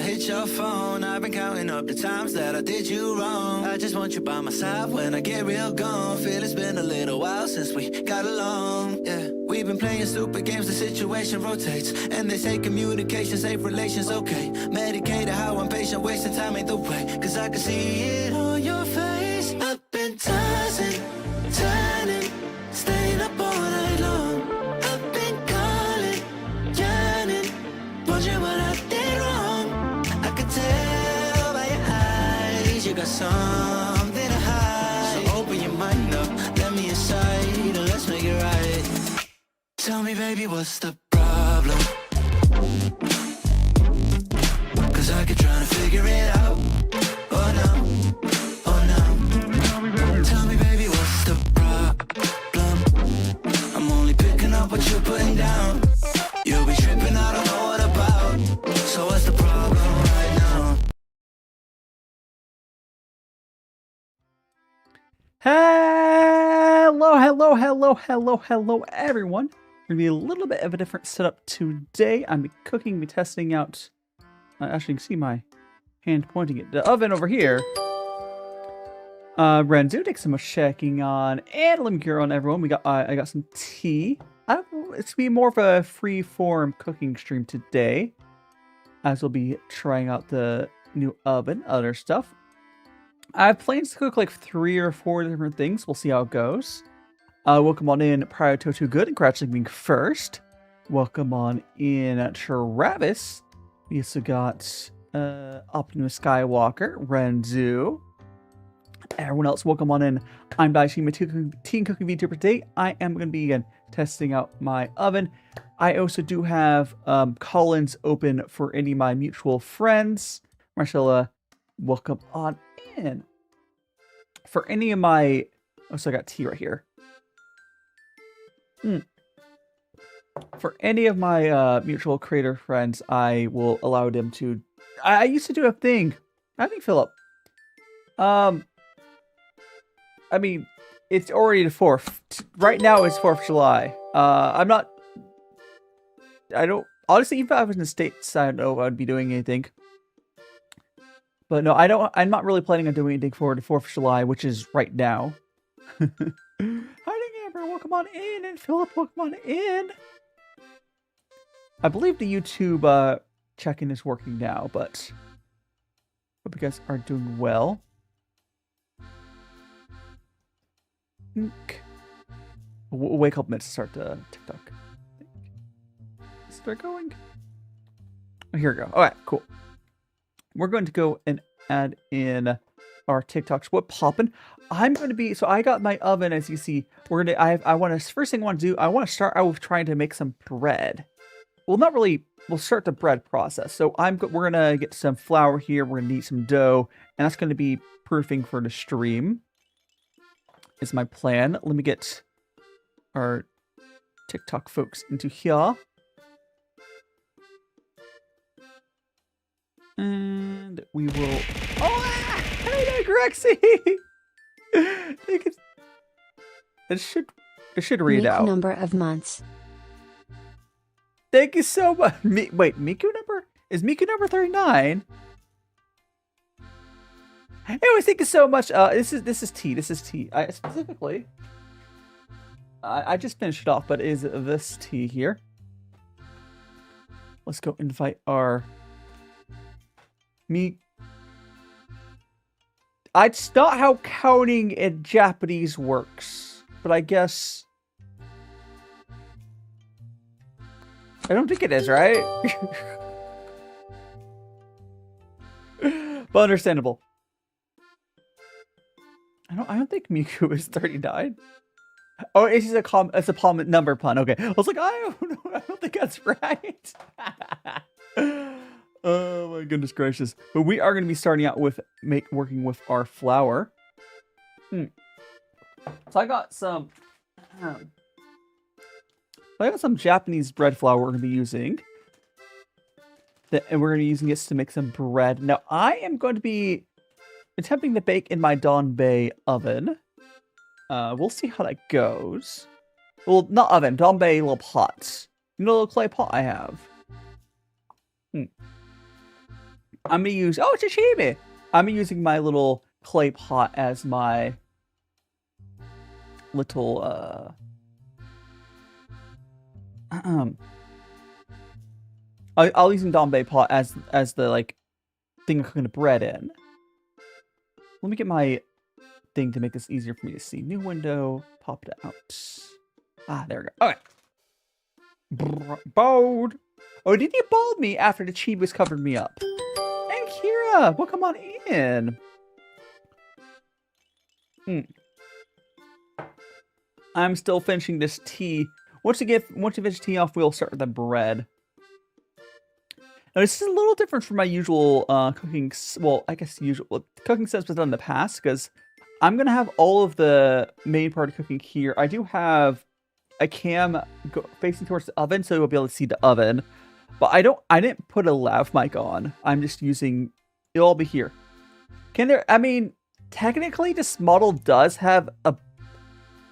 I hit your phone. I've been counting up the times that I did you wrong. I just want you by my side when I get real gone. Feel it's been a little while since we got along. Yeah, we've been playing stupid games, the situation rotates. And they say communication, safe relations, okay. Medicated how I'm patient, wasting time ain't the way. Cause I can see it on your face. I've been tossing, turning, staying up all night long. I've been calling, yearning, wondering what I did wrong. I could tell by your eyes you got something to hide. So open your mind up, let me inside, and let's make it right. Tell me, baby, what's the problem? Cause I keep trying to figure it out. Oh no, oh no. Tell me, baby, what's the problem? I'm only picking up what you're putting down. You'll be tripping, I don't know what about. So what's the problem right now? Hello, everyone. Gonna be a little bit of a different setup today. I'm cooking, testing out. Actually, you can see my hand pointing at the oven over here. Renzu, thanks so much checking on, and let me cure on everyone. I got some tea. It's gonna be more of a free-form cooking stream today, as we'll be trying out the new oven, other stuff. I have plans to cook like 3 or 4 different things. We'll see how it goes. Welcome on in, Prior to Good, and congratulating being first. Welcome on in, Travis. We also got Optimus Skywalker, Renzu. Everyone else, welcome on in. I'm DaiShimaVT cooking VTuber today. I am going to be again testing out my oven. I also do have call-ins open for any of my mutual friends. Marcella, welcome on in. For any of my... Oh, so I got tea right here. For any of my mutual creator friends, I will allow them to... I used to do a thing. I think, Philip. I mean, it's already the 4th. Right now, it's 4th of July. I'm not... I don't... Honestly, even if I was in the States, I don't know if I'd be doing anything. But no, I'm not really planning on doing anything for the 4th of July, which is right now. Hi, Amber, welcome on in, and Philip, welcome on in. I believe the YouTube check-in is working now, but hope you guys are doing well. We'll wait a couple minutes to start the TikTok. Is it going? Oh, here we go. All right, cool. We're going to go and add in our TikToks. What poppin'? I'm going to be, so I got my oven, as you see. We're going to, first thing I want to do, I want to start out with trying to make some bread. Well, not really, we'll start the bread process. So we're going to get some flour here, we're going to need some dough, and that's going to be proofing for the stream. Is my plan. Let me get our TikTok folks into here. And we will... Oh, hey, Grexy! It should read out. Number of months. Thank you so much. Wait, Miku number? Is Miku number 39? Anyways, thank you so much. This is tea. This is tea. Specifically, I just finished it off, but it is this tea here. Let's go invite our... It's not how counting in Japanese works, but I guess... I don't think it is, right? But understandable. I don't think Miku is 39. Oh, it's just it's a palm number pun. Okay. I was like, I don't think that's right. Oh my goodness gracious. But we are going to be starting out with working with our flour. So I got some Japanese bread flour we're going to be using. And we're going to be using this to make some bread. Now, I am going to be attempting to bake in my Donbei oven. We'll see how that goes. Well, not oven, Donbei little pot. You know, the little clay pot I have. I'm gonna use, oh, it's a chibi! I'm using my little clay pot as my little, I'll use a Dombe pot as the, like, thing of cooking the bread in. Let me get my thing to make this easier for me to see. New window, pop it out. Ah, there we go. Okay. Bold. Oh, did you bald me after the chibis covered me up? And Kira, well, come on in. I'm still finishing this tea. Once you finish tea off, we'll start with the bread. Now, this is a little different from my usual cooking. Well, I guess usual cooking steps was done in the past because I'm gonna have all of the main part of cooking here. I do have a cam facing towards the oven, so you'll be able to see the oven. But I didn't put a lav mic on. I'm just using. It'll all be here. I mean, technically, this model does have a.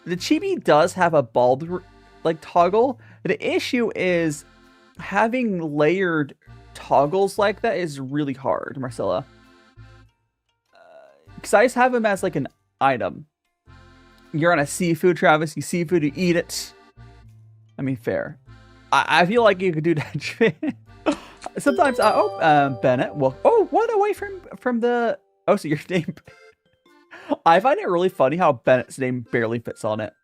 The chibi does have a bulb like toggle. The issue is having layered toggles like that is really hard, Marcella. Because I just have them as like an item. You're on a seafood, Travis. You seafood, you eat it. I mean, fair. I feel like you could do that. Sometimes, Bennett. Well, one away from the. Oh, so your name. I find it really funny how Bennett's name barely fits on it.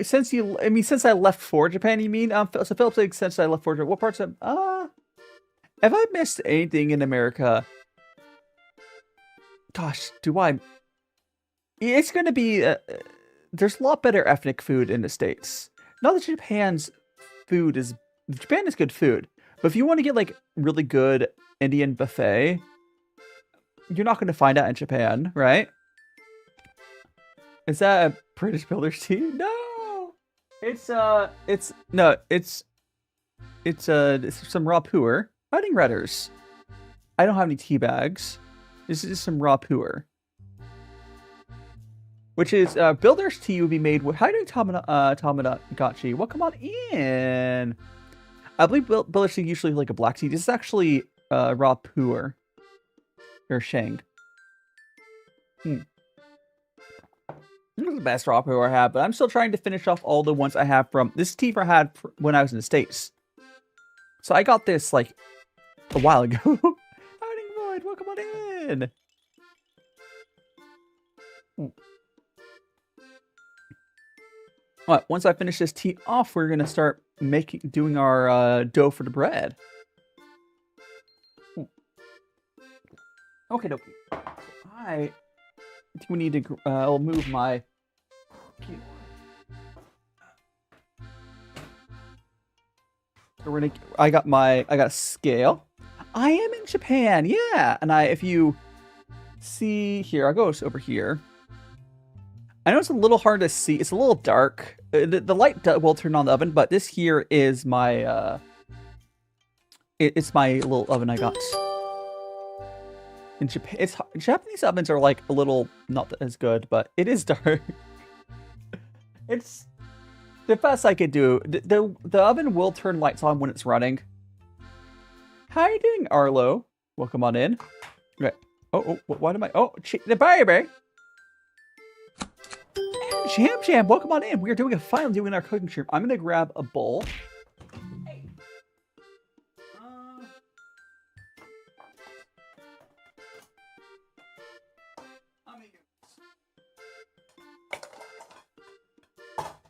Since I left for Japan, you mean? So Philip said since I left for Japan, what parts of? Have I missed anything in America? Gosh, do I? It's gonna be. There's a lot better ethnic food in the States. Not that Japan is good food, but if you want to get like really good Indian buffet, you're not going to find that in Japan, right? Is that a British Builder's tea? No, it's some raw puer. Fighting Redders. I don't have any tea bags. This is just some raw puer. Which is, Builder's tea would be made with, how do you Tamagotchi? Well, come on in. I believe Builder's tea usually like a black tea. This is actually, raw puer. Or shang. This is the best raw puer I have, but I'm still trying to finish off all the ones I have from, this tea I had when I was in the States. So I got this, like, a while ago. Hiding Void, welcome on in. Alright, once I finish this tea off, we're gonna start doing our dough for the bread. Okay, dokie. So I think we need to. I'll move my. I got a scale. I am in Japan, yeah. And if you see here, I'll go over here. I know it's a little hard to see. It's a little dark. The light will turn on the oven, but this here is my. It's my little oven I got. In Japan, Japanese ovens are like a little not as good, but it is dark. It's the best I could do. The oven will turn lights on when it's running. How are you doing, Arlo? Welcome on in. Okay. What am I? Oh, the baby. Jam, welcome on in. We are finally doing our cooking stream. I'm gonna grab a bowl. Hey.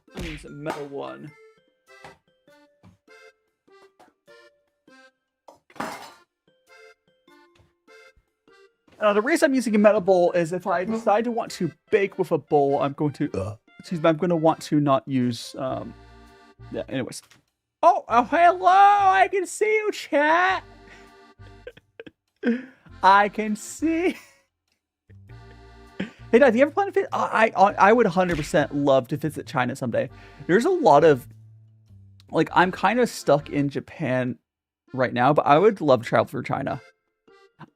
I'm gonna use a metal one. The reason I'm using a metal bowl is if I decide to want to bake with a bowl, I'm going to I'm going to want to not use yeah, anyways. Oh, hello! I can see you, chat. I can see. Hey, Dad, do you ever plan to visit? I would 100% love to visit China someday. There's a lot of, like, I'm kind of stuck in Japan right now, but I would love to travel through China.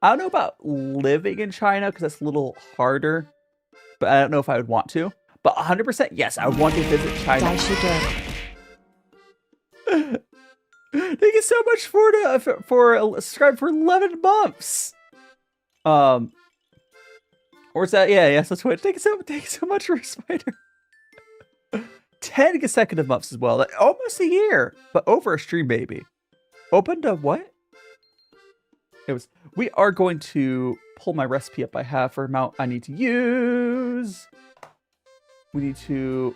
I don't know about living in China because that's a little harder, but I don't know if I would want to. But 100%, yes, I would want to visit China. Thank you so much for subscribe for 11 months. Or is that? Yeah, yes, that's what. Thank you so much for Spider. 10 consecutive months as well. Like, almost a year, but over a stream, baby. Opened a what? It was. We are going to pull my recipe up I have for amount I need to use. We need to.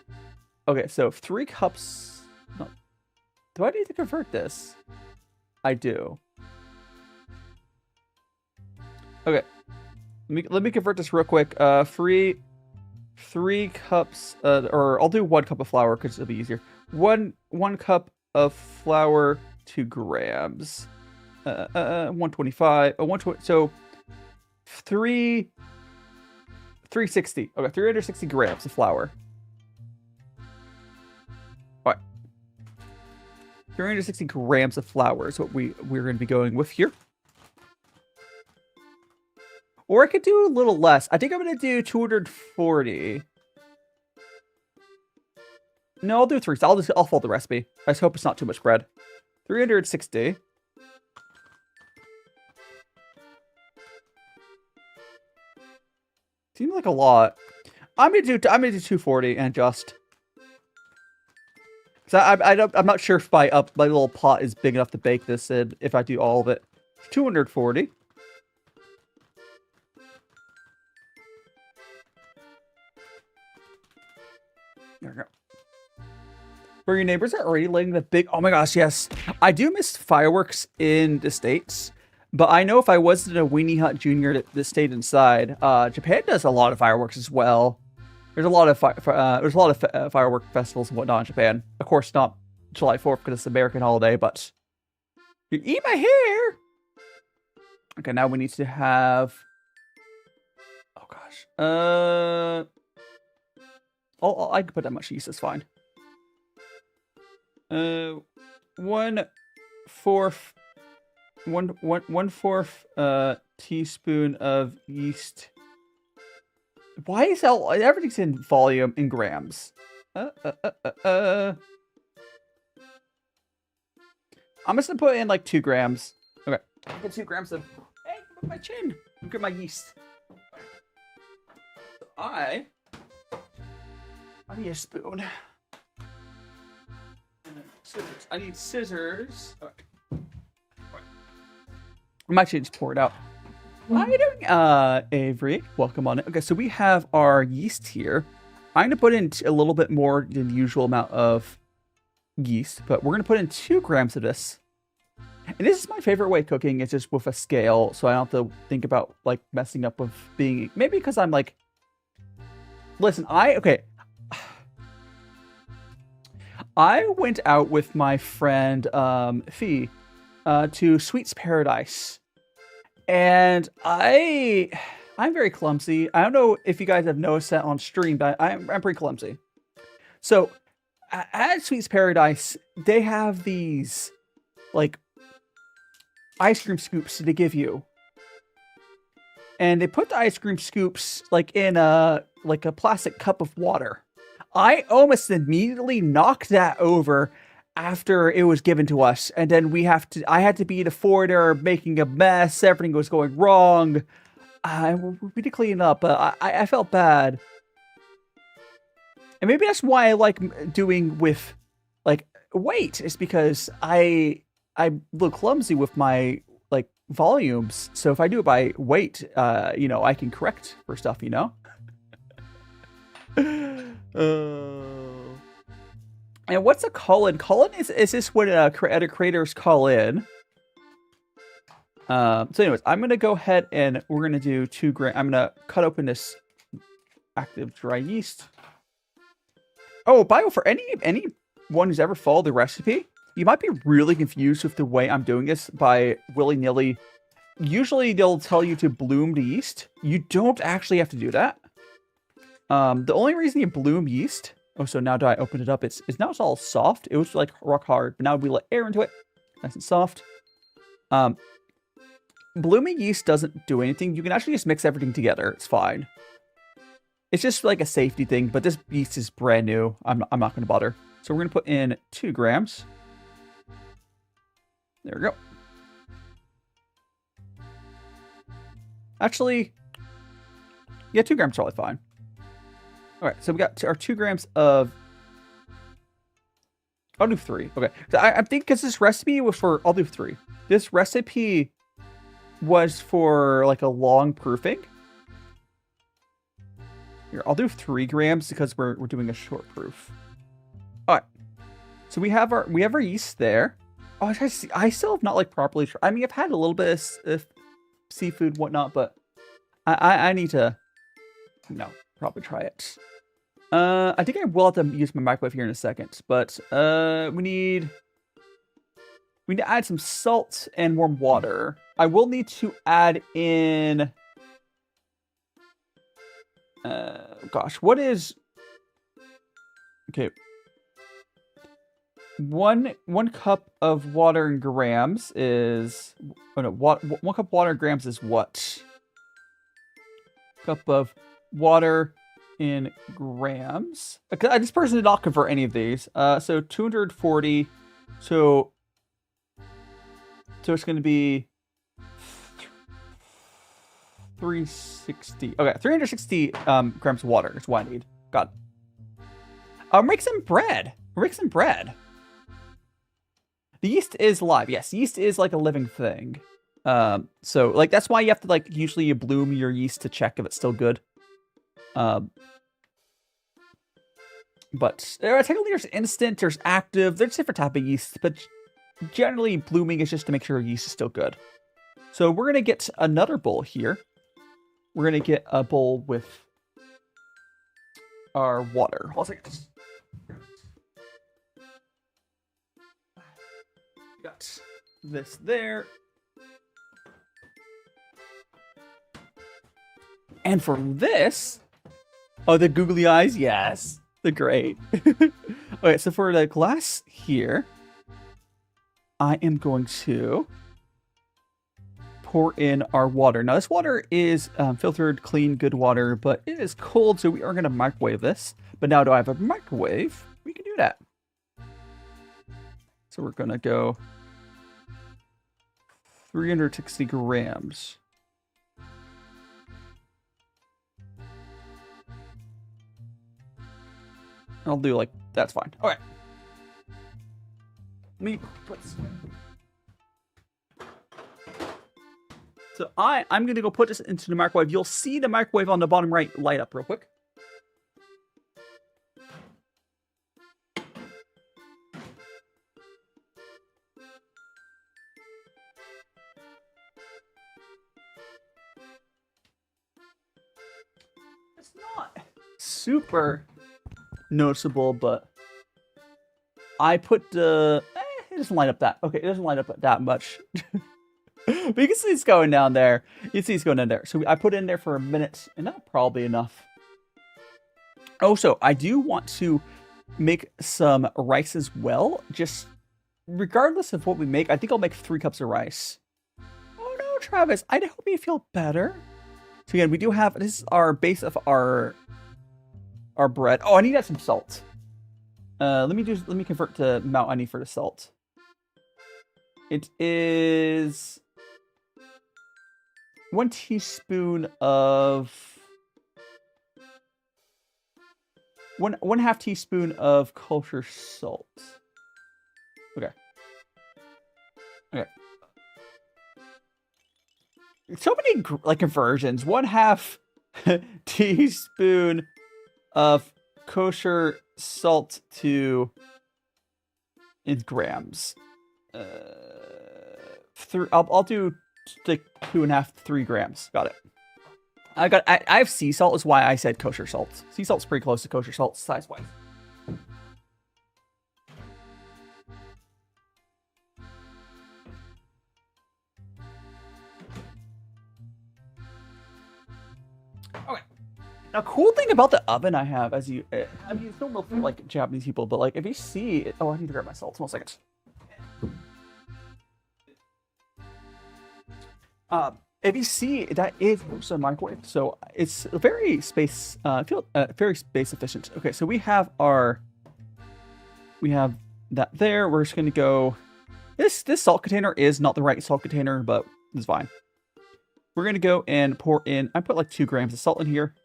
Okay, so 3 cups. No. Do I need to convert this? I do. Okay. Let me convert this real quick. 3 cups, or I'll do 1 cup of flour because it'll be easier. One cup of flour, 2 grams. 125. 120. So 360. Okay, 360 grams of flour. All right. 360 grams of flour is what we're going to be going with here. Or I could do a little less. I think I'm going to do 240. No, I'll do 3. I'll follow the recipe. I just hope it's not too much bread. 360. Seems like a lot. I'm gonna do 240 and just. So I'm not sure if my little pot is big enough to bake this in. If I do all of it, 240. There we go. Where your neighbors are already lighting the big... Oh my gosh, yes. I do miss fireworks in the States. But I know if I wasn't a Weenie Hut Jr. that stayed inside, Japan does a lot of fireworks as well. There's a lot of firework festivals and whatnot in Japan. Of course, not July 4th because it's an American holiday, but... You eat my hair! Okay, now we need to have... Oh gosh. I can put that much yeast, that's fine. 1/4 teaspoon of yeast. Why is everything's in volume in grams? I'm just gonna put in like 2 grams. Okay, get 2 grams of. Hey, look at my chin. Look at my yeast. So I need a spoon. Scissors. I need scissors. Okay. I'm actually just pour it out. How are you doing, Avery? Welcome on it. Okay, so we have our yeast here. I'm going to put in a little bit more than the usual amount of yeast, but we're going to put in 2 grams of this. And this is my favorite way of cooking. It's just with a scale, so I don't have to think about, like, messing up with being... Maybe because I'm, like... Listen, okay. I went out with my friend, Fee, to Sweets Paradise. And I'm very clumsy. I don't know if you guys have noticed that on stream, but I'm pretty clumsy. So at Sweets Paradise, they have these like ice cream scoops they give you. And they put the ice cream scoops like in a plastic cup of water. I almost immediately knocked that over after it was given to us, and then I had to be the foreigner making a mess. Everything was going wrong. We need to clean up, but I felt bad. And maybe that's why I like doing with like weight, is because I'm a little clumsy with my like volumes. So if I do it by weight, you know, I can correct for stuff, you know. And what's a call-in? Call-in is this when other creators call in? So anyways, I'm going to go ahead and we're going to do 2 grams. I'm going to cut open this active dry yeast. Oh, by the way, for anyone who's ever followed the recipe, you might be really confused with the way I'm doing this by willy-nilly. Usually they'll tell you to bloom the yeast. You don't actually have to do that. The only reason you bloom yeast... Oh, so now that I opened it up, now it's all soft. It was like rock hard, but now we let air into it. Nice and soft. Blooming yeast doesn't do anything. You can actually just mix everything together. It's fine. It's just like a safety thing, but this yeast is brand new. I'm not going to bother. So we're going to put in 2 grams. There we go. Actually, yeah, 2 grams is probably fine. All right, so we got our 2 grams of. I'll do 3. Okay, so I think because this recipe was for. I'll do 3. This recipe was for like a long proofing. Here, I'll do 3 grams because we're doing a short proof. All right, so we have our yeast there. Oh, I still have not like properly. I mean, I've had a little bit of seafood, whatnot, but I need to, probably try it. I think I will have to use my microwave here in a second, but we need to add some salt and warm water. I will need to add in. Gosh, what is? Okay. 1 cup of water in grams is. Oh no, 1 cup of water in grams is what? Cup of water in grams. Okay, this person did not convert any of these. So 240. So it's going to be 360. Okay, 360 grams of water is what I need. Got it. Make some bread. Make some bread. The yeast is live. Yes, yeast is like a living thing. So like that's why you have to like usually you bloom your yeast to check if it's still good. But technically there's instant, there's active, there's different type of yeast, but generally blooming is just to make sure yeast is still good. So we're gonna get another bowl here. We're gonna get a bowl with our water. Hold on a second. Got this there. And for this, oh, the googly eyes, yes, they're great. Okay, so for the glass here, I am going to pour in our water. Now, this water is filtered, clean, good water, but it is cold, so we are going to microwave this. But now, do I have a microwave? We can do that. So we're going to go 360 grams. I'll do like, that's fine. All right. Let me put this. So I'm going to go put this into the microwave. You'll see the microwave on the bottom right light up real quick. It's not super noticeable, but I put the it doesn't light up that. Okay, it doesn't light up that much. But you can see it's going down there. You can see it's going down there. So I put it in there for a minute, and that's probably enough. Also, I do want to make some rice as well. Just regardless of what we make, I think I'll make 3 cups of rice. Oh no, Travis! I hope you feel better. So again, we do have, this is our base of our bread. Oh, I need to add some salt. Let me convert to amount I need for the salt. It is 1 teaspoon of 1/2 teaspoon of kosher salt. Okay. Okay. So many like conversions. 1/2 teaspoon of kosher salt to in grams. I'll do like 2.5 to 3 grams. Got it. I have sea salt is why I said kosher salt. Sea salt's pretty close to kosher salt size wise. Okay. Now, cool thing about the oven I have, as you, I mean, it's normal for like Japanese people, but like if you see, oh, I need to grab my salt. 1 second. If you see, that is also a microwave, so it's very space, very space efficient. Okay, so we have that there. We're just gonna go This salt container is not the right salt container, but it's fine. We're going to go and pour in... I put like 2 grams of salt in here.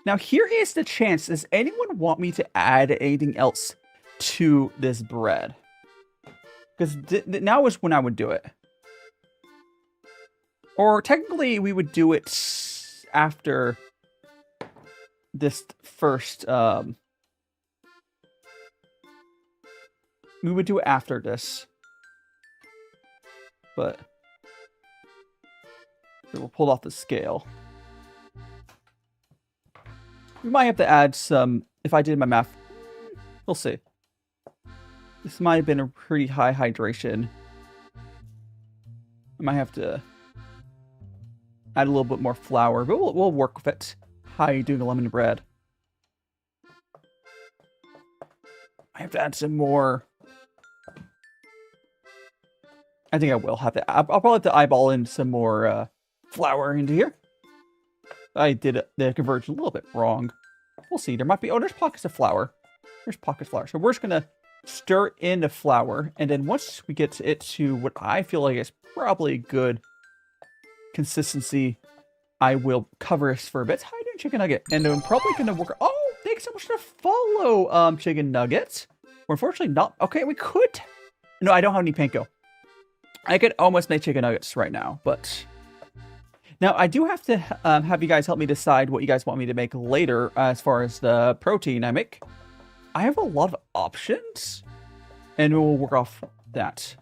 Now, here is the chance. Does anyone want me to add anything else to this bread? Because now is when I would do it. Or technically, we would do it after this first... we would do it after this. But we'll pull off the scale. We might have to add some, if I did my math, we'll see. This might have been a pretty high hydration. I might have to add a little bit more flour, but we'll work with it. How are you doing a lemon bread? I have to add some more. I think I will have to. I'll probably have to eyeball in some more flour into here. I did the conversion a little bit wrong. We'll see. There might be... Oh, there's pockets of flour. There's pockets of flour. So we're just going to stir in the flour. And then once we get it to what I feel like is probably good consistency, I will cover this for a bit. How are you doing, Chicken Nugget? And I'm probably going to work... Oh, thanks so much for the follow, Chicken Nuggets. We're unfortunately not... Okay, we could... No, I don't have any panko. I could almost make chicken nuggets right now, but... Now, I do have to have you guys help me decide what you guys want me to make later as far as the protein I make. I have a lot of options, and we'll work off that.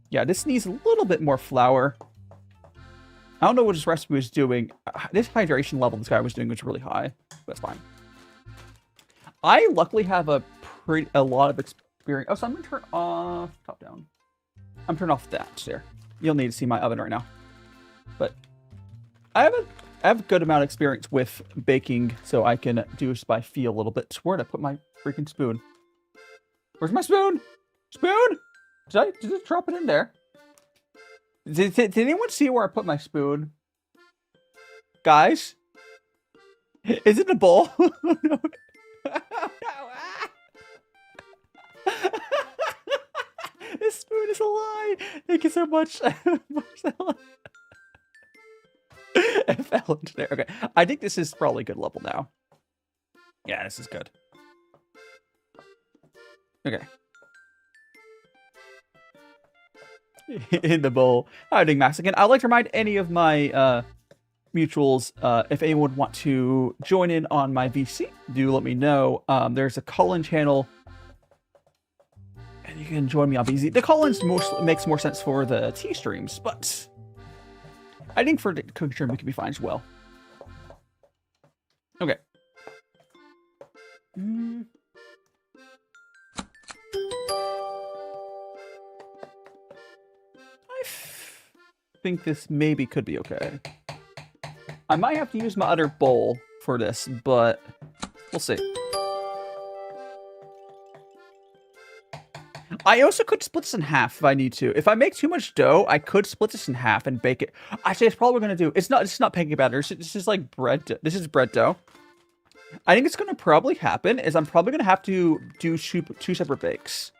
Yeah, this needs a little bit more flour. I don't know what this recipe was doing. This hydration level this guy was doing was really high. That's fine. I luckily have a lot of experience. Oh, so I'm going to turn off... Top down. I'm turning off that there. You'll need to see my oven right now. But I have a good amount of experience with baking, so I can do this by feel a little bit. Where'd I put my freaking spoon? Where's my spoon? Spoon? Did I just drop it in there? Did anyone see where I put my spoon? Guys? Is it a bowl? No. This spoon is a lie. Thank you so much, Marcella. It fell into there. Okay, I think this is probably a good level now. Yeah, this is good. Okay. In the bowl. How are you doing, Max? Again, I'd like to remind any of my mutuals, if anyone would want to join in on my VC, do let me know. There's a call-in channel, and you can join me on VC. The call-ins makes more sense for the tea streams, but I think for the cooking stream, it can be fine as well. Okay. I think this maybe could be okay. I might have to use my other bowl for this, but we'll see. I also could split this in half if I need to. If I make too much dough, I could split this in half and bake it. Actually, it's probably going to do. It's not pancake batter. This is like bread. This is bread dough. I think it's going to probably happen is I'm probably going to have to do two separate bakes.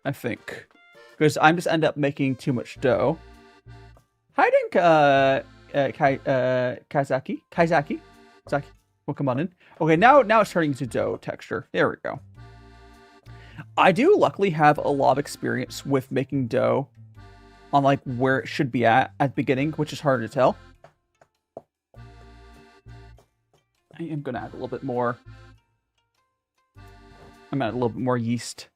I think. Because I'm just end up making too much dough. I think Kaizaki, will come on in. Okay, now it's turning into dough texture. There we go. I do luckily have a lot of experience with making dough on like where it should be at the beginning, which is hard to tell. I am gonna add a little bit more. I'm gonna add a little bit more yeast.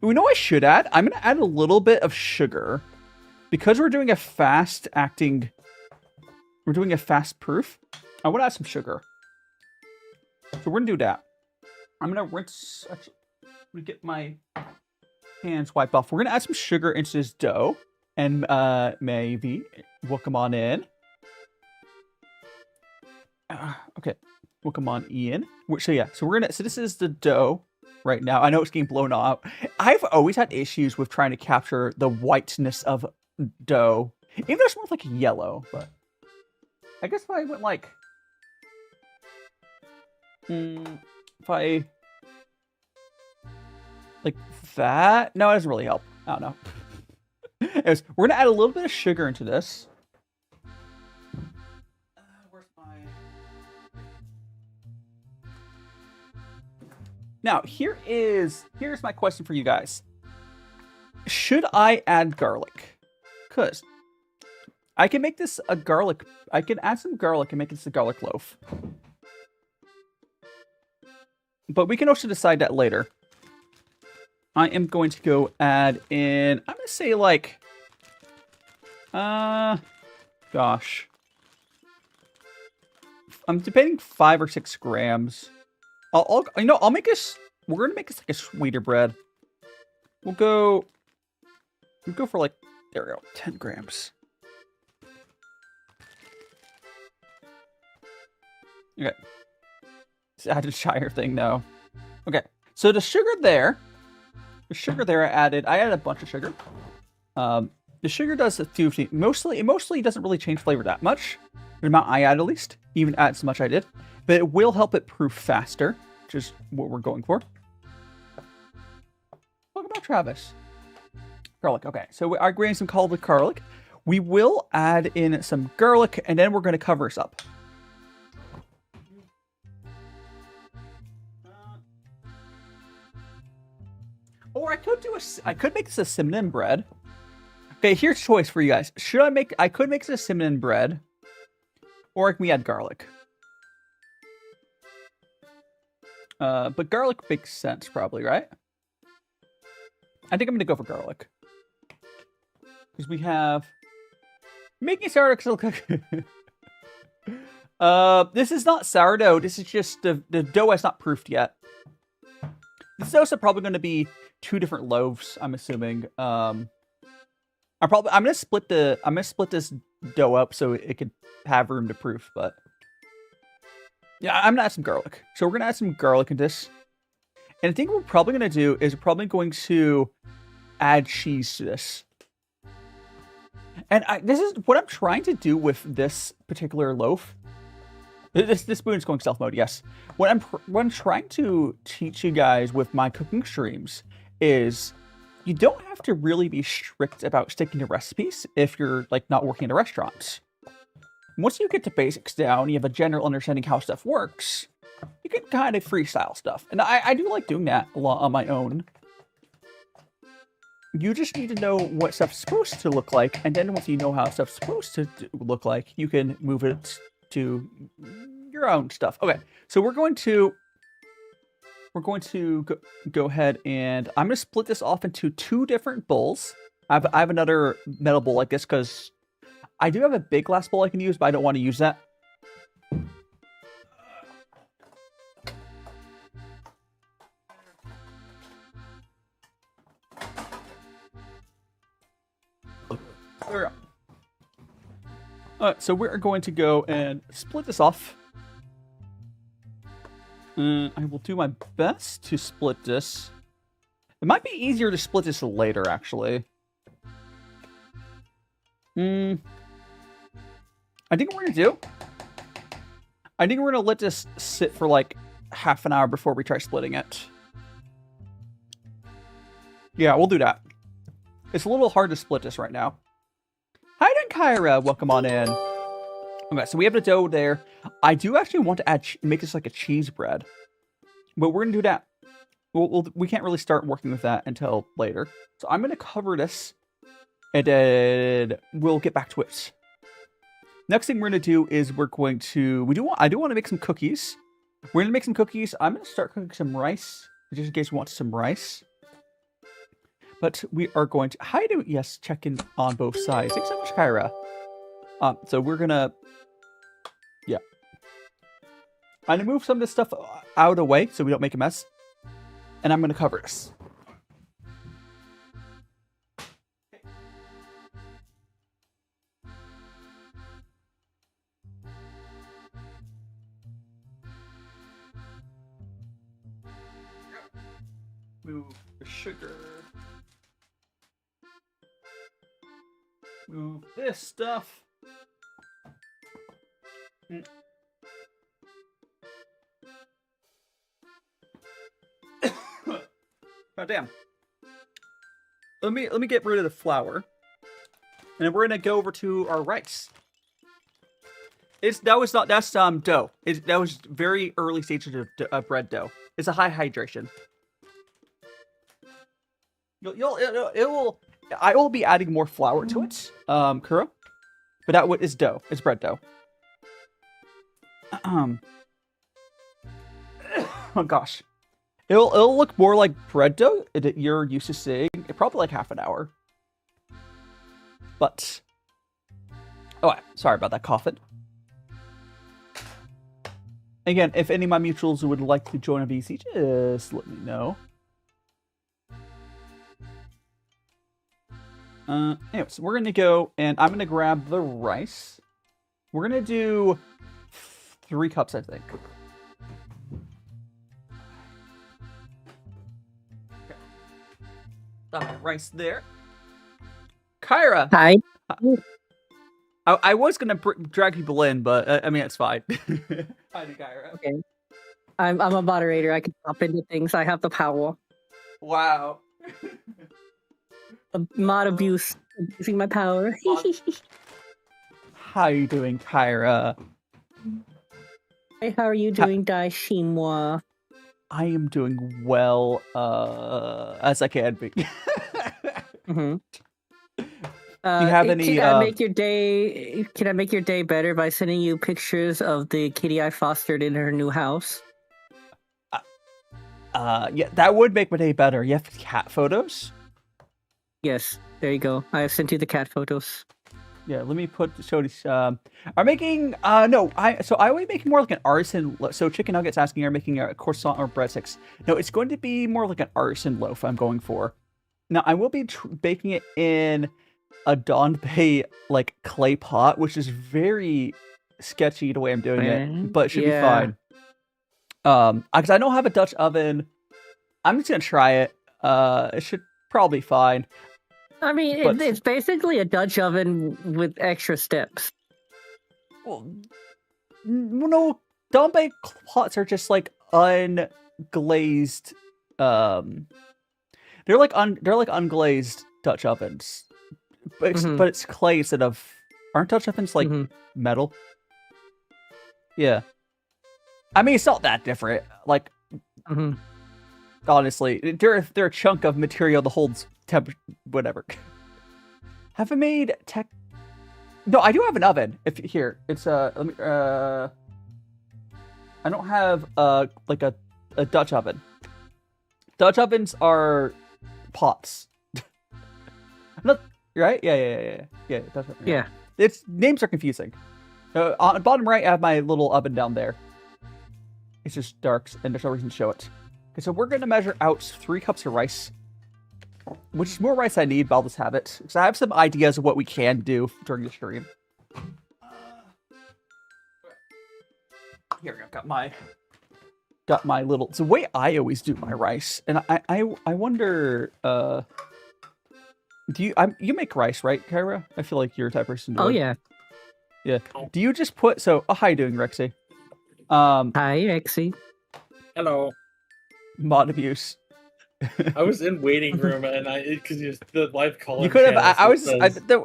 You know what I should add? I'm going to add a little bit of sugar. Because we're doing a fast acting... We're doing a fast proof. I want to add some sugar. So we're going to do that. I'm going to rinse... Actually, I'm going to get my hands wiped off. We're going to add some sugar into this dough. And maybe we'll come on in. Okay. We'll come on in. So yeah. So we're going to... So this is the dough. Right now, I know it's getting blown out. I've always had issues with trying to capture the whiteness of dough Even though it smells like yellow, but I guess if I went like, if I like that, no, it doesn't really help. I don't know. Anyways, we're gonna add a little bit of sugar into this. Where's my? Now here's my question for you guys. Should I add garlic? Cause I can make this a garlic. I can add some garlic and make this a garlic loaf. But we can also decide that later. I am going to go add in, I'm going to say like, gosh. I'm debating 5 or 6 grams. I'll make this, we're going to make this like a sweeter bread. We'll go for like, there we go, 10 grams. Okay. Let's add a shire thing now. Okay. So the sugar there I added a bunch of sugar. The sugar does a few things. It mostly doesn't really change flavor that much. The amount I add, at least. Even add as much I did. But it will help it proof faster, which is what we're going for. Welcome back, Travis. Garlic. Okay, so we are grating some called garlic. We will add in some garlic, and then we're going to cover this up. Or I could make this a cinnamon bread. Okay, here's a choice for you guys. I could make this a cinnamon bread. Or can we add garlic? But garlic makes sense probably, right? I think I'm gonna go for garlic. Because we have making sourdough cook. This is not sourdough, this is just the dough has not proofed yet. This is also probably gonna be 2 different loaves, I'm assuming. I'm gonna split this dough up so it could have room to proof, but yeah, I'm gonna add some garlic. So we're gonna add some garlic in this. And I think what we're probably gonna do is we're probably going to add cheese to this. And this is what I'm trying to do with this particular loaf. This spoon is going stealth mode, yes. What I'm trying to teach you guys with my cooking streams is you don't have to really be strict about sticking to recipes if you're like not working in a restaurant. Once you get the basics down, you have a general understanding how stuff works, you can kind of freestyle stuff. And I do like doing that a lot on my own. You just need to know what stuff's supposed to look like, and then once you know how stuff's supposed to look like, you can move it to your own stuff. Okay, so we're going to go ahead and I'm going to split this off into 2 different bowls. I have another metal bowl like this because I do have a big glass bowl I can use, but I don't want to use that. There we go. Alright, so we're going to go and split this off. I will do my best to split this. It might be easier to split this later, actually. I think what we're going to let this sit for like half an hour before we try splitting it. Yeah, we'll do that. It's a little hard to split this right now. Hi then, Kyra. Welcome on in. Okay, so we have the dough there. I do actually want to make this like a cheese bread. But we're going to do that. We can't really start working with that until later. So I'm going to cover this. And then we'll get back to it. Next thing we're going to do is I do want to make some cookies. We're going to make some cookies. I'm going to start cooking some rice. Just in case you want some rice. But we are going to... Yes, check in on both sides. Thanks so much, Kyra. So we're going to... Yeah. I'm going to move some of this stuff out of the way so we don't make a mess. And I'm going to cover this. Move the sugar. Move this stuff. Oh damn. Let me get rid of the flour. And then we're gonna go over to our rice. That's dough. That was very early stages of bread dough. It's a high hydration. I will be adding more flour to it, Kuro. But that is dough. It's bread dough. Oh gosh, it'll look more like bread dough that you're used to seeing. Probably like half an hour. But sorry about that coughing. Again, if any of my mutuals would like to join a VC, just let me know. Anyways, we're gonna go and I'm gonna grab the rice. We're gonna do 3 cups, I think. Okay. Got my rice there. Kyra. Hi. I was gonna drag people in, but I mean it's fine. Hi, Kyra. Okay. I'm a moderator. I can pop into things. I have the power. Wow. Mod abuse. Abusing my power. How you doing, Kyra? Hey, how are you doing, DaiShimaVT? I am doing well, as I can be. Mm-hmm. Do you have any? Can I make your day? Can I make your day better by sending you pictures of the kitty I fostered in her new house? Yeah, that would make my day better. You have cat photos? Yes, there you go. I have sent you the cat photos. Yeah, let me show these. I'm making no. I will be making more like an artisan. So Chicken Nuggets asking, are making a croissant or breadsticks? No, it's going to be more like an artisan loaf. I'm going for. Now I will be baking it in a Donbei like clay pot, which is very sketchy the way I'm doing it, but it should be fine. Because I don't have a Dutch oven. I'm just gonna try it. It should probably be fine. I mean, it's basically a Dutch oven with extra steps. Well, no, Donbei pots are just like unglazed. They're like unglazed Dutch ovens, but it's clay instead of. Aren't Dutch ovens like metal? Yeah, I mean it's not that different. Like, honestly, they're a chunk of material that holds temperature, whatever. Have I made tech? No, I do have an oven. If here, it's let me. I don't have like a Dutch oven. Dutch ovens are pots. Not right? Yeah. Dutch oven, yeah. Its names are confusing. On the bottom right, I have my little oven down there. It's just dark, and there's no reason to show it. Okay, so we're gonna measure out 3 cups of rice, which is more rice I need, but I'll just have it. So I have some ideas of what we can do during the stream. Here we go. Got my little. It's the way I always do my rice, and I wonder. Do you make rice, right, Kyra? I feel like you're the type of person. Oh yeah. Yeah. Do you just put how you doing, Rexy? Hi, Rexy. Hello. Mod abuse. I was in waiting room and because the live call. You could have.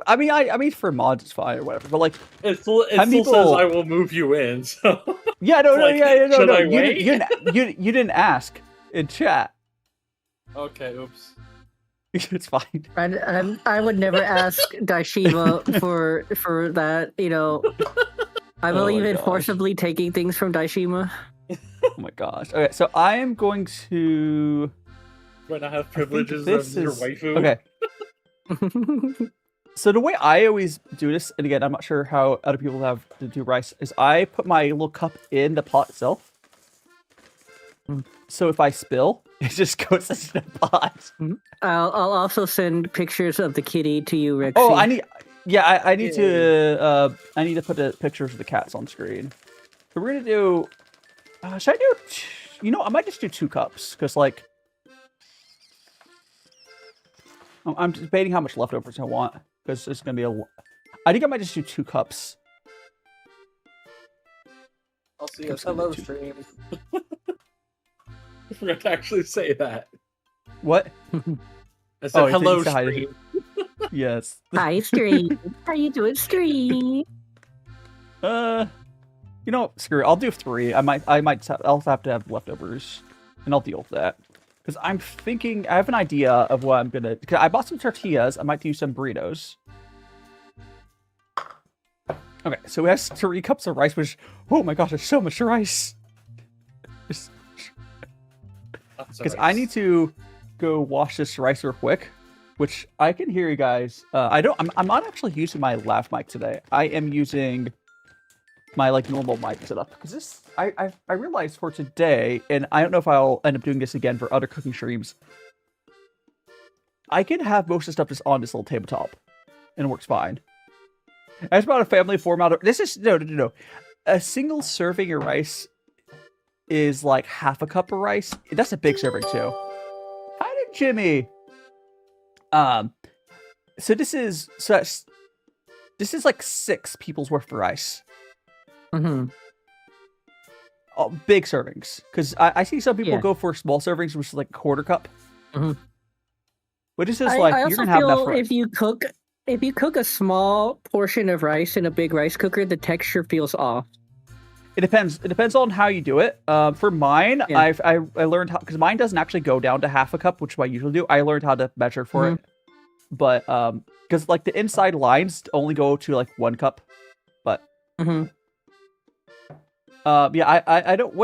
I mean, for mods it's fine or whatever. But like, it still says I will move you in. So yeah, no. I You didn't ask in chat. Okay, oops. It's fine. I would never ask DaiShimaVT for that. You know, I believe in forcibly taking things from DaiShimaVT. Oh my gosh. Okay, so I am going to. When I have privileges of your waifu. Okay. So the way I always do this, and again, I'm not sure how other people have to do rice, is I put my little cup in the pot itself. So if I spill, it just goes into the pot. I'll also send pictures of the kitty to you, Rexy. Oh, I need to put the pictures of the cats on screen. So we're gonna do. Should I do? I might just do 2 cups because like. I'm debating how much leftovers I want because it's gonna be a. I think I might just do 2 cups. I'll see Cups us. Hello, gonna be stream. I forgot to actually say that. What? I said Oh, you hello, said hi to- stream. Yes. Hi, stream. How you doing, stream? You know, screw it. I'll do 3. I'll have to have leftovers, and I'll deal with that. Because I'm thinking, I have an idea of what I'm gonna. Cause I bought some tortillas. I might do some burritos. Okay, so we have 3 cups of rice, which, oh my gosh, there's so much rice. Because I need to go wash this rice real quick, which I can hear you guys. I'm not actually using my lav mic today. I am using my like normal mic setup because this I realized for today, and I don't know if I'll end up doing this again for other cooking streams. I can have most of the stuff just on this little tabletop, and it works fine. I just bought a family format. This is no. A single serving of rice is like half a cup of rice. That's a big serving too. Hi to Jimmy. So this is like 6 people's worth of rice. Mm-hmm. Oh, big servings, because I see some people Yeah. go for small servings, which is like a quarter cup. Mm-hmm. But this is I like you're also gonna have enough feel rice. if you cook a small portion of rice in a big rice cooker, the texture feels off. It depends. It depends on how you do it. For mine, Yeah. I learned how, because mine doesn't actually go down to half a cup, which is what I usually do. I learned how to measure for it, but because like the inside lines only go to like 1 cup. But Mm-hmm. yeah, I don't.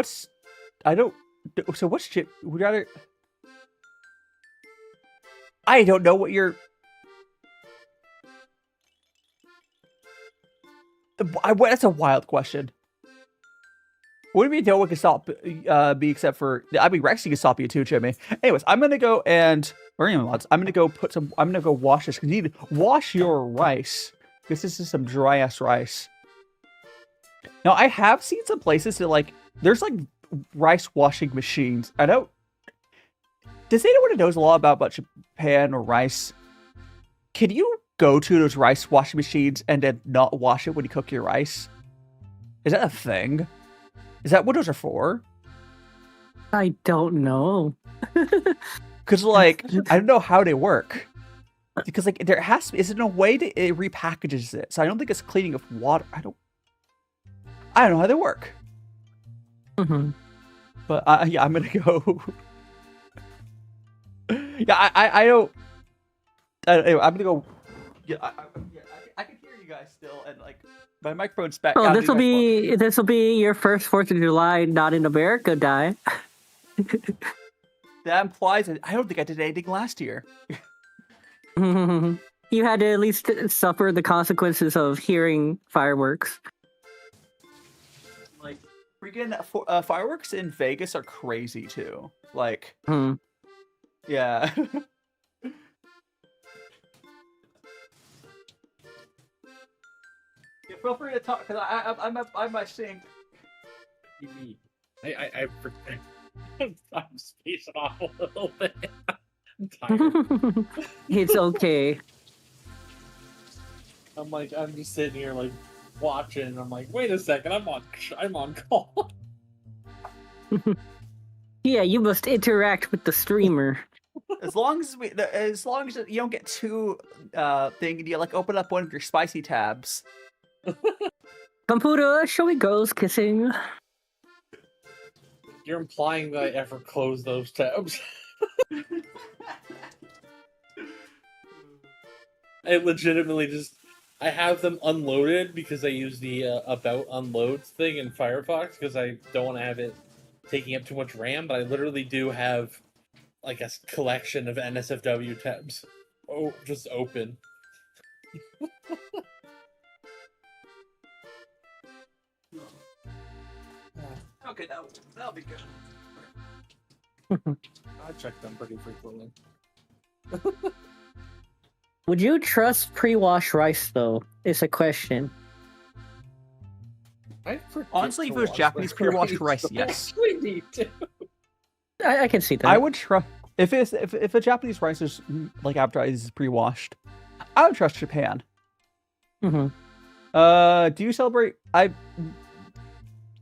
So what's chip? We gotta. I don't know what you're. That's a wild question. What do you mean no one can stop me except for... I mean, Rexy can stop you too, Jimmy. Anyways, I'm going to go and... Or anyway, lads, I'm going to go put some... I'm going to go wash this. Because you need to wash your rice. Because this is some dry-ass rice. Now, I have seen some places that, like... There's, like, rice washing machines. I don't... Does anyone who knows a lot about Japan or rice... Can you go to those rice washing machines and then not wash it when you cook your rice? Is that a thing? Is that what those are for? I don't know. Because, like, I don't know how they work. Because, like, there has to be... Is there a way that it repackages it? So I don't think it's cleaning of water. I don't know how they work. Mm-hmm. But, yeah, I'm going to go... yeah, I don't... Anyway, I'm going to go... Yeah, I can hear you guys still, and, like, my microphone's back. Oh, this will be your first 4th of July not in America, Dai. That implies that I don't think I did anything last year. You had to at least suffer the consequences of hearing fireworks. Like, freaking fireworks in Vegas are crazy too. Like, yeah. Yeah, feel free to talk because I'm my sync. I'm spacing off a little bit. I'm tired. It's okay. I'm just sitting here like watching. I'm like, wait a second, I'm on call. Yeah, you must interact with the streamer. As long as you don't get too thing, you like open up one of your spicy tabs. Computer, shall we girls kissing? You're implying that I ever close those tabs. I legitimately I have them unloaded because I use the about unloads thing in Firefox because I don't want to have it taking up too much RAM, but I literally do have like a collection of NSFW tabs. Oh, just open. Okay, that'll be good. I check them pretty frequently. Would you trust pre-wash rice though? Is a question. Honestly, if it was Japanese pre-washed rice, yes. We need to. I can see that. I would trust. If a Japanese rice is like advertised is pre-washed, I would trust Japan. Mm-hmm. Do you celebrate?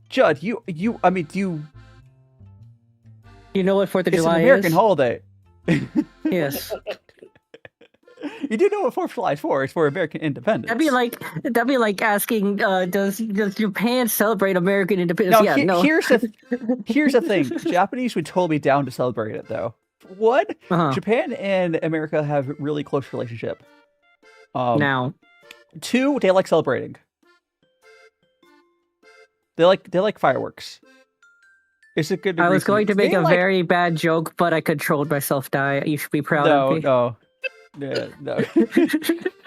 Judd, do you? You know what 4th of It's July an American is? holiday. Yes. You do know what 4th of July is for? It's for American independence. That'd be like asking, does Japan celebrate American independence? No, here's the thing. Japanese would totally be down to celebrate it, though. One, Japan and America have a really close relationship. Now. Two, they like celebrating. They like fireworks. It's a good. I was going to make a like... very bad joke, but I controlled myself. Dai, you should be proud of me. No. Yeah, no.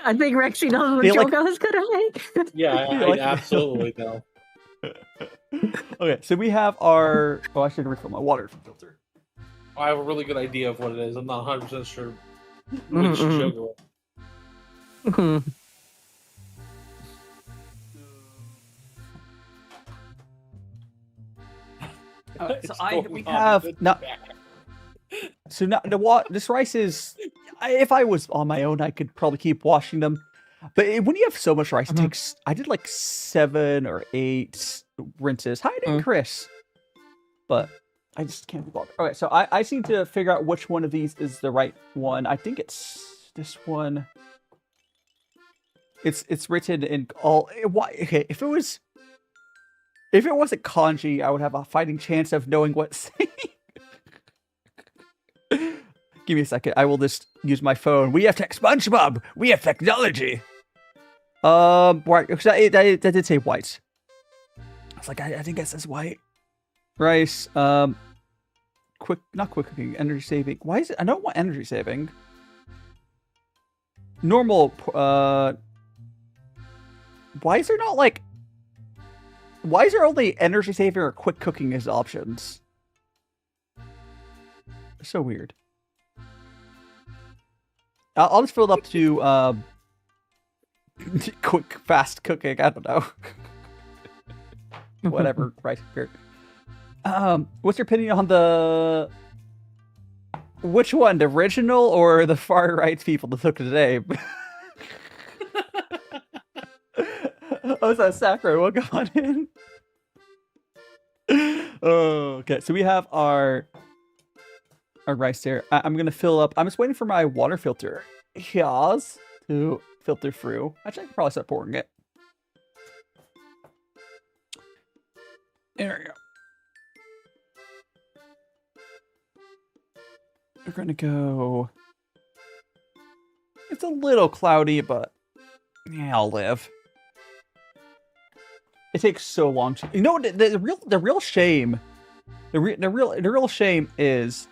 I think Rexy knows what joke I was gonna make. Yeah, I absolutely know. Okay, so we have our. Oh, I should refill my water filter. I have a really good idea of what it is. I'm not 100% sure which joke it was. Mm-hmm. We have not. So now this rice is. If I was on my own, I could probably keep washing them. But when you have so much rice, it takes. I did like 7 or 8 rinses. Hi, there, Chris. But I just can't be bothered. Okay, so I just need to figure out which one of these is the right one. I think it's this one. It's written in all. Okay, if it wasn't kanji, I would have a fighting chance of knowing what saying. Give me a second. I will just use my phone. We have SpongeBob. We have technology. Right, because that did say white. I was like, I think it says white. Rice. Not quick cooking. Energy saving. Why is it? I don't want energy saving. Normal. Why is there not like? Why is there only energy saving or quick cooking as options? So weird. I'll just fill it up to quick, fast cooking. I don't know. Whatever. Right here. What's your opinion on the? Which one, the original or the far right people that took today? Oh, is that Sakura? Well, come on in. Oh, okay. So we have our rice there. I'm gonna fill up. I'm just waiting for my water filter. Yes, to filter through. Actually, I can probably start pouring it. There we go. We're gonna go. It's a little cloudy, but yeah, I'll live. It takes so long to. You know, the real shame. The real shame is.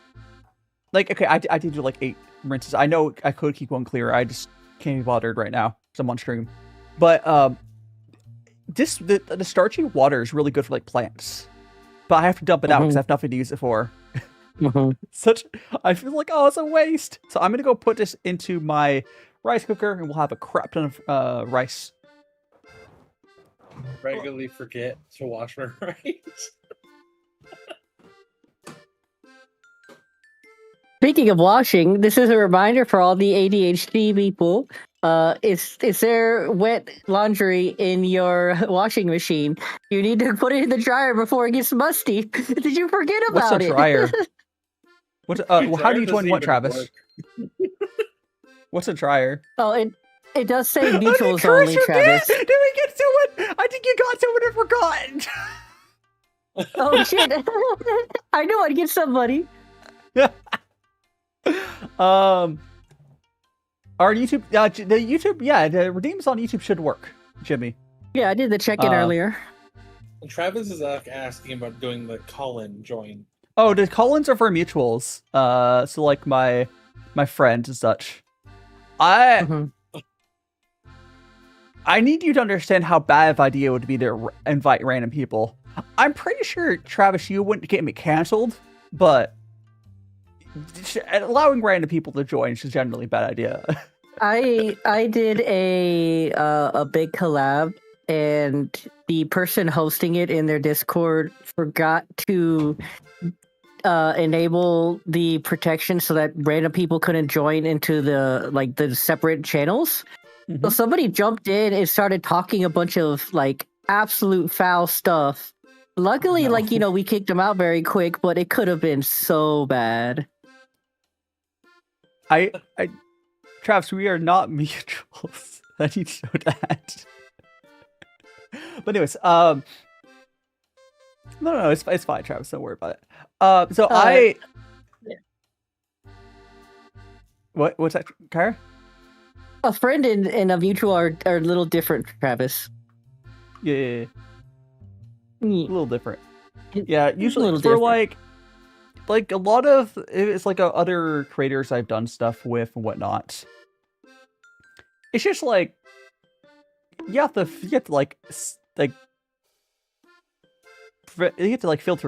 Like, okay, I did do like 8 rinses. I know I could keep one clear. I just can't be bothered right now because I'm on stream. But the starchy water is really good for like plants. But I have to dump it out because I have nothing to use it for. I feel like, oh, it's a waste. So I'm gonna go put this into my rice cooker, and we'll have a crap ton of rice. Regularly forget to wash my rice. Speaking of washing, this is a reminder for all the ADHD people. Is there wet laundry in your washing machine? You need to put it in the dryer before it gets musty. Did you forget about it? What's a dryer? How do you join what, Travis? What's a dryer? Oh, it does say mutuals only, Travis. Did we get someone? I think you got someone and forgotten. Oh shit! I knew I'd get somebody. Our YouTube, the redeems on YouTube should work, Jimmy. Yeah, I did the check-in earlier. Travis is asking about doing the call-in join. Oh, the call-ins are for mutuals. So like my friends and such. I need you to understand how bad of an idea it would be to invite random people. I'm pretty sure, Travis, you wouldn't get me canceled, but allowing random people to join is generally a bad idea. I did a big collab, and the person hosting it in their Discord forgot to enable the protection so that random people couldn't join into the separate channels. So somebody jumped in and started talking a bunch of like absolute foul stuff. Luckily, we kicked them out very quick, but it could have been so bad. Travis, we are not mutuals. I need to know that. But anyways, no, it's fine, Travis. Don't worry about it. What's that, Kyra? A friend and a mutual are a little different, Travis. Yeah. A little different. Yeah, Yeah, usually for different. like a lot of it's like other creators I've done stuff with and whatnot. It's just like you have to filter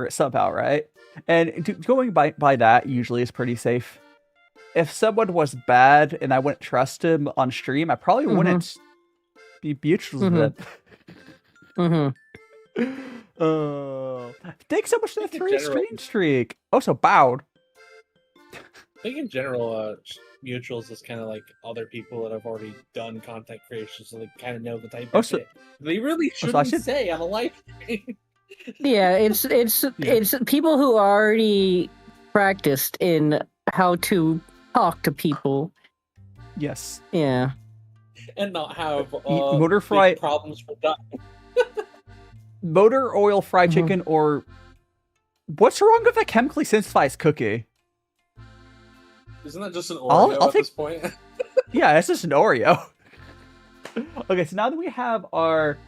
it somehow, right? And going by that usually is pretty safe. If someone was bad and I wouldn't trust him on stream, I probably wouldn't be mutuals with him. Thanks so much for the 3 stream streak. Oh, so bowed. I think in general, mutuals is kind of like other people that have already done content creation, so they kind of know the type of shit they really shouldn't say on a live stream. Yeah, it's people who already practiced in how to talk to people. Yes. Yeah. And not have motor fry problems with that. Motor oil fried chicken, or what's wrong with a chemically synthesized cookie? Isn't that just an Oreo at this point? Yeah, it's just an Oreo. Okay, so now that we have our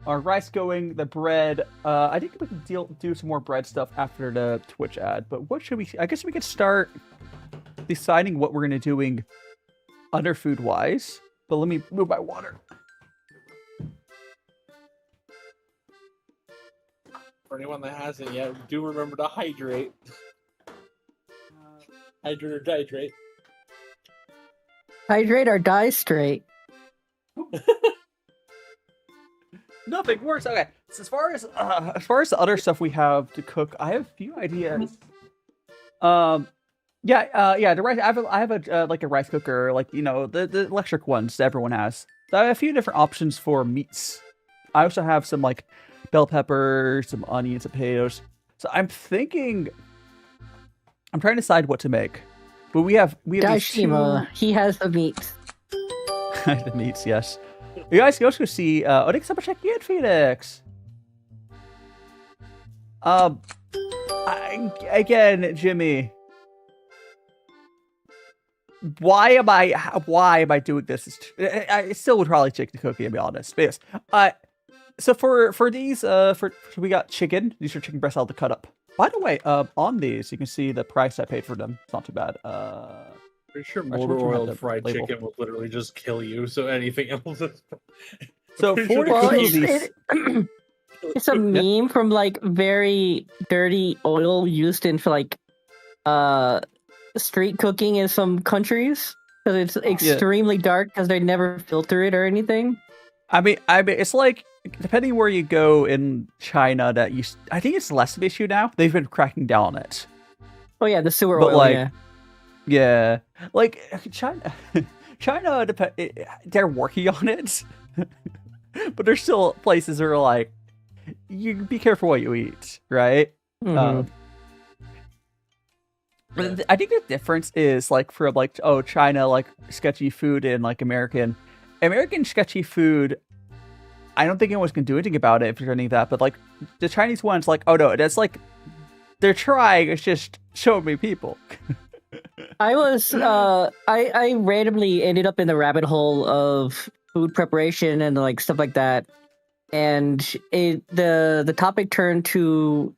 rice going, the bread, I think we can do some more bread stuff after the Twitch ad. But what should we? I guess we could start deciding what we're gonna doing under food wise. But let me move my water. For anyone that hasn't yet, do remember to hydrate. Hydrate or dihydrate. Hydrate or die straight. Nothing worse. Okay, so as far as the other stuff we have to cook, I have a few ideas. The rice. I have a like a rice cooker, like the electric ones that everyone has. So I have a few different options for meats. I also have some like bell peppers, some onions, some potatoes. So I'm trying to decide what to make. But we have DaiShima, he has the meats. The meats, yes. You guys can also see thanks so much again, Phoenix. Again, Jimmy. Why am I doing this? I still would probably chicken cookie, to be honest. But yes. So for these, we got chicken. These are chicken breasts I'll have to cut up. By the way, on these, you can see the price I paid for them. It's not too bad. Pretty sure motor oil fried chicken will literally just kill you. So anything else is... So for these... It's a meme from like very dirty oil used in for like street cooking in some countries because it's extremely dark because they never filter it or anything. I mean, it's like depending where you go in China, I think it's less of an issue now. They've been cracking down on it. Oh yeah, the sewer oil. Yeah, like China, they're working on it, but there's still places that are like, you be careful what you eat, right? I think the difference is like for like China, like sketchy food and like American sketchy food. I don't think anyone's gonna do anything about it if you're anything that, but like the Chinese ones, like that's like they're trying. It's just showing me people. I was I randomly ended up in the rabbit hole of food preparation and like stuff like that, and the topic turned to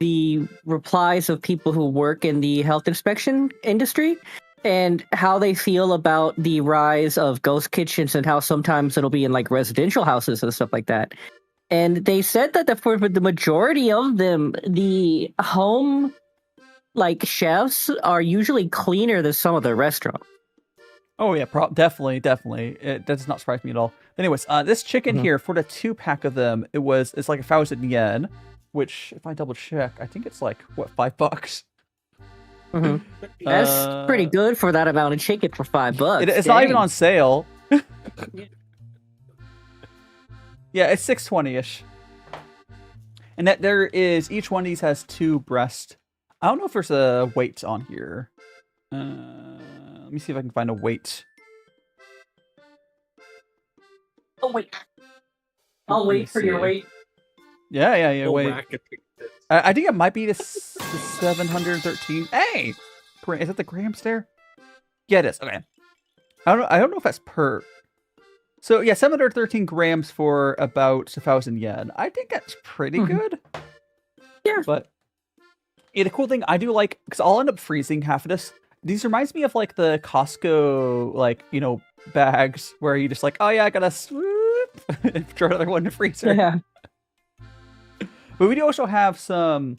the replies of people who work in the health inspection industry and how they feel about the rise of ghost kitchens and how sometimes it'll be in like residential houses and stuff like that. And they said that for the majority of them, the home like chefs are usually cleaner than some of the restaurants. Oh yeah, definitely. It does not surprise me at all. Anyways, this chicken here for the 2-pack of them, it's like 1,000 yen. which if I double check, I think it's like what, $5. That's pretty good for that amount of chicken for $5. It's not even on sale. Yeah, it's $6.20-ish. And that there is, each one of these has 2 breasts. I don't know if there's a weight on here. Let me see if I can find a weight. Oh wait, I'll wait for your weight. Yeah. Oh, Wait. racket. I think it might be the 713. Hey, is that the grams there? Yeah, it is. Okay. I don't know if that's per. So yeah, 713 grams for about 1,000 yen. I think that's pretty good. Yeah. But yeah, the cool thing I do like, because I'll end up freezing half of this. These reminds me of like the Costco, like, you know, bags where you just like, oh yeah, I gotta swoop and throw another one in the freezer. Yeah. But we do also have some,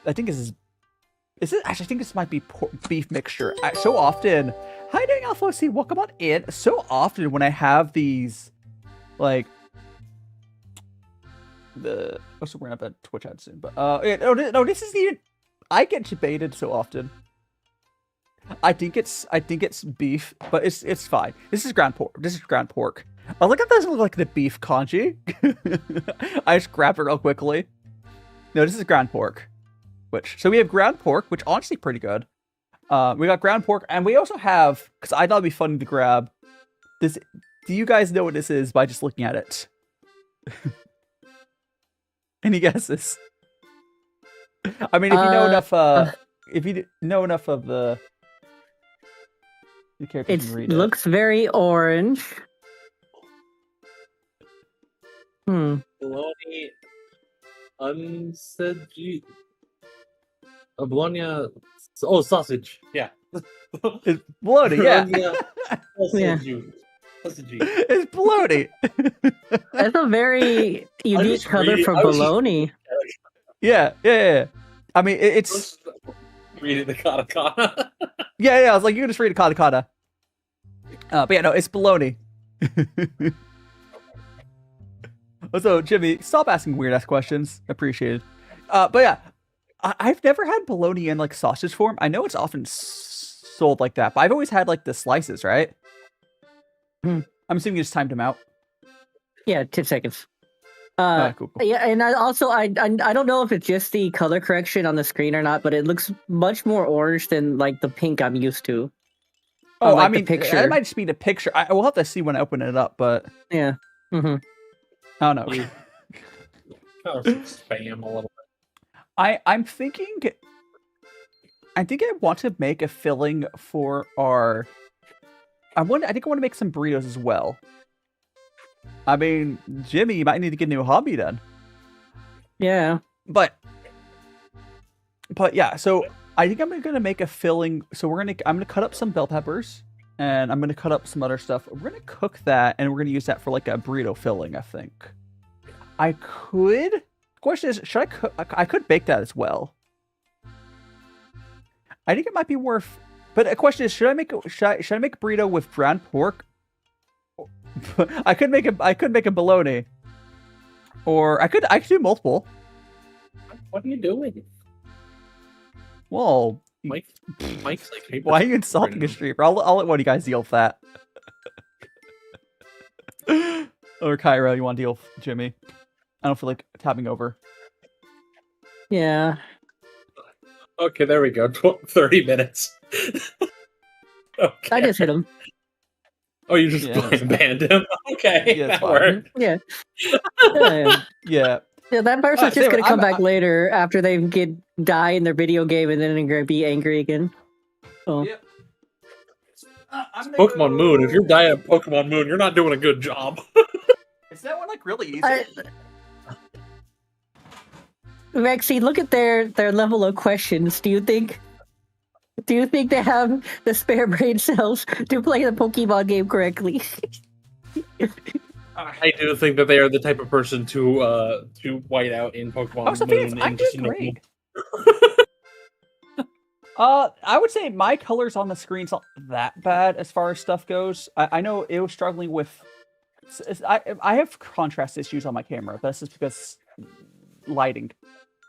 I think this is it? Actually, I think this might be beef mixture. So often, how you doing, Alpha C? Welcome on in. So often when I have these, like, also we're gonna have a Twitch ad soon, but no, this is the, I get debated so often. I think it's beef, but it's fine. This is ground pork. Oh, look at this, look like the beef kanji. I just grabbed it real quickly. No, this is ground pork. So we have ground pork, which honestly pretty good. We got ground pork, and we also have, because I thought it'd be funny to grab this. Do you guys know what this is by just looking at it? Any guesses? I mean, if you know enough, of the characters, you can read it. Looks very orange. Bologna unsaid. Bologna. Oh, sausage. Yeah. It's bologna, yeah. Sausage. It's bologna. That's a very unique color for bologna. Yeah. I mean, it's... Reading the katakana. Yeah, I was like, you can just read a katakana. But yeah, no, it's bologna. So, Jimmy, stop asking weird-ass questions. Appreciated. But yeah, I've never had bologna in, like, sausage form. I know it's often sold like that, but I've always had, like, the slices, right? I'm assuming you just timed them out. Yeah, 10 seconds. Cool. Yeah, and I don't know if it's just the color correction on the screen or not, but it looks much more orange than, like, the pink I'm used to. Oh, like, I mean, it might just be the picture. I will have to see when I open it up, but... Yeah. I don't know. Kind of spam a little bit. I'm thinking... I think I want to make a filling for our... I think I want to make some burritos as well. I mean, Jimmy, you might need to get a new hobby then. Yeah. But yeah, so I think I'm gonna make a filling. So I'm gonna cut up some bell peppers, and I'm gonna cut up some other stuff. We're gonna cook that, and we're gonna use that for like a burrito filling, I think. I could. The question is, should I cook? I could bake that as well. I think it might be worth. But the question is, should I make a burrito with ground pork? I could make a bologna, or I could do multiple. What are you doing? Well, Mike's like, why are you insulting a streamer? I'll let one of you guys deal with that. Or Kyra, you want to deal with Jimmy? I don't feel like tapping over. Yeah. Okay, there we go. 30 minutes. Okay. I just hit him. Oh, you just banned him? Okay, Yeah, that fine. worked. Yeah. Yeah. Yeah, that person's just Sam, gonna come back later after they die in their video game, and then they're gonna be angry again. Oh. Yep. Pokemon Moon. If you're dying at Pokemon Moon, you're not doing a good job. Is that one like really easy? Rexy, look at their level of questions. Do you think they have the spare brain cells to play the Pokemon game correctly? I do think that they are the type of person to white out in Pokemon Moon. I'm doing great. I would say my colors on the screen's not that bad as far as stuff goes. I know it was struggling with. I have contrast issues on my camera. That's just because lighting.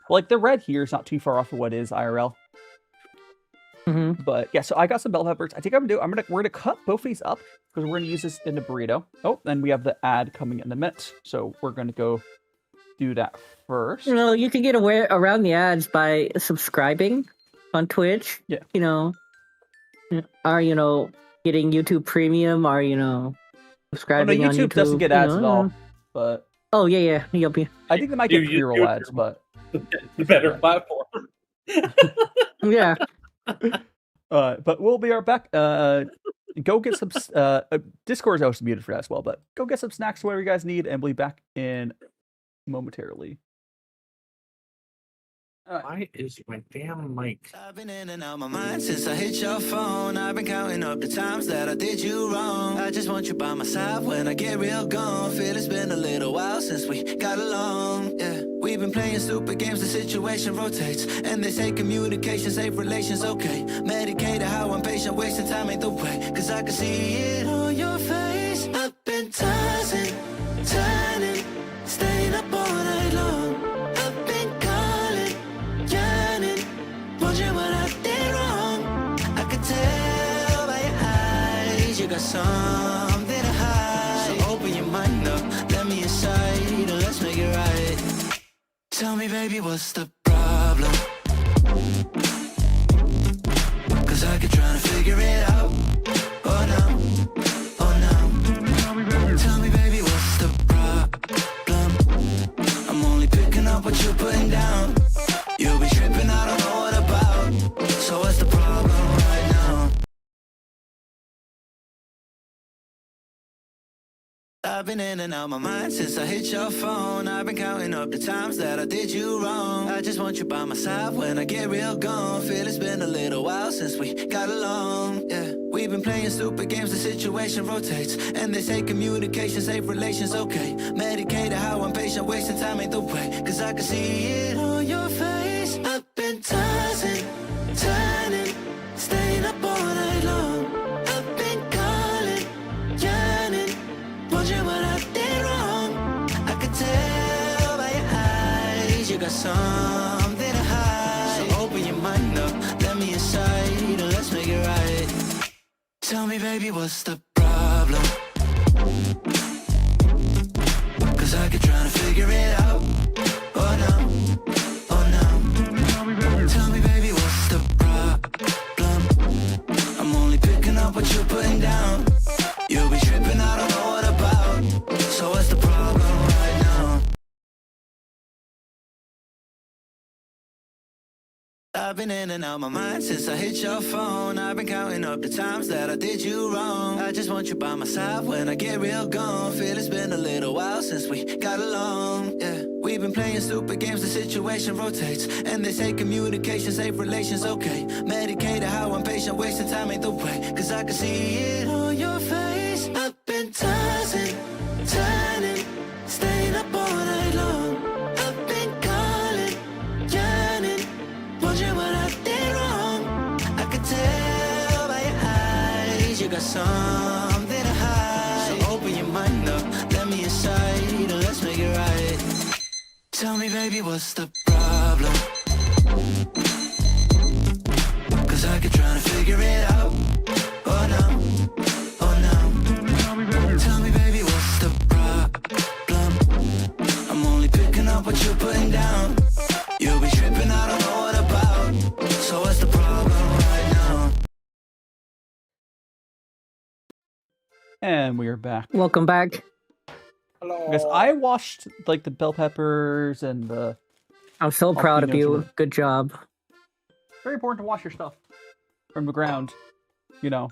Like the red here is not too far off of what is IRL. Mm-hmm. But yeah, so I got some bell peppers. I think we're gonna cut both of these up because we're gonna use this in a burrito. Oh, and we have the ad coming in a minute, so we're gonna go do that first. You know, you can get away around the ads by subscribing on Twitch. Yeah. You know, or getting YouTube Premium, or subscribing YouTube on YouTube doesn't get ads at all. But oh yeah, you'll be. I think they might get pre-roll ads, but the better platform. Yeah. But we'll be right back. Go get some. Discord is also muted for that as well. But go get some snacks, whatever you guys need, and we'll be back in momentarily. Why is my damn mic? I've been in and out my mind since I hit your phone. I've been counting up the times that I did you wrong. I just want you by my side when I get real gone. Feel it's been a little while since we got along. Yeah, we've been playing stupid games, the situation rotates. And they say communication, safe relations, okay. Medicated how I'm patient, wasting time ain't the way. Cause I can see it on your face. I've been tossing, turning, staying up all night long. I've been calling, yearning, wondering what I did wrong. I could tell by your eyes you got something to hide. So open your mind up, let me inside, and let's make it right. Tell me, baby, what's the problem? Cause I keep trying to figure it out. Oh no, oh no. Tell me, baby, what's the problem? I'm only picking up what you're putting down. You'll be tripping, I don't know what about. So what's the problem right now? I've been in and out my mind since I hit your phone. I've been counting up the times that I did you wrong. I just want you by my side when I get real gone. Feel it's been a little while since we got along. Yeah, we've been playing stupid games, the situation rotates. And they say communication, safe relations, okay. Medicated how I'm patient, wasting time ain't the way. Cause I can see it on your face. I've been tossing, turning, staying up all night long. I've been calling, yearning, wondering what I did wrong. I could tell by your eyes you got something to hide. So open your mind up, let me inside, and let's make it right. Tell me, baby, what's the problem? Cause I keep trying to figure it out. Oh no, oh no. Tell me, baby, what's the problem? I'm only picking up what you're putting down. You'll be tripping, I don't know what about. So what's the problem right now? I've been in and out my mind since I hit your phone. I've been counting up the times that I did you wrong. I just want you by my side when I get real gone. Feel it's been a little while since we got along. Yeah, we've been playing stupid games, the situation rotates. And they say communication, safe relations, okay. Medicated how I'm patient, wasting time ain't the way. Cause I can see it on your face. I've been tossing, turning, staying up all night long. I've been calling, yearning, wondering what I did wrong. I could tell by your eyes you got something to hide. So open your mind up, let me inside, and let's make it right. Tell me, baby, what's the problem? Cause I keep trying to figure it out. Oh no, oh no. Tell me, baby, what's the problem? I'm only picking up what you're putting down. You'll be tripping, I don't know what about. So what's the problem right now? And we are back. Welcome back. Hello. Because I washed like the bell peppers and the. I'm so proud of Jalapeños you. were- Good job. Very important to wash your stuff from the ground. You know.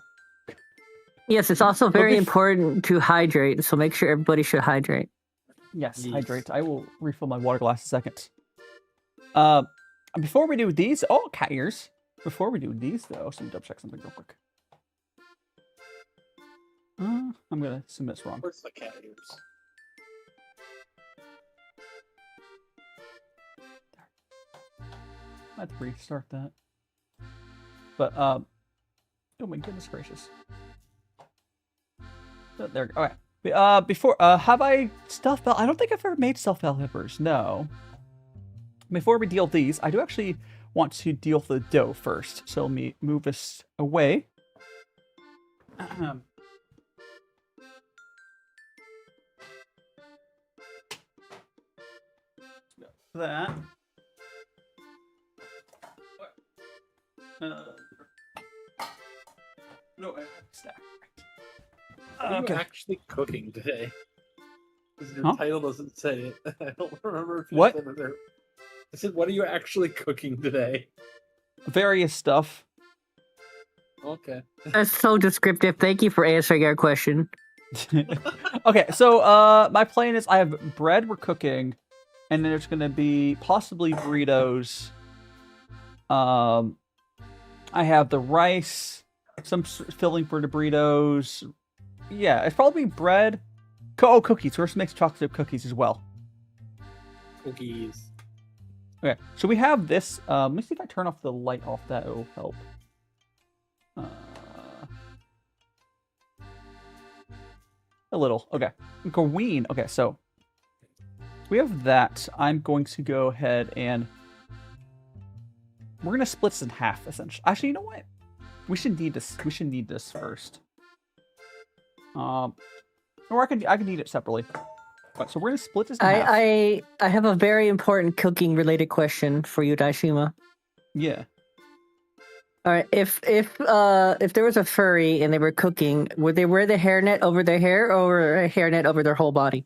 Yes, it's also very bef- important to hydrate, so make sure everybody should hydrate. Yes, Yes. hydrate. I will refill my water glass in a second. Before we do these, cat ears. Before we do these, though, so let me double check something real quick. I'm gonna assume that's wrong. Where's the cat ears? I have to restart that. But oh my goodness gracious. There. Okay. Before have I stuffed bell? I don't think I've ever made stuffed bell peppers. No. Before we deal these, I do actually want to deal the dough first. So let me move this away. That. No, stack. What are you actually cooking today? Because your title doesn't say it. I don't remember if you What? said it there. I said, what are you actually cooking today? Various stuff. Okay. That's so descriptive. Thank you for answering our question. Okay, so my plan is I have bread we're cooking, and then there's gonna be possibly burritos. I have the rice, some filling for the burritos. Yeah, it's probably bread. Oh, cookies. We're gonna make chocolate chip cookies as well. Cookies. Okay, so we have this. Let me see if I turn off the light off. That will help. A little. Okay. Green. Okay, so we have that. I'm going to go ahead and we're gonna split this in half, essentially. Actually, you know what? We should need this. We should need this first. Or I can need it separately. Right, so we're gonna split this in half. I have a very important cooking related question for you, Daishima. Yeah. All right, if there was a furry and they were cooking, would they wear the hairnet over their hair or a hairnet over their whole body?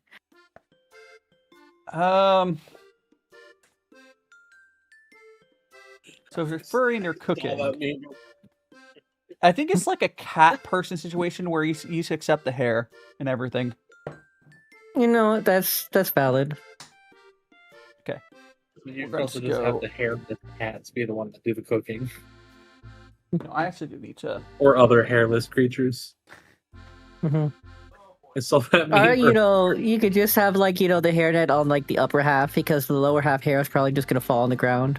So if they're furry and they're cooking, I think it's like a cat person situation where you used to accept the hair and everything. You know, that's valid. Okay. You We're also going just to have go- the hairless cats be the one to do the cooking. No, I actually do need to. Or other hairless creatures. Mm-hmm. I saw that Or, meme you know, you could just have, like, you know, the hairnet on, like, the upper half because the lower half hair is probably just going to fall on the ground.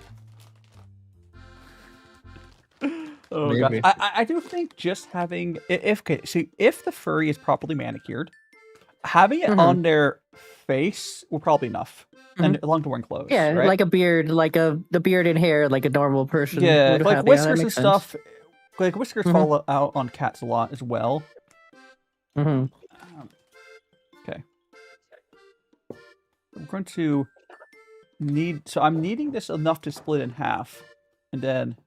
Oh Maybe. god, I do think just having if the furry is properly manicured, having it on their face will probably be enough, and along to wearing clothes. Yeah, right? like a beard, like the beard and hair, like a normal person. Yeah, would like have. whiskers that and makes sense. stuff. Like whiskers fall out on cats a lot as well. Mm-hmm. Okay, I'm going to need. So I'm needing this enough to split in half, and then.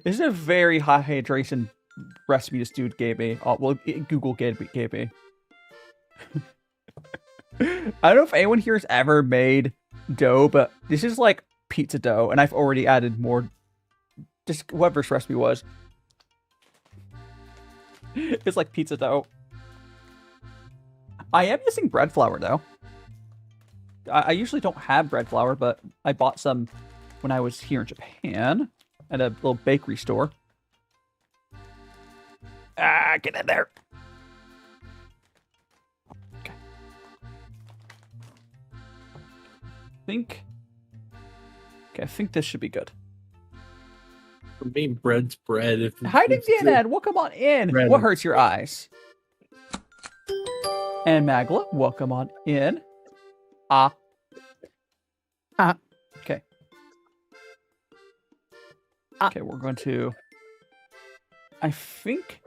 This is a very high hydration recipe this dude gave me. Oh, well, Google gave me. I don't know if anyone here has ever made dough, but this is like pizza dough, and I've already added more. Just whatever this recipe was. It's like pizza dough. I am using bread flour, though. I usually don't have bread flour, but I bought some when I was here in Japan. At a little bakery store. Ah, get in there. Okay. I think this should be good. For me, bread's bread. If Hiding DNN, welcome on in. Bread. What hurts your eyes? And Magla, welcome on in. Okay. Okay, we're going to. I think,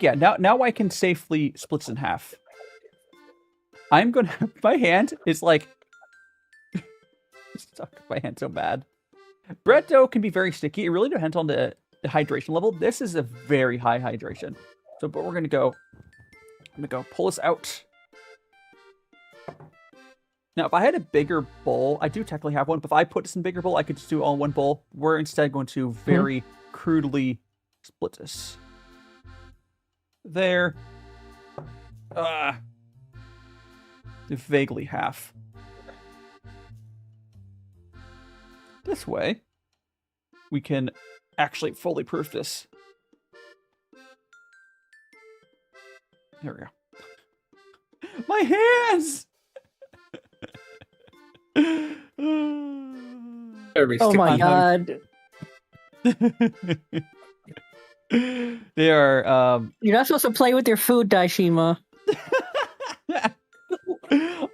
yeah. Now I can safely split this in half. I'm gonna. My hand is like. Stuck. My hand so bad. Bread dough can be very sticky. It really depends on the hydration level. This is a very high hydration. So, but we're gonna go. I'm gonna go pull this out. Now, if I had a bigger bowl, I do technically have one, but if I put this in a bigger bowl, I could just do it all in one bowl. We're instead going to very crudely split this. There. Vaguely half. This way, we can actually fully proof this. There we go. My hands! Oh my god. They are You're not supposed to play with your food, Daishima.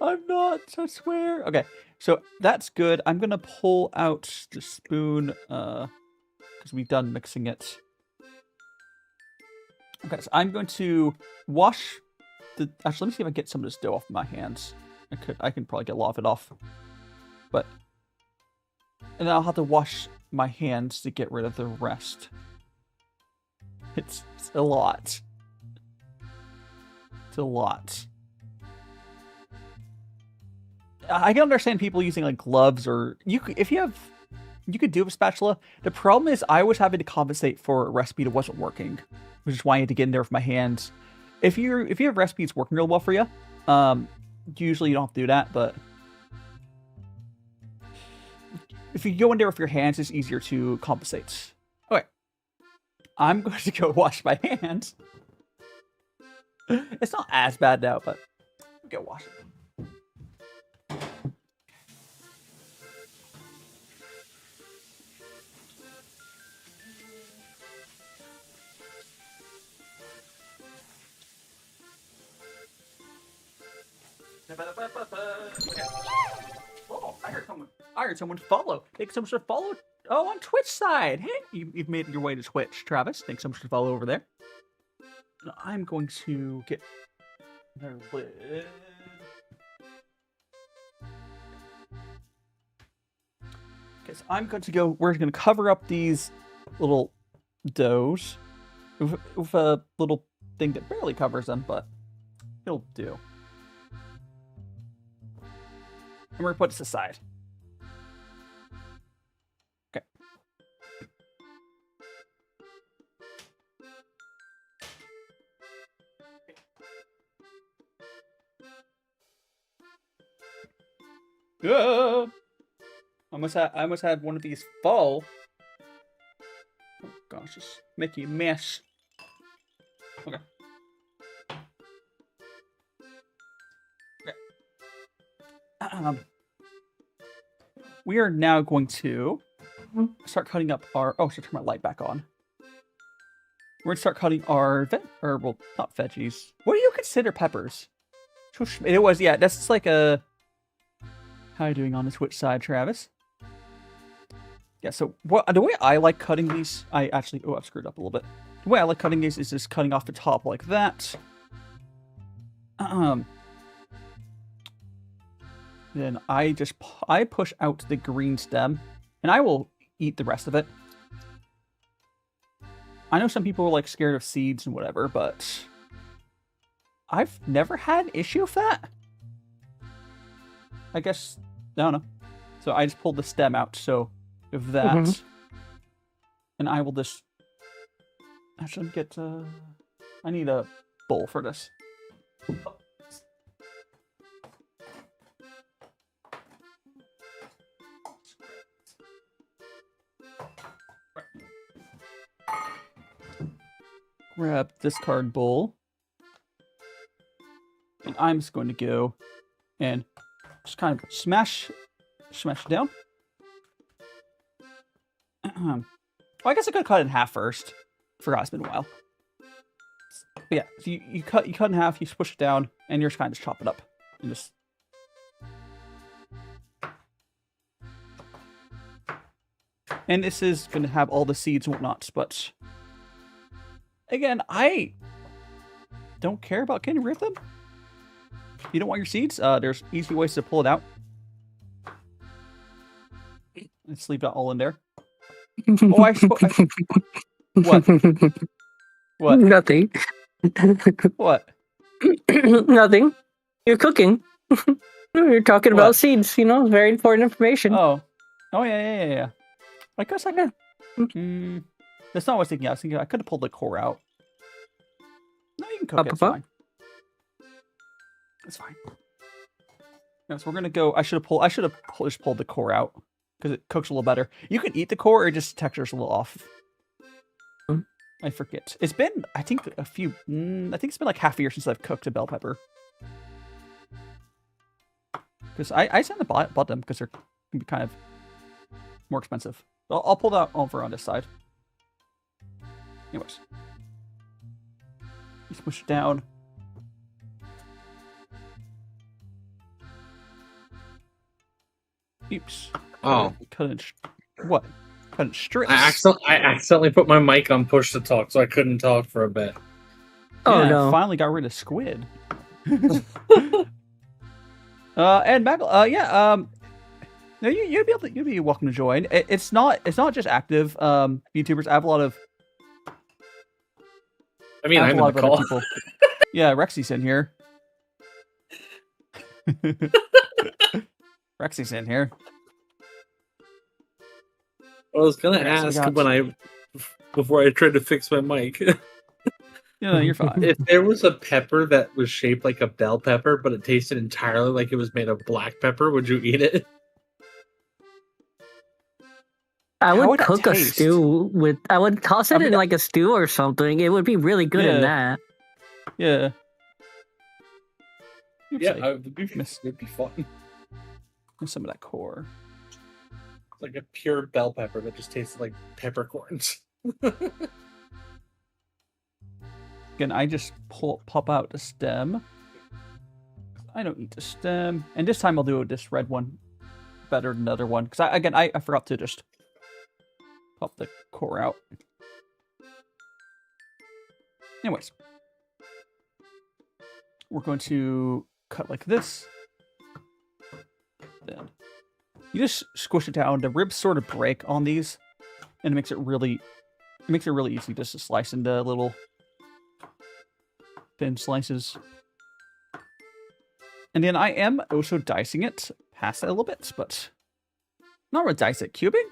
I'm not, I swear. Okay. So that's good. I'm gonna pull out the spoon because we've done mixing it. Okay, so I'm going to wash the. Actually, let me see if I can get some of this dough off my hands. I can probably get a lot of it off, but and then I'll have to wash my hands to get rid of the rest. It's a lot. It's a lot. I can understand people using like gloves or you could do it with a spatula. The problem is I was having to compensate for a recipe that wasn't working, which is why I had to get in there with my hands. If you have recipes working real well for you, usually you don't have to do that, but if you go in there with your hands, it's easier to compensate. Okay. I'm going to go wash my hands. It's not as bad now, but I'll go wash it. Oh, I heard someone follow. Thanks so much for follow. Oh, on Twitch side. Hey, you've made your way to Twitch, Travis. Thanks so much for follow over there. I'm going to get their lid. Okay, so I'm going to go. We're going to cover up these little doughs with a little thing that barely covers them, but it'll do. And we're going to put this aside. Okay. I almost had one of these fall. Oh gosh, just making a mess. Okay. We are now going to start cutting up our. Oh, I should turn my light back on. We're going to start cutting our well, not veggies. What do you consider peppers? It was, yeah. That's just like a. How are you doing on the Twitch side, Travis? Yeah. So the way I like cutting these, I actually. Oh, I've screwed up a little bit. The way I like cutting these is just cutting off the top like that. Then I push out the green stem, and I will eat the rest of it. I know some people are like scared of seeds and whatever, but I've never had an issue with that. I guess, I don't know. So I just pulled the stem out, so of that. And I will just actually get, I need a bowl for this. Grab this card bowl. And I'm just going to go and just kind of smash it down. Well, I guess I could cut it in half first. Forgot it's been a while. But yeah, so you cut in half, you push it down, and you're just kind of chop it up. And just and this is going to have all the seeds and whatnot, but again, I don't care about getting rid of them. If you don't want your seeds, there's easy ways to pull it out. Let's leave that all in there. Oh, what? What? Nothing. What? Nothing. You're cooking. You're talking about seeds, you know, very important information. Oh, yeah. I guess I could. That's not what I was thinking. I was thinking I could have pulled the core out. No, you can cook it. It's fine. It's fine. No, so we're gonna go. I should have just pulled the core out because it cooks a little better. You can eat the core, or just texture's a little off. I forget. It's been, I think, I think it's been like half a year since I've cooked a bell pepper. Because I send the bought them because they're can be kind of more expensive. I'll pull that over on this side. Anyways. Just push it down. Oops. Oh. Cut it. What? Cut it strips. I accidentally put my mic on push to talk, so I couldn't talk for a bit. Oh Yeah, no! Finally got rid of squid. And Mac, no, you'd be welcome to join. It's not just active YouTubers. I have a lot of. I mean, I'm in the call. People. Yeah, Rexy's in here. Rexy's in here. I was gonna ask before I tried to fix my mic. No, you're fine. If there was a pepper that was shaped like a bell pepper, but it tasted entirely like it was made of black pepper, would you eat it? I How would would that cook a taste? stew with. I would toss it in like a stew or something. It would be really good in that. Yeah. Yeah, it'd be fun. Miss some of that core. It's like a pure bell pepper that just tasted like peppercorns. Again, I just pop out the stem. I don't eat the stem. And this time I'll do this red one better than the other one. Because, I forgot to just pop the core out. Anyways. We're going to cut like this. Then you just squish it down. The ribs sort of break on these. And it makes it really easy just to slice into little thin slices. And then I am also dicing it past it a little bit, but not really dice it. Cubing?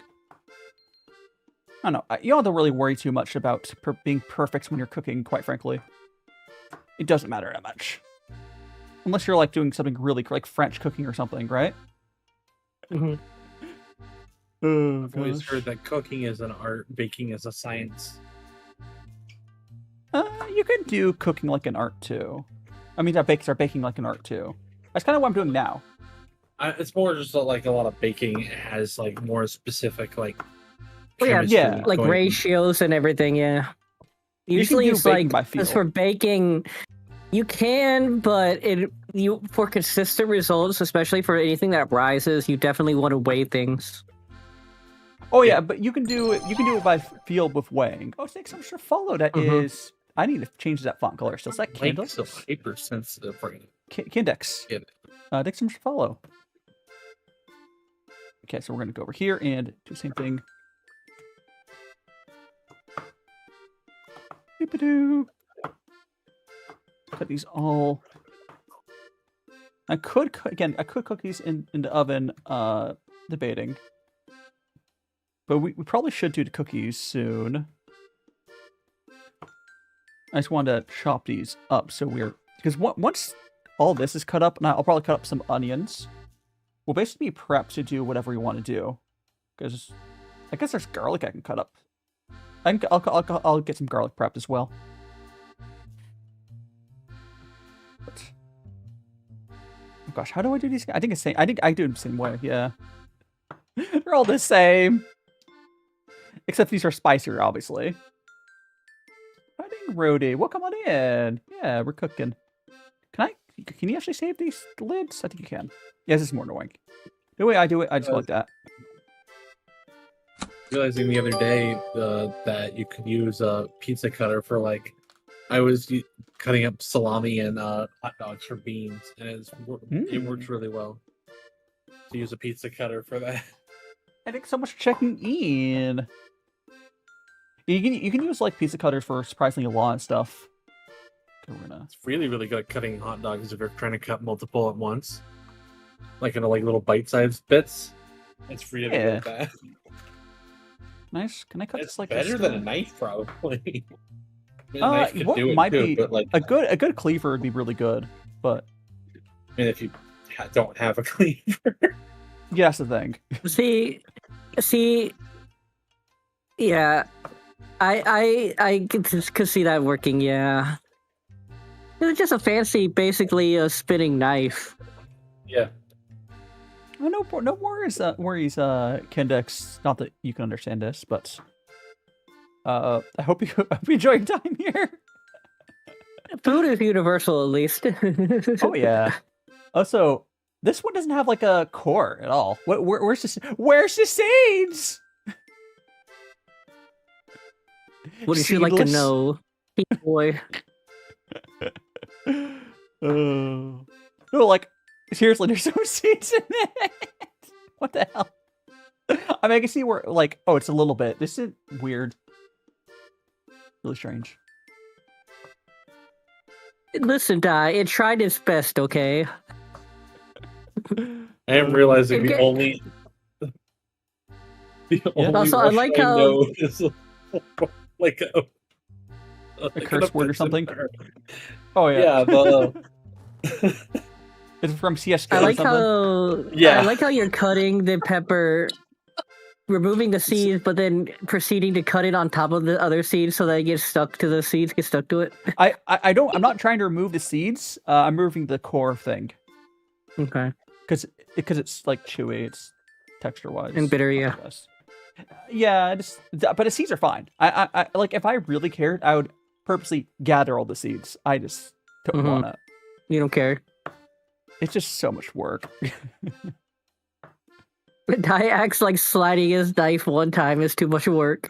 I don't know. You don't have to really worry too much about being perfect when you're cooking, quite frankly. It doesn't matter that much. Unless you're like doing something really like French cooking or something, right? Mm-hmm. Oh, I've always heard that cooking is an art, baking is a science. You could do cooking like an art too. I mean, that bakers are baking like an art too. That's kind of what I'm doing now. It's more just like a lot of baking has like more specific like. Yeah, like ratios and everything. Yeah. Usually it's like as for baking, you can, but for consistent results, especially for anything that rises, you definitely want to weigh things. Oh yeah, but you can do it by feel with weighing. Oh, take some sort of follow. That is. I need to change that font color. So it's like candle. So hypersensitive for you. Kindex. Take some follow. Okay, so we're gonna go over here and do the same thing. Beep-a-doo. Cut these all. I could cook these in the oven, debating. But we probably should do the cookies soon. I just wanted to chop these up so because once all this is cut up, and I'll probably cut up some onions, we'll basically be prepped to do whatever we want to do. Because I guess there's garlic I can cut up. I'll get some garlic prepped as well. But, oh gosh, how do I do these? I think it's same. I think I do them the same way. Yeah, they're all the same, except these are spicier, obviously. Rody, well, come on in. Yeah, we're cooking. Can you actually save these lids? I think you can. Yes, it's more annoying. The way I do it, I just like that. Realizing the other day that you could use a pizza cutter for like, I was cutting up salami and hot dogs for beans, and it works really well to use a pizza cutter for that. I think so much for checking in. You can use like pizza cutters for surprisingly a lot of stuff. Okay, It's really, really good at cutting hot dogs if you're trying to cut multiple at once, like into like little bite-sized bits. It's really good at that. Nice. Can I cut this like better this? Than a knife, probably. What might be like a good cleaver would be really good, but I mean, if you don't have a cleaver, yeah, that's the thing. See, yeah. I could see that working, yeah. It's just a fancy, basically a spinning knife. Yeah. Oh, no worries, Kindex. Not that you can understand this, but I hope you enjoy your time here. Food is universal, at least. Oh yeah. Also, This one doesn't have like a core at all. Where's the seeds? Wouldn't you like to Seedless? know, hey, boy? No, like seriously, there's no seeds in it. What the hell? I mean, I can see where like, oh, it's a little bit. This is weird. Really strange. Listen, Dai, it tried its best, okay? I am realizing the only Also, I like Russian how- know is like A curse word or something? Oh yeah. Yeah, the It's from CS:GO I or like something. how Yeah. I like how you're cutting the pepper, removing the seeds, but then proceeding to cut it on top of the other seeds so that it gets stuck to the seeds, get stuck to it. I'm not trying to remove the seeds. I'm removing the core thing Okay. because it's like chewy. It's texture wise And bitter, yeah. Yeah, but the seeds are fine. I like if I really cared, I would purposely gather all the seeds. I just don't Mhm. want to. You don't care. It's just so much work. Dai acts like sliding his knife one time is too much work.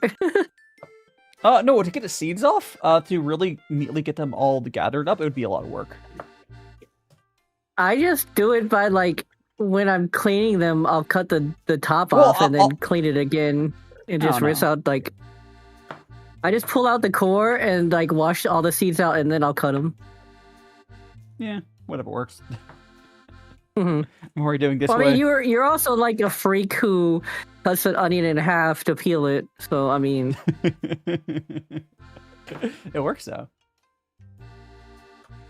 No, to get the seeds off, to really neatly get them all gathered up, it would be a lot of work. I just do it by like when I'm cleaning them, I'll cut the top Well, off and then I'll- clean it again and just No, rinse no. out like. I just pull out the core and like wash all the seeds out and then I'll cut them. Yeah, whatever works. Mhm. I'm already doing this Well, I way. mean, you're also like a freak who cuts an onion in half to peel it. So I mean, It works though.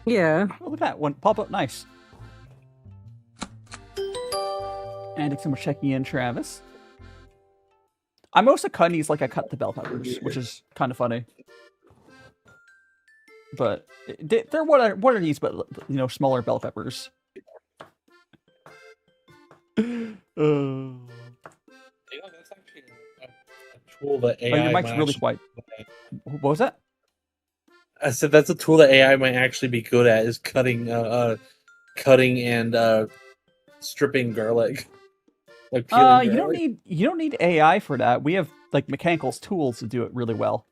yeah. Oh, look at that one pop up nice. And someone checking in, Travis. I'm also cutting these like I cut the bell peppers, which is kind of funny. But they're what are these? But you know, smaller bell peppers. Oh, that's actually a tool that AI your mic's might really actually- quiet. What was that? I said that's a tool that AI might actually be good at is cutting and stripping garlic. Like peeling You garlic. don't need AI for that. We have like mechanical tools to do it really well.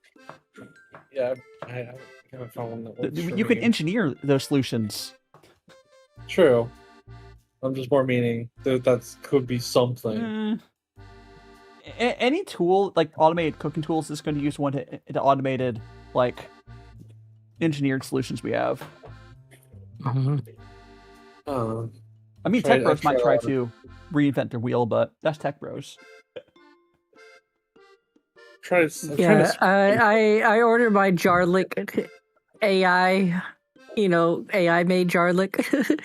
Yeah, I haven't found one that works for You can me. engineer those solutions. True. I'm just more meaning that could be something. Any tool like automated cooking tools is going to use one to automated like engineered solutions we have. Mhm. I mean, Try- Tech Bros I've might try tried- to reinvent their wheel, but that's Tech Bros. Yeah, I ordered my jarlic AI. You know, AI made jarlic.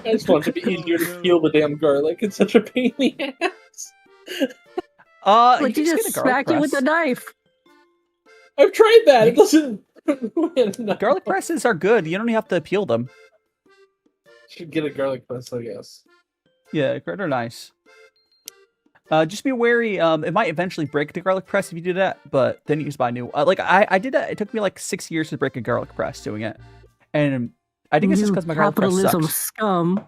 I just want it to be easier to peel the damn garlic. It's such a pain in the ass. Like can you get just a garlic smack it with press. a knife. I've tried that. It doesn't. Garlic presses are good. You don't even have to peel them. Should get a garlic press, I guess. Yeah, they're nice. Just be wary. It might eventually break the garlic press if you do that, but then you just buy a new. Like I did that. It took me like 6 years to break a garlic press doing it, and I think it's just You because my garlic press capitalism sucks. scum.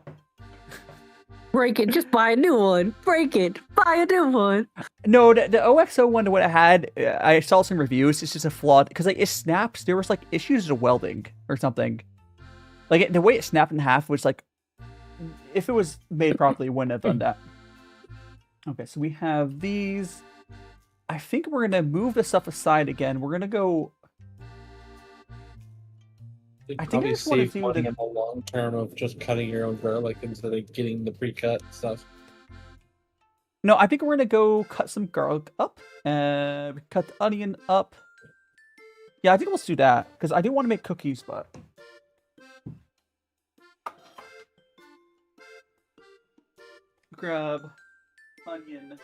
Break it, just buy a new one. Break it, buy a new one. No, the OXO one, what it had, I saw some reviews. It's just a flawed because like it snaps. There was like issues with welding or something. Like the way it snapped in half was like, if it was made properly, it wouldn't have done that. Okay, so we have these. I think we're gonna move the stuff aside again. We're gonna go. They'd I think I probably just wanna save do money the- in the long term of just cutting your own garlic instead of getting the pre-cut stuff. No, I think we're gonna go cut some garlic up. Cut the onion up. Yeah, I think let's do that because I do want to make cookies, but. Grab onion.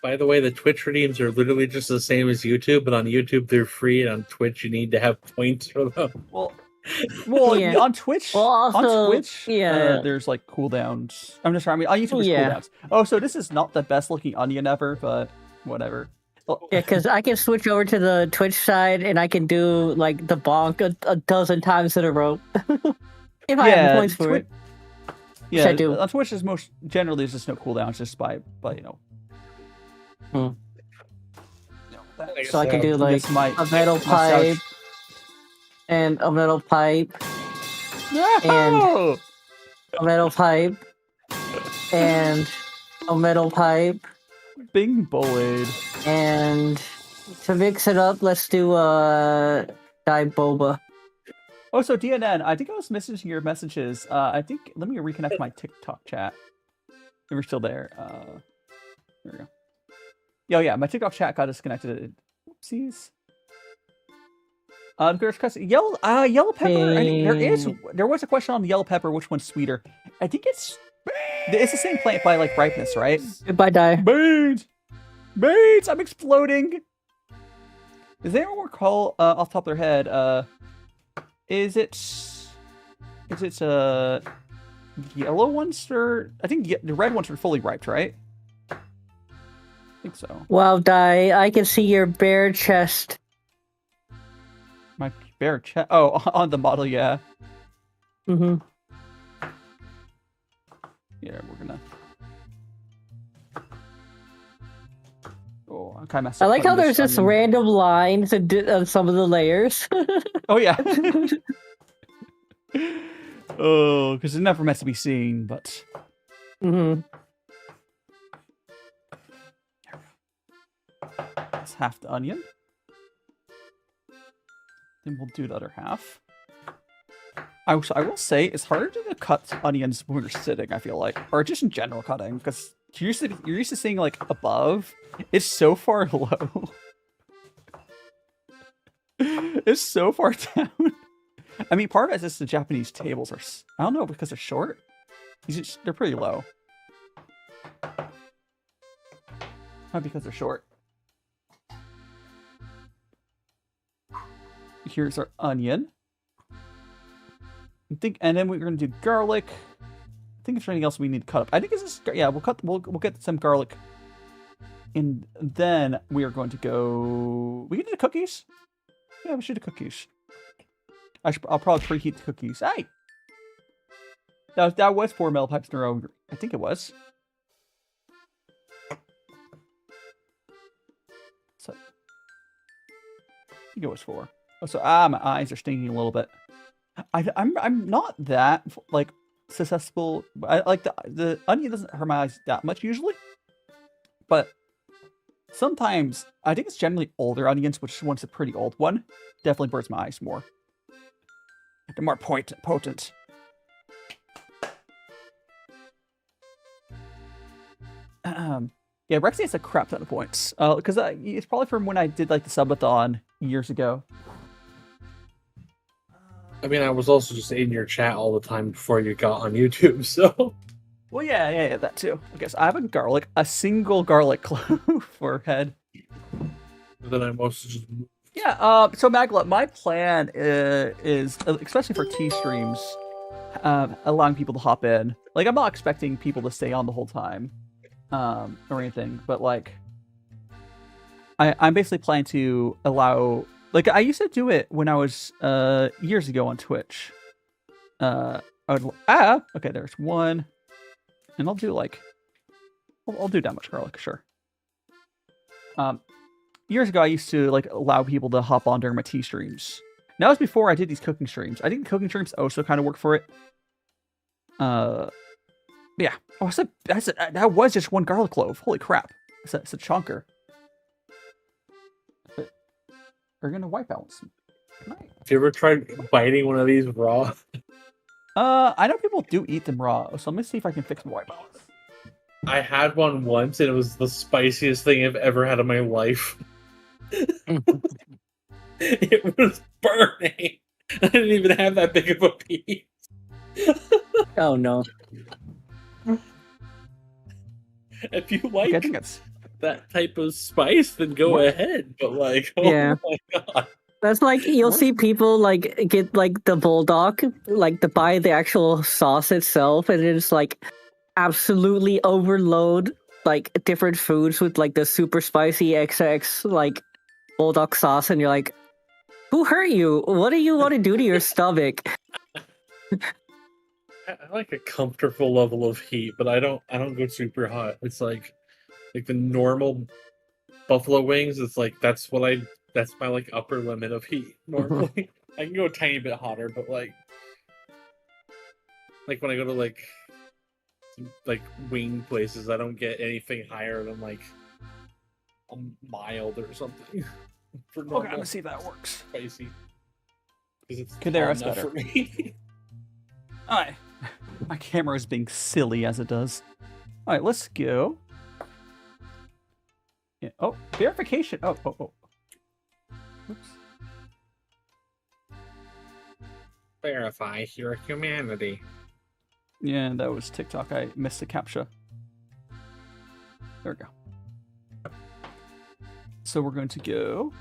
By the way, the Twitch redeems are literally just the same as YouTube, but on YouTube they're free, and on Twitch you need to have points for them. Well, Yeah. on Twitch, Well, also, on Twitch, yeah. there's like cooldowns. I'm just sorry. I mean, on YouTube there's Yeah. cooldowns. Oh, so this is not the best looking onion ever, but whatever. Yeah, because I can switch over to the Twitch side and I can do like the bonk a dozen times in a row. If I have the points for it. Yeah, I do. on Twitch is most generally there's just no cooldowns, just by you know. Hmm. That- So I can do like Yes, my- a metal pipe and a metal pipe No! a metal pipe and a metal pipe. Bing bullied. And to mix it up, let's do Dai boba. Oh, so DNN, I think I was missing your messages. I think let me reconnect my TikTok chat. If we're still there. There we go. Oh yeah, my TikTok chat got disconnected. Oopsies. Yellow pepper. I think there was a question on the yellow pepper. Which one's sweeter? I think it's the same plant by like ripeness, right? Goodbye, Dai. Beans! Beans! I'm exploding! Does anyone recall off the top of their head, is it yellow ones or I think the red ones are fully ripe, right? I think so. Wow, Dai, I can see your bare chest. My bare chest. Oh, on the model, yeah. Mm-hmm. Yeah, we're gonna. Oh, I kind of messed up. I like how cutting there's this just onion. random lines of some of the layers. Oh yeah. Oh, because it's never meant to be seen, but. Mm-hmm. That's half the onion. Then we'll do the other half. I will say it's harder to cut onions when you're sitting, I feel like. Or just in general cutting, because you're used to seeing like above. It's so far low. It's so far down. I mean, part of it is just the Japanese tables are, I don't know, because they're short. They're pretty low. Not because they're short. Here's our onion. And then we're gonna do garlic. I think there's anything else we need to cut up. I think it's just, yeah, we'll get some garlic. And then we are going to go. We can do the cookies. Yeah, we should do cookies. I'll probably preheat the cookies. Hey, that was 4 metal pipes in a row. I think it was. So I think it was 4. Oh, so my eyes are stinging a little bit. I'm not that like susceptible. I like the onion doesn't hurt my eyes that much usually, but sometimes I think it's generally older onions, which one's a pretty old one, definitely burns my eyes more. They're more potent. Yeah, Rexy has a crap ton of points. Because it's probably from when I did like the subathon years ago. I mean, I was also just in your chat all the time before you got on YouTube, so... Well, yeah, that too. I guess I have a single garlic clove for head. Then I mostly just... Yeah, so Magla, my plan is, especially for tea streams, allowing people to hop in. Like, I'm not expecting people to stay on the whole time, or anything, but like, I'm basically planning to allow... Like, I used to do it when I was, years ago on Twitch. Okay, there's one. And I'll do, like... I'll do that much garlic, sure. Years ago, I used to, like, allow people to hop on during my tea streams. That was before I did these cooking streams. I think cooking streams also kind of work for it. Yeah. Oh, that was just 1 garlic clove. Holy crap. It's a chonker. We're gonna wipe out some. Have you ever tried biting one of these raw? I know people do eat them raw, so let me see if I can fix my wipe outs. I had one once, and it was the spiciest thing I've ever had in my life. It was burning. I didn't even have that big of a piece. Oh no. If you like Okay, I think it's... that type of spice, then go ahead. But like, oh Yeah. my god. That's like, you'll see people like get like the bulldog, like to buy the actual sauce itself, and it's like absolutely overload like different foods with like the super spicy XX like bulldog sauce, and you're like, who hurt you? What do you want to do to your stomach? I like a comfortable level of heat, but I don't go super hot. It's like the normal buffalo wings. It's like that's my like upper limit of heat normally. I can go a tiny bit hotter, but like when I go to like wing places, I don't get anything higher than like a mild or something. For normal, Okay, I'm gonna see if that works. Spicy. Because it's Okay, there, hot that's enough better. for me. Alright. My camera is being silly as it does. Alright, let's go. Yeah. Oh, verification. Oh. Oops. Verify your humanity. Yeah, that was TikTok. I missed the captcha. There we go. So we're going to go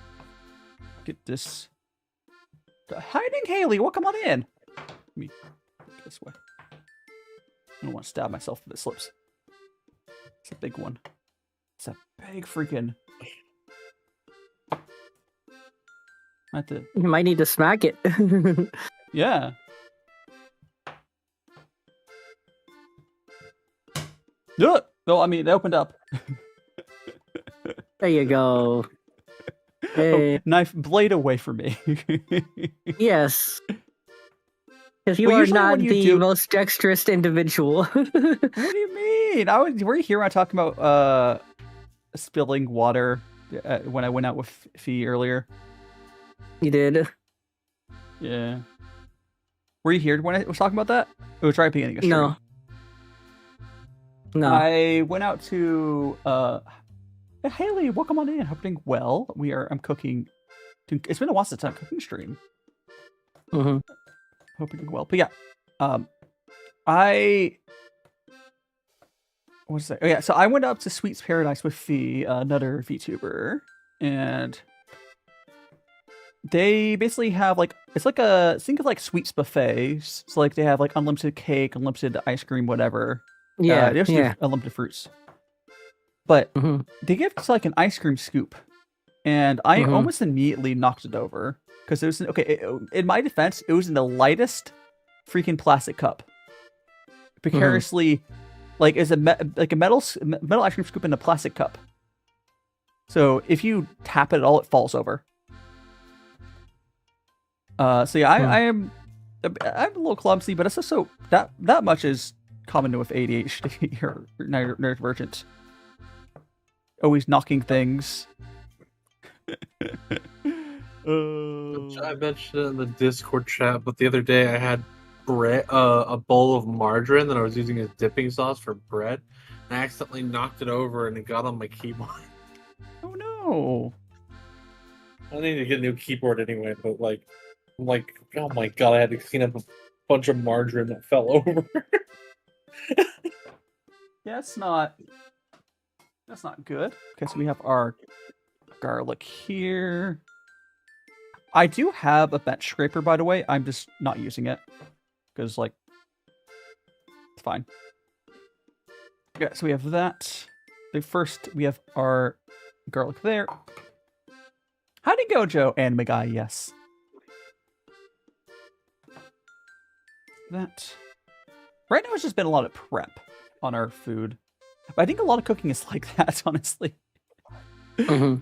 get this. Hiding Haley, welcome on in. Let me look this way. I don't want to stab myself if it slips. It's a big one. It's a big freaking. I have to. You might need to smack it. Yeah. Do it. No, I mean it opened up. There you go. Hey. Oh, knife blade away from me. Yes. Because you Well, are usually not when you the do- most dexterous individual. What do you mean? Were you here when I talking about spilling water when I went out with Fee earlier? You did. Yeah. Were you here when I was talking about that? It was right at the beginning of stream. No. No. I went out to hey, Haley, welcome on in. Hope you're doing well. I'm cooking. It's been a while since I'm cooking stream. Mm-hmm. Hope you're doing well. But yeah, what was that? Oh yeah, so I went up to Sweets Paradise with Fee, another Vtuber, and they basically have like think of like sweets buffets. So like they have like unlimited cake, unlimited ice cream, whatever. Yeah. They also Yeah. do unlimited fruits. But Mm-hmm. they give us like an ice cream scoop, and I Mhm. almost immediately knocked it over because it was in my defense, it was in the lightest freaking plastic cup. Precariously, like is a metal ice cream scoop in a plastic cup. So if you tap it at all, it falls over. So yeah, I'm a little clumsy, but it's also that much is common with ADHD or neurodivergent. Always knocking things. I mentioned it in the Discord chat, but the other day I had bread, a bowl of margarine that I was using as dipping sauce for bread, and I accidentally knocked it over and it got on my keyboard. Oh no! I need to get a new keyboard anyway, but I'm like, oh my god, I had to clean up a bunch of margarine that fell over. Yeah, that's not good. Okay, so we have our garlic here. I do have a bench scraper, by the way. I'm just not using it because, like, it's fine. Yeah, so we have that. First, we have our garlic there. How'd it go, Joe? Anime guy, yes. That. Right now, it's just been a lot of prep on our food. But I think a lot of cooking is like that, honestly. Mhm.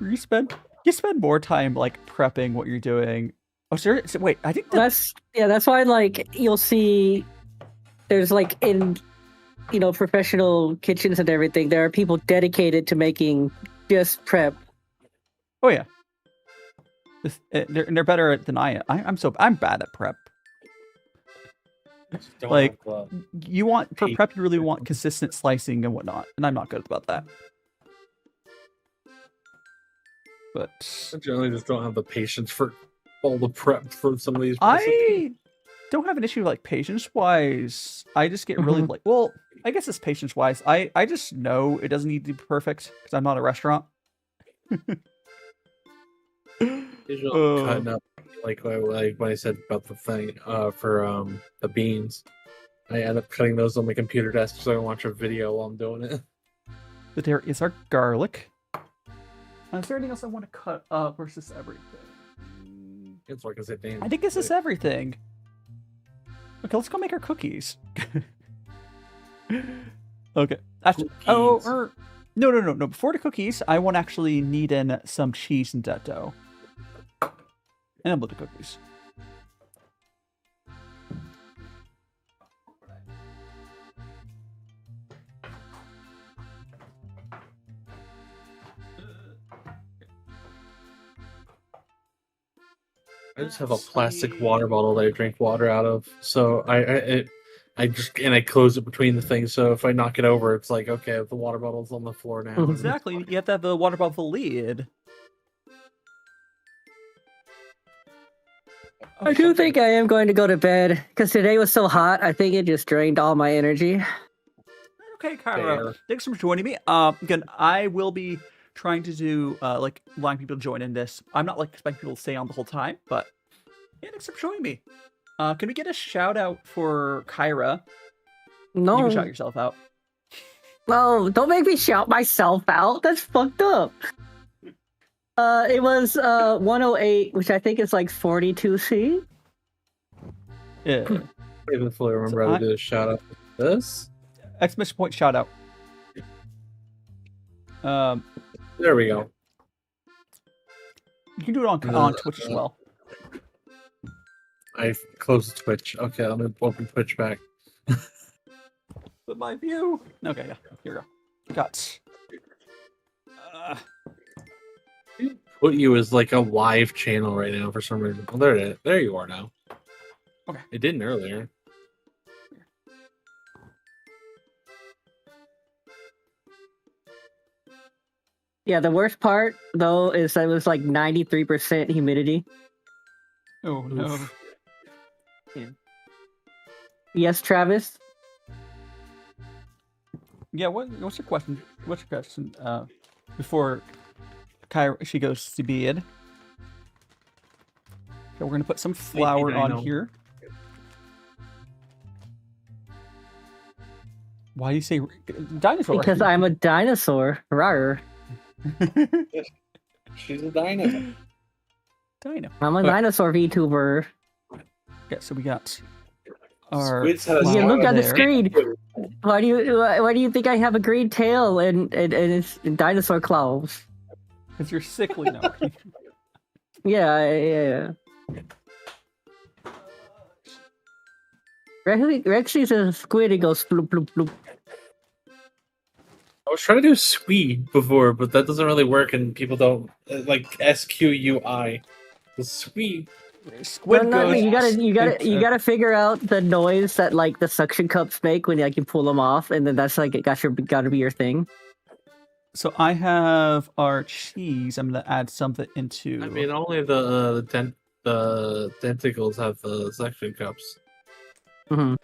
You spend more time like prepping what you're doing. Oh, sir. So, wait, I think That's why like you'll see there's like in professional kitchens and everything, there are people dedicated to making just prep. Oh yeah. They're better than I am. I'm bad at prep. Don't Like, have, you want for prep, you really want consistent slicing and whatnot, and I'm not good about that. But I generally just don't have the patience for all the prep for some of these recipes. I don't have an issue like patience-wise. I just get really like, well, I guess it's patience-wise. I just know it doesn't need to be perfect because I'm not a restaurant. Usually cutting up like when I said about the thing for the beans. I end up cutting those on my computer desk so I can watch a video while I'm doing it. But there is our garlic. Is there anything else I want to cut up, or is this everything? It's like I said, damn. I think this is everything. Okay, let's go make our cookies. Okay. Actually, no. Before the cookies, I want to actually knead in some cheese in that dough. And then we'll do cookies. I just have a plastic water bottle that I drink water out of. So I close it between the things. So if I knock it over, it's like, okay, the water bottle's on the floor now. Exactly. You have to have the water bottle lid. I do think I am going to go to bed because today was so hot. I think it just drained all my energy. Okay, Kyra. Fair. Thanks for joining me. Again, I will be trying to do like allowing people to join in this. I'm not like expecting people to stay on the whole time, but yeah, thanks for joining me. Can we get a shout out for Kyra? No. You can shout yourself out. No, don't make me shout myself out. That's fucked up. It was 108, which I think is like 42C. Yeah. I even fully remember how to do a shout out for this. Exclamation point shout out. There we go. You can do it on Twitch as well. I closed Twitch. Okay, let me open Twitch back. But my view. Okay, yeah. Here we go. Got. Put you as like a live channel right now for some reason. Oh, there it is. There you are now. Okay. It didn't earlier. Yeah, the worst part though is that it was like 93% humidity. Oh no. Oof. Yes, Travis. Yeah. What's your question? What's your question? Before Kyra she goes to bed. Okay, we're gonna put some flour on here. Why do you say dinosaur? Because I'm a dinosaur. Rawr. She's a dino. Dino. I'm a dinosaur VTuber. Okay, so we got our Squids had a Yeah, flour look at the there. screen. Why do you think I have a green tail and it's dinosaur claws? Because you're sickly now. Yeah. Rex sees a squid and goes bloop bloop bloop. I was trying to do squid before, but that doesn't really work, and people don't like SQUI. The squid. Squid No, goes. you gotta figure out the noise that like the suction cups make when like you pull them off, and then that's like gotta be your thing. So I have our cheese. I'm gonna add something into. I mean, only the tentacles have the suction cups. Mm-hmm.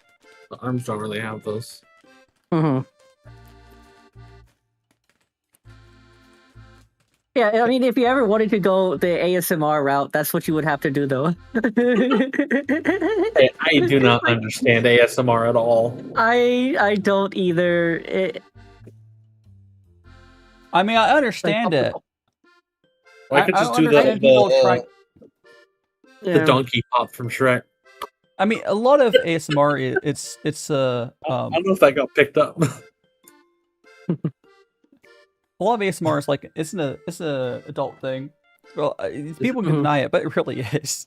The arms don't really have those. Mm-hmm. Yeah, I mean, if you ever wanted to go the ASMR route, that's what you would have to do, though. I do not understand ASMR at all. I don't either. I mean, I understand it. Well, I could just do understand people trying. the donkey pop from Shrek. I mean, a lot of ASMR, it's I don't know if that got picked up. a lot of ASMR is like it's a adult thing. Well, people can deny it, but it really is.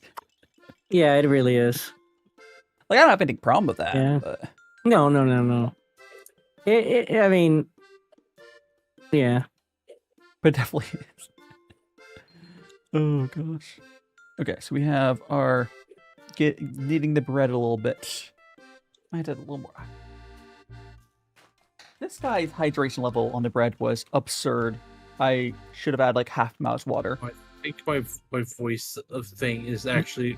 Yeah, it really is. Like I don't have any problem with that. Yeah. But... No. I mean, yeah. But it definitely is. Oh gosh. Okay, so we have our kneading the bread a little bit. I had a little more. This guy's hydration level on the bread was absurd. I should have had like half a mouth's water. I think my voice of thing is actually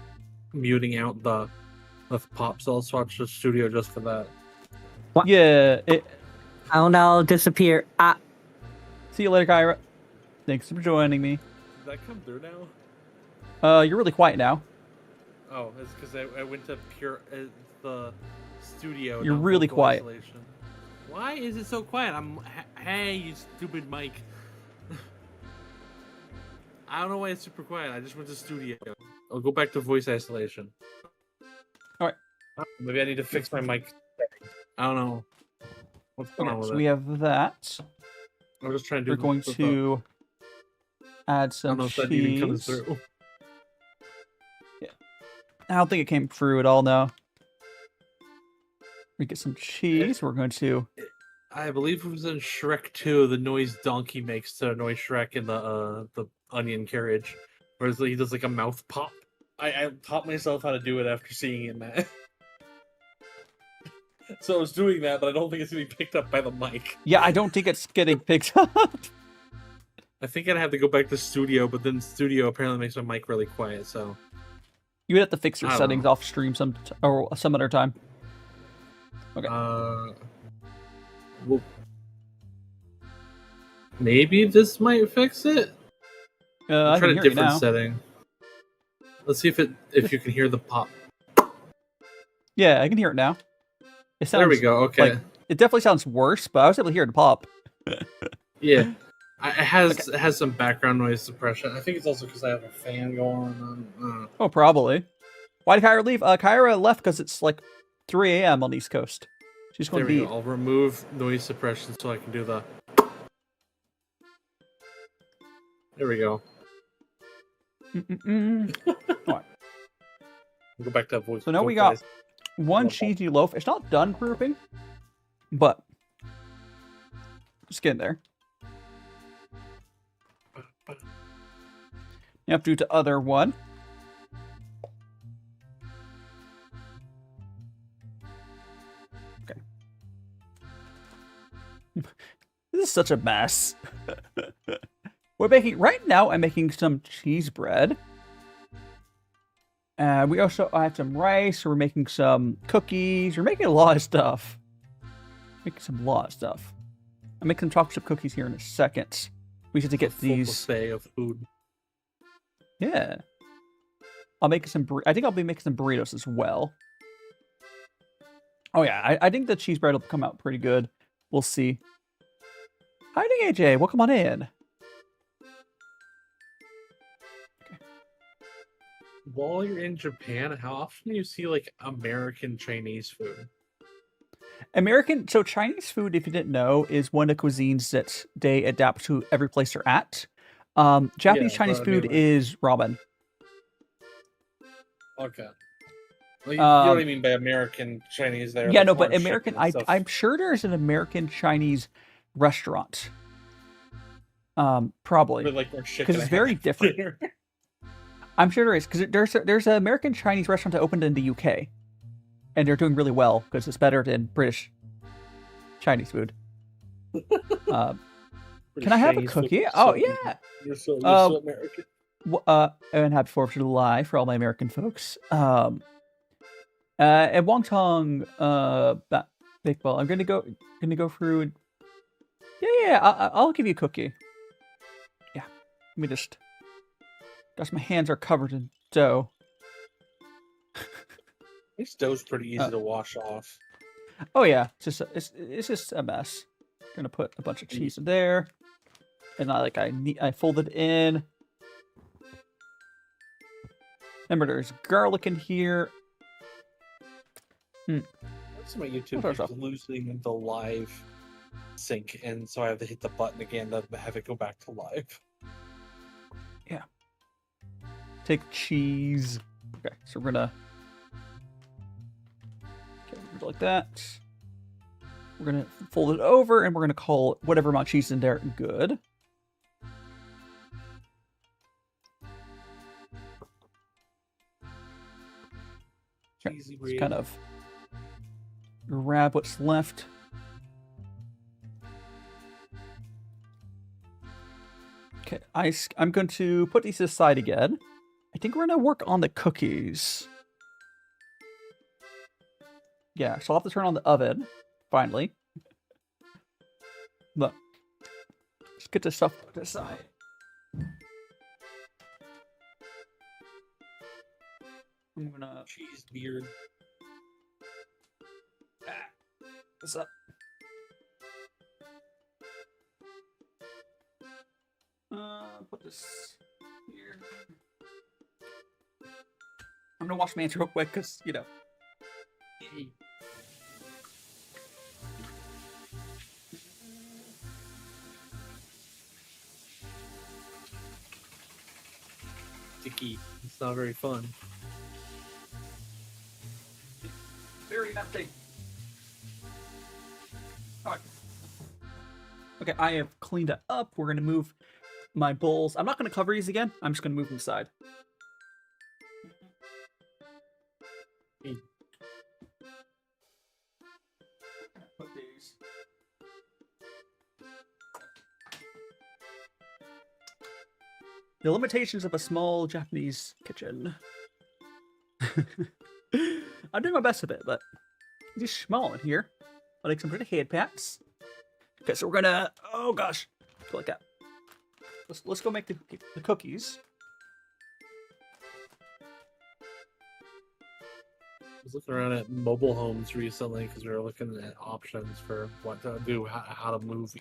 muting out the pop, so I'll swatch the studio just for that. What? Yeah. I'll now disappear. See you later, Kyra. Thanks for joining me. Did that come through now? You're really quiet now. Oh, it's because I went to the studio. You're not really vocal quiet. isolation. Why is it so quiet? I'm Hey, you stupid mic. I don't know why it's super quiet. I just went to studio. I'll go back to voice isolation. All right. Maybe I need to fix my mic. I don't know. What's going on Okay, with so it? we have that. I'm just trying to do. We're going to add I some don't know if that even comes cheese. through. I don't think it came through at all, no. We get some cheese. We're going to... I believe it was in Shrek 2, the noise Donkey makes to annoy Shrek in the onion carriage. Where he does like a mouth pop. I taught myself how to do it after seeing it in that. So I was doing that, but I don't think it's going to be picked up by the mic. Yeah, I don't think it's getting picked up. I think I'd have to go back to studio, but then studio apparently makes my mic really quiet, so... You would have to fix your I don't settings know. off stream some other time. Okay. Well, maybe this might fix it? I Try can a hear you different now. setting. Let's see if you can hear the pop. Yeah, I can hear it now. It sounds, There we go. Okay. Like, it definitely sounds worse, but I was able to hear it pop. Yeah. It has some background noise suppression. I think it's also because I have a fan going on. Oh, probably. Why did Kyra leave? Kyra left because it's like 3 a.m. on the East Coast. She's going There to we be... go. I'll remove noise suppression so I can do the... There we go. Alright. We'll go back to that voice. So now we got one cheesy loaf. It's not done proofing, but just getting there. You have to do the other one. Okay. This is such a mess. We're making, right now I'm making some cheese bread. We also have some rice. We're making some cookies. We're making a lot of stuff. Making some lot of stuff. I'm making some chocolate chip cookies here in a second. We should get these. Buffet of food. Yeah. I'll make some. I think I'll be making some burritos as well. Oh yeah, I think the cheese bread will come out pretty good. We'll see. Hiding AJ, welcome on in. While you're in Japan, how often do you see like American Chinese food? So Chinese food, if you didn't know, is one of the cuisines that they adapt to every place they're at. Japanese Yeah, Chinese but I mean, food like- is ramen. Okay. Well, you know what I mean by American Chinese there. Yeah, like no, but orange American, chicken and stuff. I'm sure there's an American Chinese restaurant. Probably. With, like, orange chicken Because it's very and different. dinner. I'm sure there is, because there's an American Chinese restaurant that opened in the UK, and they're doing really well because it's better than British Chinese food. Can I have a Chinese food cookie? is Oh so- yeah. You're so American. And happy 4th of July for all my American folks. And Wonton, Bakewell. I'm gonna go through. And... Yeah. I'll give you a cookie. Yeah. Let me just. Gosh, my hands are covered in dough. This dough's pretty easy to wash off. Oh yeah, it's just a mess. Gonna put a bunch of cheese in there, and I fold it in. Remember, there's garlic in here. That's my YouTube What else? keeps losing the live sync, and so I have to hit the button again to have it go back to live. Yeah. Take cheese. Okay, so we're gonna like that. We're gonna fold it over, and we're gonna call whatever amount of cheese in there good. Okay, Cheesy let's bread. kind of grab what's left. Okay, I'm going to put these aside again. I think we're going to work on the cookies. Yeah, so I'll have to turn on the oven, finally. Look. Let's get this stuff put aside. I'm gonna Cheese beard. this up. Put this here. I'm gonna wash my hands real quick because, you know. Sticky. It's not very fun. Very messy. Alright. Okay, I have cleaned it up. We're gonna move my bowls. I'm not gonna cover these again. I'm just gonna move them aside. Put these. The limitations of a small Japanese kitchen. I'm doing my best with it, but it's just small in here. I'll make some pretty head packs. Okay, so we're gonna, oh gosh, go like that. Let's go make the cookies. I was looking around at mobile homes recently because we were looking at options for what to do, how to move.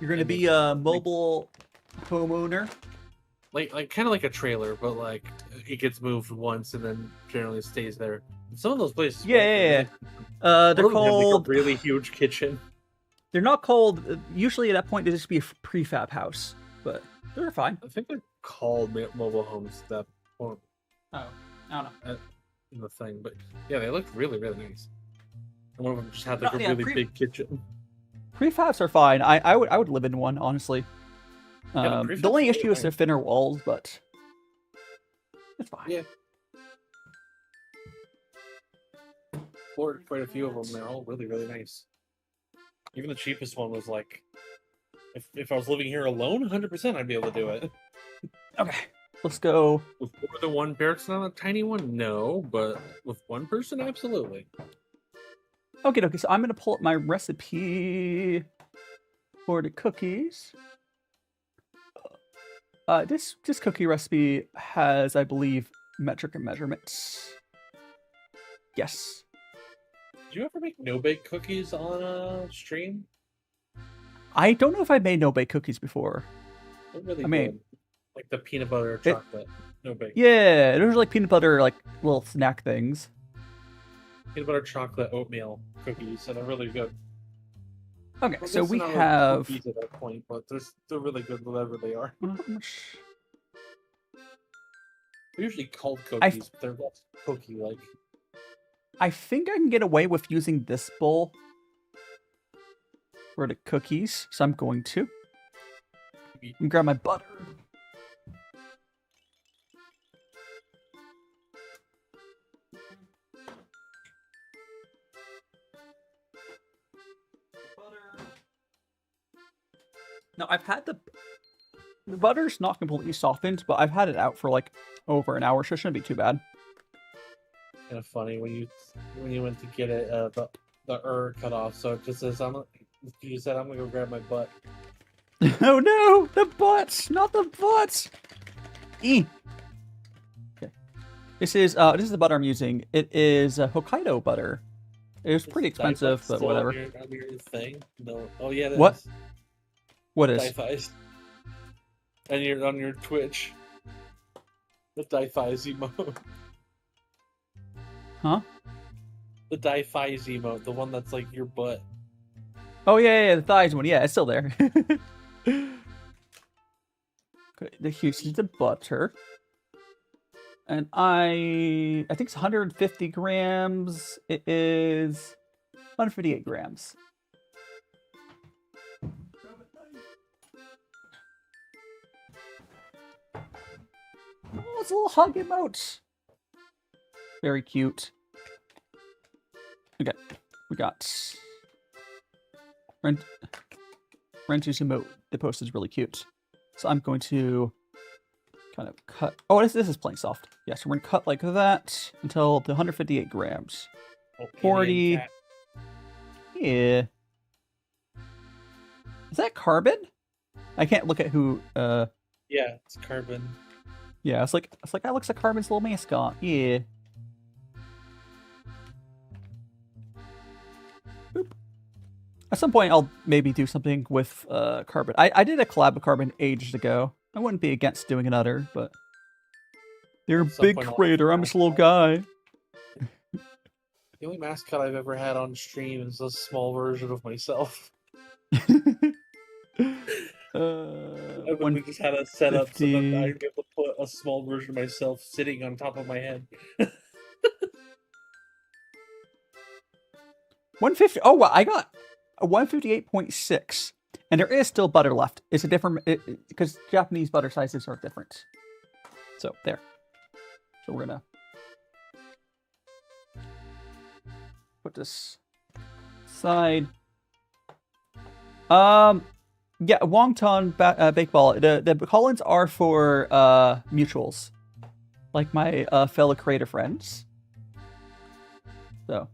You're gonna be a mobile homeowner. Like kind of like a trailer, but like it gets moved once and then generally stays there. Some of those places, Yeah. They're have, like, called a really huge kitchen. They're not called. Usually at that point, they just be a prefab house, but they're fine. I think they're called mobile homes at that point. Oh, I don't know. In the thing, but yeah, they look really, really nice. And one of them just had like No, a yeah, really big kitchen. Prefabs are fine. I would live in one, honestly. Yeah, the only issue is fine. their thinner walls, but it's fine. Yeah. Ordered quite a few of them. They're all really, really nice. Even the cheapest one was like, if I was living here alone, 100% I'd be able to do it. Okay, let's go. With more than one person on a tiny one, no, but with one person, absolutely. Okay, so I'm gonna pull up my recipe for the cookies. This cookie recipe has, I believe, metric and measurements. Yes. Did you ever make no-bake cookies on a stream? I don't know if I made no-bake cookies before. They're really I mean, good. Like the peanut butter chocolate no-bake. Yeah, those are like peanut butter, like little snack things. Peanut butter chocolate oatmeal cookies, and they're really good. Okay, Well, so those we are not have. cookies at that point, but they're really good whatever they are. They're usually called cookies, but they're less cookie-like. I think I can get away with using this bowl for the cookies, so I'm going to. Let me grab my butter. Now, I've had the butter's not completely softened, but I've had it out for like over an hour, so it shouldn't be too bad. Kind of funny when you went to get it, the cut off, so it just says you said I'm gonna go grab my butt. Oh no, the butt, not the butt. Okay. This is the butter I'm using. It is Hokkaido butter. It was pretty expensive, but whatever. On your thing? No. Oh yeah. What? What is? Dai-Thais. And you're on your Twitch. The Dai-Thais emote. Huh? The Dai-Thais emote, the one that's like your butt. Oh yeah, the thighs one. Yeah, it's still there. Okay, here's the butter, and I think it's 150 grams. It is 158 grams. Oh, it's a little hug emote. Very cute. Okay, we got Rentu's emote. The post is really cute. So I'm going to kind of cut. Oh, this is plain soft. Yeah, so we're gonna cut like that until the 158 grams. Oh, 40. Yeah. Is that carbon? I can't look at who. Yeah, it's carbon. Yeah, it's like that looks like Carbon's little mascot. Yeah. Boop. At some point, I'll maybe do something with Carbon. I did a collab with Carbon ages ago. I wouldn't be against doing another, but you're a At some big point I'll creator. I'm have just a little guy. The only mascot I've ever had on stream is a small version of myself. I've only just had a setup so that I'd be able to put a small version of myself sitting on top of my head. 150. Oh, wow, I got a 158.6, and there is still butter left. It's a different because Japanese butter sizes are different. So there. So we're gonna put this aside. Yeah, wonton baked ball. The call-ins are for mutuals, like my fellow creator friends. So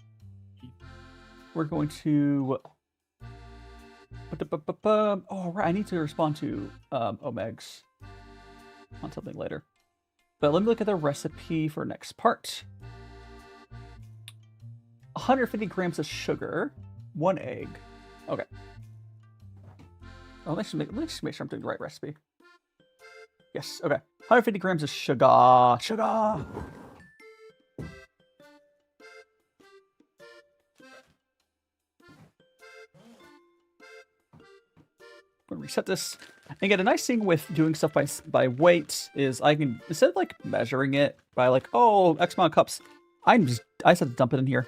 we're going to. Oh right, I need to respond to Omegs on something later. But let me look at the recipe for next part. 150 grams of sugar, 1 egg. Okay. Oh, let's just make sure I'm doing the right recipe. Yes, okay. 150 grams of sugar. Sugar! I'm gonna reset this. And again, a nice thing with doing stuff by weight is I can, instead of like measuring it by like, oh, X amount of cups, I just have to dump it in here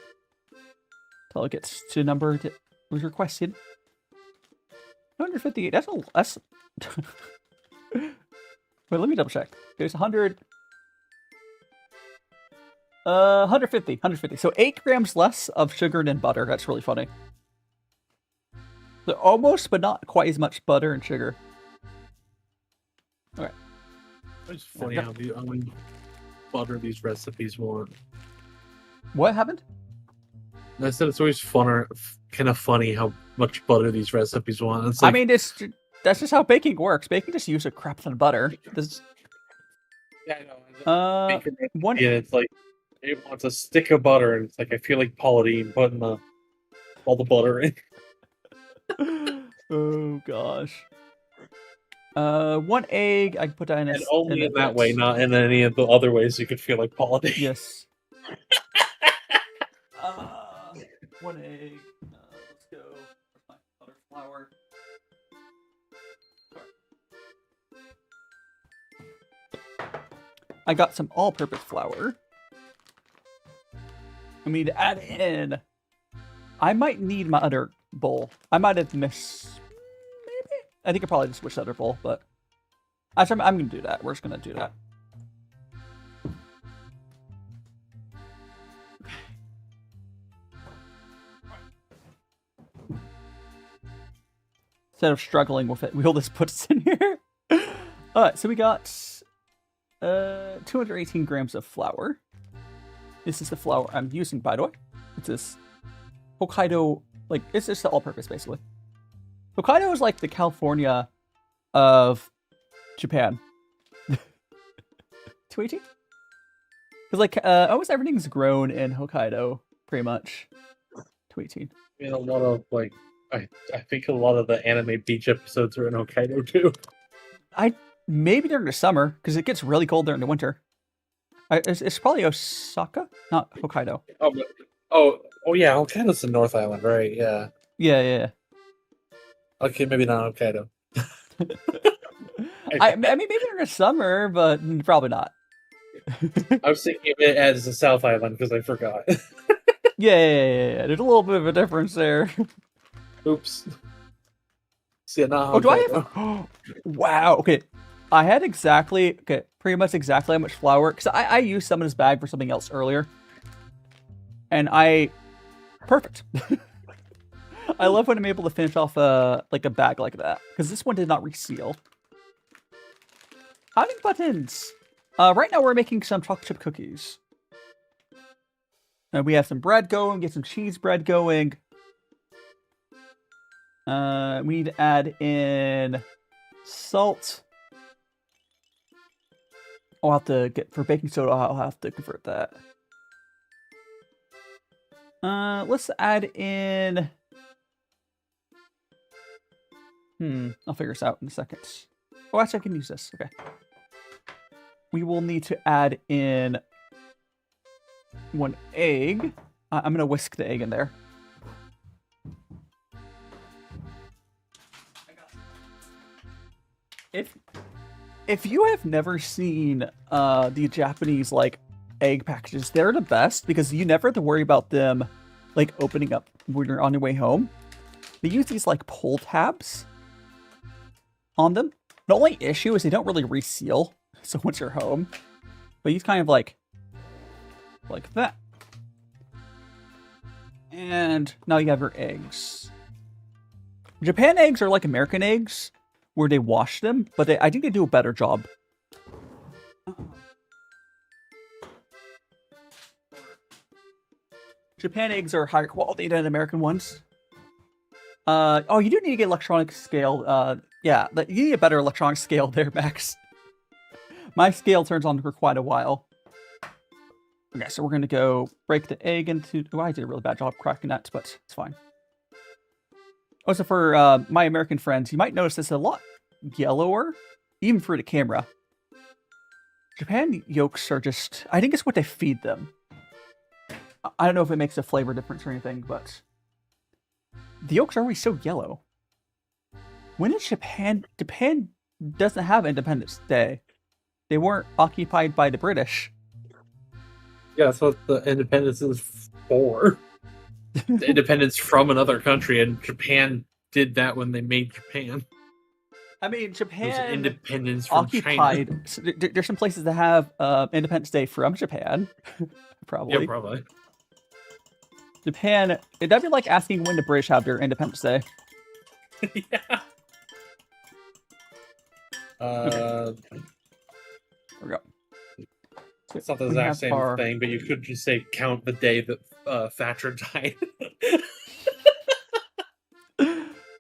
until it gets to a number that was requested. 158. That's wait, let me double check. There's 100. 150. So 8 grams less of sugar than butter. That's really funny. So almost, but not quite as much butter and sugar. Okay. It's funny how many butter these recipes want. What happened? I said it's always kind of funny how much butter these recipes want. It's like, I mean, that's just how baking works. Baking just uses a crap ton of butter. yeah, I know. Bacon One. Yeah, it's like it wants a stick of butter, and it's like I feel like Pauline putting all the butter in. Oh gosh. 1 egg. I can put that in. And only in that way, not in any of the other ways you could feel like Pauline. Yes. 1 egg. Let's go. Where's my butter flour? I got some all-purpose flour. I need to add in. I might need my other bowl. I might have missed. Maybe. I think I probably just switched the other bowl, but actually, I'm gonna do that. We're just gonna do that. Instead of struggling with it, we'll just put this in here. Alright, so we got 218 grams of flour. This is the flour I'm using, by the way. It's this Hokkaido, like, it's just the all-purpose, basically. Hokkaido is like the California of Japan. 218? Because, like, almost everything's grown in Hokkaido, pretty much. 218. I mean, a lot of, like, I think a lot of the anime beach episodes are in Hokkaido, too. Maybe during the summer, because it gets really cold during the winter. It's probably Osaka, not Hokkaido. Oh, yeah, Hokkaido's the North Island, right? Yeah. Yeah. Okay, maybe not Hokkaido. I mean, maybe during the summer, but probably not. I was thinking of it as the South Island because I forgot. Yeah. There's a little bit of a difference there. Oops. See, not Oh, do I have? Wow. Okay. I had pretty much exactly how much flour, because I used some in this bag for something else earlier. And perfect. I love when I'm able to finish off like a bag like that, because this one did not reseal. Howdy buttons. Right now we're making some chocolate chip cookies. And we have some bread going, get some cheese bread going. We need to add in salt. I'll have to for baking soda, I'll have to convert that. Let's add in I'll figure this out in a second. Oh, actually, I can use this. Okay. We will need to add in 1 egg. I'm going to whisk the egg in there. If you have never seen the Japanese like egg packages, they're the best because you never have to worry about them like opening up when you're on your way home. They use these like pull tabs on them. The only issue is they don't really reseal. So once you're home, but he's kind of like that. And now you have your eggs. Japan eggs are like American eggs, where they wash them, but I think they do a better job. Japan eggs are higher quality than American ones. Oh, you do need to get electronic scale. Yeah, you need a better electronic scale there, Max. My scale turns on for quite a while. Okay, so we're going to go break the egg into... Oh, I did a really bad job cracking that, but it's fine. Also, for my American friends, you might notice this a lot yellower, even for the camera. Japan yolks are just... I think it's what they feed them. I don't know if it makes a flavor difference or anything, but... The yolks are always so yellow. When is Japan... Japan doesn't have Independence Day. They weren't occupied by the British. Yeah, that's what the independence is for. The independence from another country, and Japan did that when they made Japan. I mean, Japan independence from occupied. China. So there's some places that have Independence Day from Japan. Probably. Yeah, probably. Japan. That'd be like asking when the British have their Independence Day. Yeah. There we go. It's not the exact same thing, but you could just say count the day that Thatcher died.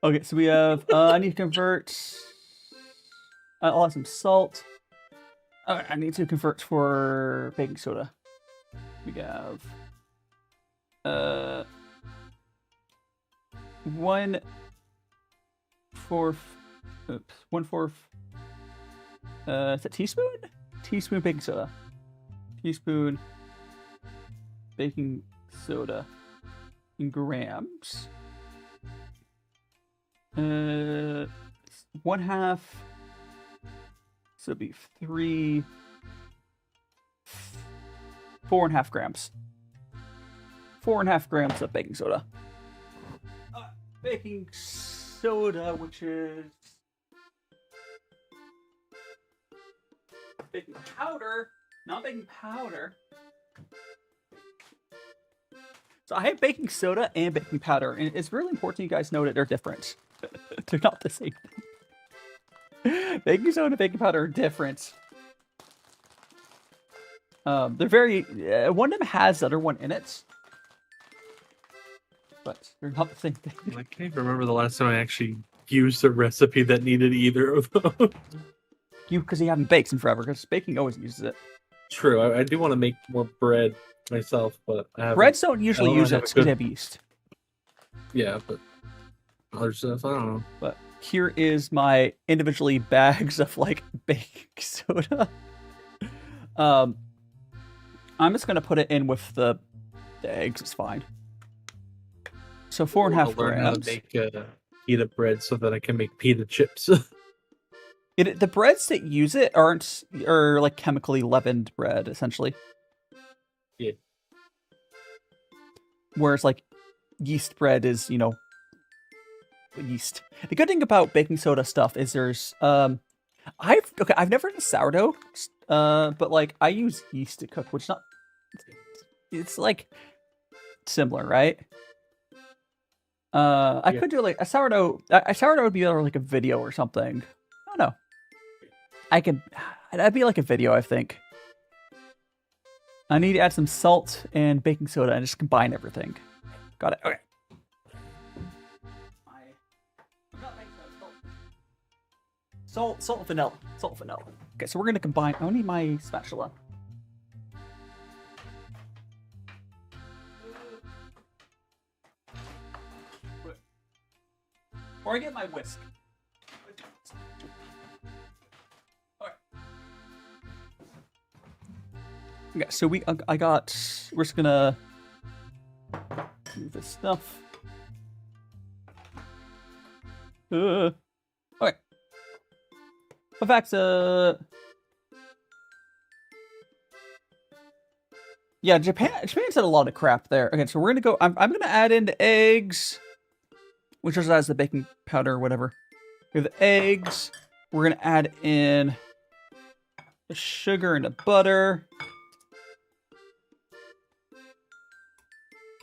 Okay, so we have, I need to convert, I'll have some salt. Okay, I need to convert for baking soda. We have, 1/4, oops, 1/4, is that teaspoon? Teaspoon baking soda. Teaspoon baking soda in grams. 1/2. So it'd be 4.5 grams. 4.5 grams of baking soda. Baking soda, which is baking powder. Not baking powder. So I have baking soda and baking powder, and it's really important you guys know that they're different. They're not the same thing. Baking soda and baking powder are different. They're very... one of them has the other one in it. But they're not the same thing. I can't remember the last time I actually used a recipe that needed either of those. Because you haven't baked in forever, because baking always uses it. True, I do want to make more bread myself, but I haven't. Breads don't usually use it because they have yeast. Yeah, but other stuff, I don't know. But here is my individually bags of like baking soda. I'm just gonna put it in with the eggs. It's fine. So 4.5 grams. Learn how to make pita bread so that I can make pita chips. The breads that use it are like chemically leavened bread, essentially. Yeah. Whereas like yeast bread is, you know, yeast. The good thing about baking soda stuff is there's I've never done sourdough, but like I use yeast to cook, which it's like similar, right? I could do like a sourdough. A sourdough would be like a video or something. I don't know. That'd be like a video, I think. I need to add some salt and baking soda and just combine everything. Got it. Okay. Salt and vanilla. Salt and vanilla. Okay, so we're gonna combine. I need my spatula. Or I get my whisk. Okay, so we're just gonna move this stuff. Okay. In fact, yeah, Japan said a lot of crap there. Okay, so we're gonna go. I'm gonna add in the eggs, which just adds the baking powder or whatever. We have the eggs. We're gonna add in the sugar and the butter.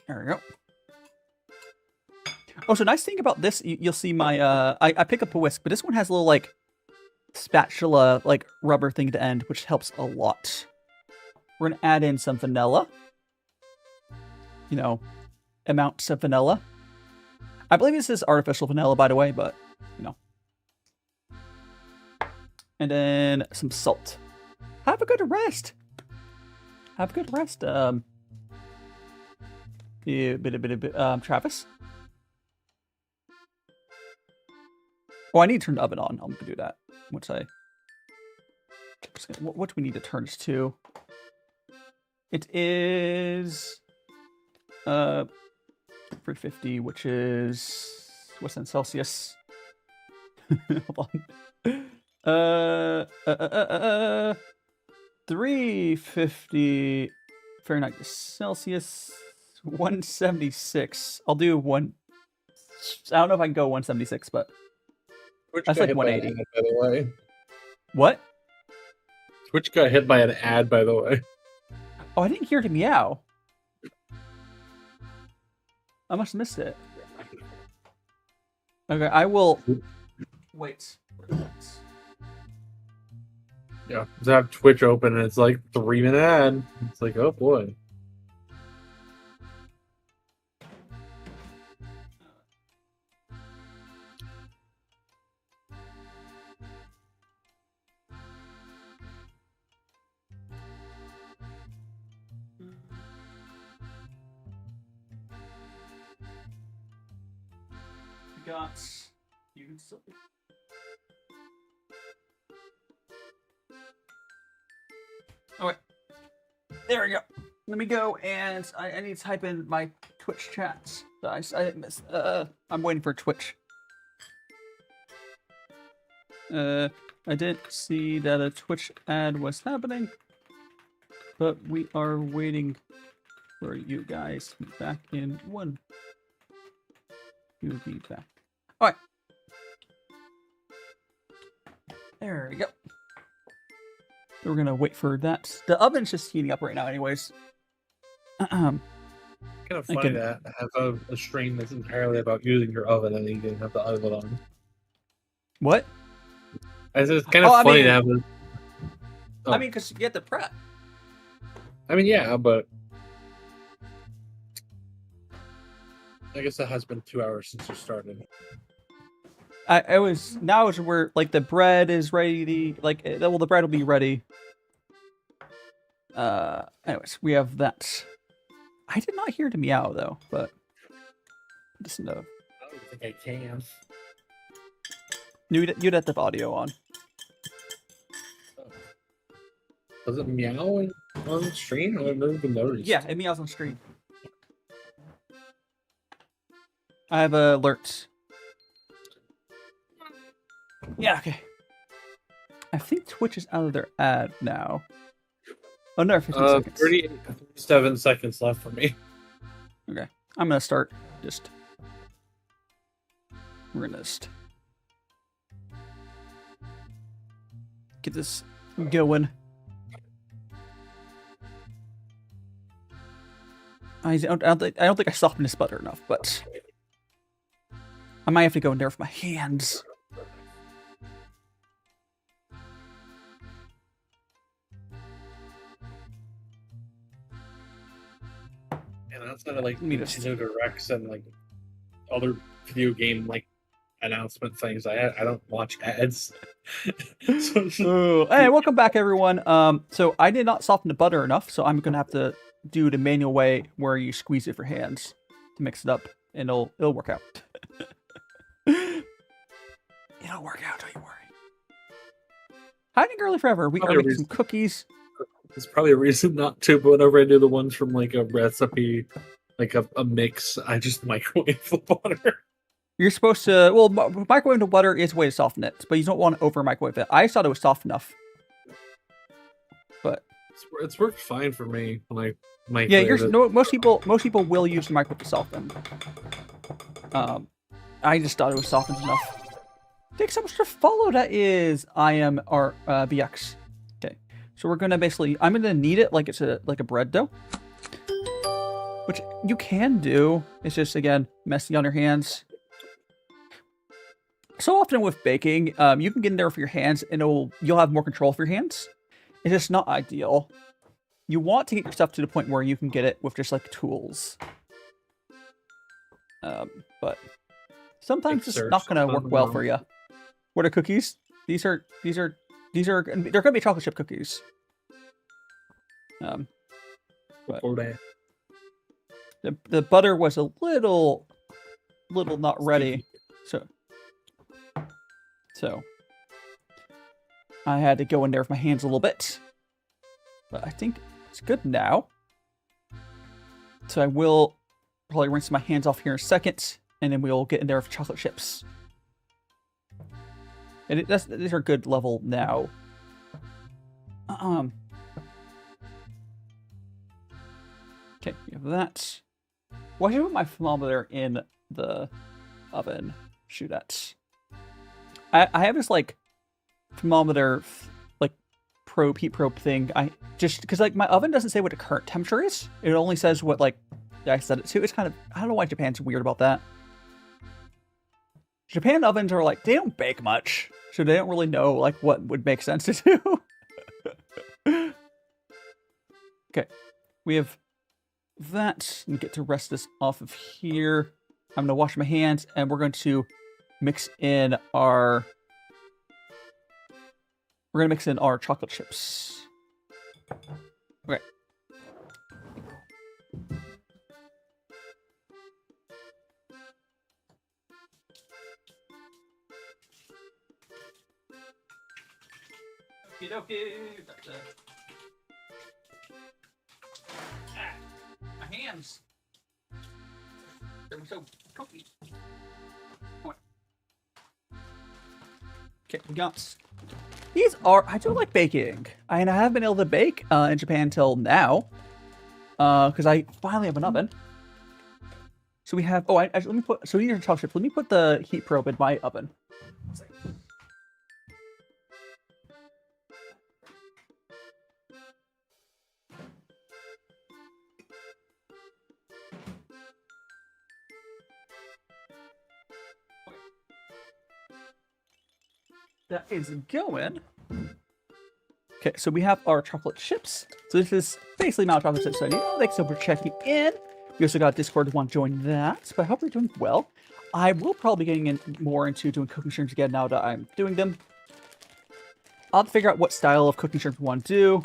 There we go. Oh, so nice thing about this, you'll see my I pick up a whisk, but this one has a little like spatula like rubber thing to end, which helps a lot. We're gonna add in some vanilla. You know, amounts of vanilla. I believe this is artificial vanilla, by the way, but you know. And then some salt. Have a good rest. Have a good rest. Travis. Oh, I need to turn the oven on. I'm gonna do that. What do we need to turn this to? It is 350, which is what's in Celsius? Hold on. 350 Fahrenheit to Celsius. 176. I'll do one. I don't know if I can go 176, but Twitch that's got like hit by an 180. ad, by the way. What? Twitch got hit by an ad, by the way. Oh, I didn't hear it meow. I must have missed it. Okay, I will wait. Yeah, I have Twitch open and it's like 3-minute ad. It's like, oh boy. You can still. Okay. There we go. Let me go and I need to type in my Twitch chats. I missed. I'm waiting for Twitch. I didn't see that a Twitch ad was happening, but we are waiting for you guys back in one. You'll be back. All right. There we go. We're gonna wait for that. The oven's just heating up right now, anyways. Kind of funny that I have a stream that's entirely about using your oven and you didn't have the oven on. What? I said it's kind of funny to have this. I mean, because you get the prep. I mean, yeah, but I guess it has been 2 hours since you started. Now is where like the bread is ready. Well, the bread will be ready. Anyways, we have that. I did not hear the meow though, but just know. I don't think I can. You'd have the audio on. Does it meow on stream? I've never even noticed. Yeah, it meows on screen. I have alerts. Yeah, okay. I think Twitch is out of their ad now. Oh, no, 15 seconds. 37 seconds left for me. Okay. I'm going to start just... We're going to just... get this going. I don't think I softened this butter enough, but... I might have to go in there with my hands. And outside of like ZOJIRUSHI and like other video game like announcement things, I don't watch ads. Hey, welcome back, everyone. So I did not soften the butter enough, so I'm gonna have to do the manual way where you squeeze it with your hands to mix it up, and it'll work out. It'll work out, don't you worry. Hiding early forever. We are making some cookies. There's probably a reason not to, but whenever I do the ones from like a recipe, like a mix, I just microwave the butter. You're supposed to, well, microwave the butter is a way to soften it, but you don't want to over microwave it. I thought it was soft enough, but it's worked fine for me when I yeah, microwave it. no, most people will use the microwave to soften. I just thought it was softened enough. Take so much to follow. That is IMRBX. Okay, so we're gonna basically, I'm gonna knead it like it's a bread dough, which you can do. It's just again messy on your hands. So often with baking, you can get in there with your hands, and you'll have more control of your hands. It's just not ideal. You want to get your stuff to the point where you can get it with just like tools. But sometimes it's not going to work well for you. What are cookies? They're going to be chocolate chip cookies. But the butter was a little not ready, so I had to go in there with my hands a little bit. But I think it's good now. So I will probably rinse my hands off here in a second, and then we'll get in there with chocolate chips. And these are good level now. Okay, we have that. Why should I put my thermometer in the oven? Shoot that. I have this like thermometer like heat probe thing. I just because like my oven doesn't say what the current temperature is. It only says what like I set it to. It's kind of, I don't know why Japan's weird about that. Japan ovens are like, they don't bake much, so they don't really know like what would make sense to do. Okay, we have that. We get to rest this off of here. I'm gonna wash my hands, and we're going to mix in our chocolate chips. Okay. My hands. They're so comfy. Okay, we got these are. I do like baking, and I haven't been able to bake in Japan until now, because I finally have an oven. So we have. Oh, let me put. So these are chocolate chips. Let me put the heat probe in my oven. That is going. Okay, so we have our chocolate chips. So this is basically my chocolate chips. Thanks so much for checking in. We also got Discord if you want to join that. But I hope you're doing well. I will probably be getting more into doing cooking streams again now that I'm doing them. I'll have to figure out what style of cooking streams we want to do.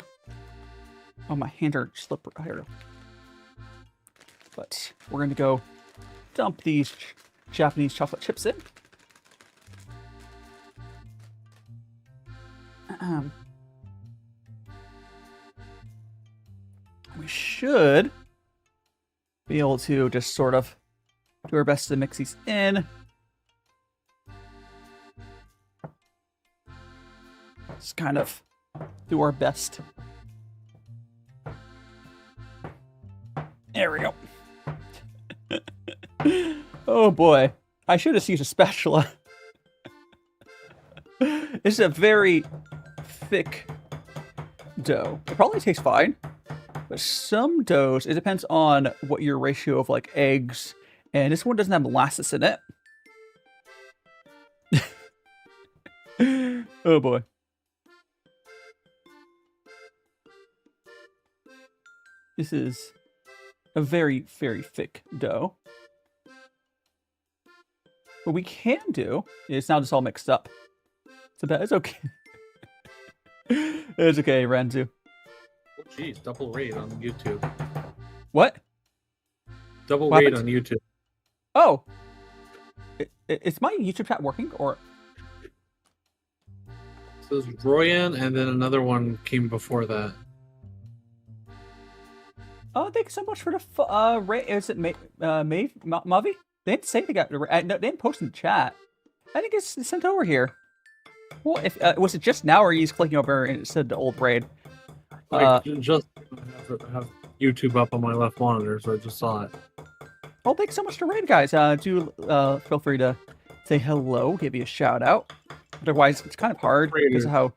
Oh, my hands are slippery. Here we go. But we're going to go dump these Japanese chocolate chips in. We should be able to just sort of do our best to mix these in. Just kind of do our best. There we go. Oh boy. I should have used a spatula. It's a very thick dough. It probably tastes fine, but some doughs, it depends on what your ratio of like eggs, and this one doesn't have molasses in it. Oh boy. This is a very, very thick dough. What we can do is now just all mixed up. It's okay. It's okay, Ranzu. Oh, geez, double rate on YouTube. What? Double What rate happened? on YouTube. Oh. Is my YouTube chat working, or? So there's Royan, and then another one came before that. Oh, thanks so much for the is it Mavi? They didn't say they got. No, they didn't post in the chat. I think it's sent over here. Well, if was it just now, or he's clicking over and it said the old braid? I just have YouTube up on my left monitor, so I just saw it. Well, thanks so much to raid, guys. Do feel free to say hello, give you a shout out. Otherwise, it's kind of hard because of how.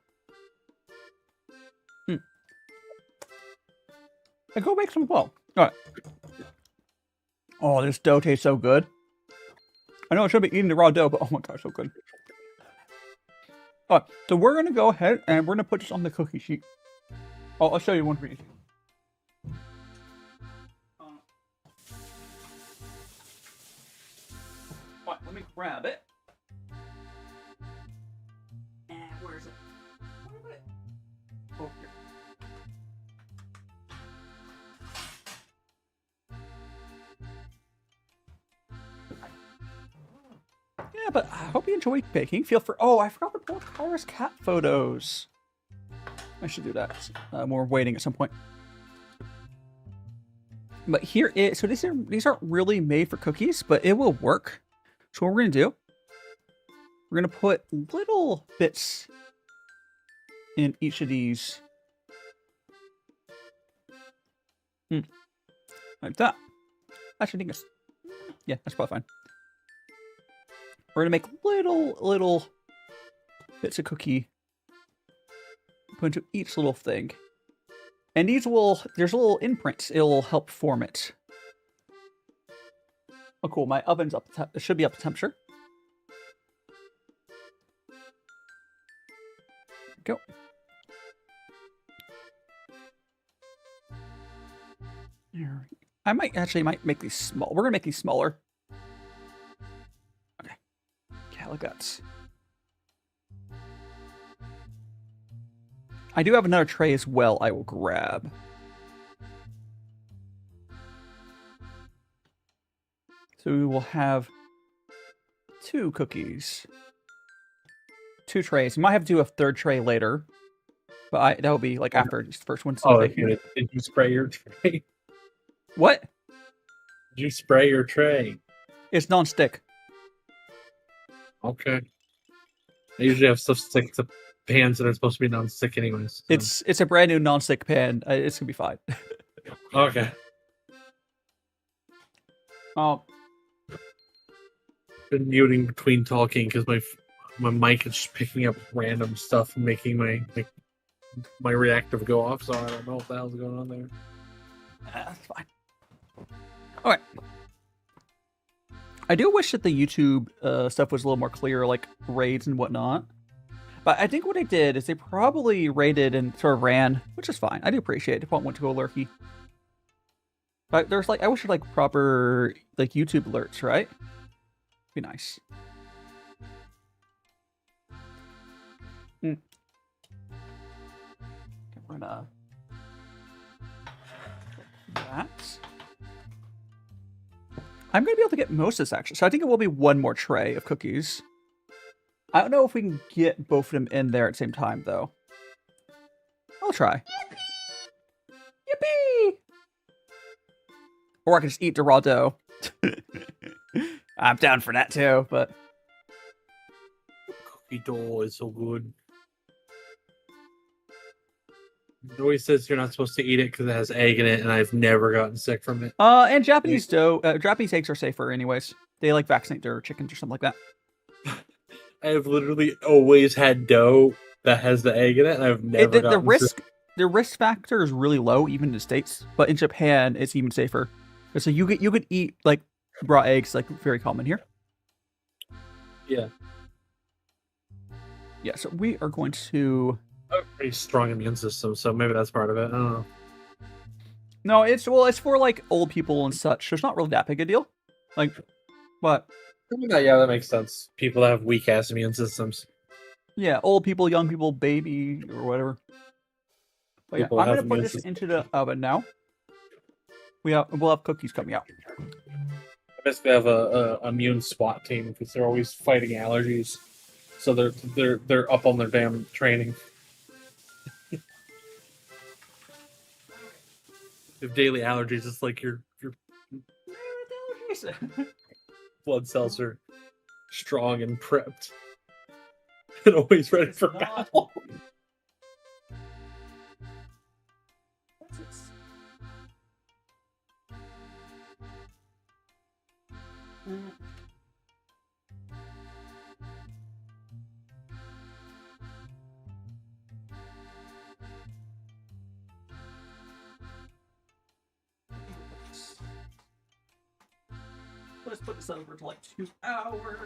I go make some well. All right. Oh, this dough tastes so good. I know I should be eating the raw dough, but oh my gosh, so good. All right, so we're gonna go ahead and we're gonna put this on the cookie sheet. Oh, I'll show you one for each. All right, let me grab it. And where is it? Where is it? Oh, here. Yeah, but I hope you enjoy baking. Feel free. Oh, I forgot to pull Kara's cat photos. I should do that. More waiting at some point. But here is so these aren't really made for cookies, but it will work. So what we're gonna do? We're gonna put little bits in each of these. Like that. Actually, I think it's yeah, that's probably fine. We're gonna make little bits of cookie. Put into each little thing. And these there's little imprints. It'll help form it. Oh, cool. My oven's up. It should be up to temperature. There we go. I might make these small. We're gonna make these smaller. Okay. Calicuts. I do have another tray as well I will grab. So we will have 2 cookies. 2 trays. We might have to do a third tray later. But that will be like after the first one's taken. Did you spray your tray? What? Did you spray your tray? It's non-stick. Okay. I usually have stuff stick to pans that are supposed to be non-stick anyways. So. It's a brand new non-stick pan. It's gonna be fine. Okay. Been muting between talking because my mic is just picking up random stuff and making my reactive go off. So I don't know what the hell's going on there. That's fine. All right. I do wish that the YouTube stuff was a little more clear, like raids and whatnot. But I think what they did is they probably raided and sort of ran, which is fine. I do appreciate it. If I want to go lurky. But there's I wish there's proper YouTube alerts, right? Be nice. We're gonna that. I'm gonna be able to get most of this actually, so I think it will be one more tray of cookies. I don't know if we can get both of them in there at the same time though. I'll try. Yippee! Or I can just eat the raw dough. I'm down for that too, but cookie dough is so good. It always says you're not supposed to eat it because it has egg in it, and I've never gotten sick from it. And Japanese dough, Japanese eggs are safer anyways. They vaccinate their chickens or something like that. I've literally always had dough that has the egg in it, and I've never gotten sick. The risk factor is really low, even in the States, but in Japan it's even safer. So you could eat raw eggs, very common here. Yeah. Yeah. So we are going to. A pretty strong immune system, so maybe that's part of it. I don't know. No, it's for old people and such. So it's not really that big a deal. But yeah, that makes sense. People that have weak ass immune systems. Yeah, old people, young people, baby, or whatever. But yeah, I'm gonna put this into the oven now. We'll have cookies coming out. I basically have a immune SWAT team because they're always fighting allergies, so they're up on their damn training. If daily allergies, it's like your blood cells are strong and prepped and always ready for battle. What's this? Let's put this over to like 2 hours.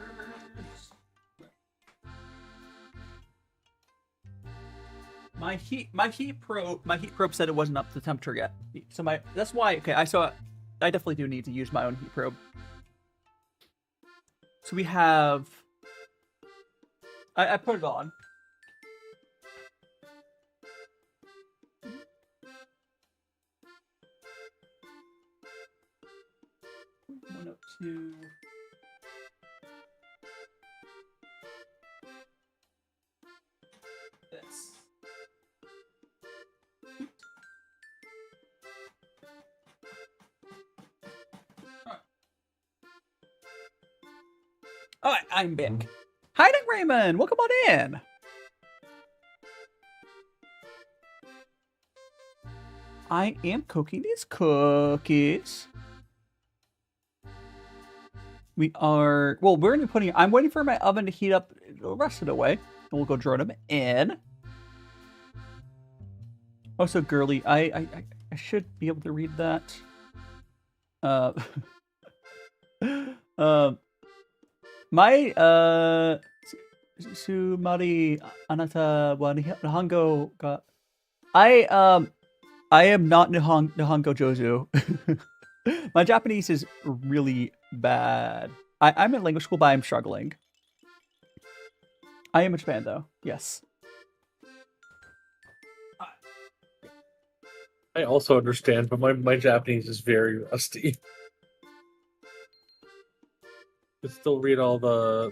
My heat probe said it wasn't up to temperature yet. So that's why. Okay, I definitely do need to use my own heat probe. So we have. I put it on. One up to. This. Alright, I'm back. Hiding Raymond, welcome on in. I am cooking these cookies. We are, well, we're gonna be putting, I'm waiting for my oven to heat up the rest of the way. And we'll go draw them in. Oh, so girly. I should be able to read that. My Sumari Anata wa Nihongo ga I am not Nihongo Jozu. My Japanese is really bad. I'm in language school, but I'm struggling. I am in Japan though. Yes. I also understand, but my Japanese is very rusty. I still read all the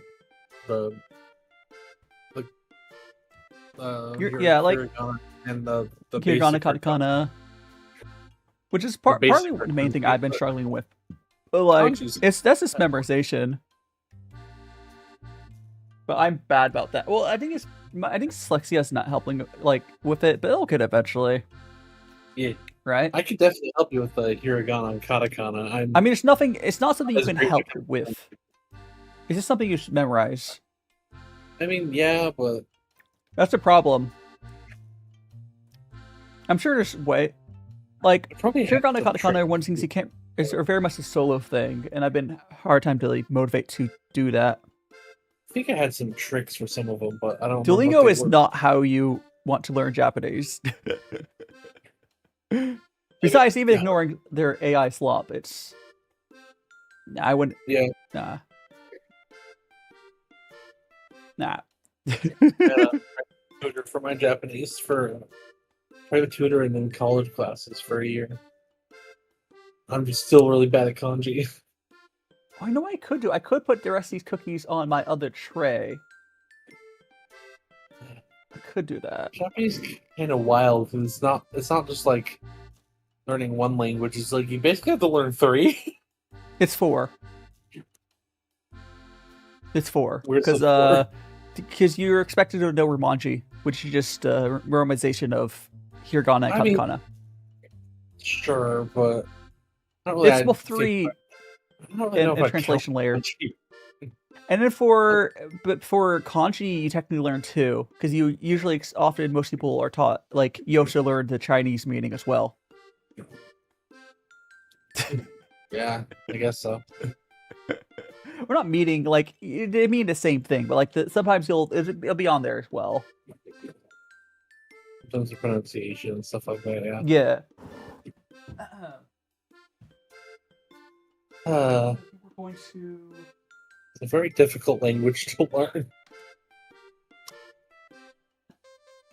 yeah, like hiragana and the hiragana, basic katakana, which is partly the main thing I've been struggling with. But like, that's just memorization. But I'm bad about that. Well, I think dyslexia is not helping like with it, but it'll get eventually. Yeah, right. I could definitely help you with the hiragana and katakana. I mean, it's nothing. It's not something you can help with. It's just something you should memorize. I mean, yeah, but that's the problem. I'm sure there's way, like hiragana, katakana are one things you can't. Is very much a solo thing, and I've been hard time to like, motivate to do that. I think I had some tricks for some of them, but I don't. Duolingo is not how you want to learn Japanese. Besides, even ignoring their AI slop, it's. Nah, I wouldn't. Yeah. Nah. Nah. Tutor for my Japanese for private tutor and then college classes for a year. I'm just still really bad at kanji. Oh, I know what I could do. I could put the rest of these cookies on my other tray. I could do that. Japanese is kind of wild because it's not just like learning one language. It's like you basically have to learn 3. It's 4. It's 4 because you're expected to know Romanji, which is just a romanization of hiragana and katakana. Sure, but not really, it's 3 in a translation layer. And then for kanji, you technically learn 2 because you usually often most people are taught like you also learn the Chinese meaning as well. Yeah, I guess so. We're not meaning like they mean the same thing, but like sometimes it'll be on there as well. Sometimes the pronunciation and stuff like that. Yeah. Yeah. We're going to. It's a very difficult language to learn.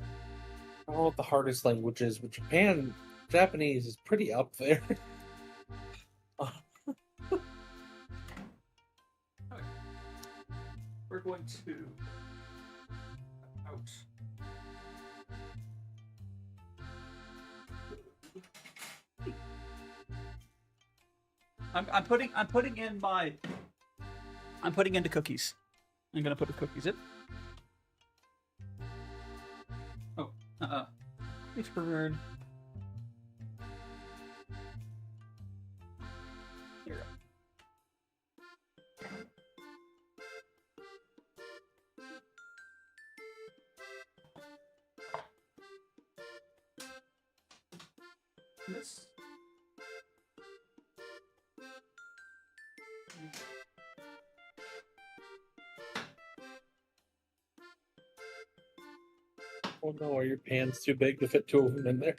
I don't know what the hardest language is, but Japanese is pretty up there. We're going to. Ouch. I'm putting into cookies. I'm gonna put the cookies in. Oh, it's preferred. Here we go. This. Oh no, are your pans too big to fit 2 of them in there?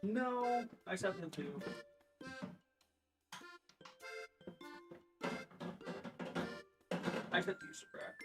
No, I just have them too. I just have to use the rack.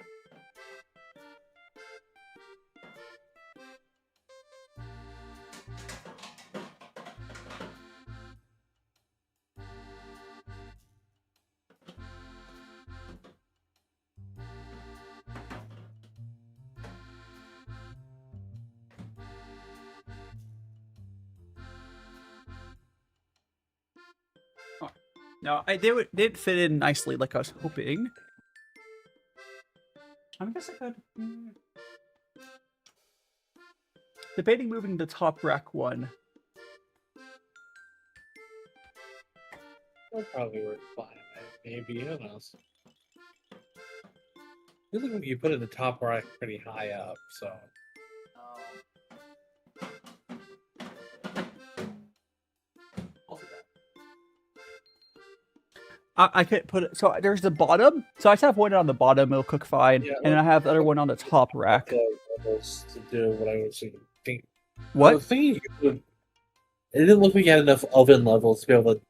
No, they didn't fit in nicely like I was hoping. I guess I could. Debating moving the top rack one. That'll probably work fine. Maybe, who knows? It looks like you put it in the top rack pretty high up, so. I could put it. So there's the bottom. So I just have one on the bottom. It'll cook fine, Yeah, and I have the other one on the top rack. Levels to do what I was thinking. What? I was thinking it didn't look like you had enough oven levels to be able to.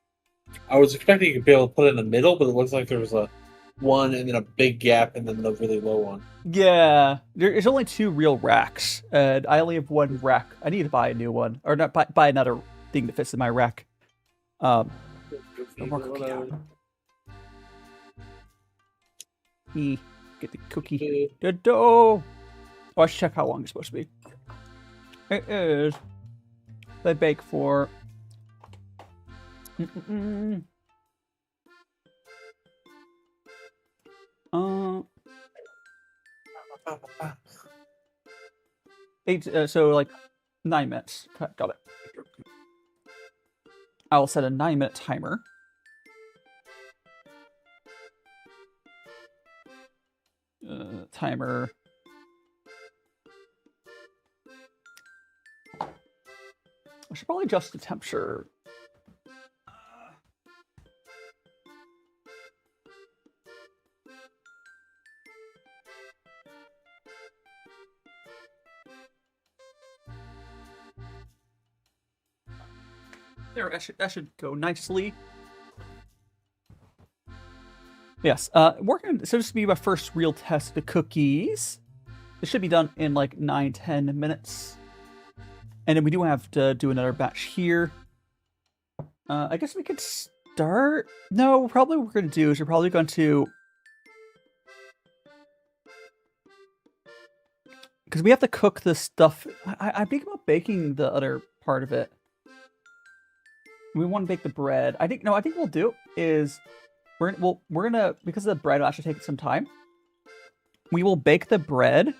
I was expecting you to be able to put it in the middle, but it looks like there was a one and then a big gap and then the really low one. Yeah, there's only 2 real racks, and I only have 1 rack. I need to buy a new one, or not buy another thing that fits in my rack. No more cookie dough. Get the cookie. The dough. Oh, I should check how long it's supposed to be. It is. They bake for. 8. So like 9 minutes. Got it. I will set a 9-minute timer. Timer. I should probably adjust the temperature. There, that should go nicely. Yes, working. So this will be my first real test of the cookies. This should be done in like 9-10 minutes, and then we do have to do another batch here. I guess we could start. No, probably what we're going to do is we're probably going to, because we have to cook the stuff. I think about baking the other part of it. We want to bake the bread. I think we'll do is we're gonna, because the bread will actually take some time. We will bake the bread.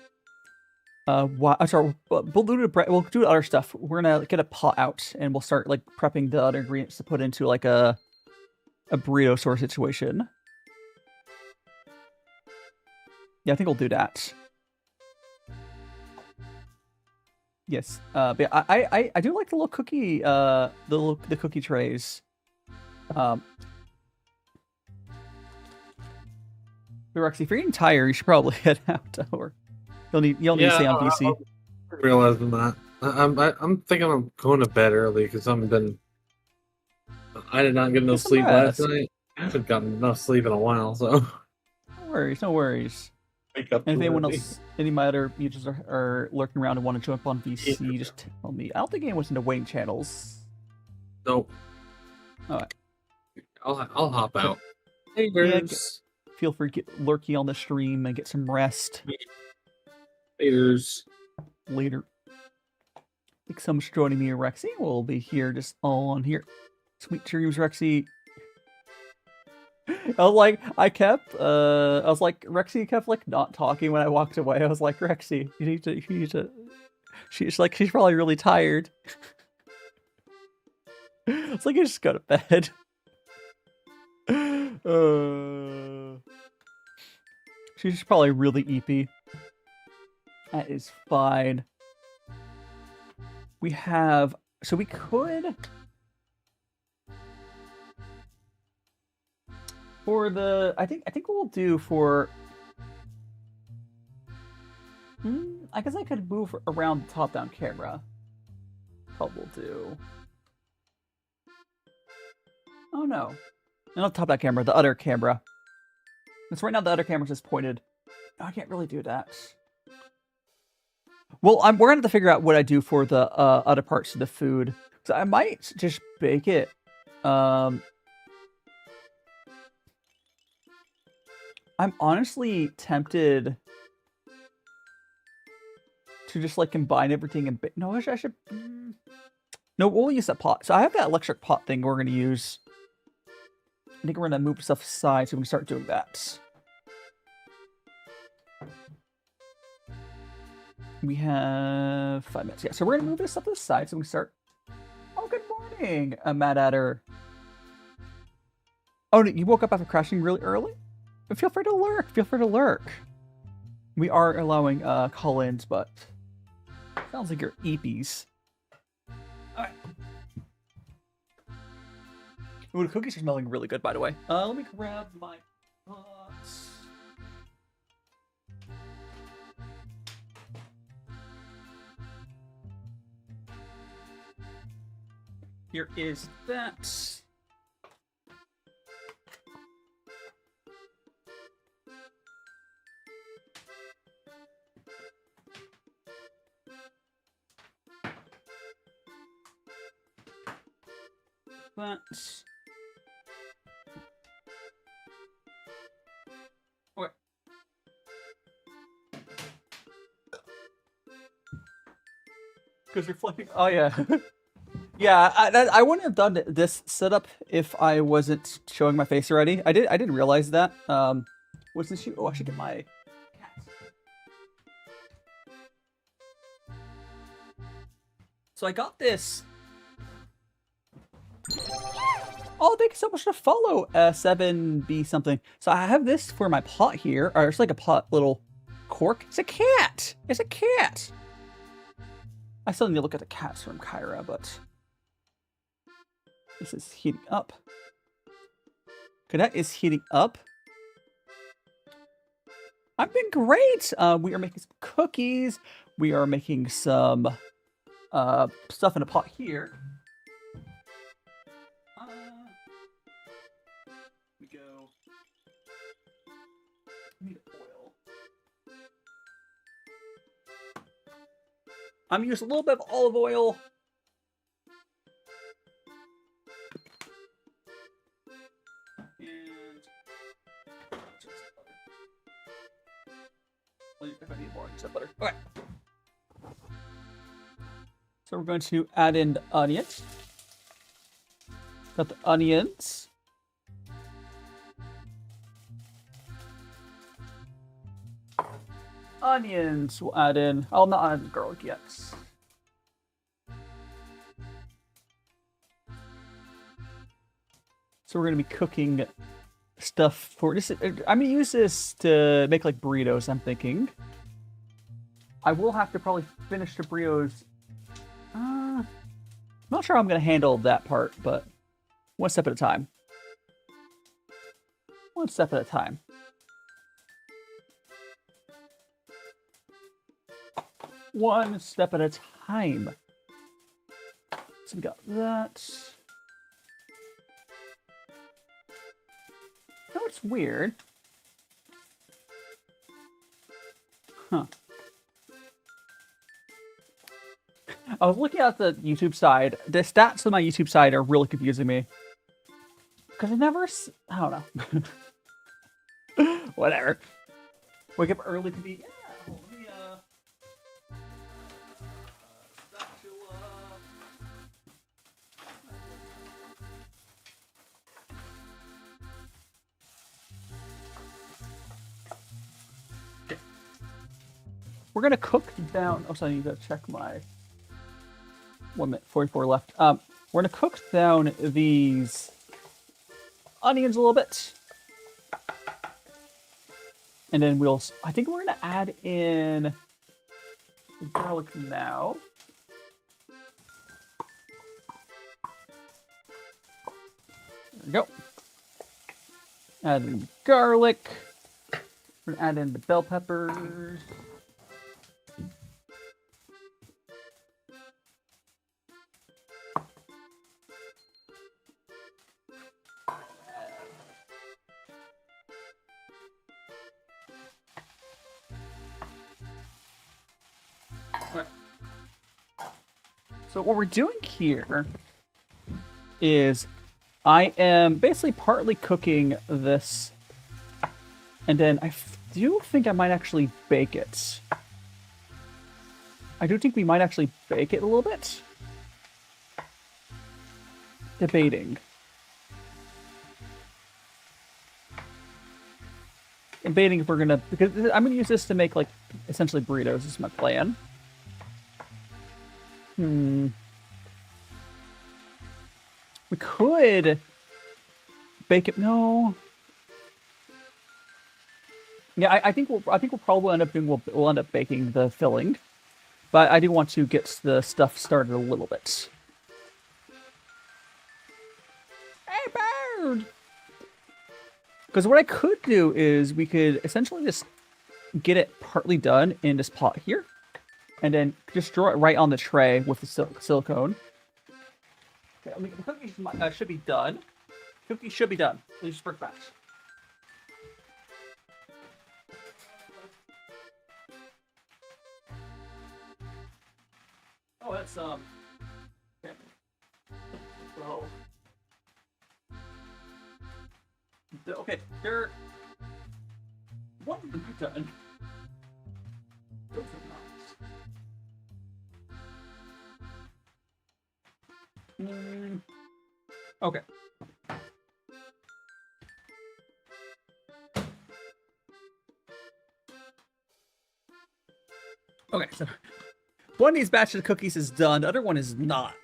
Sorry, we'll do the bread. We'll do other stuff. We're gonna get a pot out and we'll start like prepping the other ingredients to put into like a burrito sort of situation. Yeah, I think we'll do that. Yes, but yeah, I do like the little cookie the cookie trays. Rexy, if you're getting tired, you should probably head out, or you'll need to stay on PC. I'm realizing that. I'm thinking I'm going to bed early because I did not get enough sleep last night. I haven't gotten enough sleep in a while, so. No worries. Wake up. And if anyone else, any of my other users are lurking around and want to jump on VC, just tell me. I don't think anyone's into waiting channels. Nope. Alright. I'll hop out. Hey, feel free to get lurky on the stream and get some rest. Later. I think someone's joining me, Rexy. We'll be here just all on here. Sweet dreams, Rexy. I was like, I was like, Rexy kept like not talking when I walked away. I was like, Rexy, you need to. She's like, she's probably really tired. It's like, you just go to bed. She's probably really eepy. That is fine. We have, so we could. For the, I think what we'll do for, I guess I could move around the top-down camera. What we'll do. Oh no, not the top-down camera, the other camera. Because right now the other camera's just pointed. Oh, I can't really do that. Well, we're gonna have to figure out what I do for the other parts of the food. So I might just bake it. I'm honestly tempted to just like combine everything and no, I should. No, we'll use that pot. So I have that electric pot thing we're gonna use. I think we're gonna move stuff aside so we can start doing that. We have 5 minutes. Yeah, so we're gonna move this stuff to the side so we can start. Oh, good morning, Mad Adder. Oh, you woke up after crashing really early? But feel free to lurk. Feel free to lurk. We are allowing call-ins, but sounds like you're eepies. Alright. Ooh, the cookies are smelling really good, by the way. Let me grab my pots. Here is that. That. Okay. Because reflecting. Oh yeah. Yeah, I wouldn't have done this setup if I wasn't showing my face already. I didn't realize that. What's this shoe? Oh, I should get my cat. So I got this. Oh, thank you so much for the follow, 7B something. So I have this for my pot here, or it's like a pot little cork. It's a cat. It's a cat. I still need to look at the cats from Kyra, but this is heating up. Okay, that is heating up. I've been great. We are making some cookies. We are making some stuff in a pot here. We go. I need oil. I'm using a little bit of olive oil. If I need more, use that butter. Okay. So we're going to add in the onions. Got the onions. Onions we'll add in. I'll not add garlic yet. So we're going to be cooking stuff for this. I'm gonna use this to make like burritos, I'm thinking. I will have to probably finish the burritos. I'm not sure how I'm gonna handle that part, but one step at a time. One step at a time. One step at a time. So we got that. You know what's weird? Huh. I was looking at the YouTube side. The stats on my YouTube side are really confusing me. Because I never... I don't know. Whatever. Wake up early to be... Yeah, let me, spatula. we're gonna cook down. Oh, so I need to check my 1 minute 44 left. We're gonna cook down these onions a little bit, and then we'll. I think we're gonna add in the garlic now. There we go. Add in garlic. We're gonna add in the bell peppers. So what we're doing here is I am basically partly cooking this, and then I do think I might actually bake it. I do think we might actually bake it a little bit. Debating. Debating if we're gonna, because I'm gonna use this to make like essentially burritos. This is my plan. We could bake it. No. Yeah, I think we'll probably end up doing. We'll end up baking the filling, but I do want to get the stuff started a little bit. Hey, bird! Because what I could do is we could essentially just get it partly done in this pot here, and then just draw it right on the tray with the silicone. Okay, I mean, the cookies should be done. Cookies should be done. Please first batch. Oh, that's okay. Well, okay, they're one of them done. Those are not. Okay. Okay, so one of these batches of cookies is done, the other one is not.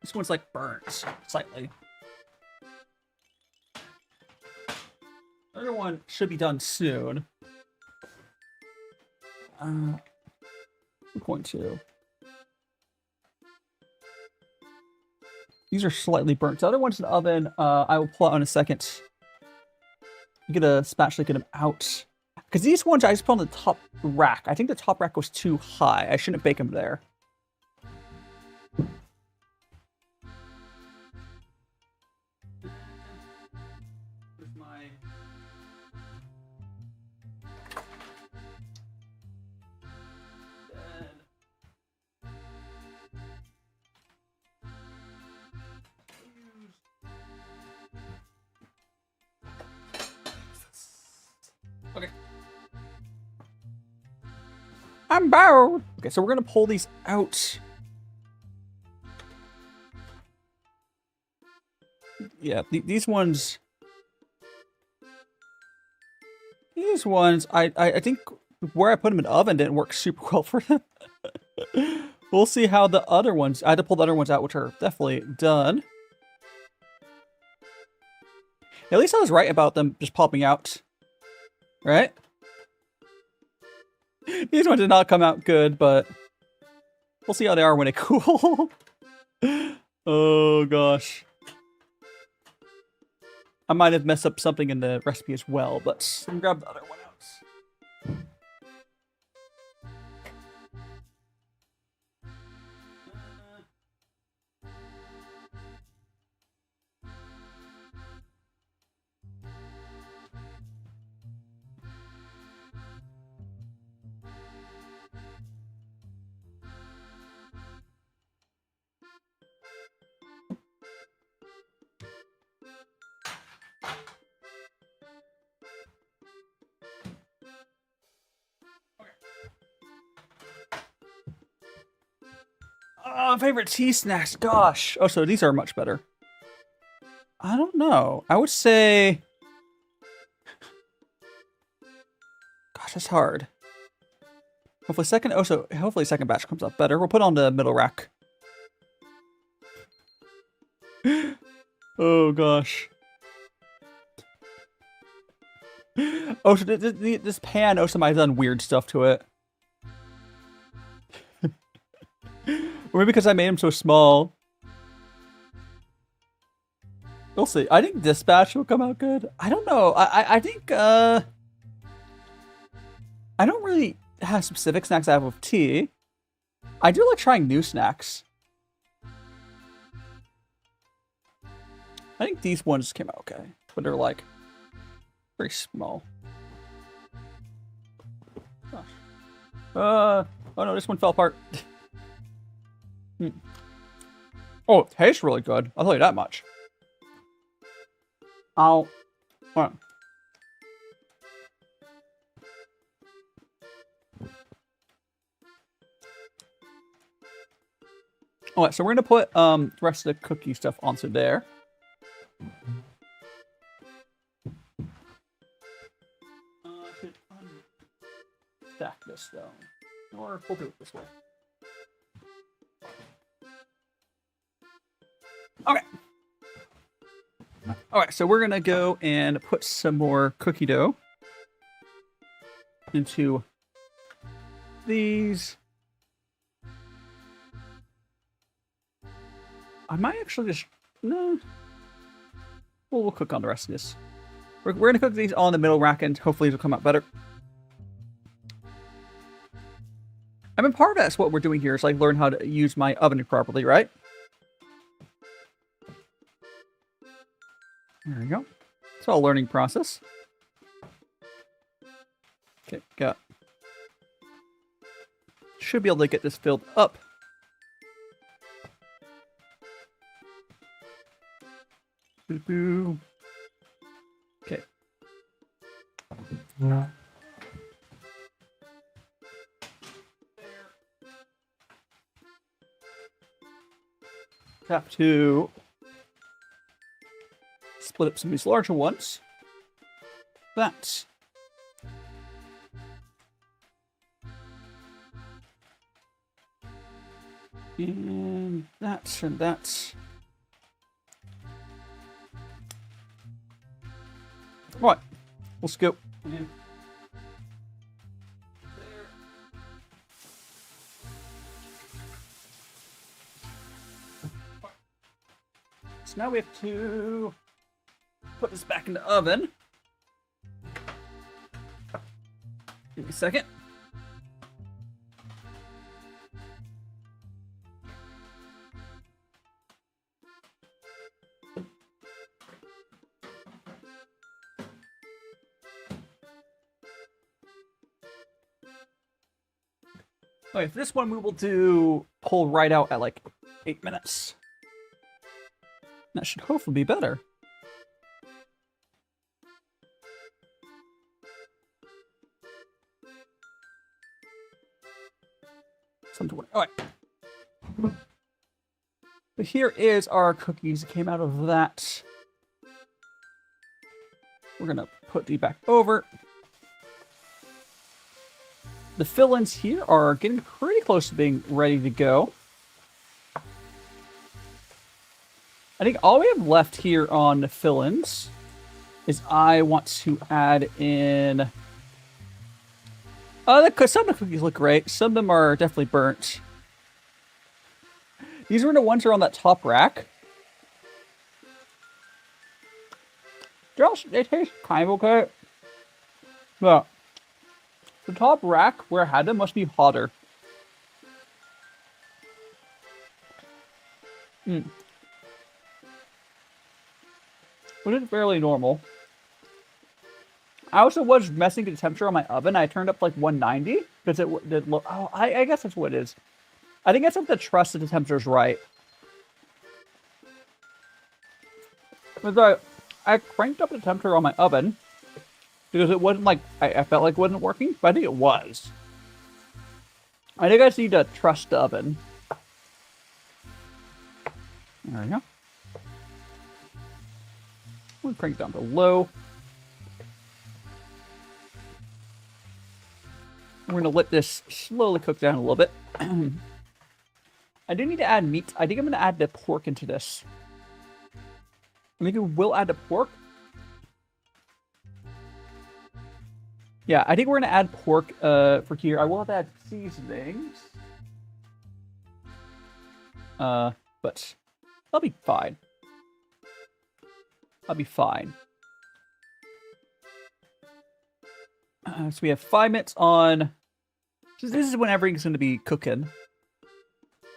This one's like burnt slightly. The other one should be done soon. I'm going to. These are slightly burnt. The other one's in the oven. I will pull out in a second. Get a spatula, get them out. Because these ones I just put on the top rack. I think the top rack was too high. I shouldn't bake them there. Where's my... Okay. I'm bored. Okay, so we're gonna pull these out. Yeah, these ones. These ones, I think where I put them in the oven didn't work super well for them. We'll see how the other ones. I had to pull the other ones out, which are definitely done. At least I was right about them just popping out. Right? These ones did not come out good, but we'll see how they are when they cool. Oh gosh. I might have messed up something in the recipe as well, but let me grab the other one out. Favorite tea snacks, gosh. Oh, so these are much better. I don't know. I would say... Gosh, that's hard. Hopefully second batch comes out better. We'll put on the middle rack. Oh gosh. Oh, so this pan also might have done weird stuff to it. Or maybe because I made them so small. We'll see. I think this batch will come out good. I don't know. I think I don't really have specific snacks I have with tea. I do like trying new snacks. I think these ones came out okay, but they're like very small. Gosh. Oh no, this one fell apart. Oh, it tastes really good. I'll tell you that much. Hold on. Alright, so we're gonna put the rest of the cookie stuff onto there. I should unstack this though. Or we'll do it this way. Okay. Alright, so we're gonna go and put some more cookie dough into these. I might actually just... No. We'll cook on the rest of this. We're going to cook these on the middle rack, and hopefully these will come out better. I mean, part of that's what we're doing here is like learn how to use my oven properly, right? There we go. It's all a learning process. Okay, got... Should be able to get this filled up. Boo-boo. Okay. Yeah. Have to split up some of these larger ones. That. And that, and that. Right, let's go. So now we have to put this back in the oven. Give me a second. Okay, for this one we will do pull right out at like 8 minutes. That should hopefully be better. Alright. But here is our cookies that came out of that. We're gonna put these back over. The fill-ins here are getting pretty close to being ready to go. I think all we have left here on the fill-ins is I want to add in... some of the cookies look great. Some of them are definitely burnt. These are the ones that are on that top rack. They taste kind of okay. But the top rack where I had them must be hotter. Which is fairly normal. I also was messing with the temperature on my oven. I turned up to like 190 because it did look. Oh, I guess that's what it is. I think I just have to trust that the temperature's right. But I cranked up the temperature on my oven because it wasn't like I felt like it wasn't working, but I think it was. I think I just need to trust the oven. There we go. We'll crank down to low. We're going to let this slowly cook down a little bit. I do need to add meat. I think I'm going to add the pork into this. I think we will add the pork. Yeah, I think we're going to add pork for here. I will have to add seasonings. But I'll be fine. I'll be fine. So we have 5 minutes on. This is when everything's going to be cooking.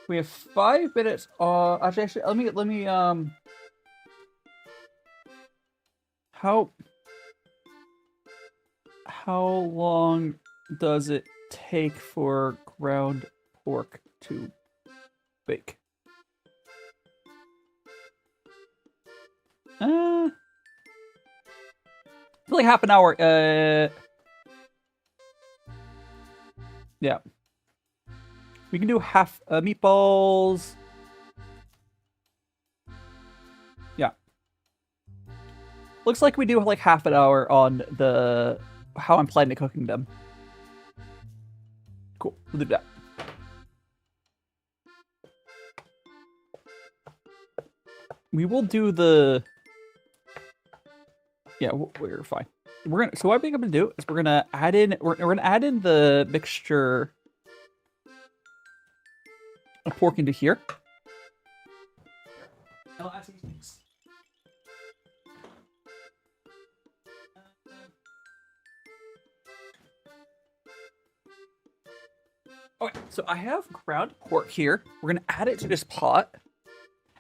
We have 5 minutes. Actually, let me. How long does it take for ground pork to bake? Like half an hour. Yeah. We can do half meatballs. Yeah. Looks like we do like half an hour on the how I'm planning on cooking them. Cool. We'll do that. We will do the. Yeah, we're fine. We're gonna. So what I think I'm gonna do is we're gonna add in. We're gonna add in the mixture of pork into here. I'll add some things. Okay, so I have ground pork here. We're gonna add it to this pot.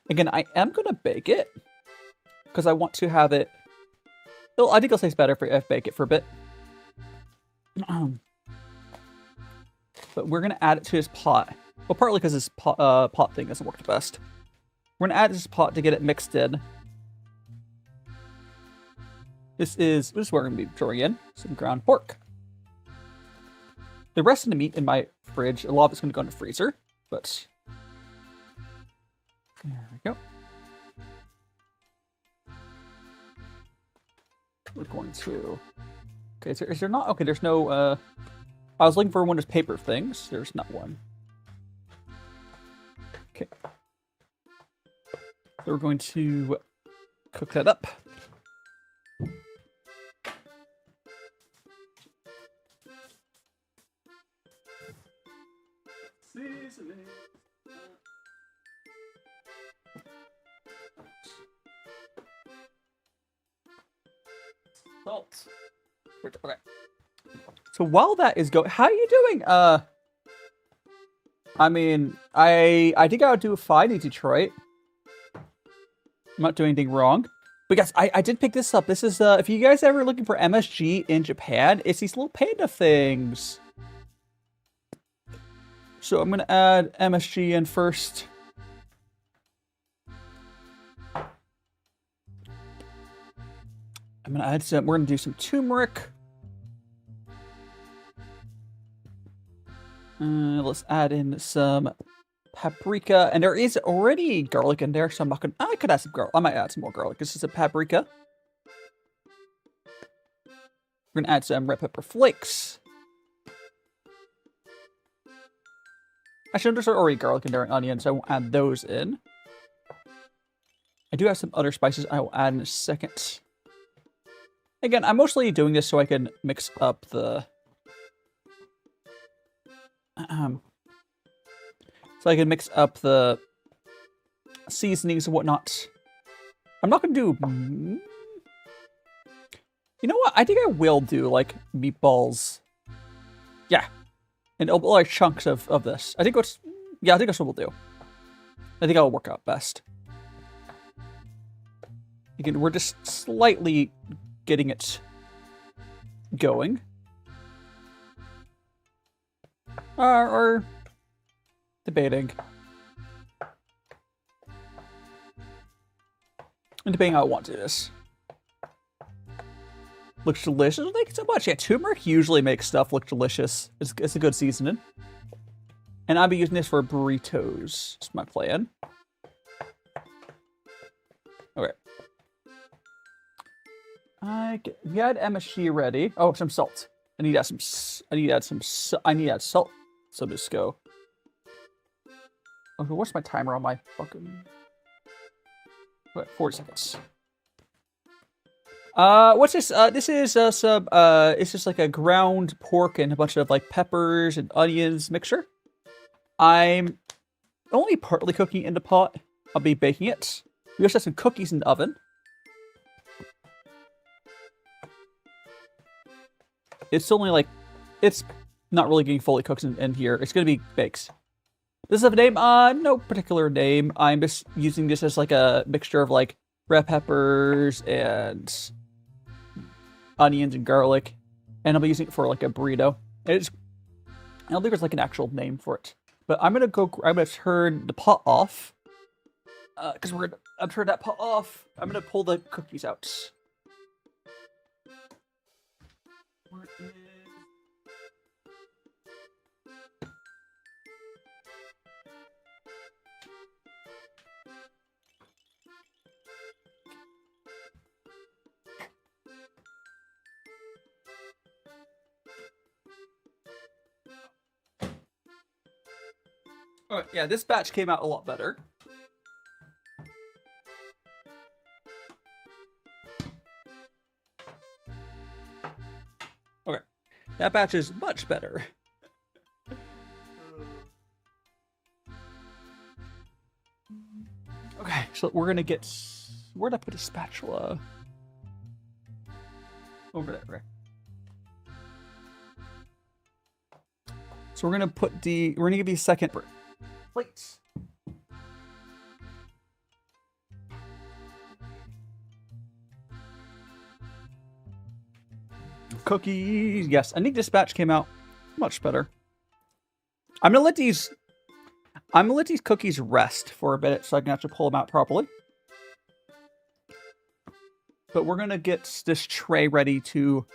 Again, I am gonna bake it because I want to have it. I think it'll taste better if I bake it for a bit. But we're gonna add it to this pot. Well, partly because this pot thing doesn't work the best. We're gonna add this pot to get it mixed in. This is where we're gonna be throwing in some ground pork. The rest of the meat in my fridge, a lot of it's gonna go in the freezer, but there we go. We're going to. Okay, is there not? Okay, there's no. I was looking for one of those paper things. There's not one. Okay. So we're going to cook that up. Seasoning. Salt. Okay. So while that is going, how are you doing? I mean, I think I would do fine in Detroit. I'm not doing anything wrong. But guys, I did pick this up. This is if you guys ever looking for MSG in Japan, it's these little panda things. So I'm gonna add MSG in first. I'm gonna add some. We're gonna do some turmeric. Let's add in some paprika, and there is already garlic in there, so I'm not gonna. I could add some garlic. I might add some more garlic. This is a paprika. We're gonna add some red pepper flakes. Actually, there's already garlic in there and onions, so I won't add those in. I do have some other spices I will add in a second. Again, I'm mostly doing this so I can mix up the... so I can mix up the seasonings and whatnot. I'm not going to do... You know what? I think I will do, like, meatballs. Yeah. And like chunks of this. I think what's... Yeah, I think that's what we'll do. I think that'll work out best. Again, we're just slightly getting it going. Or debating. And debating how I want to do this. Looks delicious. Thank you so much. Yeah, turmeric usually makes stuff look delicious. It's a good seasoning. And I'll be using this for burritos. That's my plan. Okay. We had MSG ready. Oh, some salt. I need to add some. I need to add some. I need to add salt. So let's go. Okay, what's my timer on my fucking? What? 40 seconds. What's this? This is some. It's just like a ground pork and a bunch of like peppers and onions mixture. I'm only partly cooking in the pot. I'll be baking it. We also have some cookies in the oven. It's only like, it's not really getting fully cooked in here. It's gonna be baked. Does it have a name? No particular name. I'm just using this as like a mixture of like red peppers and onions and garlic. And I'll be using it for like a burrito. I don't think there's like an actual name for it. But I'm gonna turn the pot off. Because I'm turning that pot off. I'm gonna pull the cookies out. Where is... Alright, yeah, this batch came out a lot better. Okay, that batch is much better. Okay, so we're gonna get... Where'd I put a spatula? Over there, right? So we're gonna put the... We're gonna give you a second plate. Cookies. Yes, I think this batch came out much better. I'm gonna let these cookies rest for a bit so I can actually pull them out properly. But we're gonna get this tray ready to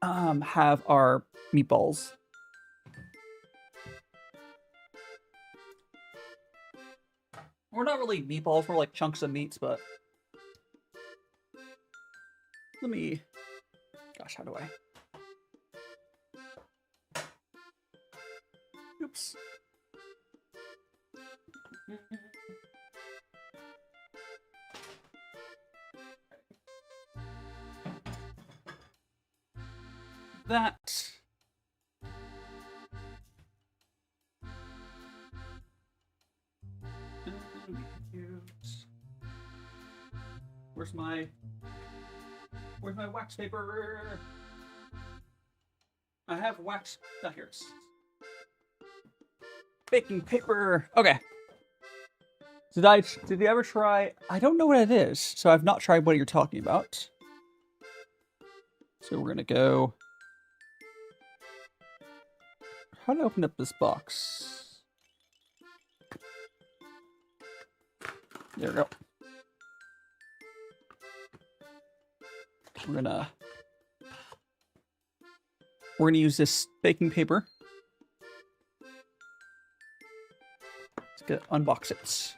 have our meatballs. We're not really meatballs, we're like chunks of meats, but let me... Gosh, how do I... Oops. That... Where's my wax paper? I have wax. Oh, here it is. Baking paper. Okay. Did you ever try? I don't know what it is, so I've not tried what you're talking about. So we're gonna go. How do I open up this box? There we go. We're gonna use this baking paper. Let's unbox it.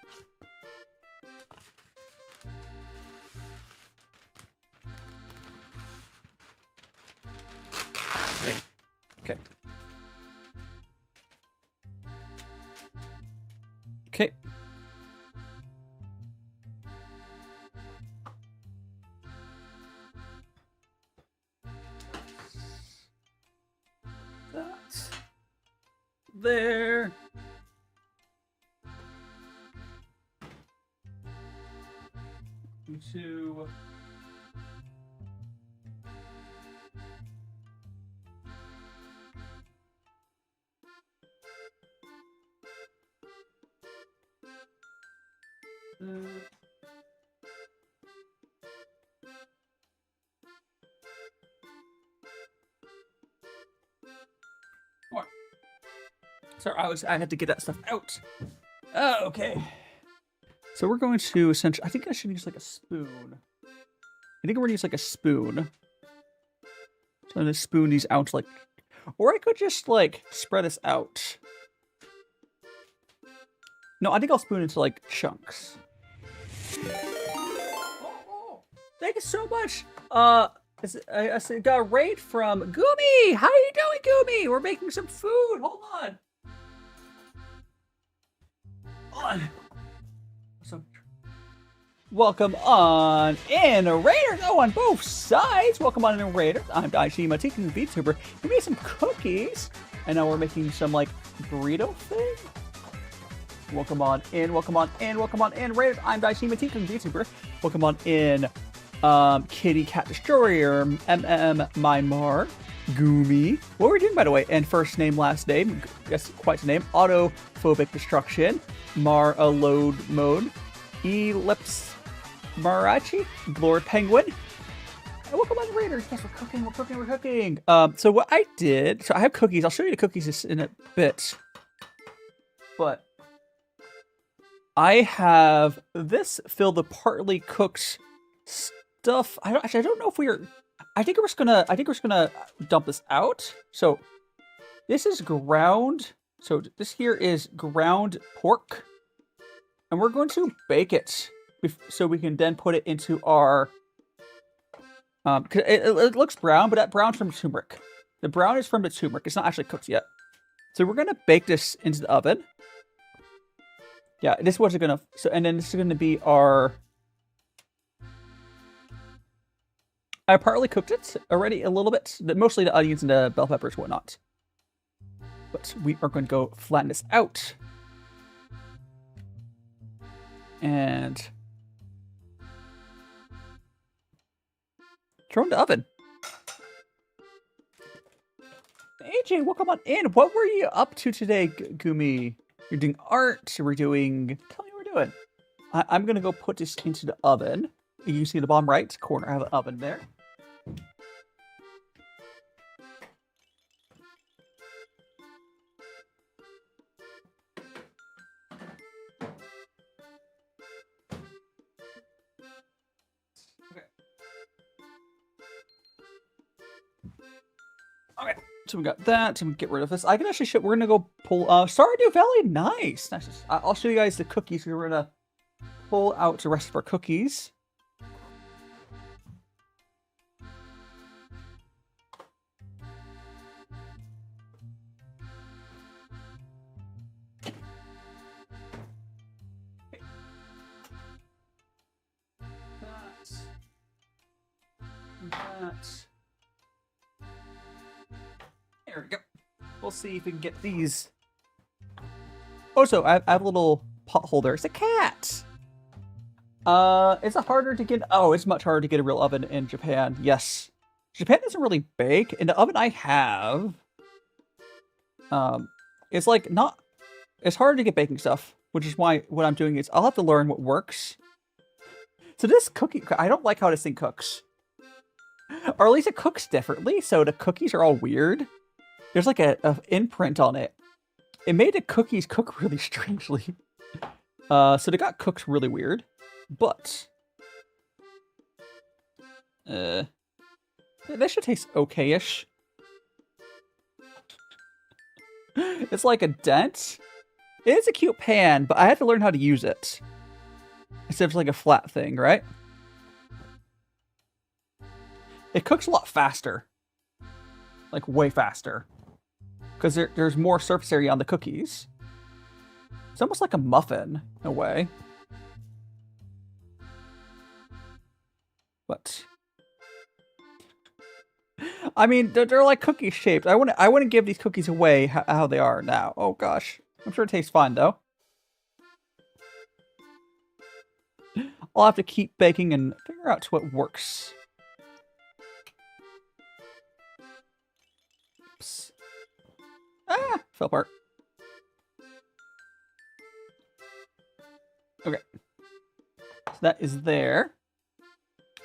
Okay. Okay. That's there. Two. Sorry, I had to get that stuff out. Okay. So we're going to essentially, I think I should use like a spoon. I think we're gonna use like a spoon. So I'm gonna spoon these out like, or I could just like spread this out. No, I think I'll spoon into like chunks. Oh, thank you so much. I got a raid from Goomy. How are you doing, Goomy? We're making some food. Hold on. So, welcome on in, Raiders. Oh, on both sides. Welcome on in, Raiders. I'm DaiShimaVT, VTuber. We made some cookies, and now we're making some like burrito thing. Welcome on in. Welcome on in. Welcome on in, Raiders. I'm DaiShimaVT, VTuber. Welcome on in. Kitty Cat Destroyer, Mymar, Goomy. What are we doing, by the way? And first name, last name. Guess quite the name. Autophobic Destruction. Load Mode. Ellipse Marachi. Glor Penguin. And welcome on, Raiders. Yes, we're cooking. We're cooking. We're cooking. So what I did. So I have cookies. I'll show you the cookies in a bit. But I have this filled with partly cooked stuff. I don't know if I think we're just gonna dump this out. So this is ground. So this here is ground pork, and we're going to bake it so we can then put it into our. Cause it looks brown, but that brown's from turmeric. The brown is from the turmeric. It's not actually cooked yet. So we're gonna bake this into the oven. Yeah, this wasn't gonna. So and then this is gonna be our. I partly cooked it already a little bit, mostly the onions and the bell peppers, whatnot. But we are going to go flatten this out. And throw in the oven. AJ, welcome on in. What were you up to today, Goomy? You're doing art. We're doing. Tell me what we're doing. I'm going to go put this into the oven. You can see the bottom right corner. I have an oven there. Okay, so we got that, and we get rid of this. I can actually show. We're gonna go pull. Stardew Valley, nice. I'll show you guys the cookies. We're gonna pull out the rest of our cookies. There we go. We'll see if we can get these. Also, I have a little pot holder. It's a cat. Is it harder to get? Oh, it's much harder to get a real oven in Japan. Yes, Japan doesn't really bake. In the oven I have, it's like not. It's harder to get baking stuff, which is why what I'm doing is I'll have to learn what works. So this cookie, I don't like how this thing cooks. Or at least it cooks differently, so the cookies are all weird. There's like a imprint on it. It made the cookies cook really strangely. So they got cooked really weird. But they should taste okay-ish. It's like a dent. It is a cute pan, but I had to learn how to use it. Instead of like a flat thing, right? It cooks a lot faster. Like, way faster. Because there's more surface area on the cookies. It's almost like a muffin, in a way. But I mean, they're like cookie shaped. I wouldn't give these cookies away how they are now. Oh gosh. I'm sure it tastes fine, though. I'll have to keep baking and figure out what works. Oops. Ah! Fell apart. Okay. So that is there.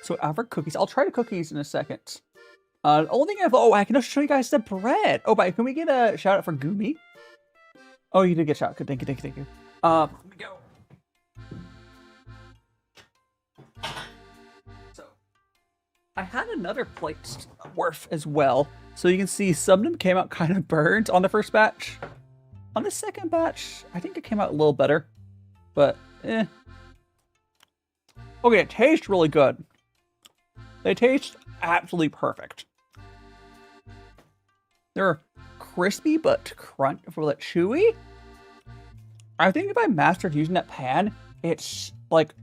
So I have our cookies. I'll try the cookies in a second. The only thing I can also show you guys the bread. Oh, but can we get a shout out for Goomy? Oh, you did get a shout out. Good, thank you, thank you, thank you. Let me go. So, I had another plate worth as well. So you can see some of them came out kind of burnt on the first batch. On the second batch, I think it came out a little better. But, eh. Okay, it tastes really good. They taste absolutely perfect. They're crispy but crunch for that chewy. I think if I mastered using that pan, it's like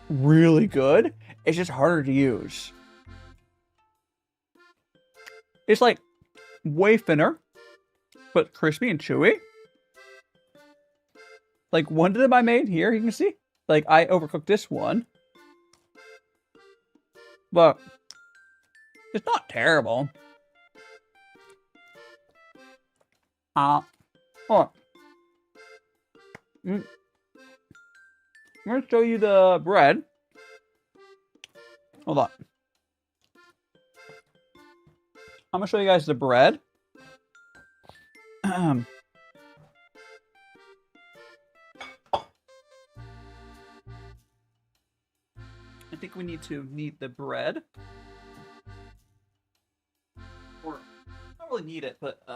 really good. It's just harder to use. It's like way thinner, but crispy and chewy. Like one of them I made here, you can see. Like I overcooked this one. But it's not terrible. Oh. I'm going to show you the bread. Hold on. I'm going to show you guys the bread. I think we need to knead the bread. Or, not really need it, but,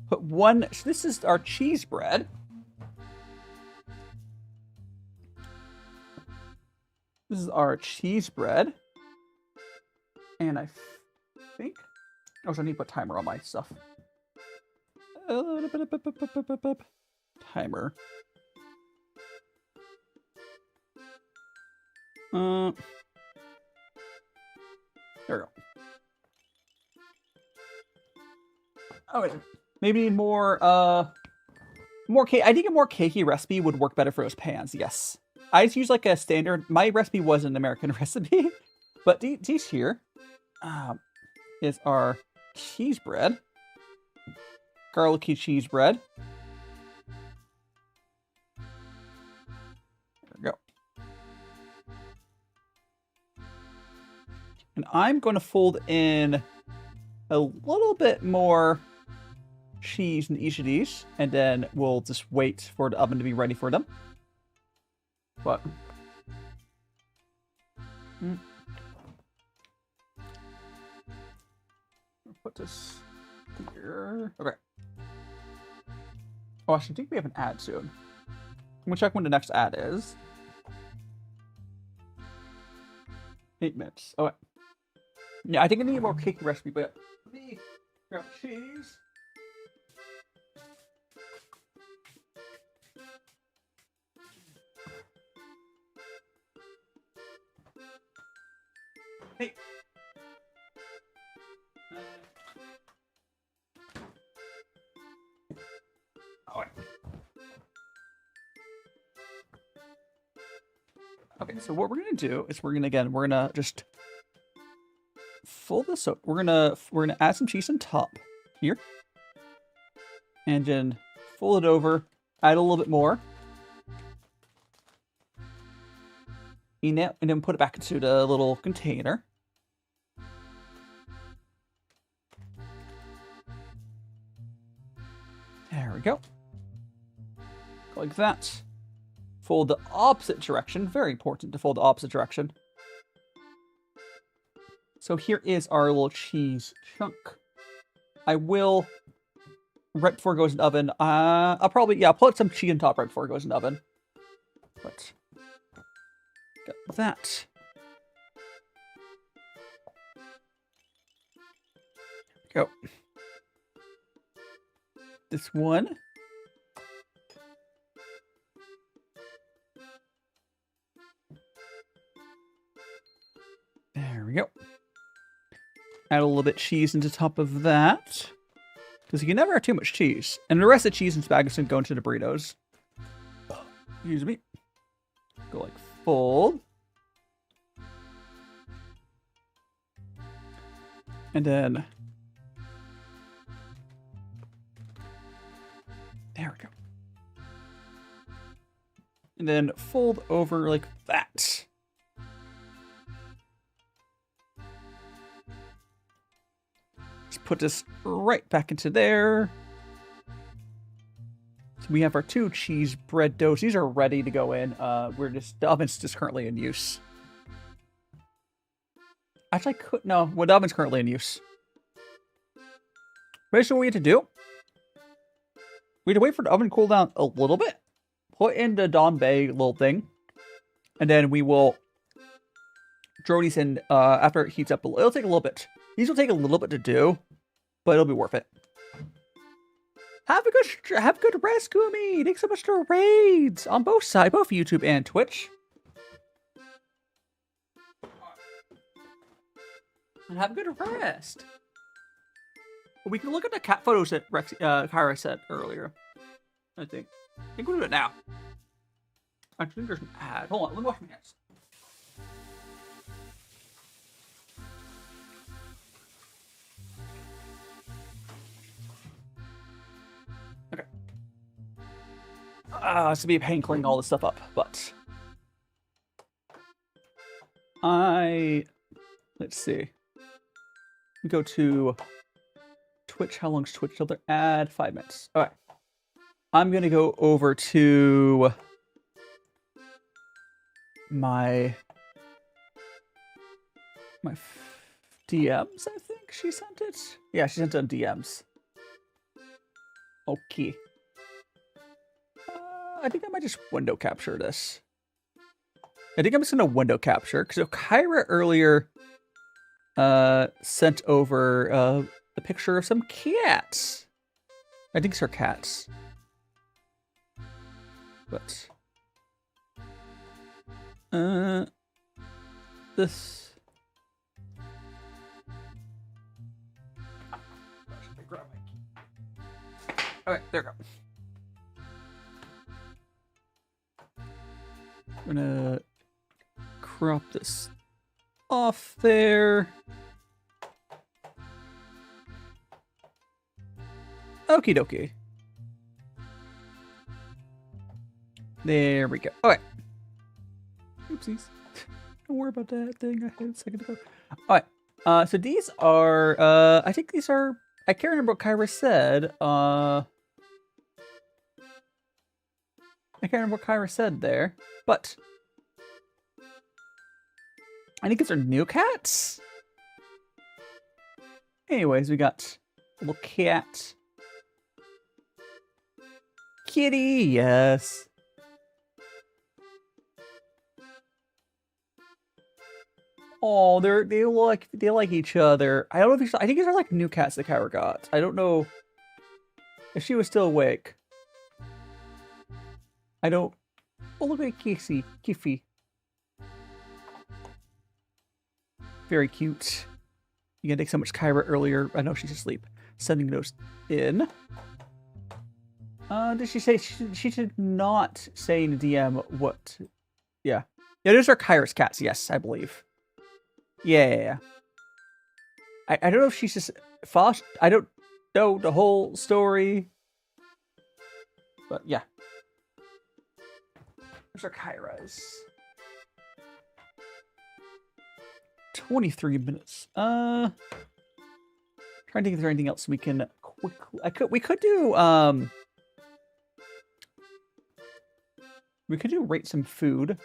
put one, so this is our cheese bread. This is our cheese bread. And I think, oh, so I need to put timer on my stuff. Timer. There we go. Oh, wait. Maybe more cake. I think a more cakey recipe would work better for those pans, yes. I just use like a standard, my recipe was an American recipe, but these here is our cheese bread. Garlicky cheese bread. There we go. And I'm going to fold in a little bit more cheese in each of these, and then we'll just wait for the oven to be ready for them. But put this here. Okay. Oh, I think we have an ad soon. I'm gonna check when the next ad is. 8 minutes. Okay. Yeah, I think I need a more cake recipe, but let me grab cheese. Hey. Oh, wait. Okay, so what we're gonna do is we're gonna just fold this up. We're gonna add some cheese on top here, and then fold it over. Add a little bit more. And then put it back into the little container. There we go. Go like that. Fold the opposite direction. Very important to fold the opposite direction. So here is our little cheese chunk. I will, right before it goes in the oven, I'll probably, yeah, put some cheese on top right before it goes in the oven. But got that. Go. This one. There we go. Add a little bit of cheese into the top of that. Because you can never have too much cheese. And the rest of the cheese and spaghetti can go into the burritos. Excuse me. Go like fold. And then there we go. And then fold over like that. Just put this right back into there. So we have our 2 cheese bread doughs. These are ready to go in. The oven's just currently in use. Actually, no, the oven's currently in use. Basically, what we have to do, we have to wait for the oven to cool down a little bit. Put in the Don Bay little thing. And then we will throw these in after it heats up. It'll take a little bit. These will take a little bit to do, but it'll be worth it. Have a good rest, Gumi. Thanks so much for raids on both sides, both YouTube and Twitch. And have a good rest. We can look at the cat photos that Kyra said earlier. I think we'll do it now. I think there's an ad. Hold on, let me wash my hands. Okay. It's to be a pain cleaning all this stuff up, but let's see. We go to Twitch. How long's Twitch till they're ad? 5 minutes. All right. I'm gonna go over to my DMs. I think she sent it. Yeah, she sent it on DMs. Okay. I think I might just window capture this. I think I'm just gonna window capture because Kyra earlier sent over the picture of some cats. I think it's her cats. But this okay, there we go. I'm gonna crop this off there. Okie dokie. There we go. Okay. Oopsies. Don't worry about that thing I had a second ago. Alright. So these are I think these are, I can't remember what Kyra said. I can't remember what Kyra said there, but I think these are new cats. Anyways, we got a little cat. Kitty, yes. Oh, they like each other. I don't know if these, I think these are like new cats that Kyra got. I don't know if she was still awake. I don't. Oh, look at Kiffy. Very cute. You can take so much Kyra earlier. I know she's asleep. Sending those in. Did she say she did not say in the DM what? Yeah, those are Kyra's cats. Yes, I believe. Yeah. I don't know if she's just false. I don't know the whole story, but yeah. Those are Kyra's. 23 minutes. Trying to think if there's anything else we can quickly. We could do rate some food.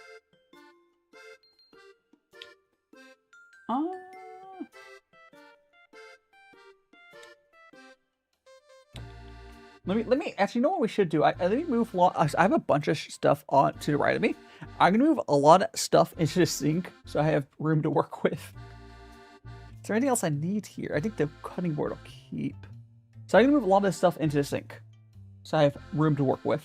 Let me actually, you know what we should do? Let me move. I have a bunch of stuff on to the right of me. I'm gonna move a lot of stuff into the sink so I have room to work with. Is there anything else I need here? I think the cutting board will keep. So I'm gonna move a lot of this stuff into the sink so I have room to work with.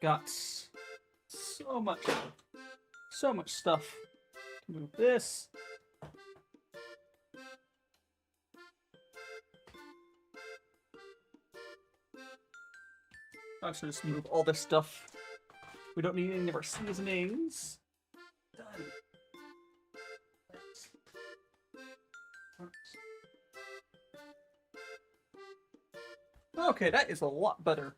Got so much stuff. Move this. I should just move all this stuff. We don't need any of our seasonings. Done. Okay, that is a lot better.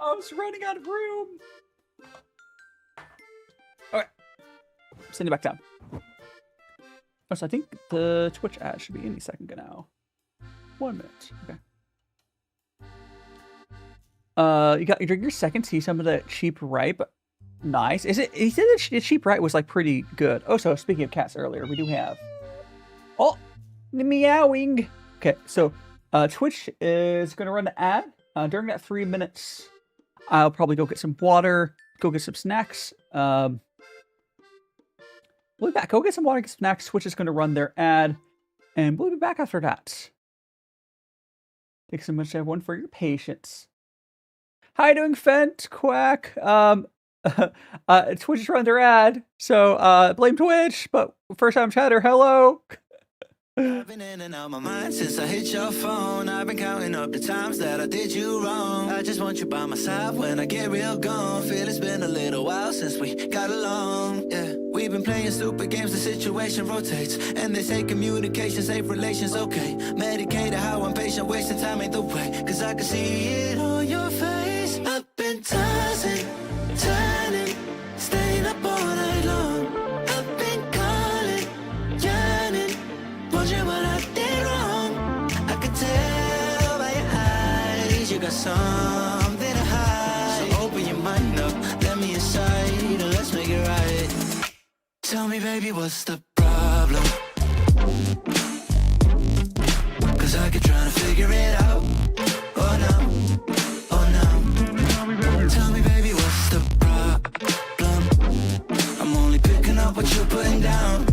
I was running out of room. Alright. Send it back down. Oh, so I think the Twitch ad should be any second now. 1 minute. Okay. You drink your second tea, some of the cheap ripe. Nice. Is it? He said that the cheap ripe was like pretty good. Oh, so speaking of cats earlier, we do have. Oh, the meowing. Okay, so Twitch is gonna run the ad. During that 3 minutes, I'll probably go get some water, go get some snacks. We'll be back. Go get some water, get some snacks. Twitch is gonna run their ad, and we'll be back after that. Thanks so much, everyone, for your patience. How you doing, Fent? Quack. Twitch is running their ad, so blame Twitch. But first time chatter, hello. I've been in and out my mind since I hit your phone. I've been counting up the times that I did you wrong. I just want you by my side when I get real gone. Feel it's been a little while since we got along. Yeah, we've been playing stupid games, the situation rotates. And they say communication, safe relations, okay. Medicated how I'm patient, wasting time ain't the way. Cause I can see it on your face. I've been tossing, turning, staying up all night long. I've been calling, yearning, wondering what I did wrong. I could tell by your eyes you got something to hide. So open your mind up, let me inside, and let's make it right. Tell me, baby, what's the problem? Cause I keep trying to figure it out. Oh no, oh no. Tell me, baby, what's the problem? I'm only picking up what you're putting down.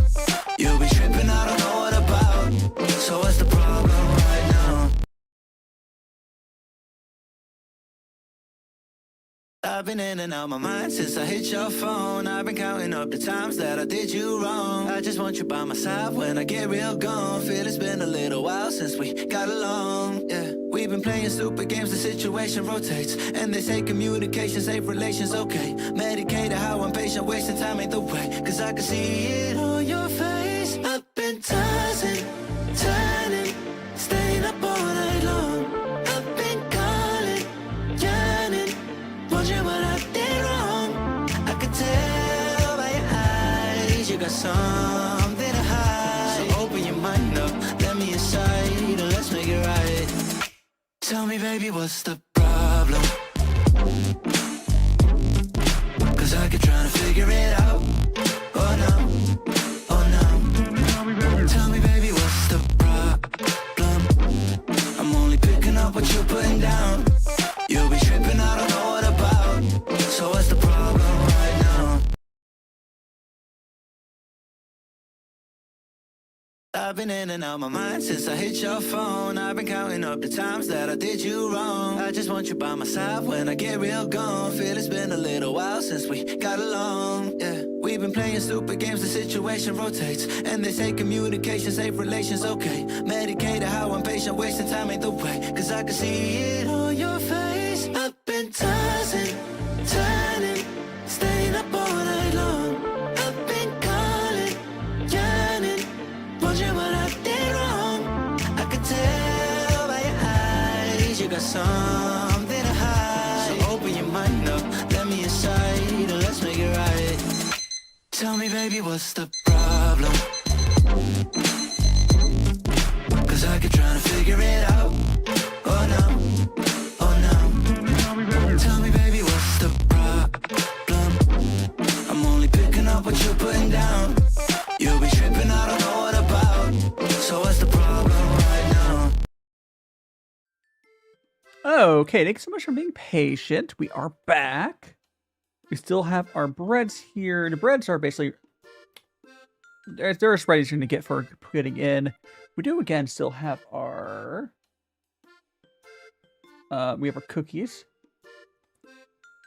You'll be tripping, I don't know what about. So what's the problem right now? I've been in and out my mind since I hit your phone. I've been counting up the times that I did you wrong. I just want you by my side when I get real gone. Feel it's been a little while since we got along. Yeah, we've been playing stupid games, the situation rotates. And they say communication, safe relations, okay. Medicated how I'm patient, wasting time ain't the way. Cause I can see it on your face. I've been tossing, turning, staying up all night long. I've been calling, yearning, wondering what I did wrong. I could tell by your eyes you got something to hide. So open your mind up, let me inside, and let's make it right. Tell me, baby, what's the problem? Cause I keep trying to figure it out. Oh no, oh no. Tell me, baby, what's the problem? I'm only picking up what you're putting down. You'll be tripping, I don't know what about. So what's the problem right now? I've been in and out my mind since I hit your phone. I've been counting up the times that I did you wrong. I just want you by my side when I get real gone. Feel it's been a little while since we got along. Yeah, we've been playing stupid games, the situation rotates. And they say communication, safe relations, okay. Medicated how I'm patient, wasting time ain't the way. Cause I can see it on your face. I've been tossing, turning, staying up all night long. I've been calling, yearning, wondering what I did wrong. I could tell by your eyes you got something to hide. So open your mind up, let me inside, and let's make it right. Tell me, baby, what's the problem? Cause I keep trying to figure it out. Oh no, oh no. Tell me, baby, what's the problem? I'm only picking up what you're putting down. You'll be tripping, I don't know what about. So what's the problem right now? Okay, thanks so much for being patient. We are back. We still have our breads here. The breads are basically they're just ready to get for putting in. We do again still have our we have our cookies.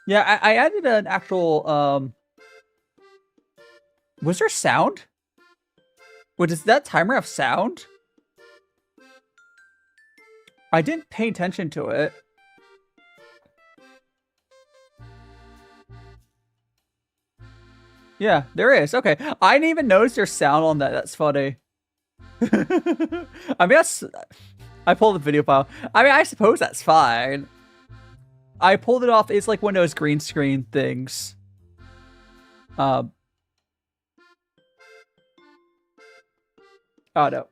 Yeah, I added an actual was there sound? Does that timer have sound? I didn't pay attention to it. Yeah, there is. Okay. I didn't even notice there's sound on that. That's funny. I mean, I pulled the video file. I mean, I suppose that's fine. I pulled it off. It's like one of those green screen things. Oh, no.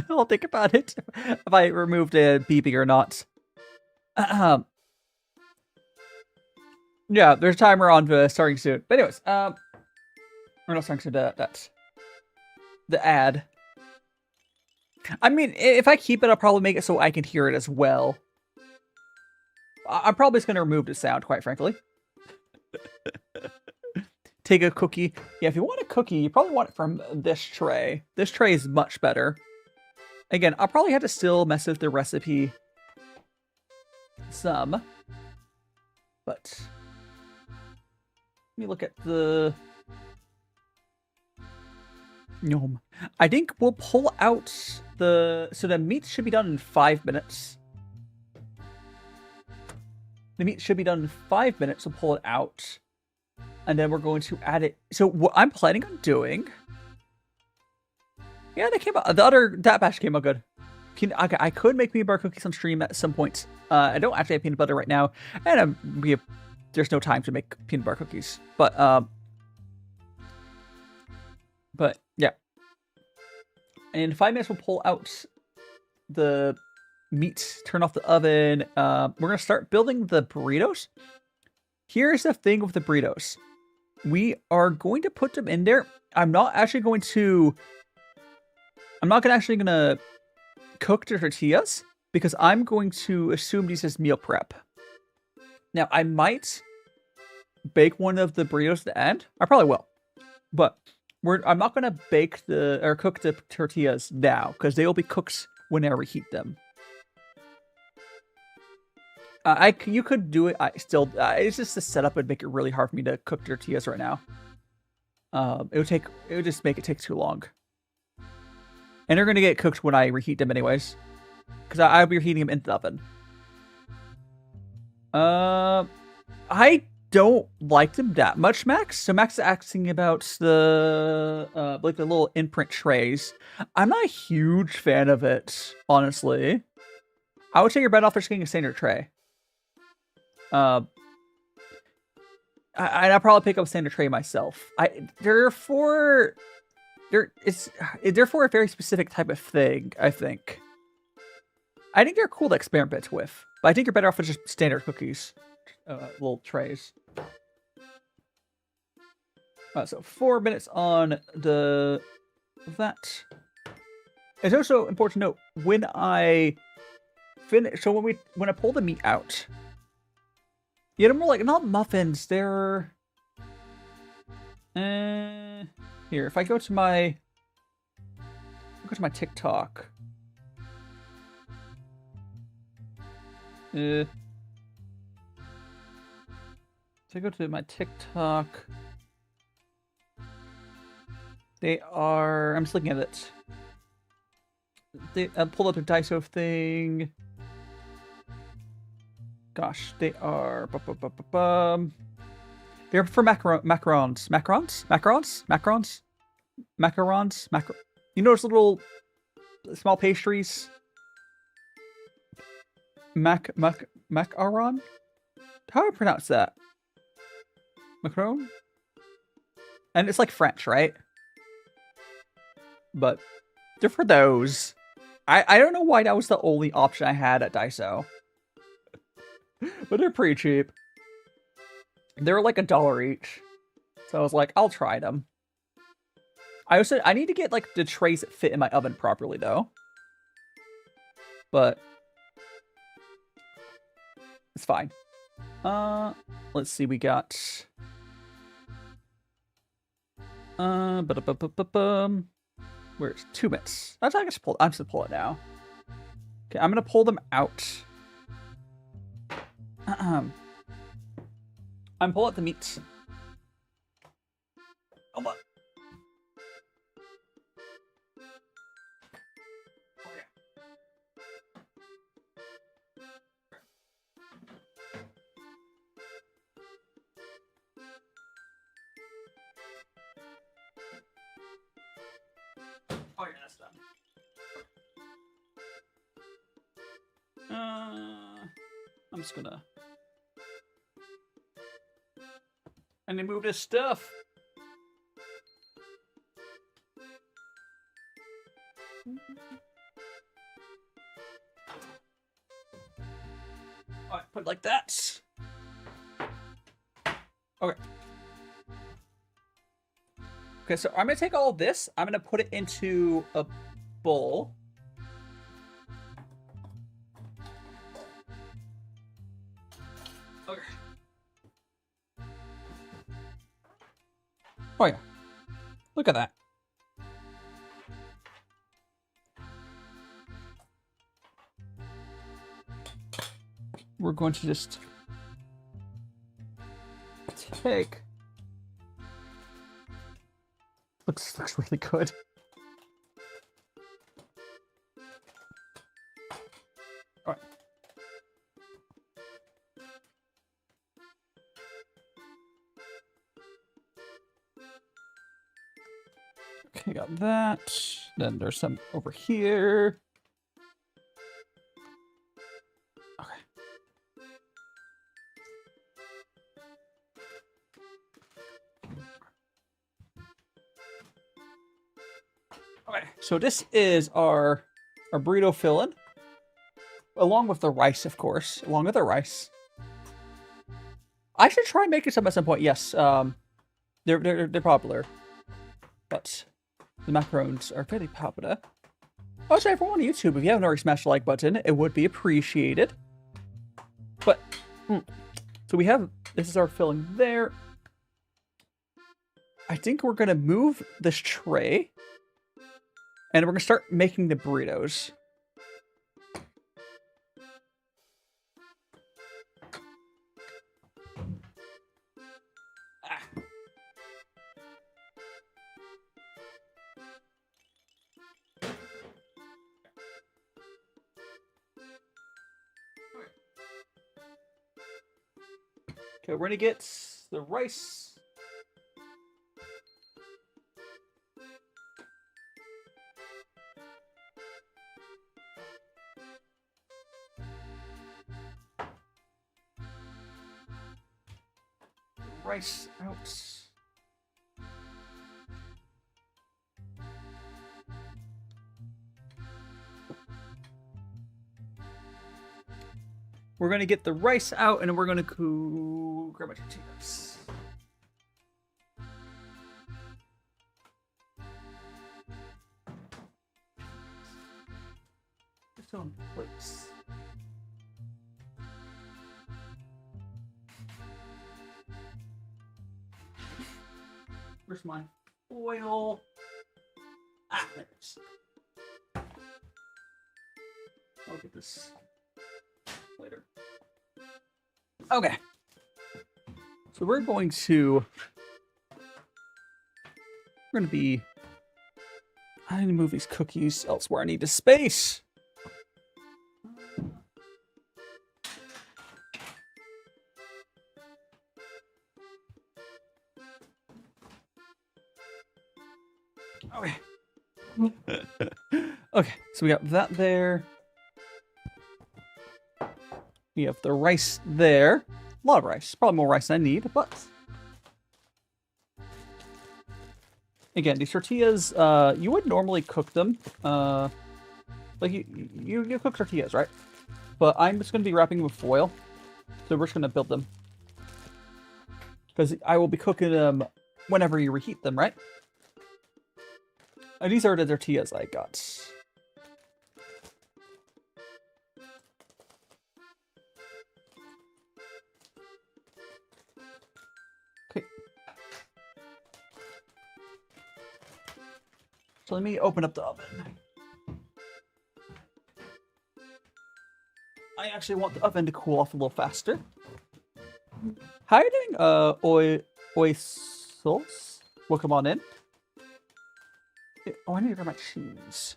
I'll think about it if I removed a beeping or not. Yeah, there's a timer on starting soon. But anyways, we're not starting soon. That's the ad. I mean, if I keep it, I'll probably make it so I can hear it as well. I'm probably just gonna remove the sound, quite frankly. Take a cookie. Yeah, if you want a cookie, you probably want it from this tray. This tray is much better. Again, I'll probably have to still mess with the recipe some. But let me look at the gnome. I think we'll pull out the... So the meat should be done in 5 minutes. The meat should be done in 5 minutes. We'll pull it out. And then we're going to add it. So what I'm planning on doing... Yeah, they came out. That batch came out good. I could make peanut butter cookies on stream at some point. I don't actually have peanut butter right now. And there's no time to make peanut butter cookies. But yeah. And in 5 minutes, we'll pull out the meat, turn off the oven. We're going to start building the burritos. Here's the thing with the burritos. We are going to put them in there. I'm not actually going to cook the tortillas because I'm going to assume these as meal prep. Now, I might bake one of the burritos at the end. I probably will. But I'm not going to cook the tortillas now because they will be cooked when I reheat them. You could do it. It's just the setup would make it really hard for me to cook tortillas right now. It would just make it take too long. And they're gonna get cooked when I reheat them anyways, because I'll be reheating them in the oven. I don't like them that much, Max. So Max is asking about the like the little imprint trays. I'm not a huge fan of it, honestly. I would say you're better off just getting a standard tray. I'd probably pick up a standard tray myself. They're for a very specific type of thing, I think. I think they're cool to experiment with, but I think you're better off with just standard cookies, little trays. So 4 minutes on that. It's also important to note when I finish. So when I pull the meat out, yeah, they're more like not muffins. They're here. If I go to my TikTok. So I go to my TikTok. They are. I'm just looking at it. They pulled up a Daiso thing. Gosh, they are. They're for macarons. You know those little small pastries? Macaron? How do I pronounce that? Macaron? And it's like French, right? But they're for those. I don't know why that was the only option I had at Daiso. But they're pretty cheap. They're like $1 each. So I was like, I'll try them. I need to get like the trays that fit in my oven properly though. But it's fine. Let's see, we got where's 2 minutes? I'm just gonna pull it now. Okay, I'm gonna pull them out. I'm pulling out the meat. Hold on. Okay. Oh yeah, that's done. I'm just gonna. And they move this stuff. Alright, put it like that. Okay. Okay, so I'm gonna take all this. I'm gonna put it into a bowl. Okay. Oh yeah. Look at that. We're going to just take. Looks really good. All right. Okay, got that. Then there's some over here. Okay. Okay, so this is our burrito filling, along with the rice, of course. Along with the rice, I should try making some at some point. Yes, they're popular, but the macarons are very popular. Also, everyone on YouTube, if you haven't already smashed the like button, it would be appreciated. But so we have this is our filling there. I think we're gonna move this tray. And we're going to start making the burritos. Ah. Okay, we're going to get the rice. Rice out. We're going to get the rice out, and we're going to grab my tortillas. Just on plates. Where's my oil? Ah, there it is. I'll get this later. Okay. So we're going to be. I need to move these cookies elsewhere. I need a space. Okay. Okay, so we got that there. We have the rice there. A lot of rice. Probably more rice than I need, but... Again, these tortillas, you would normally cook them. Like, you cook tortillas, right? But I'm just going to be wrapping them with foil. So we're just going to build them. Because I will be cooking them whenever you reheat them, right? And these are the tortillas I got. Okay. So let me open up the oven. I actually want the oven to cool off a little faster. How are you doing, oi sauce? Welcome on in. Oh, I need to grab my cheese.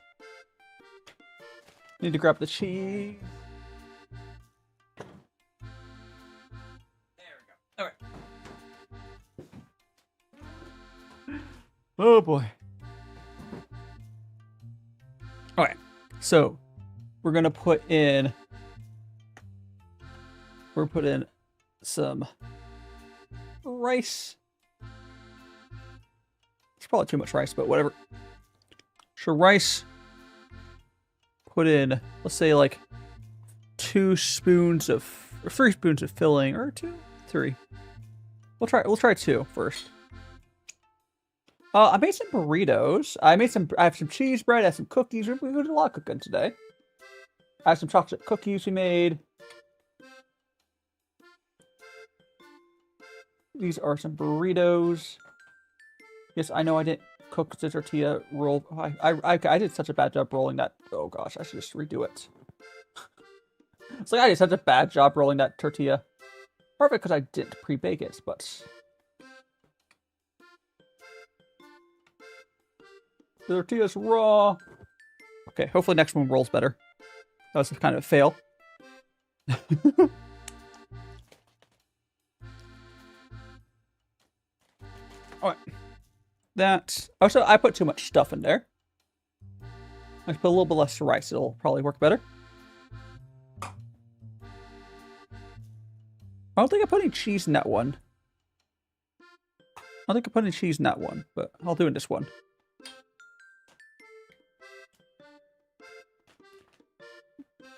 Need to grab the cheese. There we go. Okay. Oh boy. Okay. So we're gonna put in. We're gonna put in some rice. It's probably too much rice, but whatever. So rice, put in, let's say like 2 spoons of, or 3 spoons of filling, or 2, 3. We'll try 2 first. I made some burritos. I have some cheese bread. I have some cookies. We did a lot of cooking today. I have some chocolate cookies we made. These are some burritos. Yes, I know I didn't cook the tortilla roll. I did such a bad job rolling that. Oh gosh, I should just redo it. It's like I did such a bad job rolling that tortilla. Perfect because I didn't pre-bake it, but the tortilla's raw. Okay, hopefully next one rolls better. That was kind of a fail. Alright. That. Also, I put too much stuff in there. I put a little bit less rice. It'll probably work better. I don't think I put any cheese in that one. I don't think I put any cheese in that one, but I'll do in this one.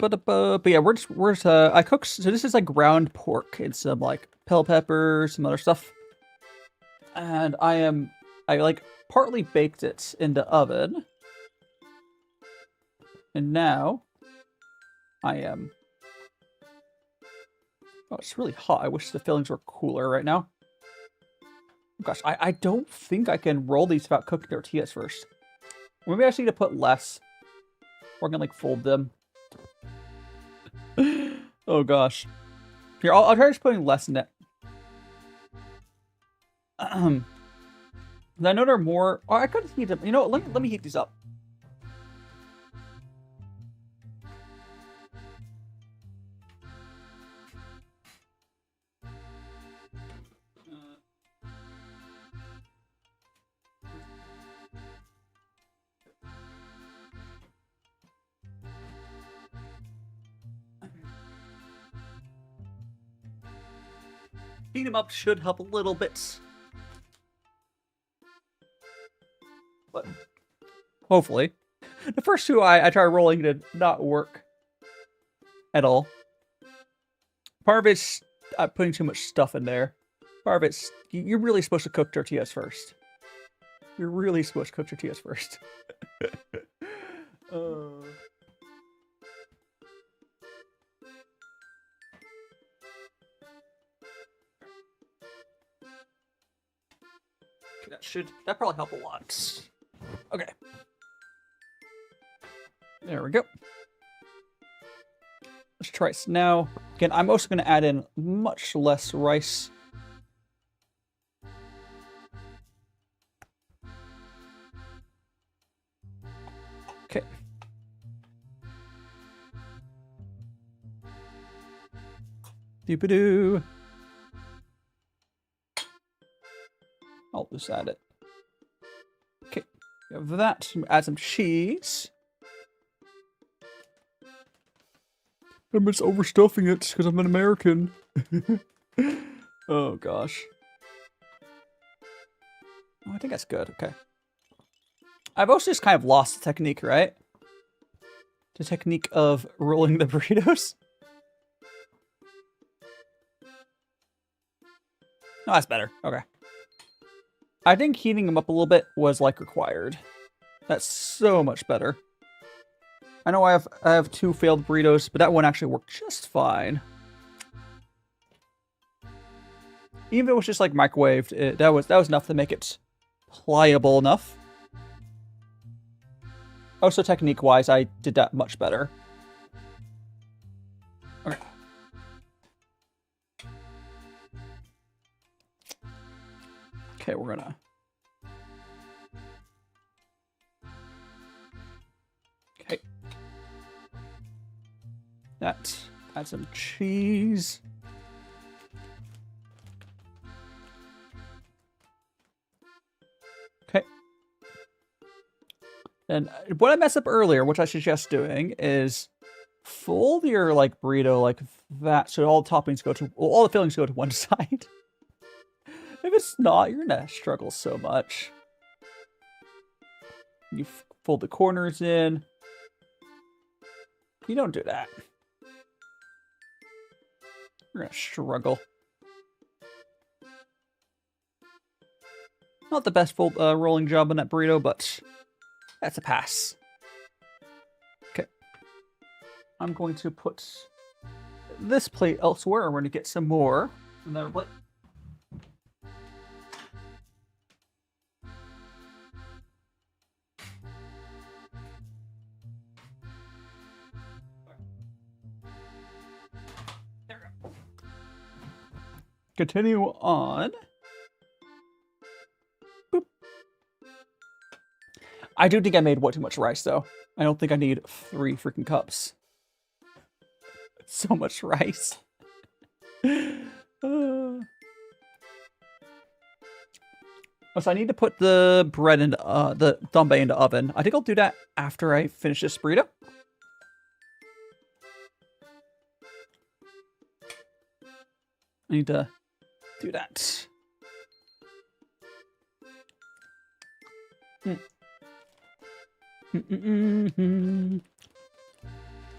But yeah, I cooked. So this is like ground pork and some like bell peppers, some other stuff. And I like partly baked it in the oven. And now I am. Oh, it's really hot. I wish the fillings were cooler right now. Oh, gosh, I don't think I can roll these without cooking tortillas first. Maybe I just need to put less. Or I can like fold them. Oh gosh. Here, I'll try just putting less in it. I know there are more. Oh, I could heat them. You know what? Let me heat these up. Heat them up should help a little bit. But hopefully. The first two I tried rolling did not work at all. Part of it's putting too much stuff in there. Part of it's you're really supposed to cook tortillas first. You're really supposed to cook tortillas first. That probably help a lot. Okay. There we go. Let's try this now. Again, I'm also going to add in much less rice. Okay. Doop-a-doo. I'll just add it. Okay, we have that. Add some cheese. I'm just overstuffing it because I'm an American. Oh gosh. Oh, I think that's good. Okay. I've also just kind of lost the technique, right? The technique of rolling the burritos. Oh, that's better. Okay. I think heating them up a little bit was like required. That's so much better. I know I have 2 failed burritos, but that one actually worked just fine. Even if it was just like microwaved, that was enough to make it pliable enough. Also, technique-wise, I did that much better. Okay. Okay, we're gonna... Okay. That. Add some cheese. Okay. And what I messed up earlier, which I suggest doing, is fold your like burrito like that, so all the toppings go to, well, all the fillings go to one side. If it's not, you're gonna struggle so much. You fold the corners in. You don't do that. You're gonna struggle. Not the best full rolling job on that burrito, but that's a pass. Okay. I'm going to put this plate elsewhere. I'm going to get some more. Another plate. There we go. Continue on. Boop. I do think I made way too much rice, though. I don't think I need 3 freaking cups. So much rice. So I need to put the bread into the danbei into oven. I think I'll do that after I finish this burrito. I need to do that.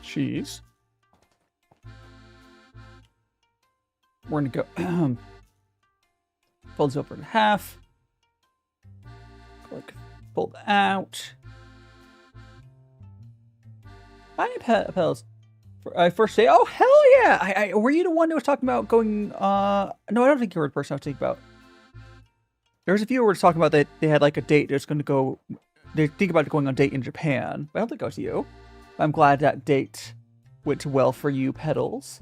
Cheese. We're gonna go fold this over in half. Like fold out. Hi, Pels. I first say, oh hell yeah! Were you the one that was talking about going? No, I don't think you were the person I was thinking about. There was a few who were talking about that they had like a date that's going to go. They think about going on a date in Japan. But I don't think it was you. I'm glad that date went well for you, Petals.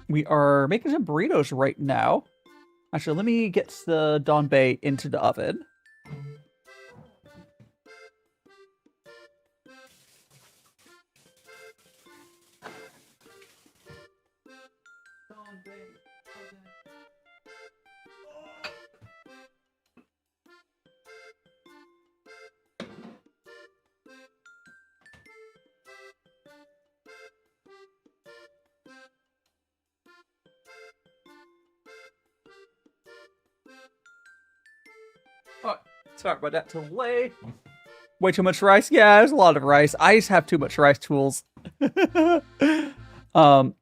We are making some burritos right now. Actually, let me get the danbei into the oven. Oh, sorry about that delay. Way too much rice? Yeah, there's a lot of rice. I just have too much rice tools. I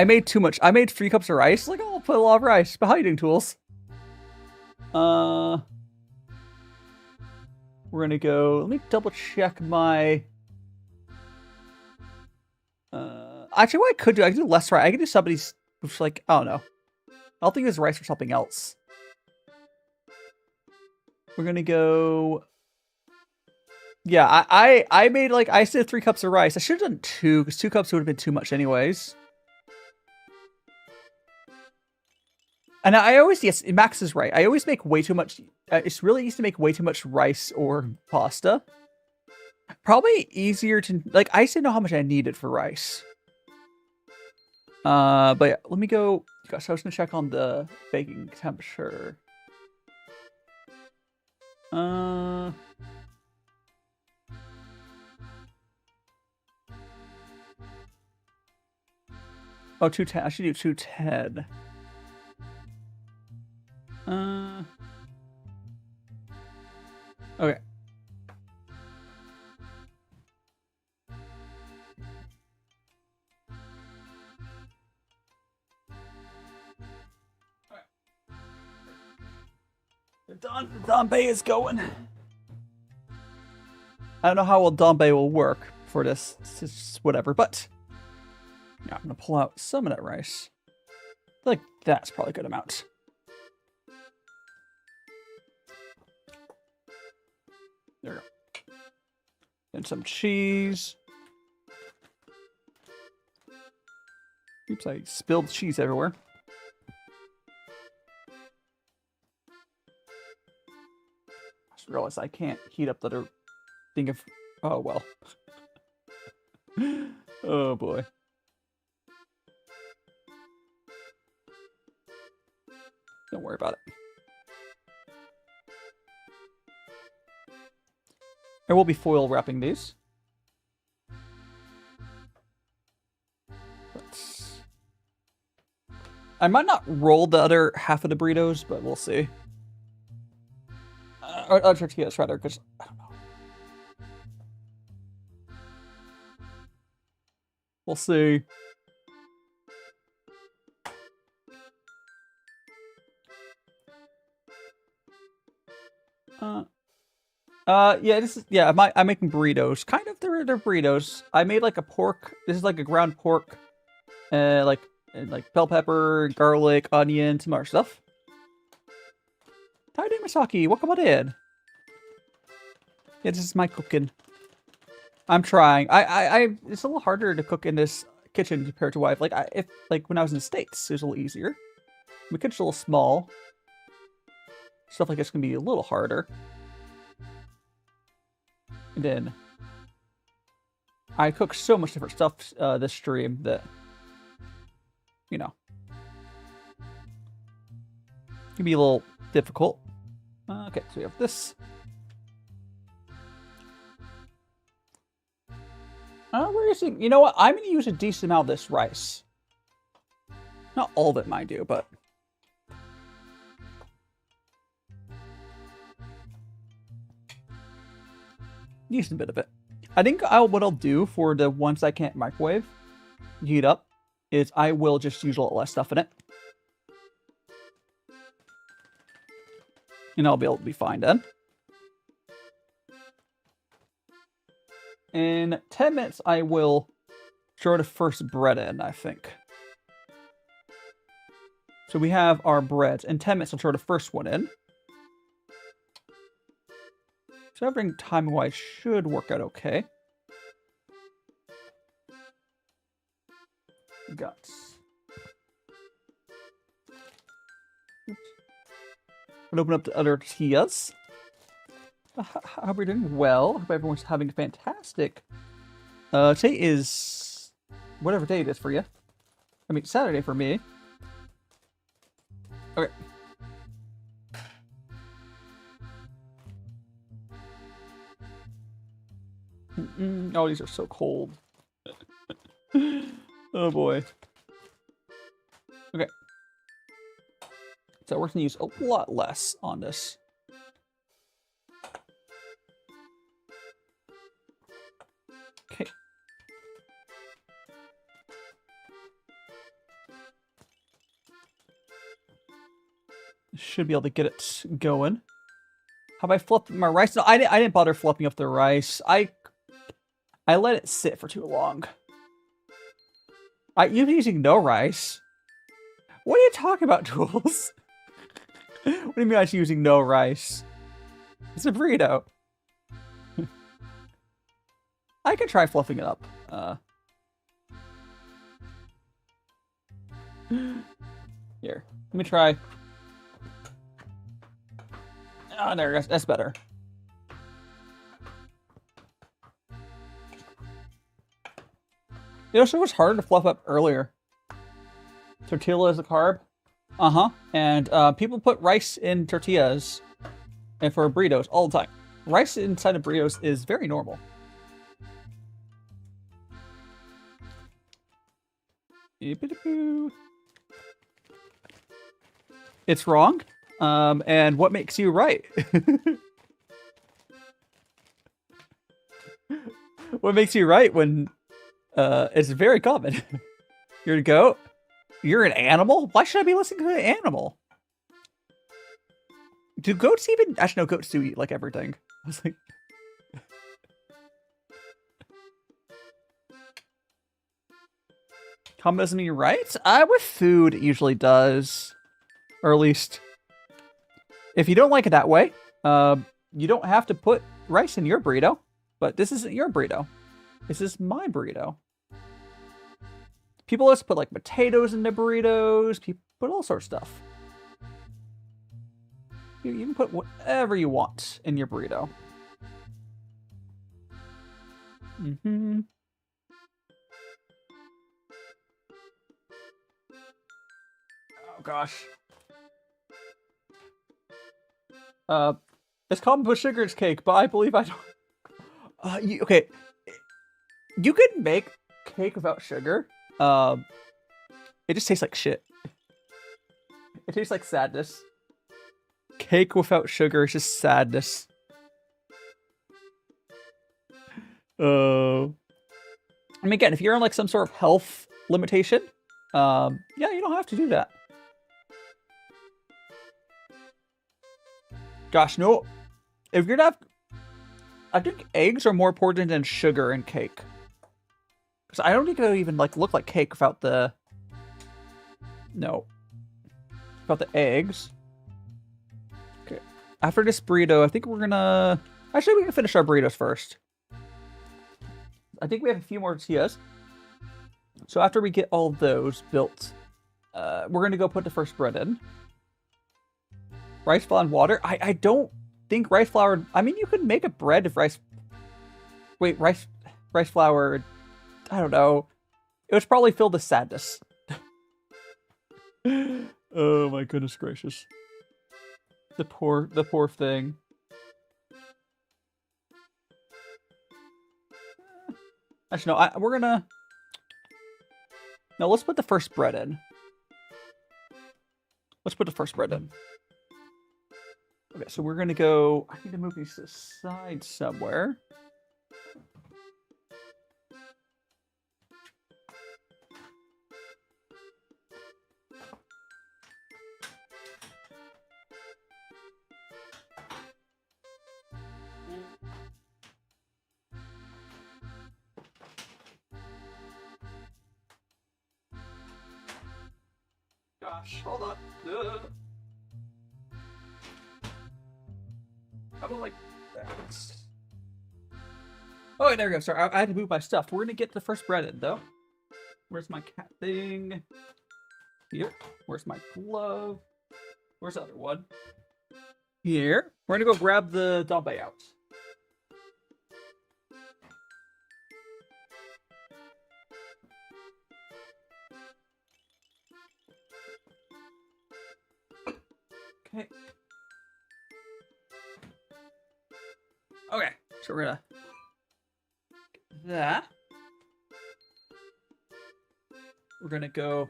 made too much. I made 3 cups of rice. Like, I'll put a lot of rice. But how you doing, tools? We're gonna go. Let me double check my. Actually, what I could do, I could do less rice. I could do somebody's. Like, I don't know. I'll think there's rice for something else. We're gonna go. Yeah, I made like I said 3 cups of rice. I should have done 2 because 2 cups would have been too much anyways. And I always, yes, Max is right. I always make way too much. It's really easy to make way too much rice or pasta. Probably easier to, like, I just didn't know how much I needed for rice. But yeah, let me go. Gosh, I was gonna check on the baking temperature. Oh, 210. I should do 210. Okay. The danbei is going. I don't know how well danbei will work for this. It's just whatever, but yeah, I'm gonna pull out some of that rice. I feel like that's probably a good amount. There we go. And some cheese. Oops, I spilled cheese everywhere. I just realized I can't heat up the other thing of. Oh, well. Oh, boy. Don't worry about it. I will be foil wrapping these. I might not roll the other half of the burritos, but we'll see. Or tortillas, rather, because I don't know. We'll see. Yeah, this is, yeah, I'm making burritos. Kind of, they're burritos. I made like a pork, this is like a ground pork, like bell pepper, garlic, onion, some other stuff. Hi, Misaki, welcome on in. Yeah, this is my cooking. I'm trying. It's a little harder to cook in this kitchen compared to what I've, when I was in the States, it was a little easier. My kitchen's a little small. Stuff like this can be a little harder. And then I cook so much different stuff this stream that, you know, it can be a little difficult. Okay, so we have this. We're using, you know what? I'm going to use a decent amount of this rice. Not all of it, mind you, but decent bit of it. I think what I'll do for the ones I can't microwave, heat up, is I will just use a lot less stuff in it. And I'll be able to be fine then. In 10 minutes, I will throw the first bread in, I think. So we have our breads. In 10 minutes, I'll throw the first one in. So everything time-wise should work out okay. Guts. Oops. I'm gonna open up the other tortillas. I hope you're doing well. Hope everyone's having a fantastic. Today is whatever day it is for you. I mean, Saturday for me. Okay. Oh, these are so cold. Oh boy. Okay. So we're going to use a lot less on this. Okay. Should be able to get it going. Have I flipped my rice? No, I didn't bother flipping up the rice. I let it sit for too long. You're using no rice. What are you talking about, Jules? What do you mean I'm using no rice? It's a burrito. I can try fluffing it up. Here, let me try. Oh, there, that's better. You know, so it was harder to fluff up earlier. Tortilla is a carb. And people put rice in tortillas and for burritos all the time. Rice inside of burritos is very normal. It's wrong. And what makes you right? What makes you right when it's very common? You're a goat? You're an animal? Why should I be listening to an animal? Do goats even... Actually, no, goats do eat, like, everything. I was like... Common doesn't mean right? With food, it usually does. Or at least... If you don't like it that way, you don't have to put rice in your burrito. But this isn't your burrito. This is my burrito. People just put like potatoes in the burritos. People put all sorts of stuff. You can put whatever you want in your burrito. Oh gosh. It's called with sugar's cake, but I believe I don't. Okay. You can make cake without sugar. It just tastes like shit. It tastes like sadness. Cake without sugar is just sadness. I mean, again, if you're on like some sort of health limitation, yeah, you don't have to do that. Gosh, no. if you're not, I think eggs are more important than sugar and cake. Because I don't think it'll even like look like cake without the, no, without the eggs. Okay, after this burrito, I think we're gonna, actually we can finish our burritos first. I think we have a few more tortillas. So after we get all those built, we're gonna go put the first bread in. Rice flour and water. I don't think rice flour. I mean, you could make a bread if rice. Wait, rice flour. I don't know. It was probably filled with sadness. Oh my goodness gracious. The poor thing. Actually, no. We're gonna. No, let's put the first bread in. Let's put the first bread in. Okay, so we're gonna go. I need to move these aside somewhere. Gosh, hold on. How about like that? Oh, there we go. Sorry, I had to move my stuff. We're gonna get the first bread in, though. Where's my cat thing? Here. Where's my glove? Where's the other one? Here. We're gonna go grab the dambe out. Okay. Okay, so we're gonna get that. We're gonna go.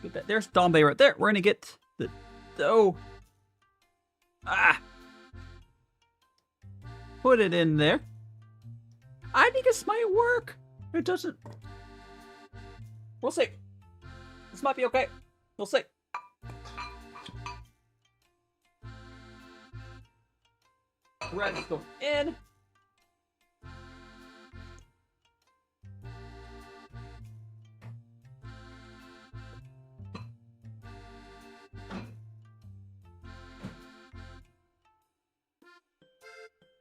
Get that. There's dambe right there. We're gonna get the dough. Put it in there. I think this might work. It doesn't. We'll see. This might be okay. We'll see. Bread is going in.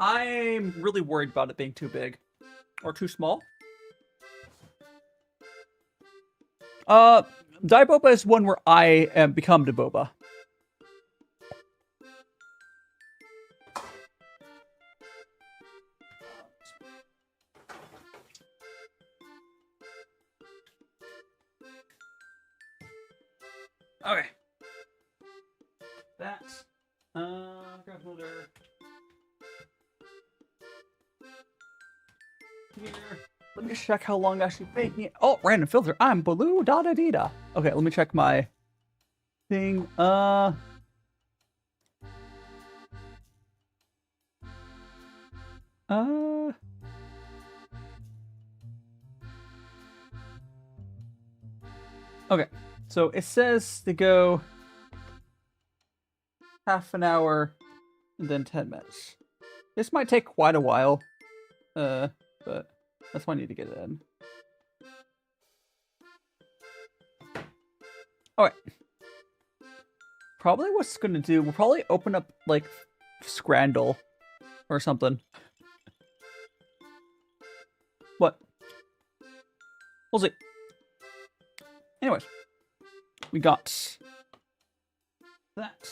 I'm really worried about it being too big or too small. Dai boba is one where I am become the boba. Okay. That's grab another here. Let me check how long I actually making it. Oh, random filter. I'm blue da da dee da. Okay, let me check my thing. Okay, so it says to go half an hour and then 10 minutes. This might take quite a while, but that's why I need to get it in. Alright. Probably what's going to do, we'll probably open up, like, Scrandle or something. What? We'll see. Anyways. We got that.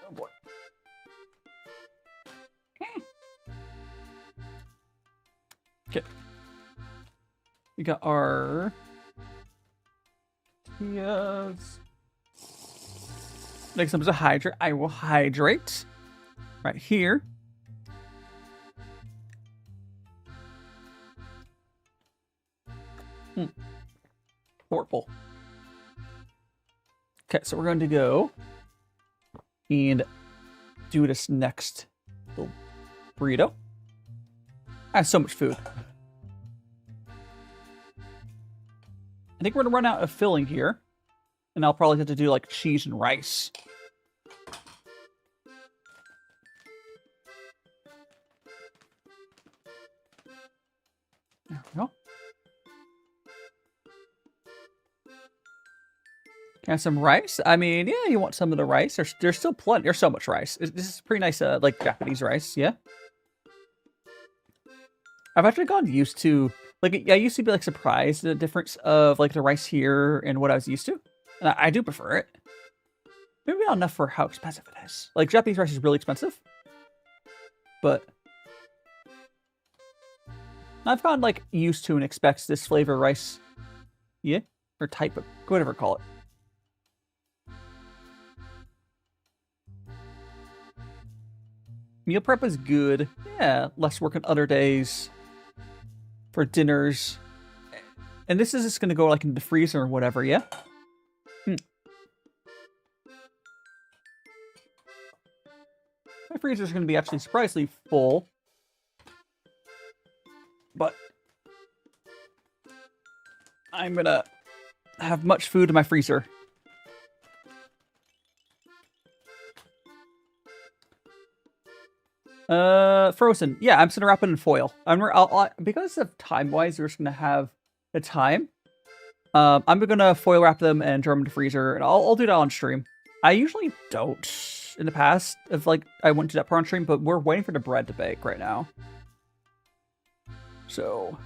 Oh boy. Okay. We got our tortillas. Next up is a hydrate. I will hydrate right here. Purple. Okay, so we're going to go and do this next little burrito. I have so much food. think we're gonna run out of filling here. And I'll probably have to do like cheese and rice. There we go. And some rice. I mean, yeah, you want some of the rice. There's still plenty. There's so much rice. This is pretty nice, like Japanese rice. Yeah. I've actually gotten used to, like, I used to be like surprised at the difference of like the rice here and what I was used to. And I do prefer it. Maybe not enough for how expensive it is. Like, Japanese rice is really expensive. But I've gotten, like, used to and expects this flavor rice. Yeah? Or type of, whatever call it. Meal prep is good. Yeah, less work on other days. For dinners. And this is just going to go, like, in the freezer or whatever, yeah? My freezer's going to be actually surprisingly full. But I'm going to have much food in my freezer. Frozen. Yeah, I'm just going to wrap it in foil. Because of time-wise, we're just going to have the time. I'm going to foil wrap them and throw them in the freezer. And I'll do that on stream. I usually don't in the past, if like I went to that part on stream, but we're waiting for the bread to bake right now. So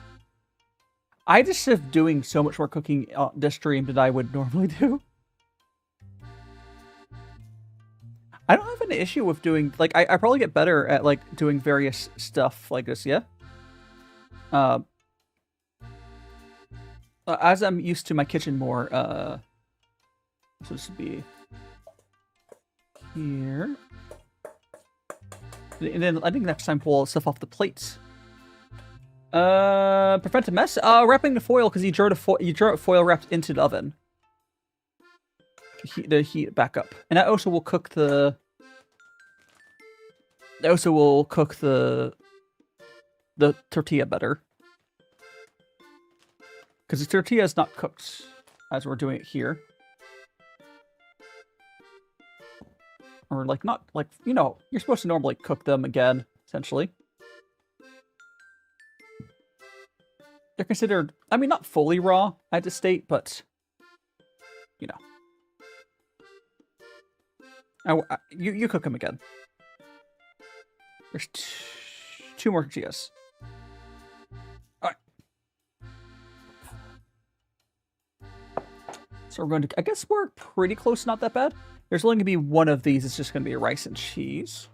I just have doing so much more cooking on this stream than I would normally do. I don't have an issue with doing, like, I probably get better at, like, doing various stuff like this, yeah? As I'm used to my kitchen more, so this would be here. And then I think next time pull stuff off the plates. Prevent a mess? Wrapping the foil, because you drew foil wrapped into the oven. To heat it back up. And that also will cook the... That also will cook the tortilla better. Because the tortilla is not cooked as we're doing it here. Or like not like, you know, you're supposed to normally cook them again, essentially. They're considered, I mean, not fully raw, I had to state, but you know. You cook them again. There's two more tortillas. Alright. So we're going to, I guess we're pretty close, not that bad. There's only going to be one of these, it's just going to be rice and cheese.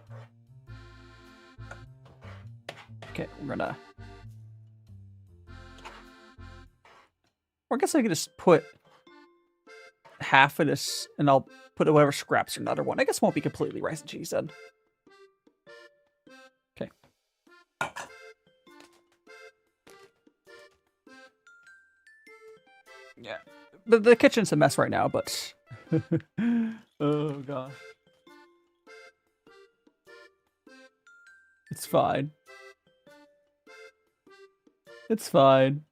Okay, we're gonna... Or I guess I could just put half of this, and I'll put whatever scraps in another one. I guess it won't be completely rice and cheese then. Okay. Yeah. The kitchen's a mess right now, but... Oh, gosh. It's fine. It's fine.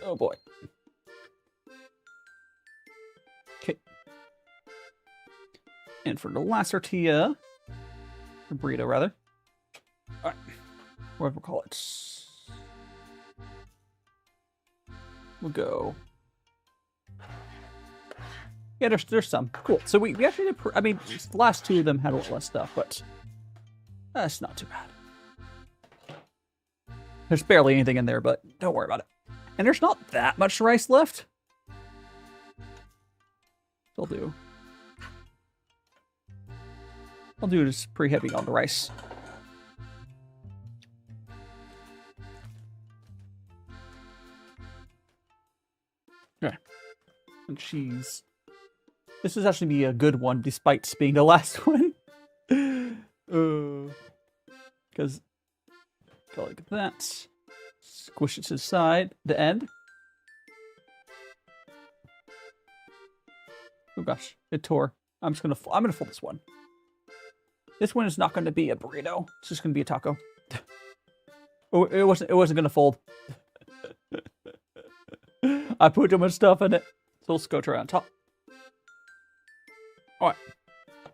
Oh, boy. Okay. And for the last tortilla, or burrito, rather. Alright. Whatever we'll call it. We'll go. Yeah, there's some. Cool. So we actually did, I mean, the last two of them had a lot less stuff, but that's not too bad. There's barely anything in there, but don't worry about it. And there's not that much rice left. I'll do this pretty heavy on the rice. Okay. And cheese. This is actually be a good one, despite being the last one. Because go like that. Squish it to the side, the end. Oh gosh, it tore. I'm gonna fold this one. This one is not gonna be a burrito. It's just gonna be a taco. Oh, it wasn't gonna fold. I put too much stuff in it. So let's go try on top. Alright. So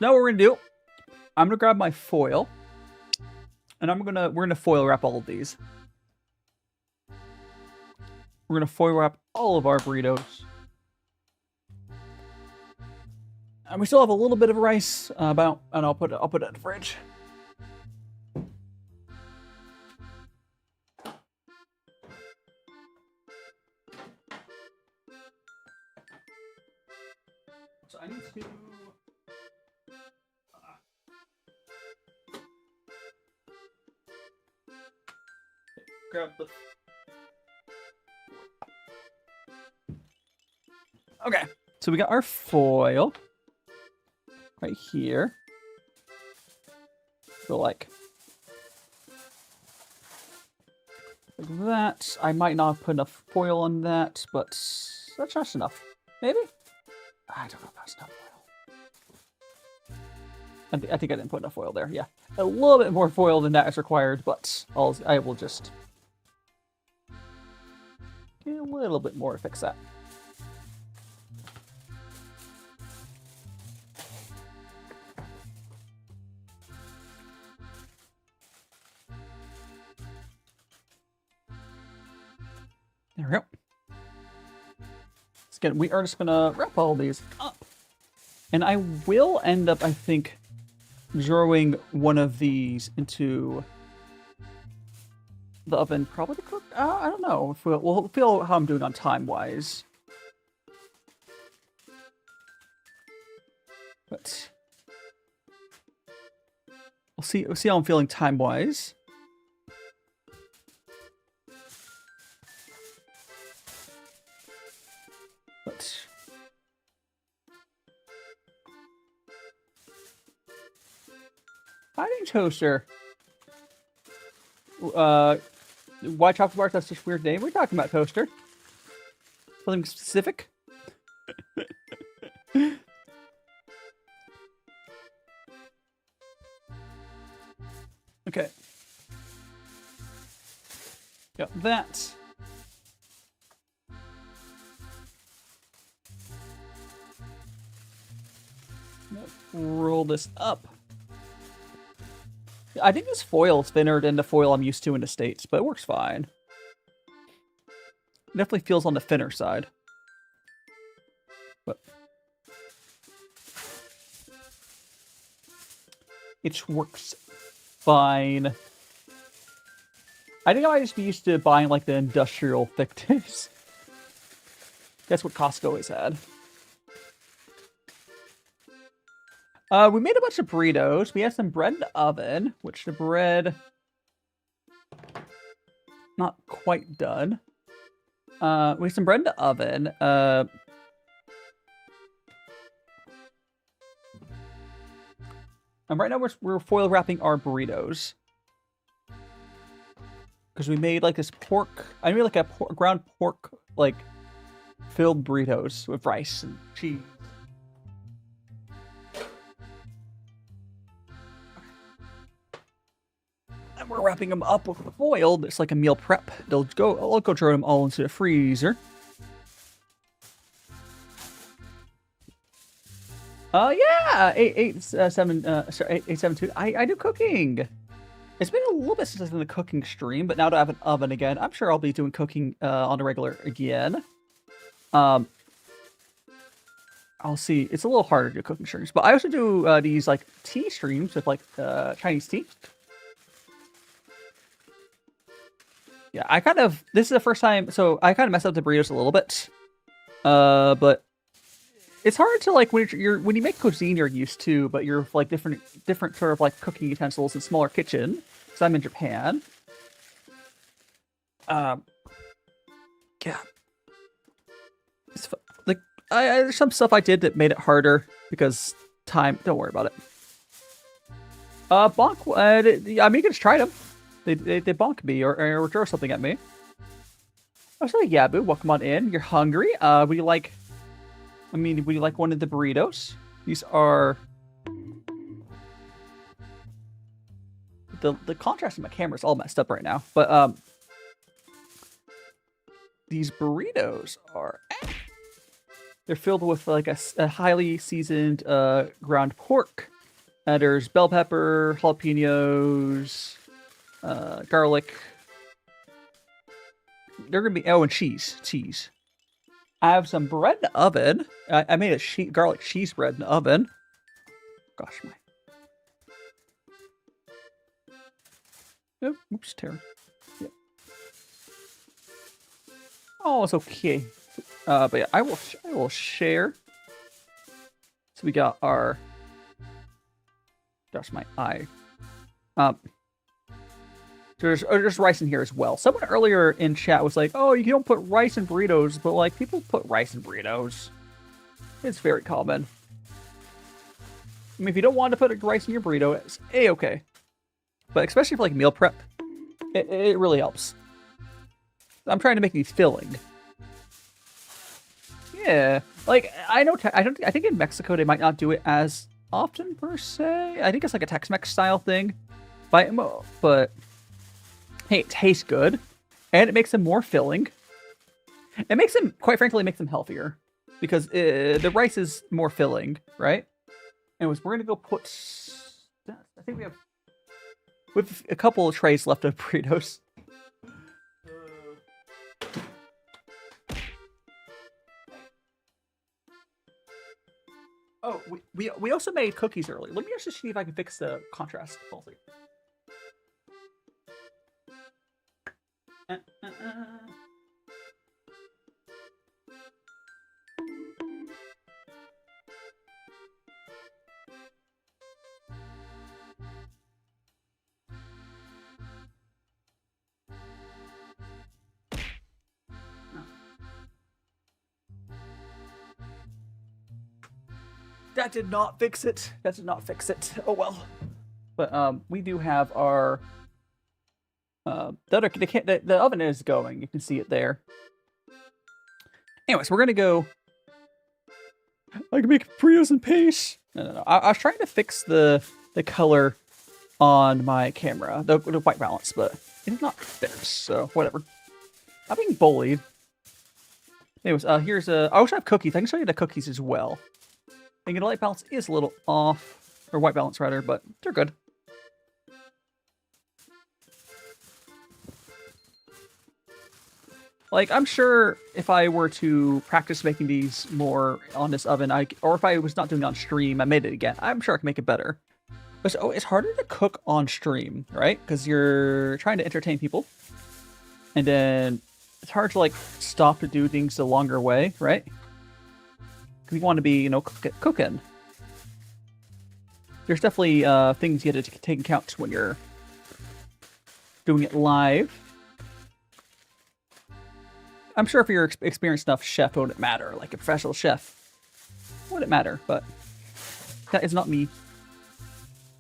now what we're gonna do, I'm gonna grab my foil. And we're gonna foil wrap all of these. We're gonna foil wrap all of our burritos. And we still have a little bit of rice and I'll put it in the fridge. So I need to grab the. Okay, so we got our foil right here. So like that. I might not put enough foil on that, but that's just enough. Maybe? I don't know if that's enough foil. I think I didn't put enough foil there. Yeah, a little bit more foil than that is required, but I will just get a little bit more to fix that. There we go. Again, we are just gonna wrap all these up. And I will end up, I think, throwing one of these into the oven, probably to cook. I don't know. If we'll feel how I'm doing on time-wise. But we'll see how I'm feeling time-wise. But fighting toaster. Why chocolate bar? That's just a weird name. We're talking about toaster. Something specific. Okay. Got that. Roll this up. I think this foil is thinner than the foil I'm used to in the States, but it works fine. It definitely feels on the thinner side. But it works fine. I think I might just be used to buying like the industrial thickness. That's what Costco always had. We made a bunch of burritos. We had some bread in the oven, which the bread not quite done. We had some bread in the oven. And right now we're foil wrapping our burritos. Because we made like this pork, I made like a ground pork like filled burritos with rice and cheese. And we're wrapping them up with foil. It's like a meal prep. I'll go throw them all into the freezer. Yeah, 872. I do cooking. It's been a little bit since I've done the cooking stream, but now that I have an oven again, I'm sure I'll be doing cooking on the regular again. I'll see. It's a little harder to do cooking streams, but I also do these like tea streams with like Chinese tea. Yeah, this is the first time, so I kind of messed up the burritos a little bit. But it's hard to like when you make cuisine you're used to, but you're like different sort of like cooking utensils and smaller kitchen. Because I'm in Japan. Yeah. It's like there's some stuff I did that made it harder because time. Don't worry about it. Bonk. I mean, you can just try them. They bonk me or throw something at me. Oh, so yeah, boo. Welcome on in. You're hungry. Would you like one of the burritos? These are the contrast in my camera is all messed up right now. But these burritos are. They're filled with like a highly seasoned ground pork. There's bell pepper, jalapenos, garlic. They're gonna be and cheese. I have some bread in the oven. I made a garlic cheese bread in the oven. Gosh, my. Oh, oops, Tara. Yep. Oh, it's okay. But yeah, I will share. So we got our. Gosh, my eye. There's rice in here as well. Someone earlier in chat was like, "Oh, you don't put rice in burritos," but like people put rice in burritos. It's very common. I mean, if you don't want to put rice in your burrito, it's a-okay. But especially for like meal prep, it really helps. I'm trying to make these filling. Yeah, like I think in Mexico they might not do it as often per se. I think it's like a Tex-Mex style thing, but hey, it tastes good, and it makes them more filling. It makes them, quite frankly, makes them healthier because the rice is more filling, right? Anyways, we're gonna go put. I think we have a couple of trays left of burritos. Oh, we also made cookies earlier. Let me just see if I can fix the contrast. That did not fix it. That did not fix it. Oh well. But we do have our the oven is going. You can see it there. Anyways, we're gonna go. I can make burritos in paste. No. I was trying to fix the color on my camera, the white balance, but it did not fix. So whatever. I'm being bullied. Anyways, here's I also have cookies. I can show you the cookies as well. I think the light balance is a little off, or white balance rather, but they're good. Like, I'm sure if I were to practice making these more on this oven, or if I was not doing it on stream, I made it again, I'm sure I can make it better. But it's harder to cook on stream, right? Because you're trying to entertain people. And then it's hard to, like, stop to do things the longer way, right? Because you want to be, you know, cooking. There's definitely things you have to take into account when you're doing it live. I'm sure if you're experienced enough chef, it wouldn't matter. Like a professional chef, it wouldn't matter. But that is not me.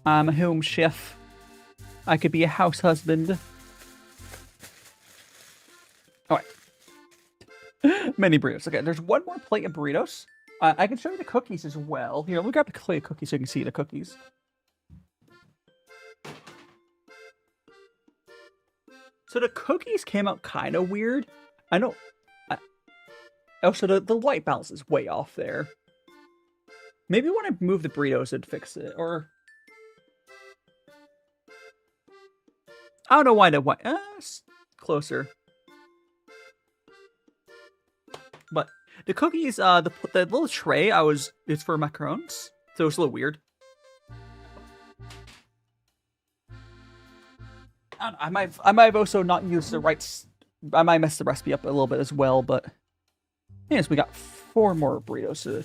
I'm a home chef. I could be a house husband. All right. Many burritos. Okay, there's one more plate of burritos. I can show you the cookies as well. Here, let me grab the plate of cookies so you can see the cookies. So the cookies came out kind of weird. I know. Also, the white balance is way off there. Maybe when I move the burritos, it'd fix it. Or I don't know why the white. Closer. But the cookies, the little tray it's for macarons, so it's a little weird. I might have also not used the right. I might mess the recipe up a little bit as well, but yes, we got 4 more burritos to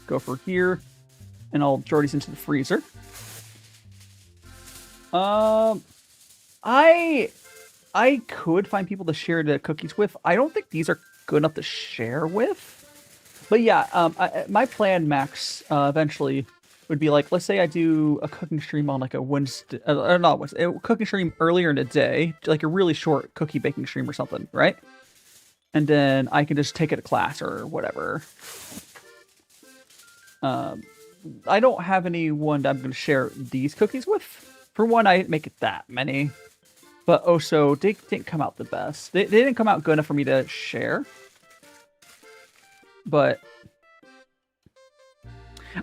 go for here, and I'll draw these into the freezer. I could find people to share the cookies with. I don't think these are good enough to share with, but yeah, my plan, Max, eventually would be like, let's say I do a cooking stream on like a Wednesday, not Wednesday, a cooking stream earlier in the day, like a really short cookie baking stream or something, right? And then I can just take it to class or whatever. I don't have anyone that I'm going to share these cookies with. For one, I didn't make it that many. but also they didn't come out the best. They didn't come out good enough for me to share. But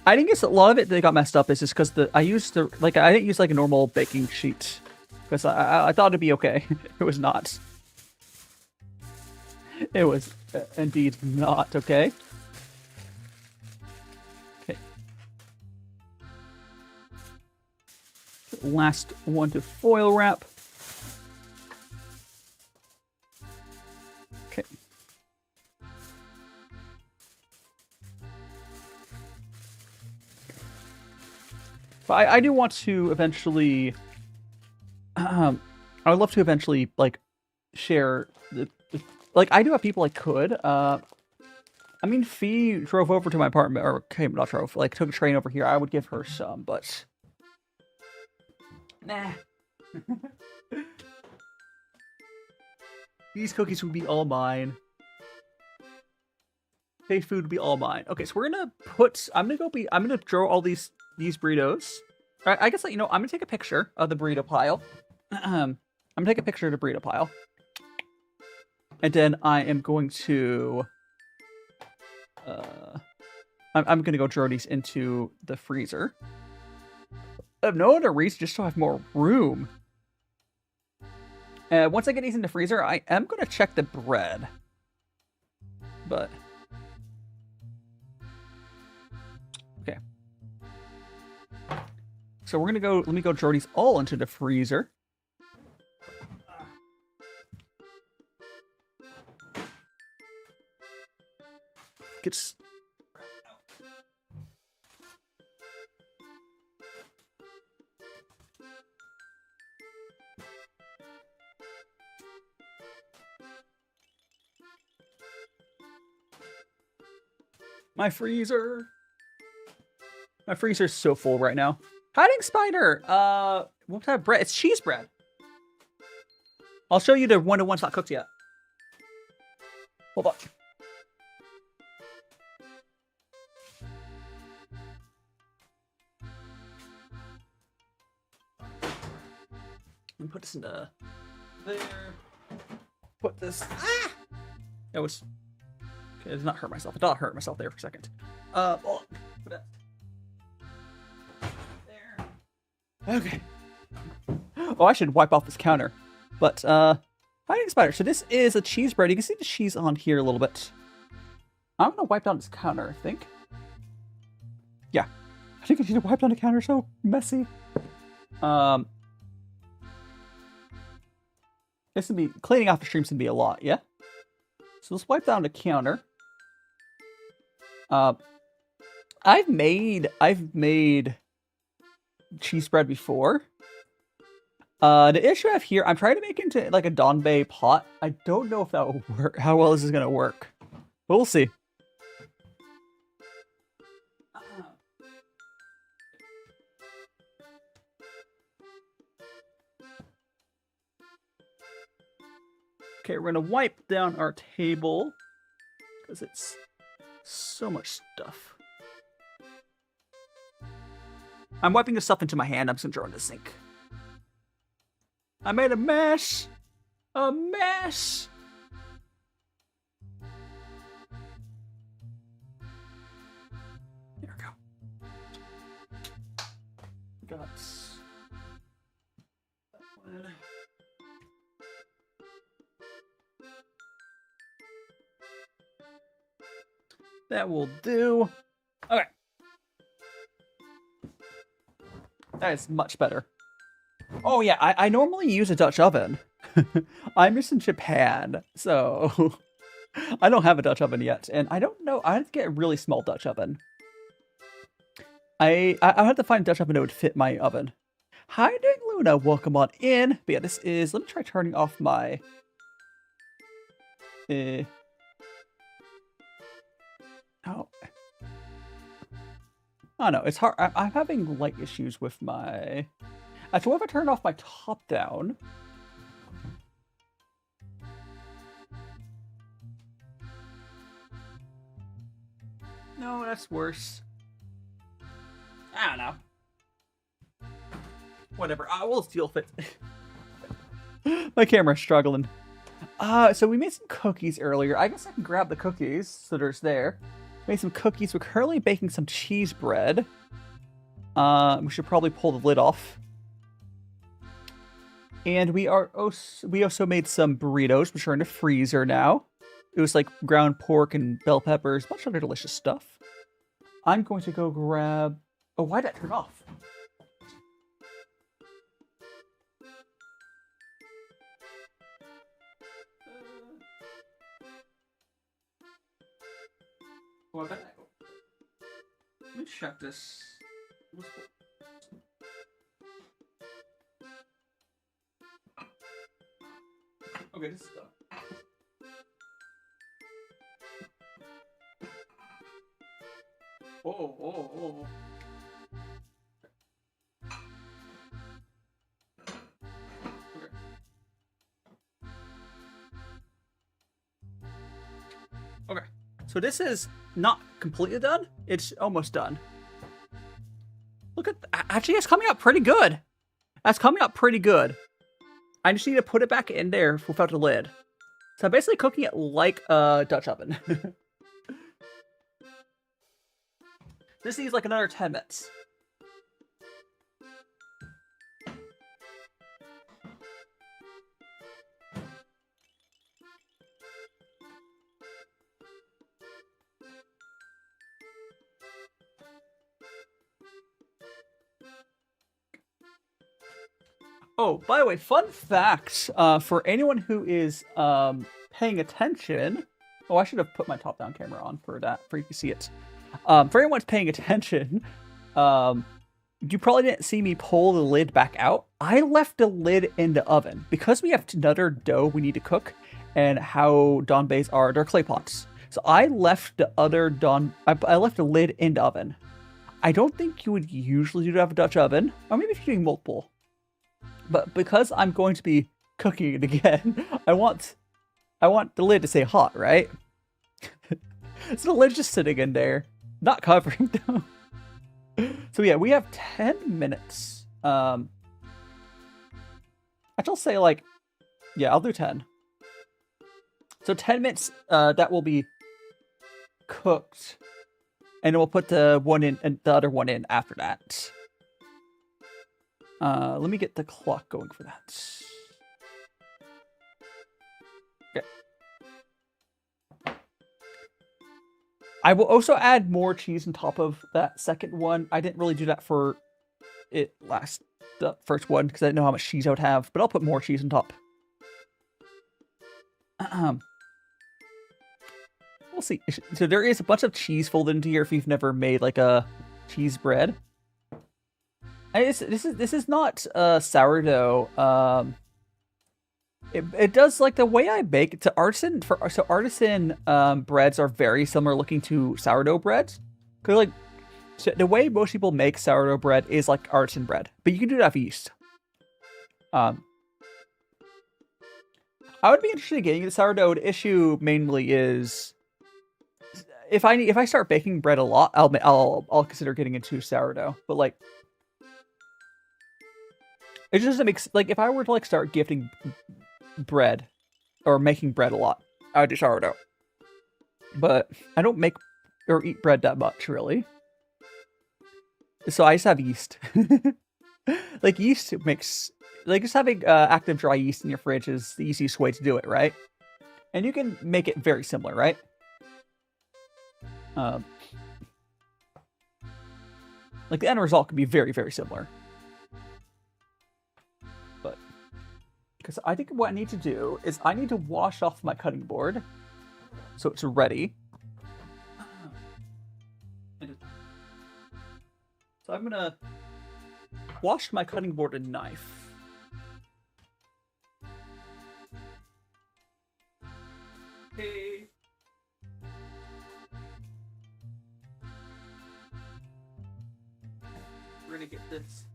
I think it's a lot of it that got messed up is just because I didn't use like a normal baking sheet because I thought it'd be okay. It was not. It was indeed not okay. Okay. Last one to foil wrap. Okay. But I do want to eventually. I would love to eventually like share the like I do have people I could. I mean, Fee drove over to my apartment, or came not drove, like took a train over here. I would give her some, but nah. These cookies would be all mine. Hey, food would be all mine. Okay, so we're gonna put. I'm gonna draw all these burritos. All right, I guess, you know, I'm gonna take a picture of the burrito pile. I'm gonna take a picture of the burrito pile. And then I am going to... I'm gonna go draw these into the freezer. I have no other reason, just so I have more room. Once I get these in the freezer, I am gonna check the bread. But... okay. So we're gonna go, let me go draw these all into the freezer. Gets... my freezer. My freezer's so full right now. Hiding spider. What type of bread? It's cheese bread. I'll show you the one-to-one's not cooked yet. Hold on. Let me put this in the there. Put this. Ah! That was. Okay, I did not hurt myself. I thought I hurt myself there for a second. Oh, put that. There. Okay. Oh, I should wipe off this counter. But, hiding spider. So this is a cheese bread. You can see the cheese on here a little bit. I'm gonna wipe down this counter, I think. Yeah. I think I need to wipe down the counter. So messy. This gonna be cleaning off the stream's gonna be a lot, yeah? So let's wipe down the counter. I've made cheese bread before. The issue I have here, I'm trying to make it into like a donbei pot. I don't know if that will work, how well this is gonna work. But we'll see. Okay, we're gonna wipe down our table because it's so much stuff. I'm wiping the stuff into my hand. I'm just gonna throw it in the sink. I made a mess! A mess! There we go. Got that one. That will do. Okay. That is much better. Oh yeah, I normally use a Dutch oven. I'm just in Japan, so I don't have a Dutch oven yet, and I don't know. I have to get a really small Dutch oven. I'll have to find a Dutch oven that would fit my oven. Hi, Ding Luna, welcome on in. But yeah, this is. Let me try turning off my. Oh. Oh no, it's hard. I'm having light issues with my. Actually, what if I turn off my top down? No, that's worse. I don't know. Whatever. I will still fit. My camera's struggling. So we made some cookies earlier. I guess I can grab the cookies. So there's there. Made some cookies. We're currently baking some cheese bread. We should probably pull the lid off. And we also made some burritos, which are in the freezer now. It was like ground pork and bell peppers, a bunch of other delicious stuff. I'm going to go grab... Oh, why did that turn off? Oh, I bet let me check this. Okay, this is done. Oh. Okay. So this is not completely done. It's almost done. Look at actually, it's coming out pretty good. That's coming out pretty good. I just need to put it back in there without the lid. So I'm basically cooking it like a Dutch oven. This needs like another 10 minutes. Oh, by the way, fun facts for anyone who is paying attention. Oh, I should have put my top-down camera on for that, for you to see it. For anyone who's paying attention, you probably didn't see me pull the lid back out. I left the lid in the oven because we have another dough we need to cook, and how donbaes are, they're clay pots. So I left the other I left the lid in the oven. I don't think you would usually do to have a Dutch oven, or maybe if you're doing multiple. But because I'm going to be cooking it again, I want the lid to stay hot, right? So the lid's just sitting in there, not covering them. So yeah, we have 10 minutes. I'll say like, yeah, I'll do 10. So 10 minutes, that will be cooked, and we'll put the one in and the other one in after that. Let me get the clock going for that. Okay. I will also add more cheese on top of that second one. I didn't really do that for the first one because I didn't know how much cheese I would have, but I'll put more cheese on top. We'll see. So there is a bunch of cheese folded into here if you've never made like a cheese bread. This is not sourdough. It does like the way I bake. It's artisan breads are very similar looking to sourdough breads. Cause like the way most people make sourdough bread is like artisan bread, but you can do that with yeast. I would be interested in getting into sourdough. The issue mainly is if I start baking bread a lot, I'll consider getting into sourdough. But like, it just makes like if I were to like start gifting bread or making bread a lot, I would do sourdough. But I don't make or eat bread that much really, so I just have yeast. Like yeast makes like just having active dry yeast in your fridge is the easiest way to do it, right? And you can make it very similar, right? Like the end result can be very, very similar. But because I think what I need to do is I need to wash off my cutting board so it's ready. So I'm gonna wash my cutting board and knife. Okay. We're gonna get this.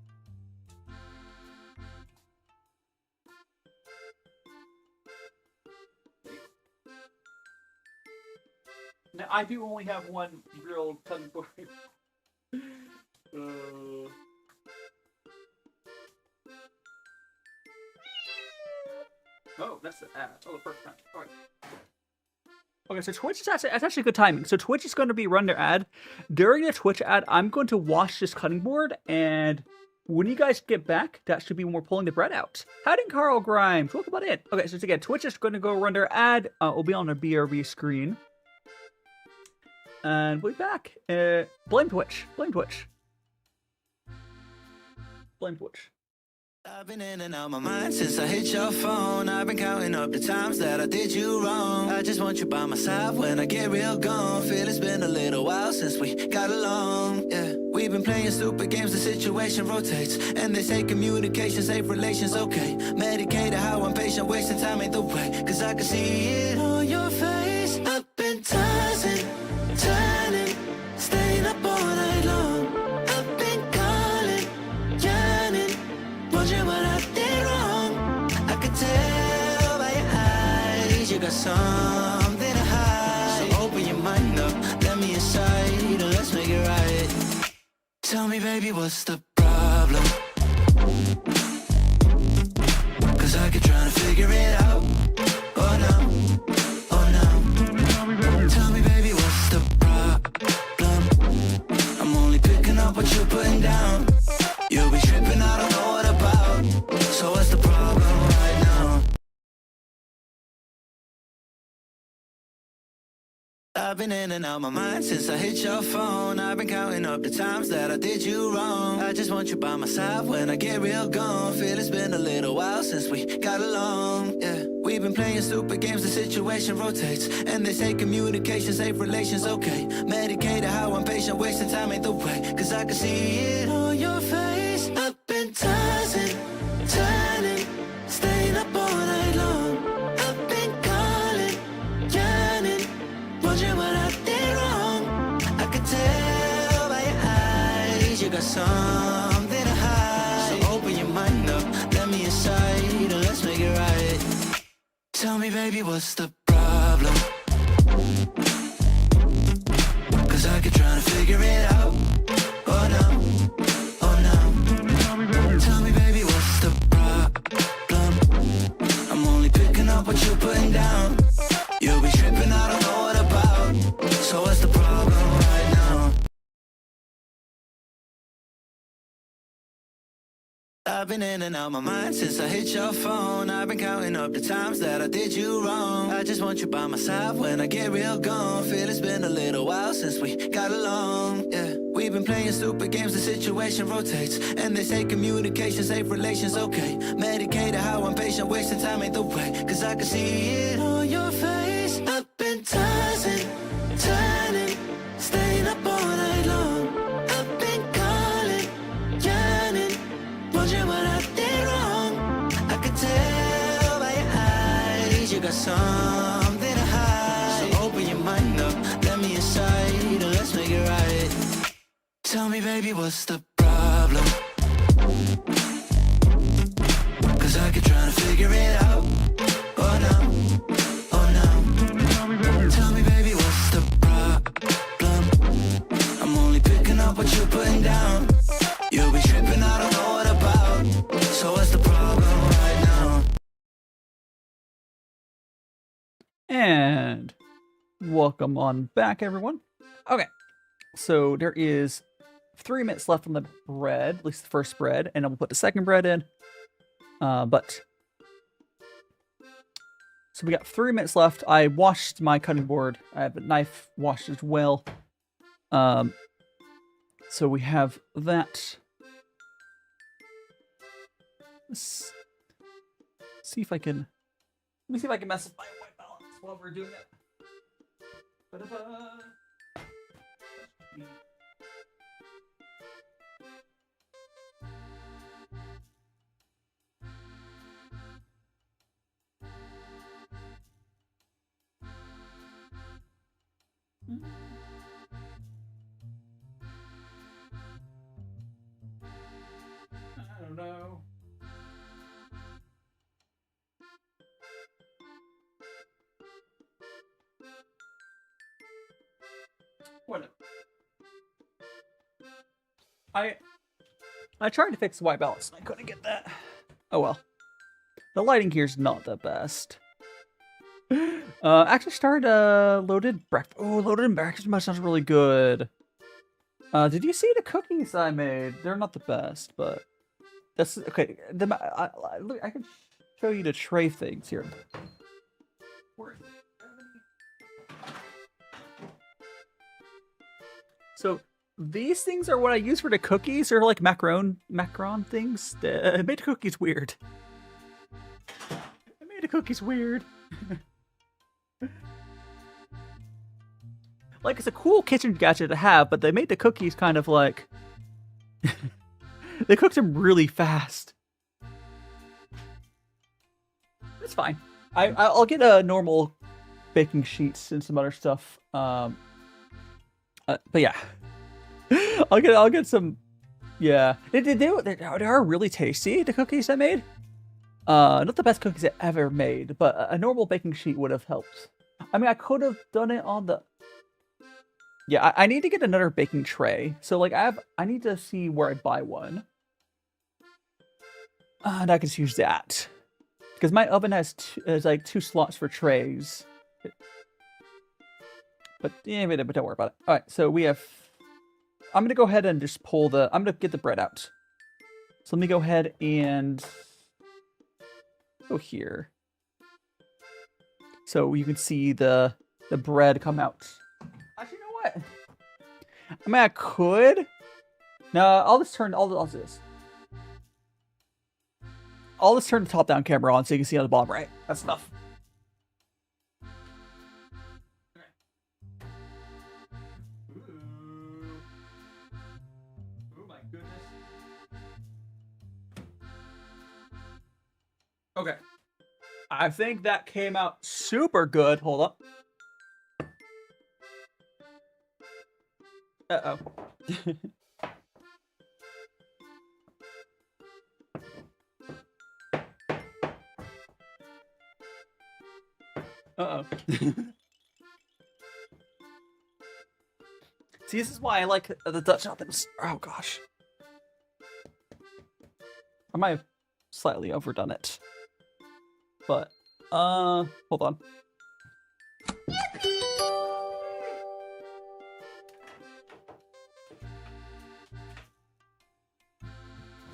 Now I do only have one real cutting board. Oh, that's the ad. Oh, the first time. All right. Okay, so Twitch is actually good timing. So Twitch is going to be run their ad. During the Twitch ad, I'm going to wash this cutting board, and when you guys get back, that should be when we're pulling the bread out. Howdy, Carl Grimes. Welcome on in. Okay, so again, Twitch is going to go run their ad. It'll be on the BRB screen. And we'll be back. Blame Twitch. Blame Twitch. Blame Twitch. I've been in and out my mind since I hit your phone. I've been counting up the times that I did you wrong. I just want you by my side when I get real gone. Feel it's been a little while since we got along. Yeah, we've been playing stupid games, the situation rotates. And they say communication, safe relations, okay. Medicated how I'm patient, wasting time ain't the way. Cause I can see it on your face. I've been tossing, turning, staying up all night long. I've been calling, yearning, wondering what I did wrong. I could tell by your eyes you got something to hide. So open your mind up, let me inside, and let's make it right. Tell me, baby, what's the problem? Cause I keep trying to figure it out. Oh no, oh no. Tell me, baby, what's the problem? I'm only picking up what you're putting down. You'll be tripping, I don't know what about. So what's the problem right now? I've been in and out my mind since I hit your phone. I've been counting up the times that I did you wrong. I just want you by my side when I get real gone. Feel it's been a little while since we got along. Yeah, we've been playing stupid games, the situation rotates. And they say communication, safe relations, okay. Medicated how I'm patient, wasting time ain't the way. Cause I can see it on your face. I've been tossing, turning, staying up all night long. I've been calling, yearning, wondering what I did wrong. I could tell by your eyes you got something to hide. So open your mind up, let me inside, and let's make it right. Tell me, baby, what's the problem? Cause I keep trying to figure it out. Oh no, oh no. Tell me, baby, what's the problem? I'm only picking up what you're putting down. You'll be tripping, I don't know what about. So what's the problem right now? I've been in and out my mind since I hit your phone. I've been counting up the times that I did you wrong. I just want you by my side when I get real gone. Feel it's been a little while since we got along. Yeah, we've been playing stupid games, the situation rotates. And they say communication, safe relations, okay. Medicated how I'm patient, wasting time ain't the way. Cause I can see it on your face. I've been tossing, turning, staying up all night long. I've been calling, yearning, wondering what I did wrong. I could tell by your eyes you got something to hide. So open your mind up, let me inside, and let's make it right. Tell me, baby, what's the problem? Cause I keep trying to figure it out. Oh no, oh no. Tell me, baby, what's the problem? I'm only picking up what you're putting down. You'll be tripping, I don't know what about. So what's the problem right now? And welcome on back, everyone. Okay, so there is 3 minutes left on the bread, at least the first bread, and then we'll put the second bread in. So we got 3 minutes left. I washed my cutting board. I have a knife washed as well. So we have that. Let's see if I can. Let me see if I can mess with my white balance while we're doing it. Ba-da-ba. I don't know. What? I tried to fix the white balance and I couldn't get that. Oh well. The lighting here is not the best. Actually started loaded breakfast. Oh, loaded breakfast must sounds really good. Did you see the cookies I made? They're not the best, but that's okay. I can show you the tray things here. So these things are what I use for the cookies. They're like macaron things. It made the cookies weird. It made the cookies weird. Like, it's a cool kitchen gadget to have, but they made the cookies kind of like... They cooked them really fast. It's fine. I'll get a normal baking sheets and some other stuff. But yeah. I'll get some... Yeah. They are really tasty, the cookies I made. Not the best cookies I ever made, but a normal baking sheet would have helped. I mean, I could have done it on the... Yeah, I need to get another baking tray. So, like, I need to see where I buy one. And I can just use that. Because my oven has like 2 slots for trays. But, yeah, but don't worry about it. Alright, so we have... I'm going to go ahead and just pull the... I'm going to get the bread out. So let me go ahead and... go here. So you can see the bread come out. Actually, you know what? I mean, I could. No, I'll just turn. I'll do this. I'll just turn the top-down camera on so you can see on the bottom right. That's enough. Oh my goodness. Okay. I think that came out super good. Hold up. Uh-oh. Uh-oh. See, this is why I like the Dutch ovens. Oh, gosh. I might have slightly overdone it. But, hold on.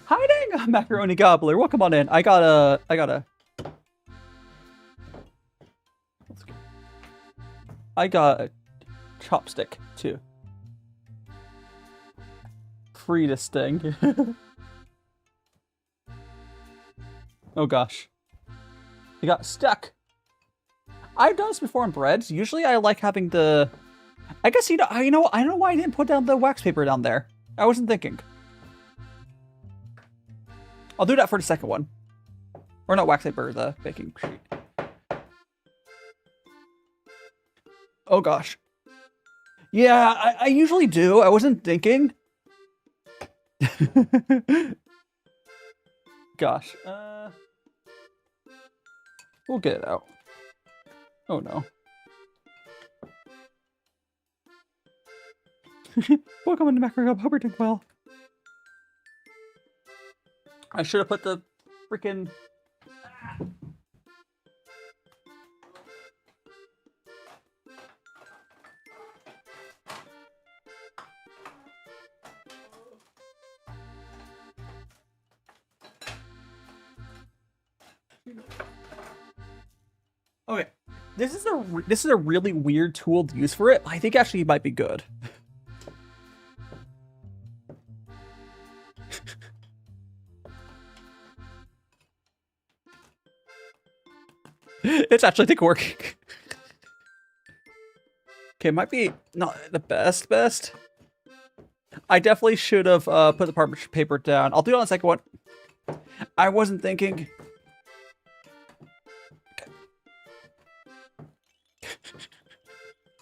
Hiding, macaroni gobbler. Welcome on in. I got a. I got a chopstick too. Free to sting. Oh gosh. It got stuck. I've done this before on breads. Usually I like having the... I guess, I don't know why I didn't put down the wax paper down there. I wasn't thinking. I'll do that for the second one. Or not wax paper, the baking sheet. Oh gosh. Yeah, I usually do. I wasn't thinking. Gosh. We'll get it out. Oh no. Welcome into Macro Hope you're doing well. I should have put the freaking... Okay, this is a really weird tool to use for it. I think actually it might be good. It's actually, I think, working. Okay, might be not the best. I definitely should have put the parchment paper down. I'll do it on the second one. I wasn't thinking.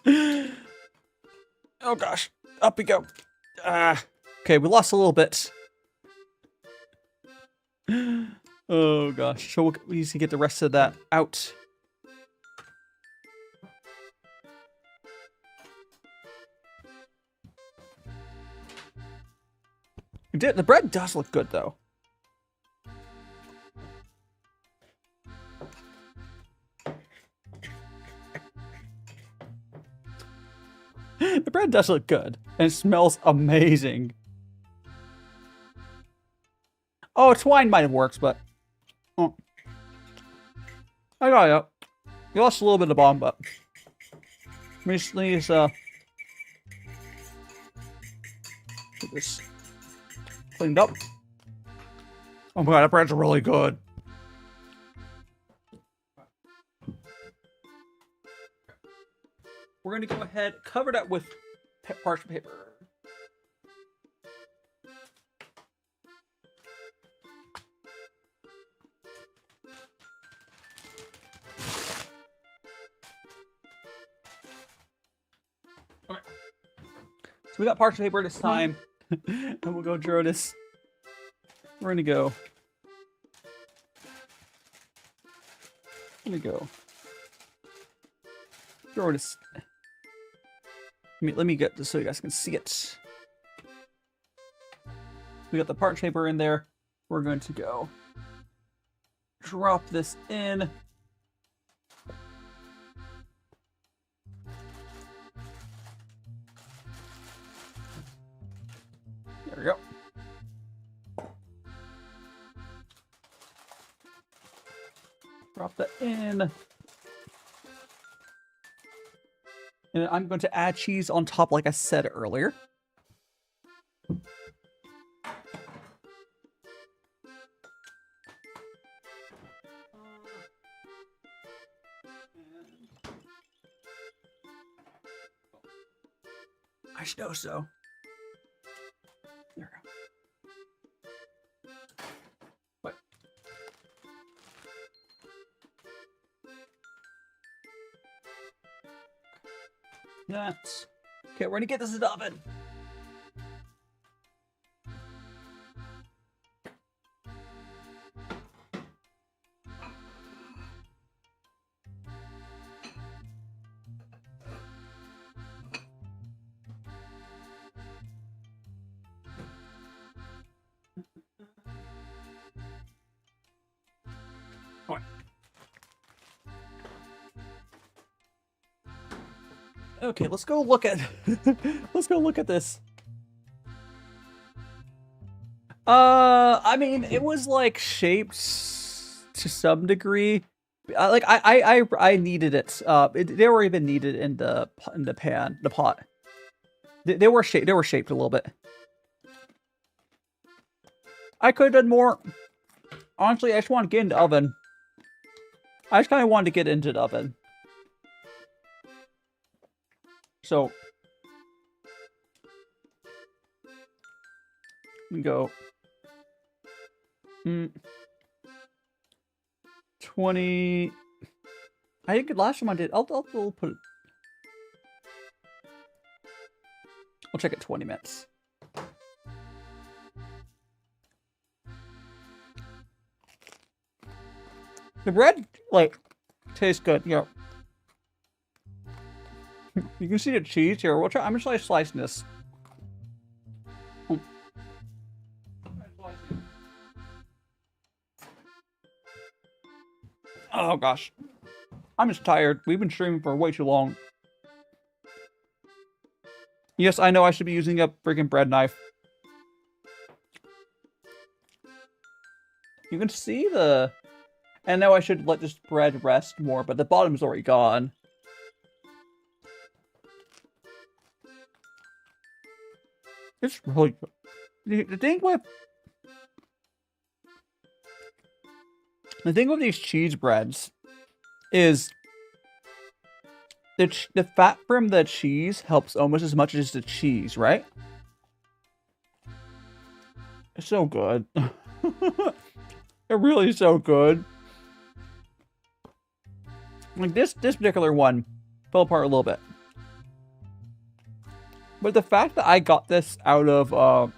Okay. Oh gosh, up we go. Okay, we lost a little bit. Oh gosh, so we need to get the rest of that out. The bread does look good though. The bread does look good. And it smells amazing. Oh, twine might have worked, but... Oh. I got it. You lost a little bit of the bottom, but... Let me just, get this cleaned up. Oh my god, that bread's really good. We're going to go ahead, cover that with parchment paper. Okay. So we got parchment paper this time. And we'll go draw this. We're going to go. Draw this. Let me get this so you guys can see it. We got the parchment paper in there. We're going to go drop this in. There we go. Drop that in. And I'm going to add cheese on top like I said earlier. I should know so. There we go. What? That. Okay, we're gonna get this in the oven. Okay, let's go look at let's go look at this. I mean, it was like shaped to some degree. I needed it. They were even needed in the pot. They were shaped a little bit. I could have done more. Honestly, I just want to get into the oven. I just kind of wanted to get into the oven. So, we go 20. I think the last time I did, I'll put it. I'll check it 20 minutes. The bread, like, tastes good. Yeah. You can see the cheese here. We'll try. I'm just like slicing this. Oh gosh, I'm just tired. We've been streaming for way too long. Yes, I know I should be using a freaking bread knife. You can see the. And now I should let this bread rest more, but the bottom's already gone. It's really good. The thing with these cheese breads is the fat from the cheese helps almost as much as the cheese, right? It's so good. It really is so good. Like this particular one fell apart a little bit. But the fact that I got this out of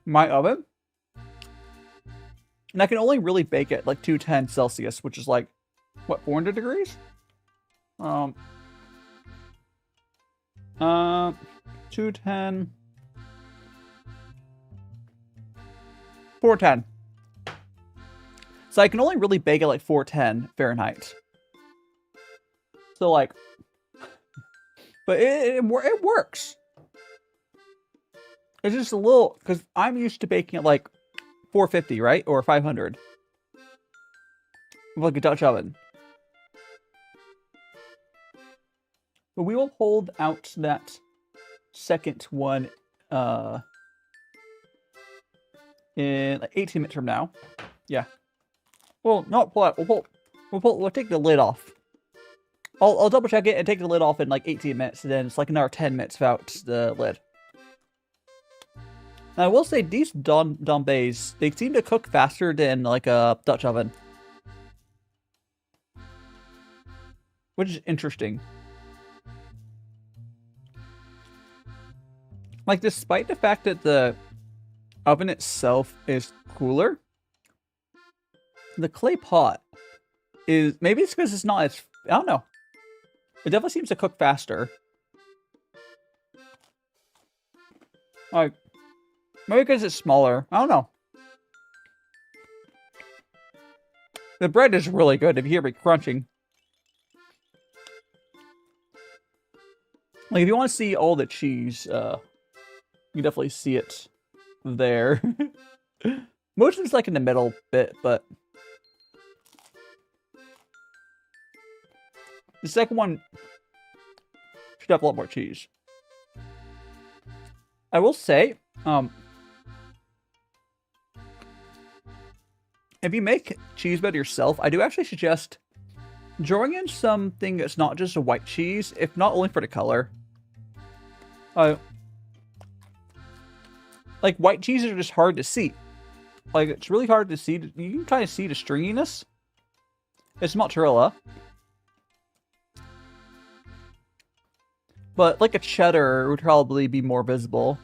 my oven, and I can only really bake it like 210 Celsius, which is like, what, 400 degrees? 210, 410. So I can only really bake it like 410 Fahrenheit. So like, But it works. It's just a little, because I'm used to baking at like 450, right? Or 500. Like a Dutch oven. But we will hold out that second one in like 18 minutes from now. Yeah. Well, not pull out. We'll take the lid off. I'll double check it and take the lid off in like 18 minutes, and then it's like another 10 minutes without the lid. Now, I will say these Dombays, they seem to cook faster than like a Dutch oven. Which is interesting. Like, despite the fact that the oven itself is cooler, the clay pot is, maybe it's because it's not as, I don't know. It definitely seems to cook faster. Like, maybe because it's smaller. I don't know. The bread is really good if you hear me crunching. Like, if you want to see all the cheese, you definitely see it there. Most of it's like in the middle bit, but the second one should have a lot more cheese. I will say, if you make cheese bread yourself, I do actually suggest drawing in something that's not just a white cheese, if not only for the color. Like, white cheeses are just hard to see. Like, it's really hard to see. You can kind of see the stringiness. It's mozzarella. But, like, a cheddar would probably be more visible.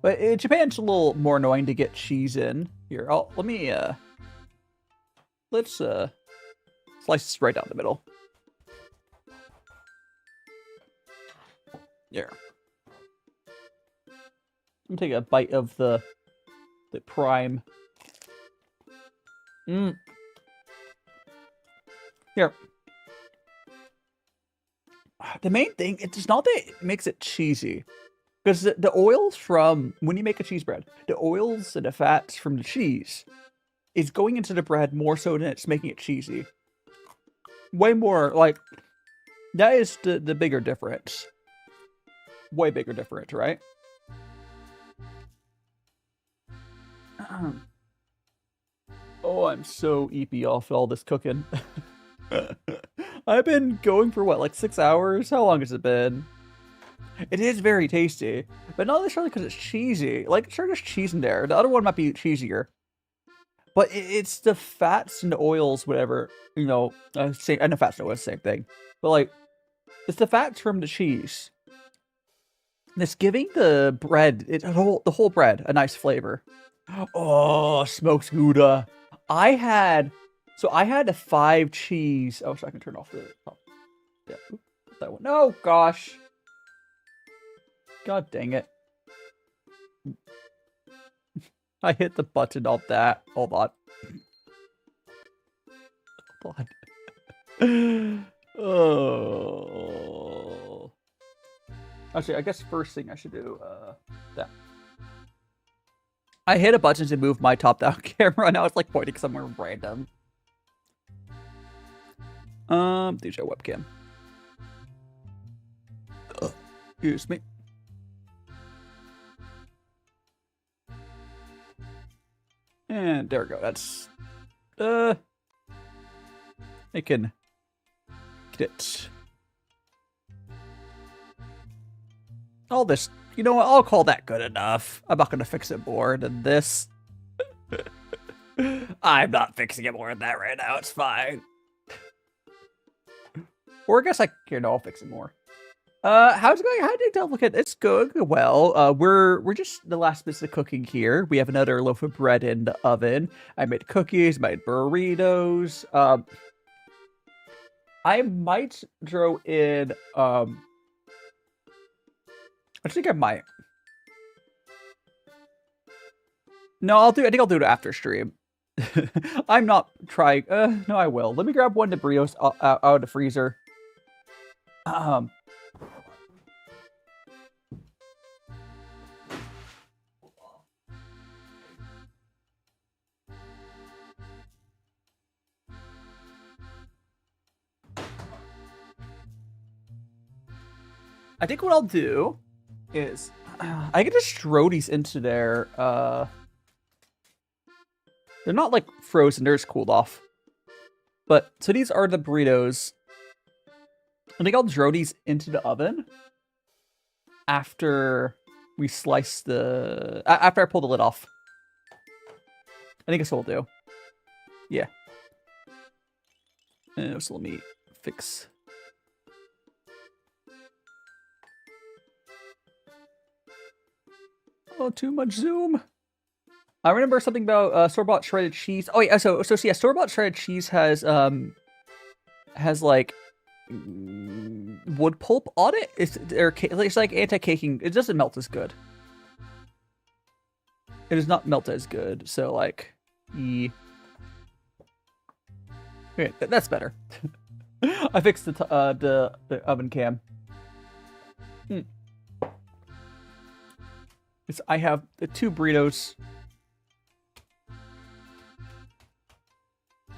But in Japan, it's a little more annoying to get cheese in. Here, let me, let's, slice this right down the middle. There. I'm gonna take a bite of the prime. Here. The main thing, it's not that it makes it cheesy. Because the oils from, when you make a cheese bread, the oils and the fats from the cheese is going into the bread more so than it's making it cheesy. Way more, like, that is the bigger difference. Way bigger difference, right? Oh, I'm so eepy off all this cooking. I've been going for what, like 6 hours? How long has it been? It is very tasty, but not necessarily because it's cheesy. Like, sure, there's cheese in there. The other one might be cheesier. But it's the fats and the oils, whatever, you know, same, and the fats and oils, same thing. But, like, it's the fats from the cheese. And it's giving the bread, the whole bread, a nice flavor. Oh, smoked Gouda. I had a 5 cheese. Oh, so I can turn off the top. Yeah, that one. No, gosh. God dang it. I hit the button on that. Hold on. Hold on. Oh. Actually, I guess first thing I should do, that. I hit a button to move my top-down camera. Now it's like pointing somewhere random. There's our webcam. Excuse me. And there we go. That's, I can get it. All this, you know what? I'll call that good enough. I'm not going to fix it more than this. I'm not fixing it more than that right now. It's fine. Or I guess I'll fix it more. How's it going? How did you look at it's going well. We're just the last bits of cooking here. We have another loaf of bread in the oven. I made cookies, made burritos. I might throw in I think I might. No, I think I'll do it after stream. I'm not trying. No, I will. Let me grab one of the burritos out of the freezer. I think what I'll do is I can just throw these into there. They're not like frozen, they're just cooled off. But so these are the burritos. I think I'll throw these into the oven after we slice the after I pull the lid off. I think that's what we'll do. Yeah. So let me fix. Oh, too much zoom. I remember something about store-bought shredded cheese. Oh yeah, so yeah, store-bought shredded cheese has like wood pulp on it. It's like anti-caking. It doesn't melt as good. It does not melt as good. So like, okay, that's better. I fixed the oven cam. I have the 2 burritos.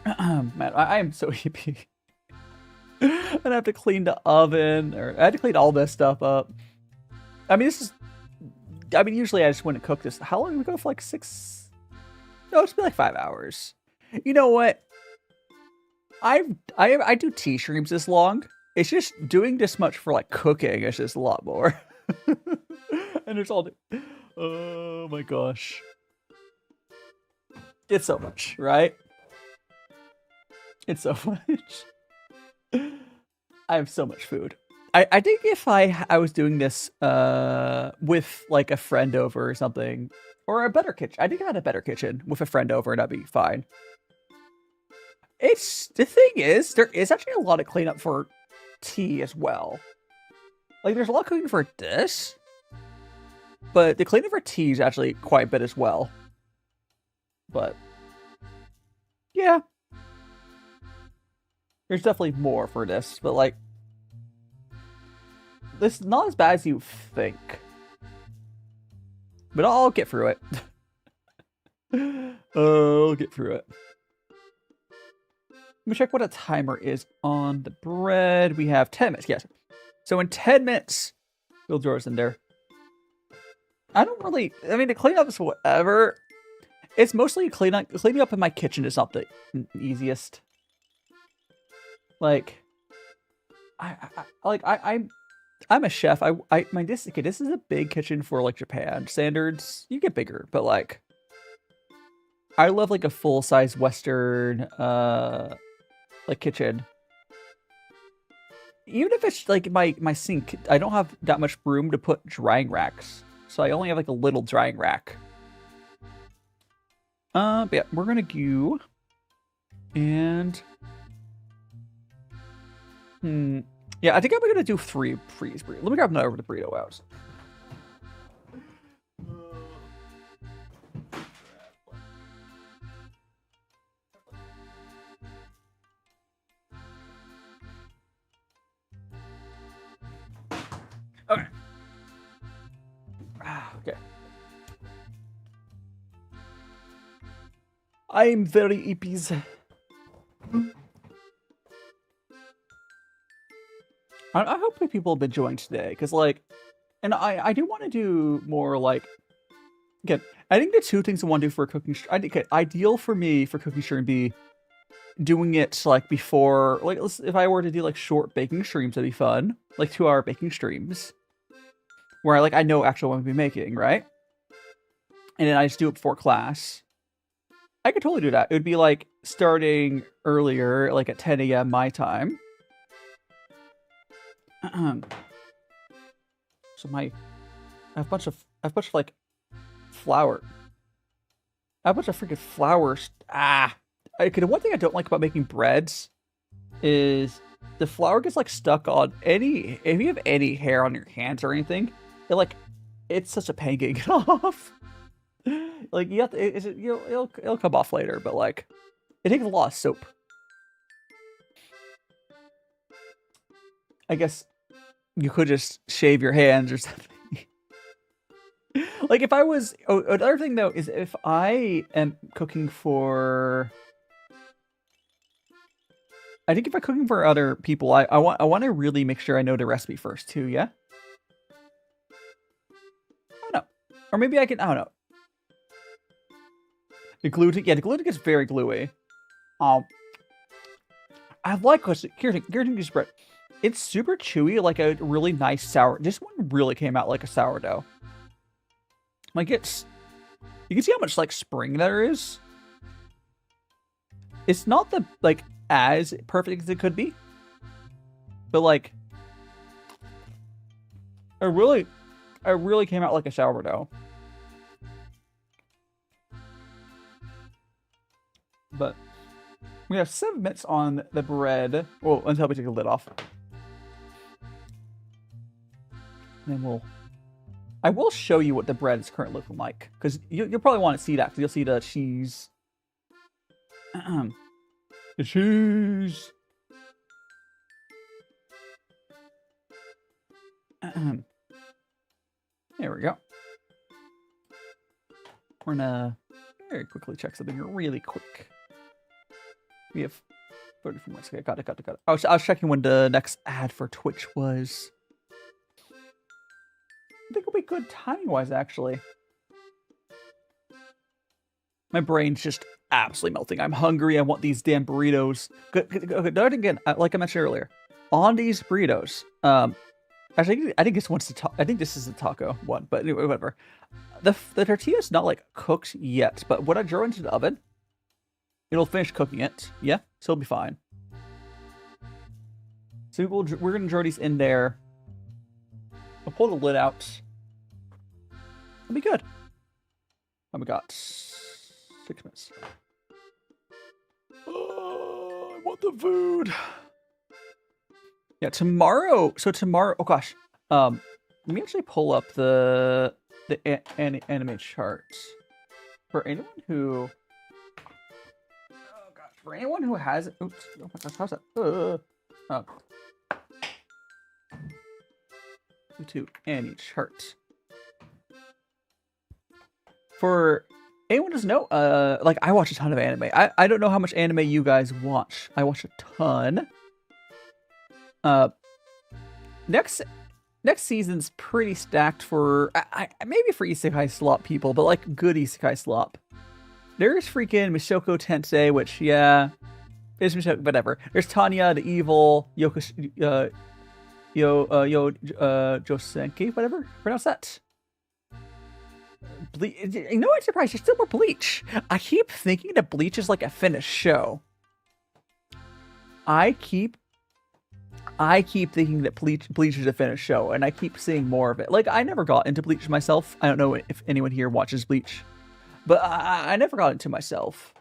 Man, I am so hippie. And I have to clean the oven, or I had to clean all this stuff up. I mean, usually I just wouldn't cook this. How long did we go for? Like 6? No, it's been like 5 hours. You know what? I do tea streams this long. It's just doing this much for like cooking. It's just a lot more. And there's all. Oh my gosh. It's so much, right? It's so much. I have so much food. I think if I was doing this with like a friend over or something, or a better kitchen. I think I had a better kitchen with a friend over, and that'd be fine. The thing is, there is actually a lot of cleanup for tea as well. Like, there's a lot of cooking for this, but the cleanup for tea is actually quite a bit as well. But yeah, there's definitely more for this, but like, this is not as bad as you think. But I'll get through it. I'll get through it. Let me check what a timer is on the bread. We have 10 minutes, yes. So in 10 minutes, we'll throw us in there. I mean, the cleanup is whatever. It's mostly cleaning up in my kitchen is not the easiest. Like, I'm a chef. This is a big kitchen for like Japan standards. You get bigger, but like, I love like a full-size Western like kitchen. Even if it's like my sink, I don't have that much room to put drying racks, so I only have like a little drying rack. But yeah, we're gonna go and yeah, I think I'm gonna do 3 freeze burritos. Let me grab another burrito out. Okay. Okay. I'm very eepies. I hope that people have been enjoying today, because like, and I do want to do more like, again, I think the 2 things I want to do for a cooking stream, I think ideal for me for cooking stream would be doing it like before, like if I were to do like short baking streams, that'd be fun, like 2-hour baking streams, where I know actually what I'm gonna be making, right? And then I just do it before class. I could totally do that. It would be like starting earlier, like at 10 a.m. my time. So I have a bunch of like flour. I have a bunch of freaking flours. Okay, the one thing I don't like about making breads is the flour gets like stuck on if you have any hair on your hands or anything, it's such a pain getting it off. Like you have to, it'll come off later, but like it takes a lot of soap. I guess you could just shave your hands or something. Like if I was, another thing though is if I am cooking for, I think if I'm cooking for other people, I want to really make sure I know the recipe first too. Yeah. Or maybe I can, I don't know. The gluten, yeah, the gluten gets very gluey. I like here's bread. It's super chewy, like a really nice sour. This one really came out like a sourdough. Like it's, you can see how much like spring there is. It's not the like as perfect as it could be, but like, it really came out like a sourdough. But we have 7 minutes on the bread. Well, until we take the lid off. And then I will show you what the bread is currently looking like. Because you'll probably want to see that. Because you'll see the cheese. The cheese. There we go. We're gonna very quickly check something really quick. We have 34 minutes. Okay, got it. I was checking when the next ad for Twitch was. I think it'll be good timing-wise, actually. My brain's just absolutely melting. I'm hungry. I want these damn burritos. Good. Again, like I mentioned earlier, on these burritos. Actually, I think this one's I think this is the taco one, but anyway, whatever. The tortilla's not like cooked yet, but when I throw it into the oven, it'll finish cooking it. Yeah, so it'll be fine. So we're gonna throw these in there. I'll pull the lid out. It'll be good. Oh, we got 6 minutes. Oh, I want the food. Yeah, tomorrow. So tomorrow. Oh gosh. Let me actually pull up the anime charts for anyone who. Oh gosh, for anyone who has. Oops. Oh my gosh, how's that? To any chart. For anyone who doesn't know, like I watch a ton of anime. I don't know how much anime you guys watch. I watch a ton. Next season's pretty stacked for maybe for isekai slop people, but like good isekai slop. There's freaking Mishoko Tensei, which yeah, is Mishoko, whatever. There's Tanya the Evil, Josenki, whatever. Pronounce that. You know what? Surprised there's still more Bleach. I keep thinking that Bleach is like a finished show. I keep thinking that Bleach is a finished show, and I keep seeing more of it. Like, I never got into Bleach myself. I don't know if anyone here watches Bleach, but I never got into myself.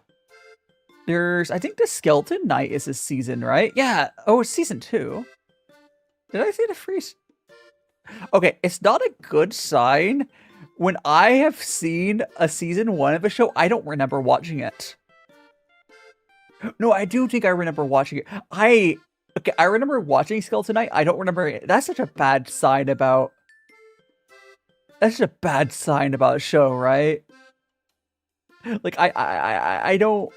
I think the Skeleton Knight is this season, right? Yeah. Oh, it's season 2. Did I say the freeze? Okay, it's not a good sign when I have seen a season 1 of a show. I don't remember watching it. No, I do think I remember watching it. I remember watching Skeleton Knight. I don't remember it. That's such a bad sign about. That's such a bad sign about a show, right? Like I don't.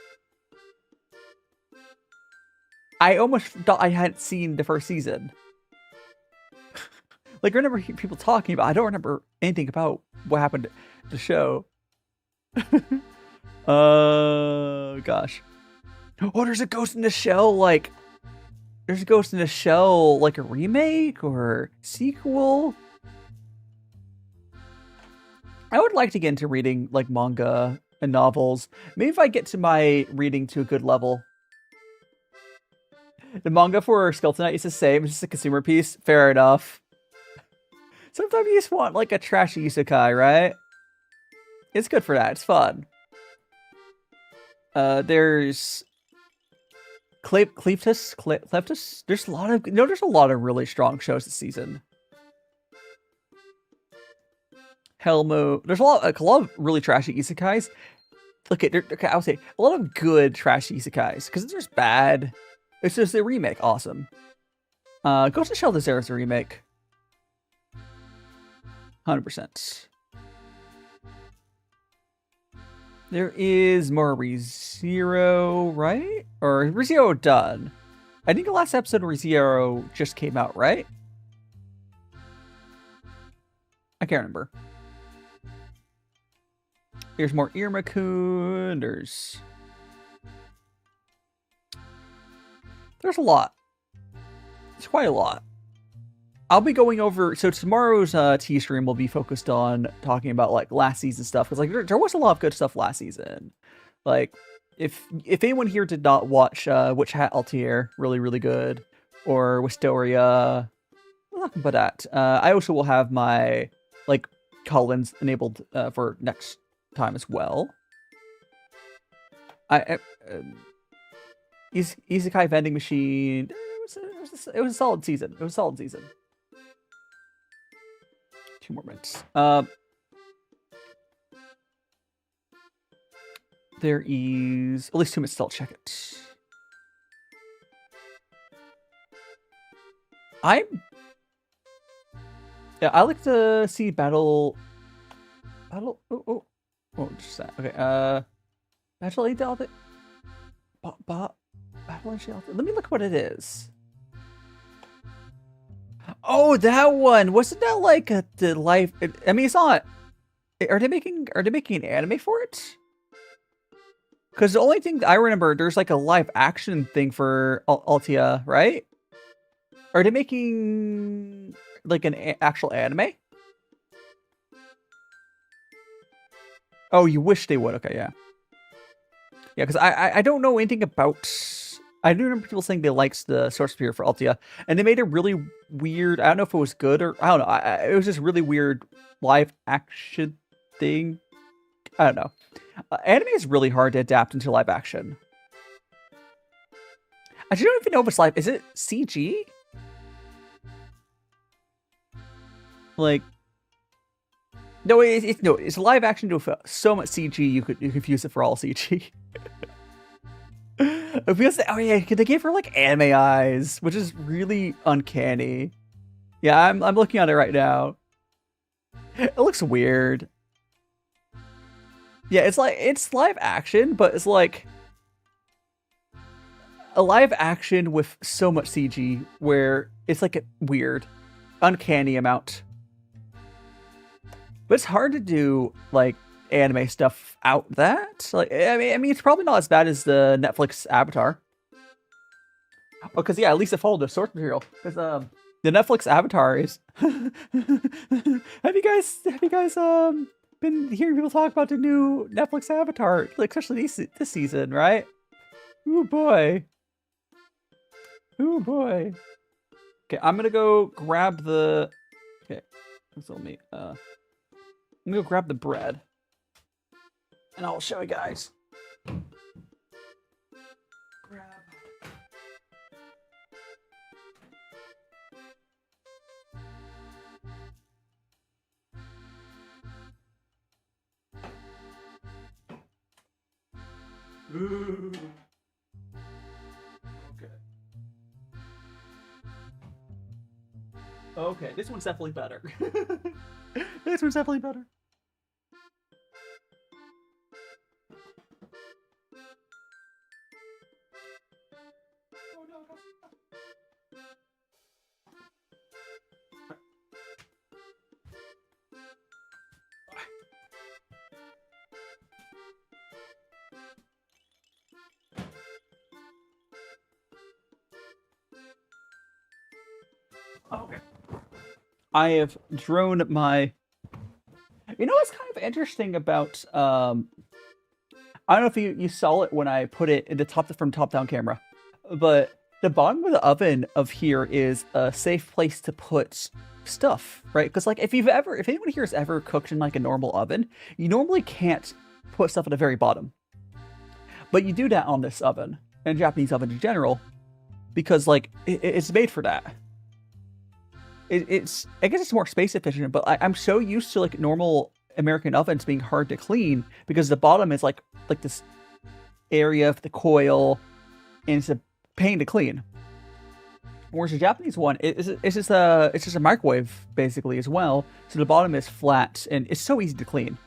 I almost thought I hadn't seen the first season. Like, I remember people talking about. I don't remember anything about what happened to the show. Gosh. Oh, there's a Ghost in the Shell, like... There's a Ghost in the Shell, like a remake or sequel. I would like to get into reading, like, manga and novels. Maybe if I get to my reading to a good level. The manga for Skeleton Knight is the same. It's just a consumer piece. Fair enough. Sometimes you just want, like, a trashy isekai, right? It's good for that. It's fun. There's... Cletus? There's a lot of... there's a lot of really strong shows this season. Helmo. There's a lot of really trashy isekais. Okay, I would say a lot of good trashy isekais. Because there's bad... It's just a remake. Awesome. Ghost in the Shell deserves a remake. 100%. There is more ReZero, right? Or ReZero done? I think the last episode of ReZero just came out, right? I can't remember. There's more Irmakun. There's a lot. It's quite a lot. I'll be going over. So tomorrow's tea stream will be focused on talking about like last season stuff, because like there was a lot of good stuff last season. Like if anyone here did not watch Witch Hat Altier, really good, or Wisteria, well, but that. I also will have my like Collins enabled for next time as well. Isekai vending machine. It was a solid season. It was a solid season. 2 more minutes. There is at least 2 minutes till I'll check it. Yeah, I like to see battle. Oh, just that. Okay. Battle Aid Battle Aid. Let me look what it is. Oh, that one. Wasn't that like the live? I mean, it's not. Are they making an anime for it? Because the only thing I remember, there's like a live action thing for Altia, right? Are they making like an actual anime? Oh, you wish they would. Okay, yeah. Yeah, because I don't know anything about. I do remember people saying they liked the source material for Altia, and they made a really weird. I don't know if it was good or I don't know. It was just really weird live action thing. I don't know. Anime is really hard to adapt into live action. I don't even know if it's live. Is it CG? Like, no, it's live action with so much CG you could confuse it for all CG. Because oh yeah, they gave her like anime eyes, which is really uncanny. Yeah, I'm looking at it right now. It looks weird. Yeah, it's live action, but it's like a live action with so much CG where it's like a weird, uncanny amount. But it's hard to do like anime stuff out that. Like I mean it's probably not as bad as the Netflix Avatar. Because yeah, at least it followed the source material. Because the Netflix Avatar is have you guys been hearing people talk about the new Netflix Avatar, like especially this season, right? Ooh boy. Ooh boy. Okay, I'm gonna go grab the. Okay, that's all me. I'm gonna go grab the bread, and I'll show you guys. Grab. Ooh. Okay. Okay, this one's definitely better. This one's definitely better. Oh no, no. Okay. I have drawn my. You know what's kind of interesting about I don't know if you saw it when I put it in the from top down camera, but the bottom of the oven of here is a safe place to put stuff, right? Because like if anyone here has ever cooked in like a normal oven, you normally can't put stuff at the very bottom, but you do that on this oven and Japanese oven in general, because like it's made for that. I guess it's more space efficient, but I'm so used to like normal American ovens being hard to clean because the bottom is like this area of the coil, and it's a pain to clean. Whereas the Japanese one, it's just a microwave basically as well. So the bottom is flat and it's so easy to clean.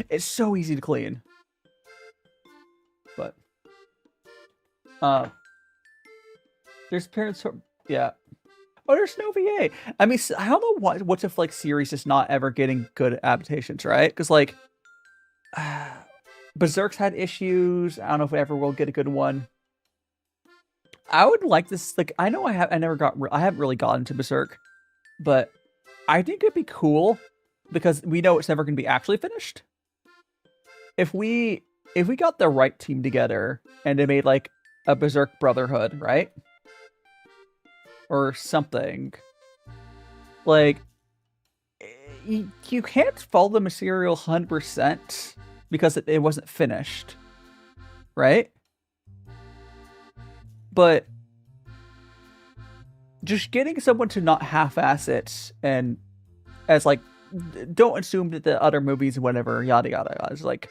It's so easy to clean. But there's parents who, yeah. Oh, there's no VA. I mean, I don't know what's if like series is not ever getting good adaptations, right? Because like, Berserk's had issues. I don't know if we ever will get a good one. I would like this. Like, I know I haven't really gotten to Berserk, but I think it'd be cool because we know it's never going to be actually finished. If we got the right team together and they made like a Berserk Brotherhood, right? Or something. Like, you can't follow the material 100% because it wasn't finished, right? But just getting someone to not half-ass it and as like, don't assume that the other movies, whatever, yada yada yada, is like,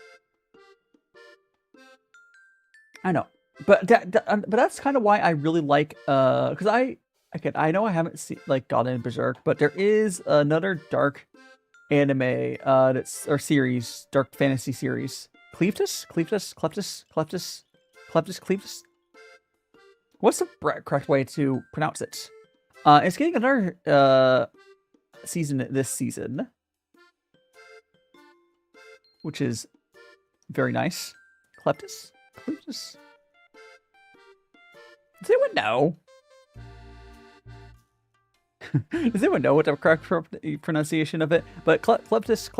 I know, but that's kind of why I really like because I know I haven't gotten in Berserk, but there is another dark anime or series, dark fantasy series, Cletus. What's the correct way to pronounce it? It's getting another season this season, which is very nice. Cletus? Does anyone know? Does anyone know what the correct pronunciation of it? But Cletus.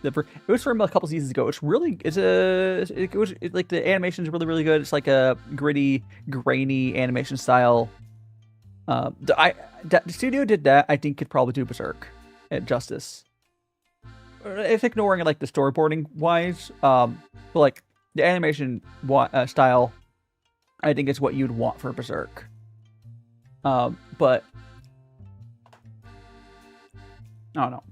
It was from a couple seasons ago. It's really, like the animation is really, really good. It's like a gritty, grainy animation style. The studio did that. I think could probably do Berserk at justice. If ignoring like the storyboarding wise, but like the animation style, I think is what you'd want for Berserk. But I don't know.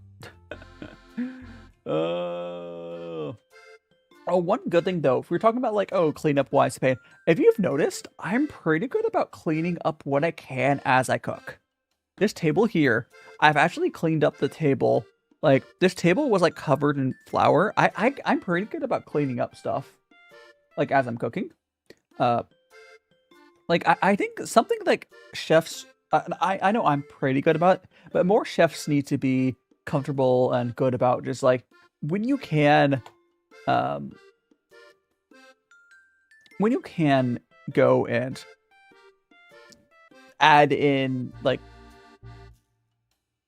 Oh, one good thing though, if we're talking about like, cleanup wise pain, if you've noticed, I'm pretty good about cleaning up what I can as I cook. This table here, I've actually cleaned up the table. Like, this table was like covered in flour. I'm pretty good about cleaning up stuff, like as I'm cooking. Like I think something like chefs, I know I'm pretty good about it, but more chefs need to be comfortable and good about just like when you can go and add in like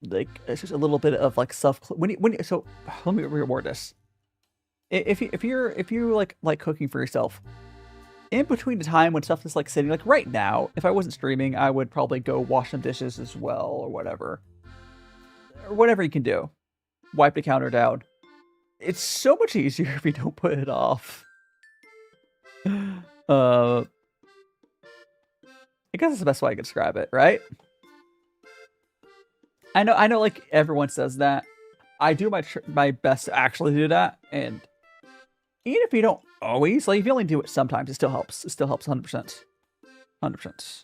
it's just a little bit of like so let me reword this. If you like cooking for yourself, in between the time when stuff is like sitting, like right now, if I wasn't streaming, I would probably go wash some dishes as well or whatever you can do. Wipe the counter down. It's so much easier if you don't put it off. I guess that's the best way I could describe it, right? I know like everyone says that. I do my best to actually do that, and even if you don't always, like if you only do it sometimes, it still helps. It still helps 100%. 100%.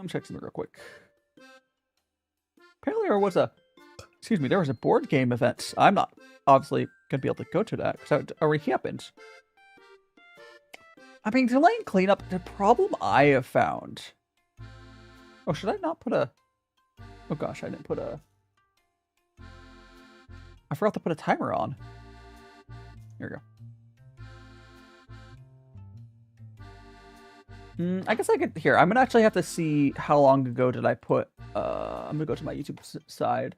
Check something real quick. Apparently there was a board game event. I'm not obviously gonna be able to go to that because that already happened. I mean, delaying cleanup, the problem I have found. Oh, should I not put a... Oh gosh, I didn't put a... I forgot to put a timer on. Here we go. I guess I could... Here, I'm gonna actually have to see how long ago did I put... I'm gonna go to my YouTube side.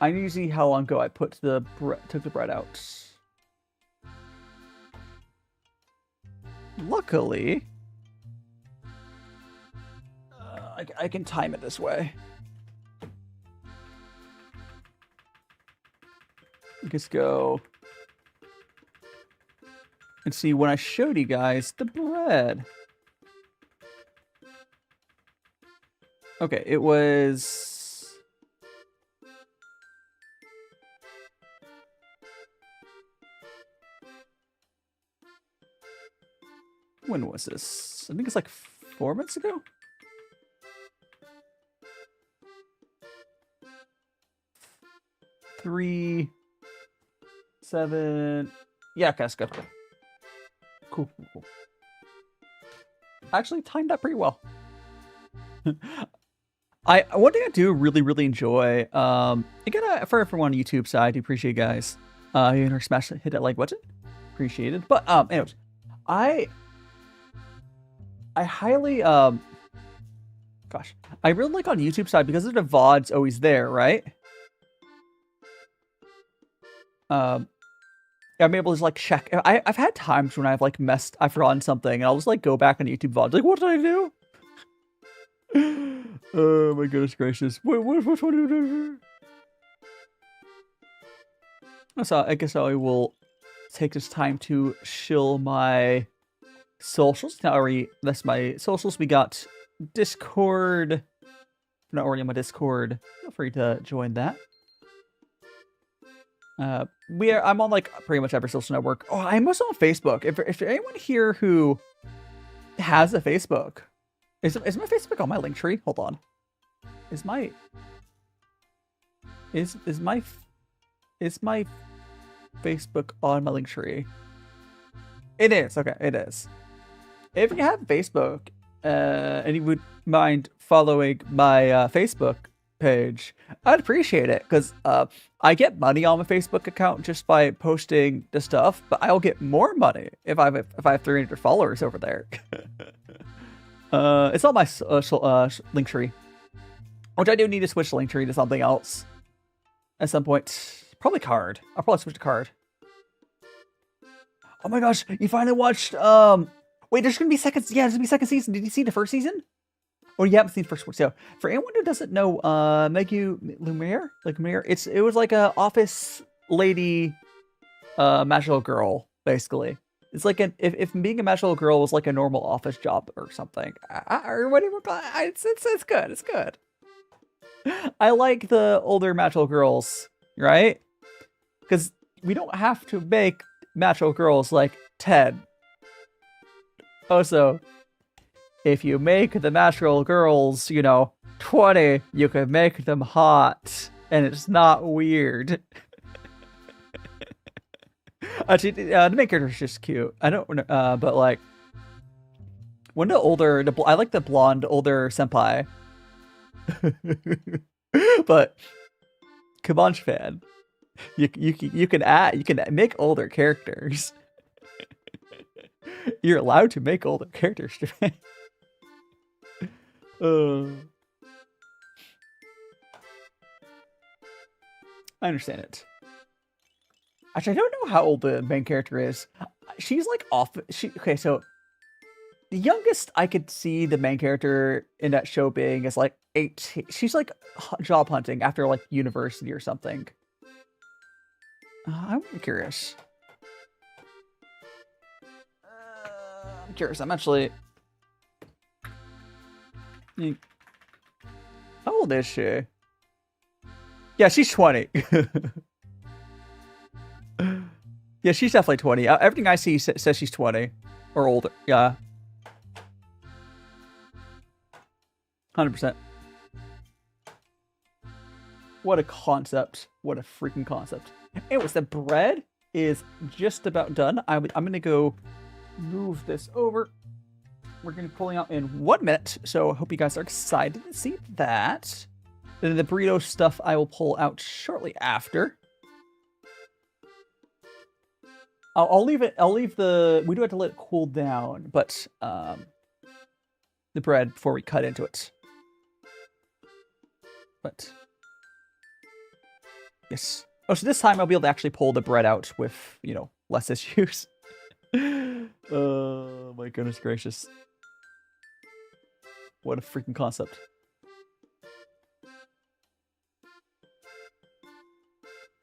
I need to see how long ago I took the bread out. Luckily... I can time it this way. Just go and see when I showed you guys the bread. Okay, it was... When was this? I think it's like 4 months ago? Three, 7. Yeah, okay, that's good. Cool. Actually timed that pretty well. One thing I do really enjoy, again, for everyone on YouTube side, I do appreciate you guys. You know, hit that like button, appreciated. But anyways, I highly gosh, I really like on YouTube side because of the VOD's always there, right? I'm able to like check. I've had times when I've like I've forgotten something, and I'll just like go back on YouTube VODs, like, what did I do? Oh my goodness gracious! What did I do? So I guess I will take this time to shill my socials. Now that's my socials. We got Discord. If you're not already on my Discord, feel free to join that. I'm on like pretty much every social network. Oh, I'm also on Facebook. If there's anyone here who has a Facebook, is my Facebook on my link tree? Hold on. Is my Facebook on my link tree? It is. Okay, it is. If you have Facebook, and you would mind following my Facebook page, I'd appreciate it, because I get money on my Facebook account just by posting the stuff, but I'll get more money if I have 300 followers over there. It's on my link tree, which I do need to switch the link tree to something else at some point. Probably card. I'll probably switch to card. Oh my gosh, you finally watched wait, there's gonna be second season. Did you see the first season? Or you haven't seen the first one. So for anyone who doesn't know, Maggie Lumiere, it was like a office lady magical girl, basically. It's like if being a magical girl was like a normal office job or something. Or what do you call it? It's good. It's good. I like the older magical girls, right? Because we don't have to make magical girls like 10. Also, if you make the magical girls, 20, you can make them hot, and it's not weird. Actually, the main character is just cute. I don't, but like, when I like the blonde older senpai. But Kyrabonk fan, you can make older characters. You're allowed to make older characters. I understand it. Actually, I don't know how old the main character is. She's like okay, so the youngest I could see the main character in that show being is like 18. She's like job hunting after like university or something. I'm curious. I'm curious. I'm actually. How old is she? Yeah, she's 20. Yeah, she's definitely 20. Everything I see says she's 20 or older. Yeah. 100%. What a concept. What a freaking concept. Anyways, the bread is just about done. I'm going to go move this over. We're going to be pulling out in 1 minute, so I hope you guys are excited to see that. Then the burrito stuff I will pull out shortly after. I'll leave it. We do have to let it cool down, but the bread before we cut into it. But yes. Oh, so this time I'll be able to actually pull the bread out with, less issues. Oh my goodness gracious. What a freaking concept.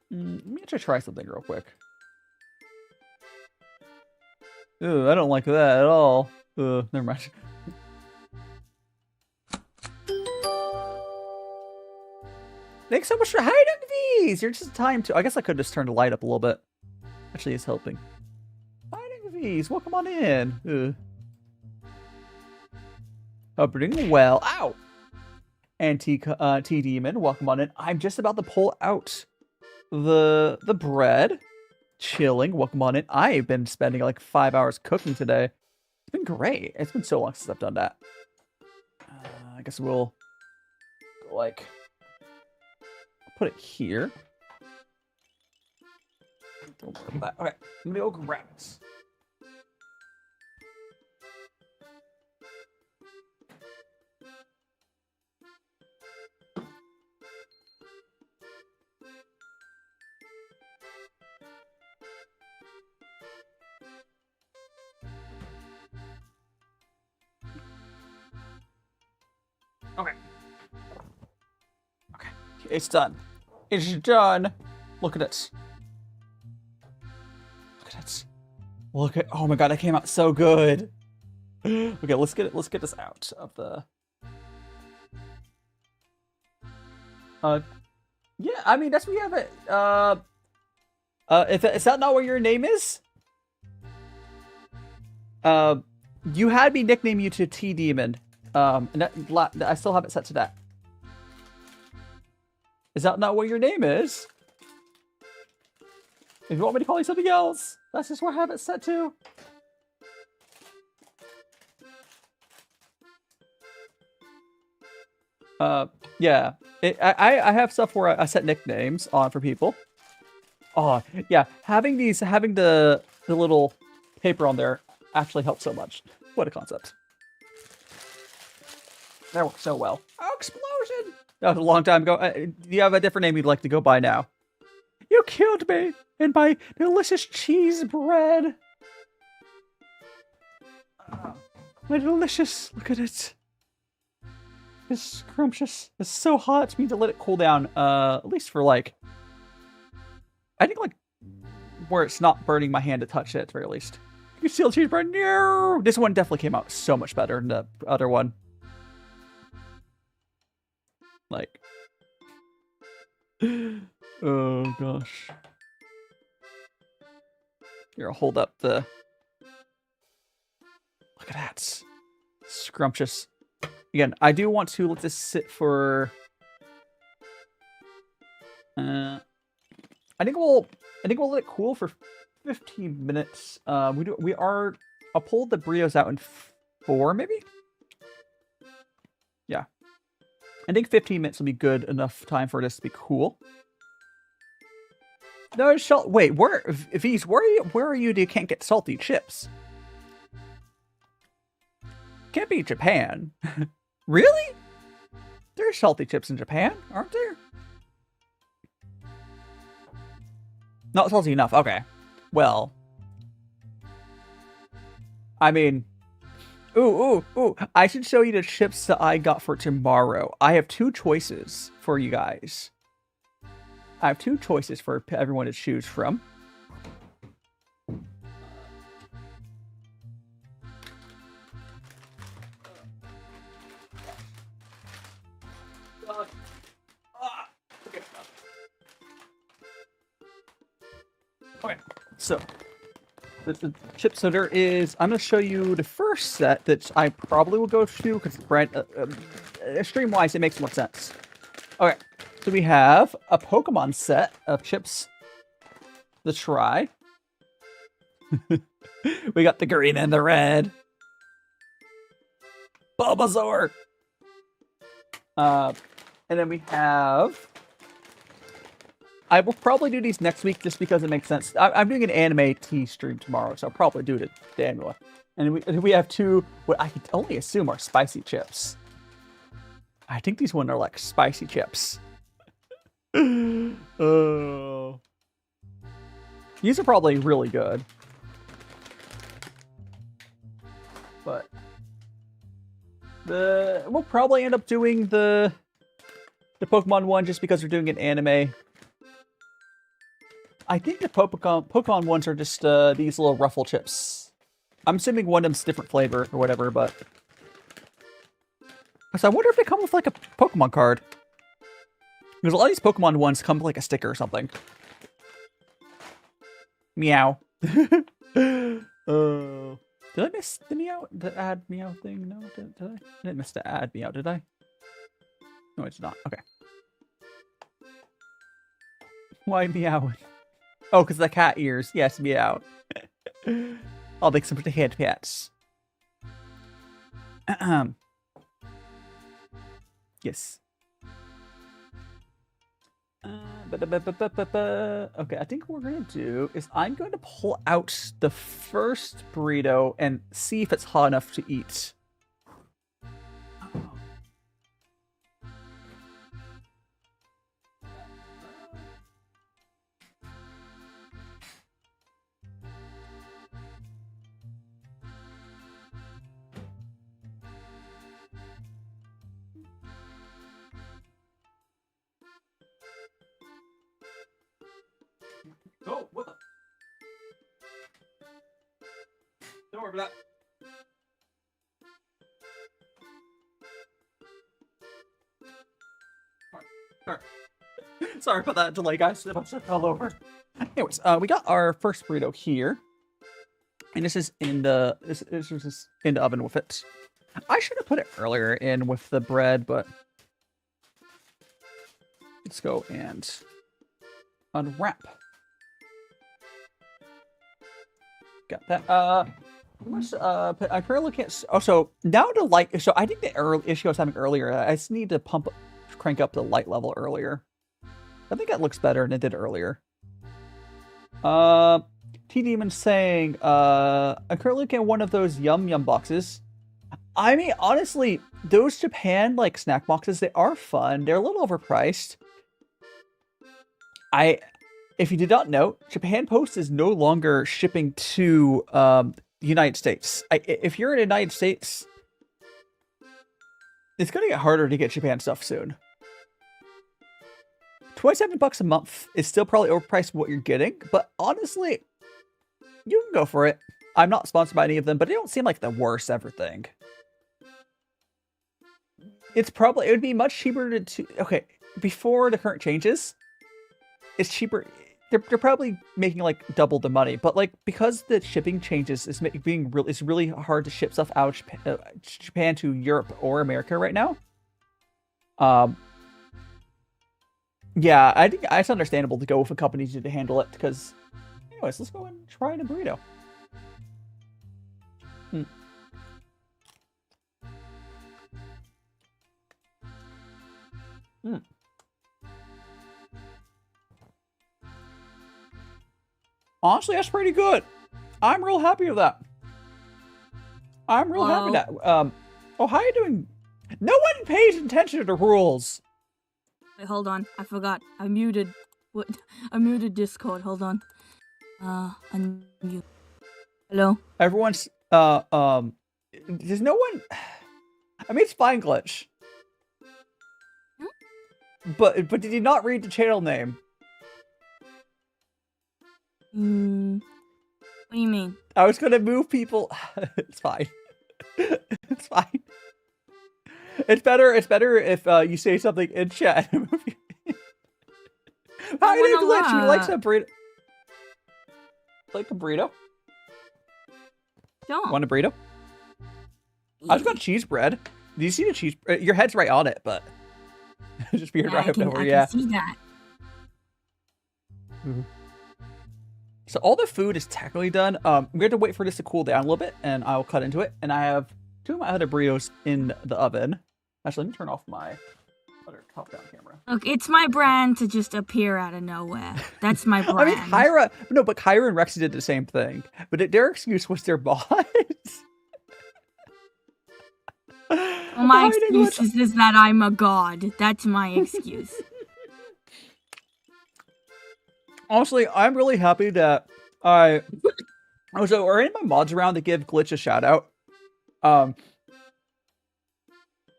Let me actually try something real quick. Ooh, I don't like that at all. Never mind. Thanks so much for hiding these. You're just time to. I guess I could just turn the light up a little bit. Actually, it's helping. Hiding these. Welcome on in. Doing well. Ow. Antique T Demon. Welcome on in. I'm just about to pull out the bread. Chilling. Welcome on in. I've been spending like 5 hours cooking today. It's been great. It's been so long since I've done that. I guess we'll like, I'll put it here. Don't worry about that. Okay, let me go grab this. Okay. Okay. It's done. It's done. Look at it. Look at it. Look at. Oh my god, that came out so good. Okay, let's get it. Let's get this out of the. Yeah. I mean, that's what we have it. If is that not what your name is? You had me nickname you to T Demon. And that, I still have it set to that. Is that not what your name is? If you want me to call you something else, that's just what I have it set to. Yeah. I have stuff where I set nicknames on for people. Oh, yeah. Having the little paper on there actually helps so much. What a concept. That worked so well. Oh, explosion! That was a long time ago. Do you have a different name you'd like to go by now? You killed me in my delicious cheese bread. My delicious. Look at it. It's scrumptious. It's so hot. We need to let it cool down. At least for like. I think like where it's not burning my hand to touch it at the very least. You can steal cheese bread. No, this one definitely came out so much better than the other one. Like, oh gosh. Here, I'll hold up the. Look at that, scrumptious. Again, I do want to let this sit for. I think we'll let it cool for 15 minutes. I'll pull the burritos out in 4 maybe. Yeah. I think 15 minutes will be good enough time for this to be cool. No, wait, V's, where are you? You can't get salty chips. Can't be Japan. Really? There's salty chips in Japan, aren't there? Not salty enough. Okay. Well, I mean. Ooh. I should show you the chips that I got for tomorrow. I have 2 choices for you guys. I have 2 choices for everyone to choose from. Okay, so. The chip, so there is. I'm going to show you the first set that I probably will go through because stream-wise it makes more sense. Okay, so we have a Pokemon set of chips to try. We got the green and the red. Bulbasaur. And then we have. I will probably do these next week just because it makes sense. I'm doing an anime tea stream tomorrow, so I'll probably do it at Daniel. And we have 2, what I can only assume are spicy chips. I think these ones are like spicy chips. Oh. These are probably really good. But we'll probably end up doing the Pokemon one just because we're doing an anime. I think the Pokemon ones are just these little ruffle chips. I'm assuming one of them's different flavor or whatever, but. So I wonder if they come with like a Pokemon card. Because a lot of these Pokemon ones come with like a sticker or something. Meow. Did I miss the meow? The add meow thing? No, did I? I didn't miss the add meow, did I? No, it's not. Okay. Why meow? Oh, because the cat ears. Yes, meow. I'll make some pretty head pets. Yes. Okay, I think what we're gonna do is I'm going to pull out the first burrito and see if it's hot enough to eat. Oh, what the? Don't worry about that. Alright. Sorry about that delay, guys. It must have fell over. Anyways, we got our first burrito here. And this is in the this is in the oven with it. I should have put it earlier in with the bread, but let's go and unwrap. Got that. I currently looking at. Oh, so now the light. So I think the issue I was having earlier, I just need to crank up the light level earlier. I think that looks better than it did earlier. T Demon saying, I'm currently looking at one of those Yum Yum boxes. I mean, honestly, those Japan like snack boxes, they are fun. They're a little overpriced. If you did not know, Japan Post is no longer shipping to the United States. If you're in the United States, it's going to get harder to get Japan stuff soon. $27 a month is still probably overpriced for what you're getting, but honestly, you can go for it. I'm not sponsored by any of them, but they don't seem like the worst ever thing. It would be much cheaper to okay, before the current changes, it's cheaper. They're probably making like double the money, but like because the shipping changes is it's really hard to ship stuff out of Japan to Europe or America right now. Yeah, I think it's understandable to go with a company to handle it because. Anyways, let's go and try the burrito. Honestly, that's pretty good. I'm real happy with that. I'm real happy with that. Oh, how are you doing? No one pays attention to the rules. Wait, hold on. I forgot. I muted. What? I muted Discord. Hold on. Unmute. Hello? Everyone's, there's no one... I mean, it's fine, Glitch. But did you not read the channel name? What do you mean? I was gonna move people... It's fine. It's fine. It's better if you say something in chat. How you doing, Glitch? You like some burrito? Like a burrito? Don't. Want a burrito? I just got cheese bread. Do you see the cheese? Your head's right on it, but just weird right over. Yeah. I can see that. So all the food is technically done. We have to wait for this to cool down a little bit, and I'll cut into it. And I have 2 of my other burritos in the oven. Actually, let me turn off my other top-down camera. Look, it's my brand to just appear out of nowhere. That's my brand. I mean, Kyra and Rexy did the same thing. But their excuse was their boss. Well, my excuse is that I'm a god. That's my excuse. Honestly, I'm really happy that are any of my mods around to give Glitch a shout out?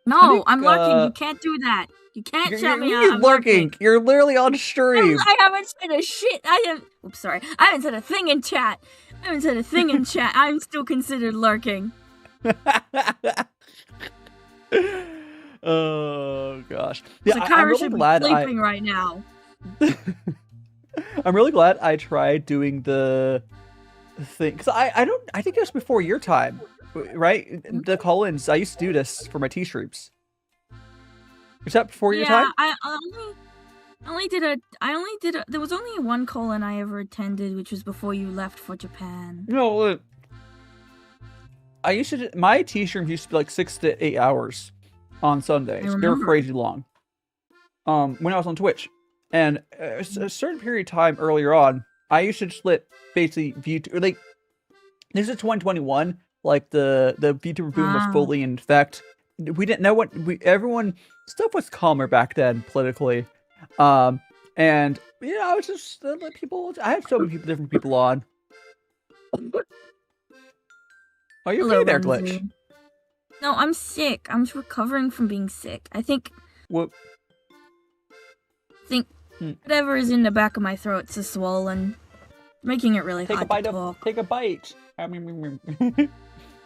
No, I'm lurking. You can't do that. You can't shout me out. You're lurking. You're literally on stream. I haven't said a shit. Oops, sorry. I haven't said a thing in chat. I'm still considered lurking. Oh gosh. Yeah, So I'm really should glad be sleeping right now. I'm really glad I tried doing the thing because I think it was before your time, right? The call-ins. I used to do this for my T-streams. Was that before your time? I only did there was only one call-in I ever attended, which was before you left for Japan. No, I used to. My T-streams used to be like 6 to 8 hours on Sundays. They were crazy long. When I was on Twitch, And a certain period of time earlier on, I used to just let basically Vtuber, like, this is 2021, like the Vtuber boom was fully in effect. We didn't know everyone, stuff was calmer back then politically. And, you know, I was just let people, I had so many different people on. Are you okay there, Glitch? No, I'm sick. I'm just recovering from being sick. I think What? whatever is in the back of my throat's so swollen, making it really hard to talk. Take a bite. Yum, yum,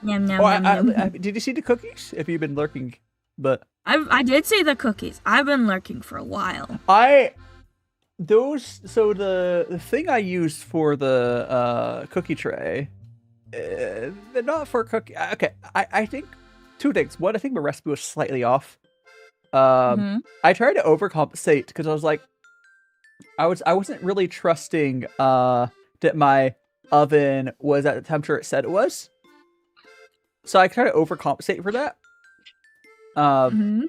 yum. Did you see the cookies? If you've been lurking, but I did see the cookies. I've been lurking for a while. So the thing I used for the cookie tray, they're not for cookie. Okay, I think two things. One, I think my recipe was slightly off. I tried to overcompensate because I was like, I wasn't really trusting that my oven was at the temperature it said it was. So I tried to overcompensate for that. And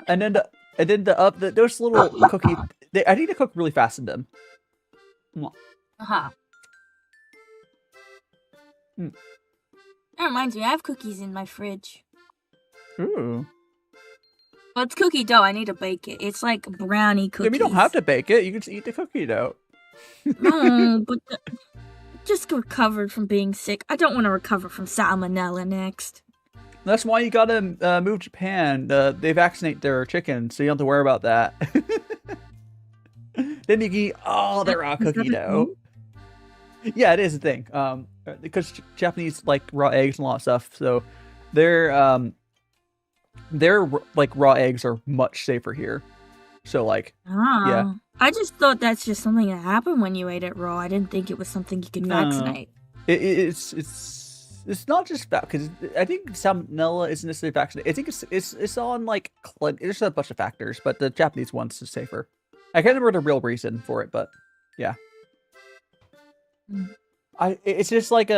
then those little cookies, I need to cook really fast in them. That reminds me, I have cookies in my fridge. Ooh. Well, it's cookie dough. I need to bake it. It's like brownie cookies. You don't have to bake it. You can just eat the cookie dough. No, but just recovered from being sick. I don't want to recover from salmonella next. That's why you gotta move to Japan. They vaccinate their chickens, so you don't have to worry about that. Then you can eat all their raw cookie dough. Yeah, it is a thing. Because Japanese like raw eggs and a lot of stuff, so their like raw eggs are much safer here. So like, yeah. I just thought that's just something that happened when you ate it raw. I didn't think it was something you could vaccinate. It's not just that, because I think salmonella isn't necessarily vaccinated. I think it's on like there's a bunch of factors, but the Japanese one's is safer. I can't remember the real reason for it, but yeah. It's just like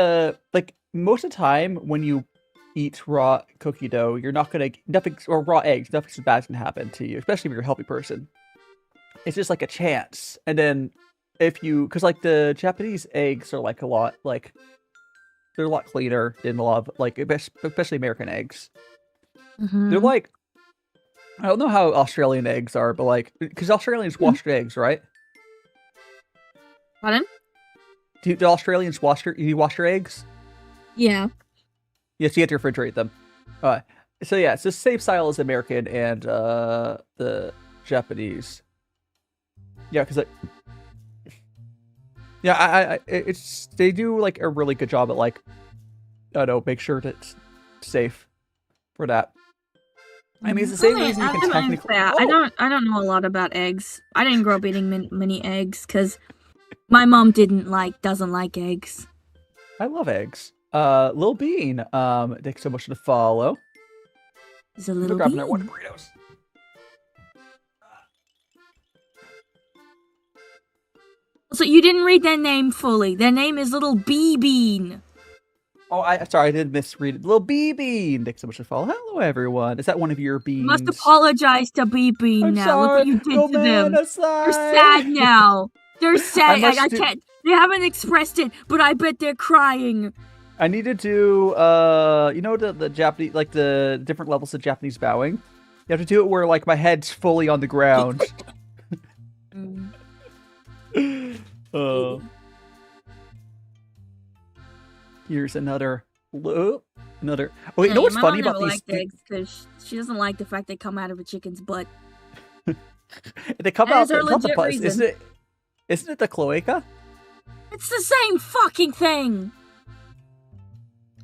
most of the time when you eat raw cookie dough, you're not gonna or raw eggs, nothing bad can happen to you, especially if you're a healthy person. It's just like a chance. And then because like the Japanese eggs are like they're a lot cleaner than a lot of like especially American eggs. They're like, I don't know how Australian eggs are, but like, because Australians wash their eggs, right? Pardon? Do Australians wash your eggs? Yeah. Yes, you have to refrigerate them. So yeah, it's the same style as American and the Japanese. Yeah, because they do like a really good job at like, I don't know, make sure that it's safe for that. I mean, it's the same reason you can technically. I don't know a lot about eggs. I didn't grow up eating many eggs because my mom doesn't like eggs. I love eggs. Lil Bean, thanks so much for the follow. He's a little grabbing bean. our one burritos. So you didn't read their name fully. Their name is Little B Bean. Oh, sorry, I did misread it. Little B Bean, thanks so much for the follow. Hello, everyone. Is that one of your beans? You must apologize to B Bean now. Sorry. Look what you did to them. Aside. They're sad now. They're sad. I can't. They haven't expressed it, but I bet they're crying. I need to do, you know, the Japanese, like the different levels of Japanese bowing. You have to do it where like my head's fully on the ground. Here's another. Oh, wait, you know what's funny about these? Eggs because she doesn't like the fact they come out of a chicken's butt. They come out the butt. Isn't it the cloaca? It's the same fucking thing.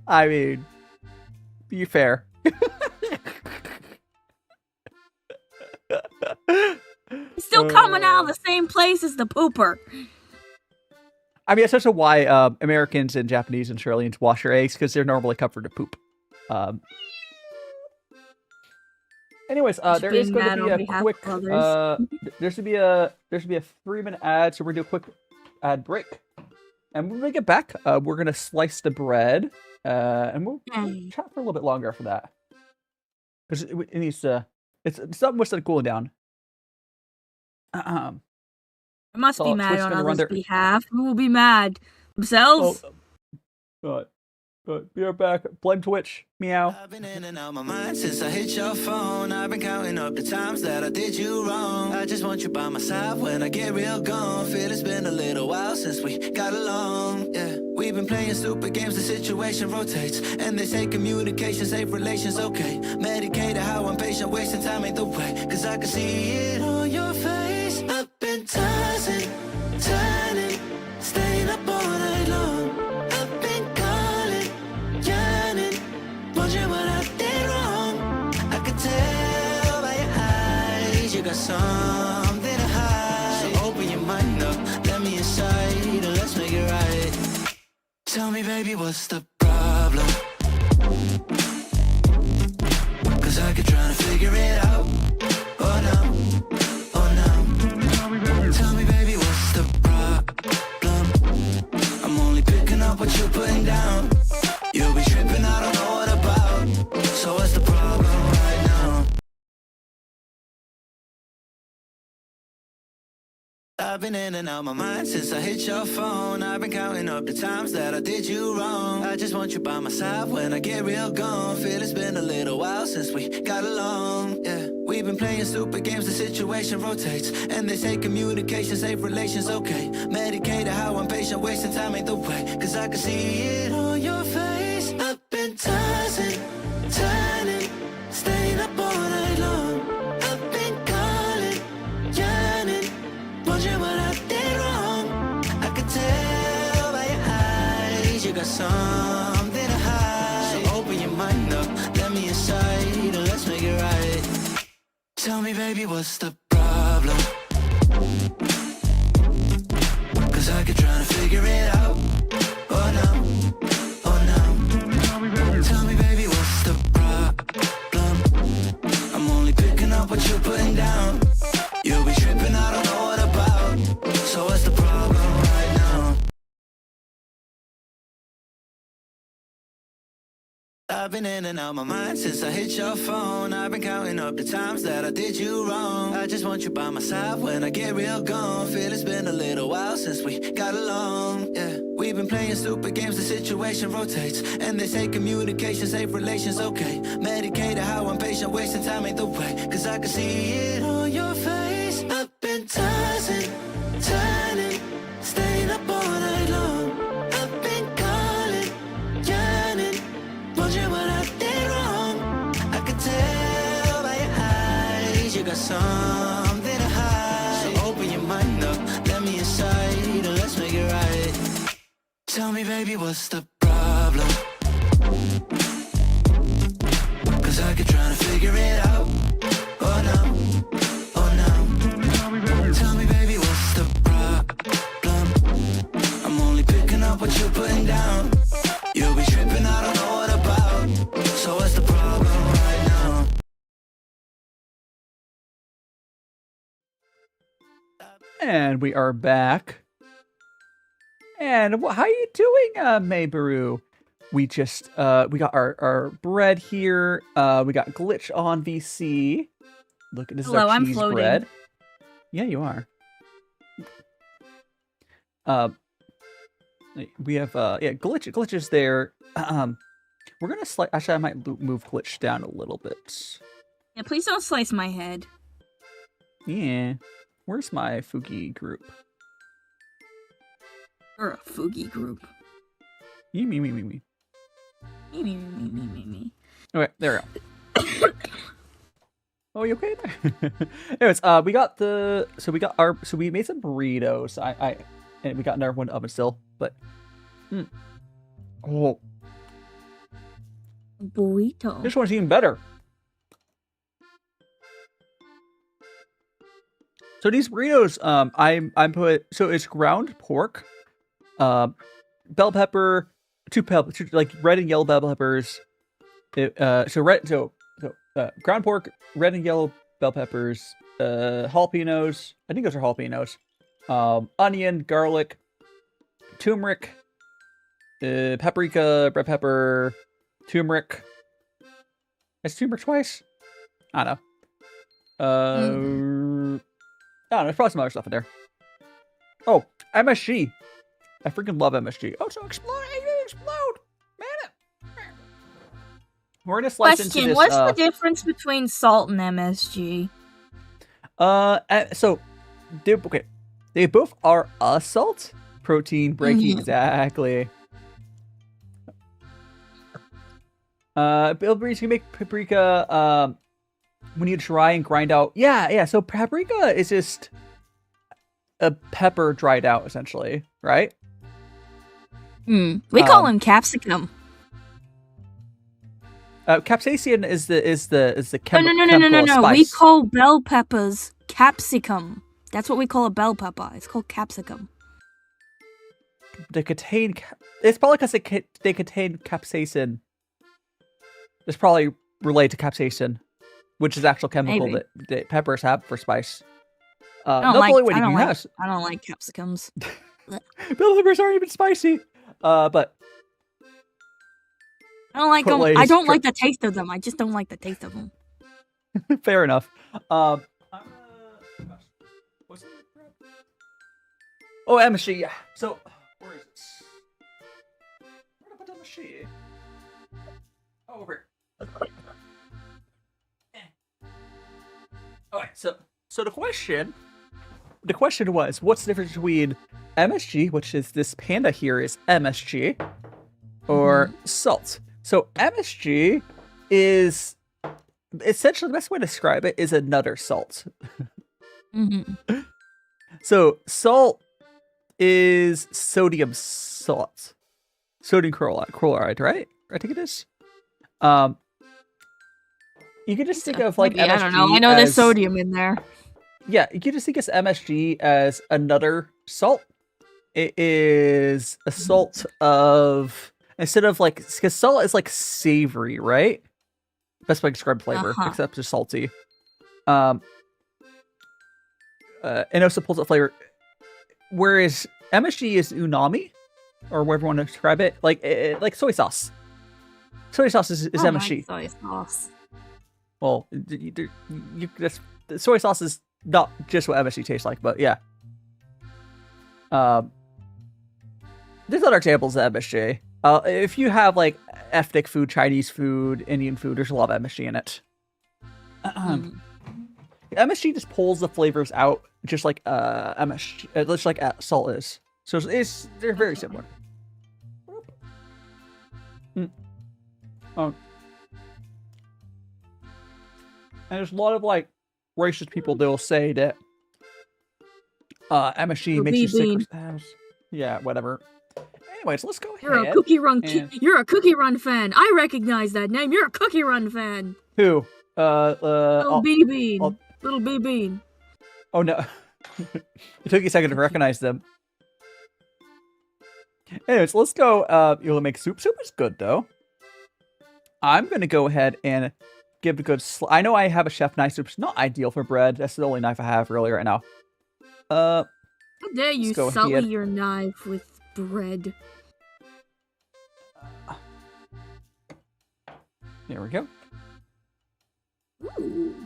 I mean, be fair. It's still coming out of the same place as the pooper. I mean, that's also why Americans and Japanese and Australians wash their eggs, because they're normally covered in poop. Anyways, there is going to be a quick. There should be a 3-minute ad, so we're gonna do a quick ad break, and when we get back, we're gonna slice the bread, and we'll chat for a little bit longer after that, because it needs to. It's something with cooling down. I must So be mad Twitch on gonna run others' their- behalf. Who will be mad? Themselves? Be right back. Blame Twitch. Meow. I've been in and out my mind since I hit your phone. I've been counting up the times that I did you wrong. I just want you by my side when I get real gone. Feel it's been a little while since we got along. Yeah, we've been playing stupid games, the situation rotates. And they say communication, safe relations, okay. Medicated how I'm patient, wasting time ain't the way. Cause I can see it on your face. I've been tossing, turning, staying up all night long. I've been calling, yearning, wondering what I did wrong. I could tell by your eyes you got something to hide. So open your mind up, let me inside, and let's make it right. Tell me, baby, what's the problem? Cause I could try to figure it out. Oh no, oh no. Tell me, baby, what's the problem? I'm only picking up what you're putting down. You'll be tripping, I don't know what about. So what's the problem right now? I've been in and out my mind since I hit your phone. I've been counting up the times that I did you wrong. I just want you by my side when I get real gone. Feel it's been a little while since we got along. Yeah, we've been playing stupid games, the situation rotates. And they say communication, safe relations, okay. Medicated how I'm patient, wasting time ain't the way. Cause I can see it on your face. I've been tossing, turning, staying up all night long. I've been calling, yearning, wondering what I did wrong. I could tell by your eyes you got something to hide. So open your mind up, let me inside, and let's make it right. Tell me, baby, what's the problem? Cause I could try to figure it out. Oh no, oh no. Tell me, baby, what's the problem? I'm only picking up what you're putting down. You'll be tripping, I don't know what about. So what's the problem right now? I've been in and out my mind since I hit your phone. I've been counting up the times that I did you wrong. I just want you by my side when I get real gone. Feel it's been a little while since we got along. Yeah, we've been playing stupid games, the situation rotates. And they say communication, safe relations, okay. Medicated how I'm patient, wasting time ain't the way. Cause I can see it on your face. I've been tossing, turning, staying up all night long. I've been calling, yearning, wondering what I did wrong. I could tell by your eyes you got something to hide. So open your mind up, let me inside, and let's make it right. Tell me, baby, what's the problem? Cause I could try to figure it out. Oh no, oh no. Tell me, baby, what's the problem? I'm only picking up what you're putting down. You'll be tripping, I don't know what about. So what's the problem right now? And we are back. And how you doing, Maybaru? We just we got our bread here. We got glitch on VC. Look, this is Hello, our I'm cheese floating. bread. Yeah, you are. We have glitch is there. We're gonna slice. Actually, I might move glitch down a little bit. Yeah, please don't slice my head. Yeah. Where's my Fugi group? You're a Fugi group. Me. Me. Okay, there we go. Oh, you okay there? Anyways, we made some burritos. And we got another one in the oven still, but oh, Burrito. this one's even better. So these burritos, so it's ground pork, bell pepper, two like red and yellow bell peppers. Ground pork, red and yellow bell peppers, jalapeños. I think those are jalapeños. Onion, garlic, turmeric, paprika, red pepper, turmeric. Is turmeric twice? I don't know. Oh, there's probably some other stuff in there. Oh, MSG. I freaking love MSG. Oh, so explode! Explode! Man, we're gonna slice into Question: this. What's the difference between salt and MSG? So, they both are a salt. Protein breaking, exactly. Bill Breeze can make paprika. When you try and grind out, yeah. So paprika is just a pepper dried out, essentially, right? We call him capsicum. Capsaicin is the chemical. No. Spice. We call bell peppers capsicum. That's what we call a bell pepper. It's called capsicum. They contain. It's probably because they contain capsaicin. It's probably related to capsaicin, which is the actual chemical that peppers have for spice. I don't like capsicums. Bell peppers aren't even spicy. But I don't like them. I don't like the taste of them. I just don't like the taste of them. Fair enough. What's it? Oh, MSG. Yeah. So where is it? Where did I put MSG? Oh, over here. Alright, so the question was, what's the difference between MSG, which is this panda here is MSG, or salt? So MSG is essentially the best way to describe it is another salt. So salt is sodium salt, sodium chloride, right? I think it is. You can just think of like MSG. I don't know. I know there's sodium in there. Yeah, you can just think of MSG as another salt. It is a salt of instead of like because salt is like savory, right? Best way to describe flavor, except just salty. And also pulls out flavor. Whereas MSG is umami, or whatever you want to describe it, like soy sauce. Soy sauce is MSG. Soy sauce. Well, the soy sauce is not just what MSG tastes like, but yeah. There's other examples of MSG. If you have like ethnic food, Chinese food, Indian food, there's a lot of MSG in it. MSG just pulls the flavors out, just like MSG, just like salt is. So they're very similar. And there's a lot of like racist people that will say that MSG makes you sick. Yeah, whatever. Anyways, let's go ahead. You're a Cookie Run fan. I recognize that name. You're a Cookie Run fan. Who? Little B Bean. Little B Bean. Oh no. It took you a second to recognize them. Anyways, let's go. You'll make soup. Soup is good though. I'm gonna go ahead and give it a good. I know I have a chef knife. Soup's not ideal for bread. That's the only knife I have really right now. How dare you sully your knife with bread? There we go. Ooh.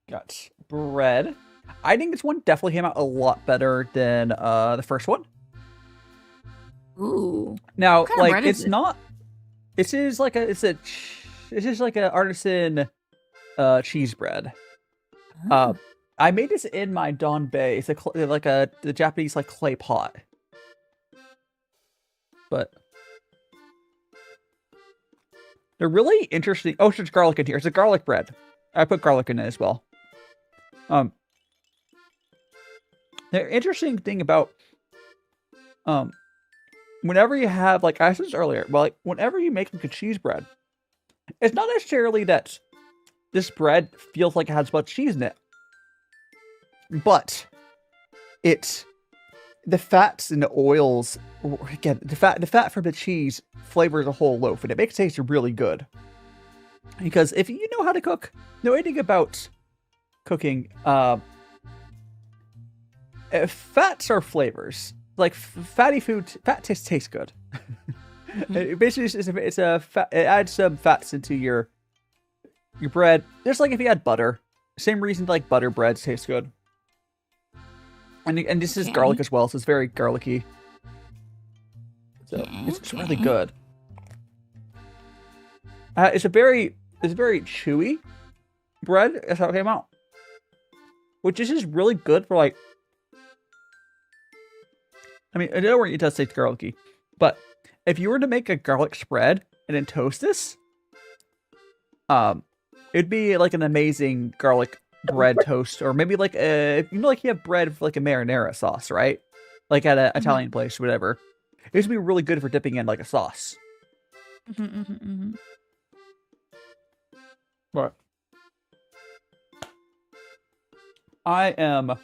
Got bread. I think this one definitely came out a lot better than the first one. Ooh. Now, like it's not. This is like a. This is like an artisan cheese bread. I made this in my Donbei. It's the Japanese like clay pot. But they're really interesting. Oh, there's garlic in here. It's a garlic bread. I put garlic in it as well. The interesting thing about whenever you have like I said this earlier, well, like whenever you make like a cheese bread, it's not necessarily that this bread feels like it has much cheese in it, but it's the fats and the oils. Again, the fat from the cheese flavors the whole loaf, and it makes it taste really good. Because if you know how to cook, know anything about cooking, fats are flavors. Like fatty food, fat tastes good. It basically, it's a fat, it adds some fats into your bread. Just like if you add butter. Same reason like butter breads taste good. And this is Okay. garlic as well, so it's very garlicky. So it's really good. It's very chewy bread. That's how it came out. Which is just really good for like. I mean, I know where it does say garlicky, but if you were to make a garlic spread and then toast this, it'd be like an amazing garlic bread toast, or maybe like you know, like you have bread with like a marinara sauce, right? Like at an Italian place, whatever. It would be really good for dipping in like a sauce. But I am.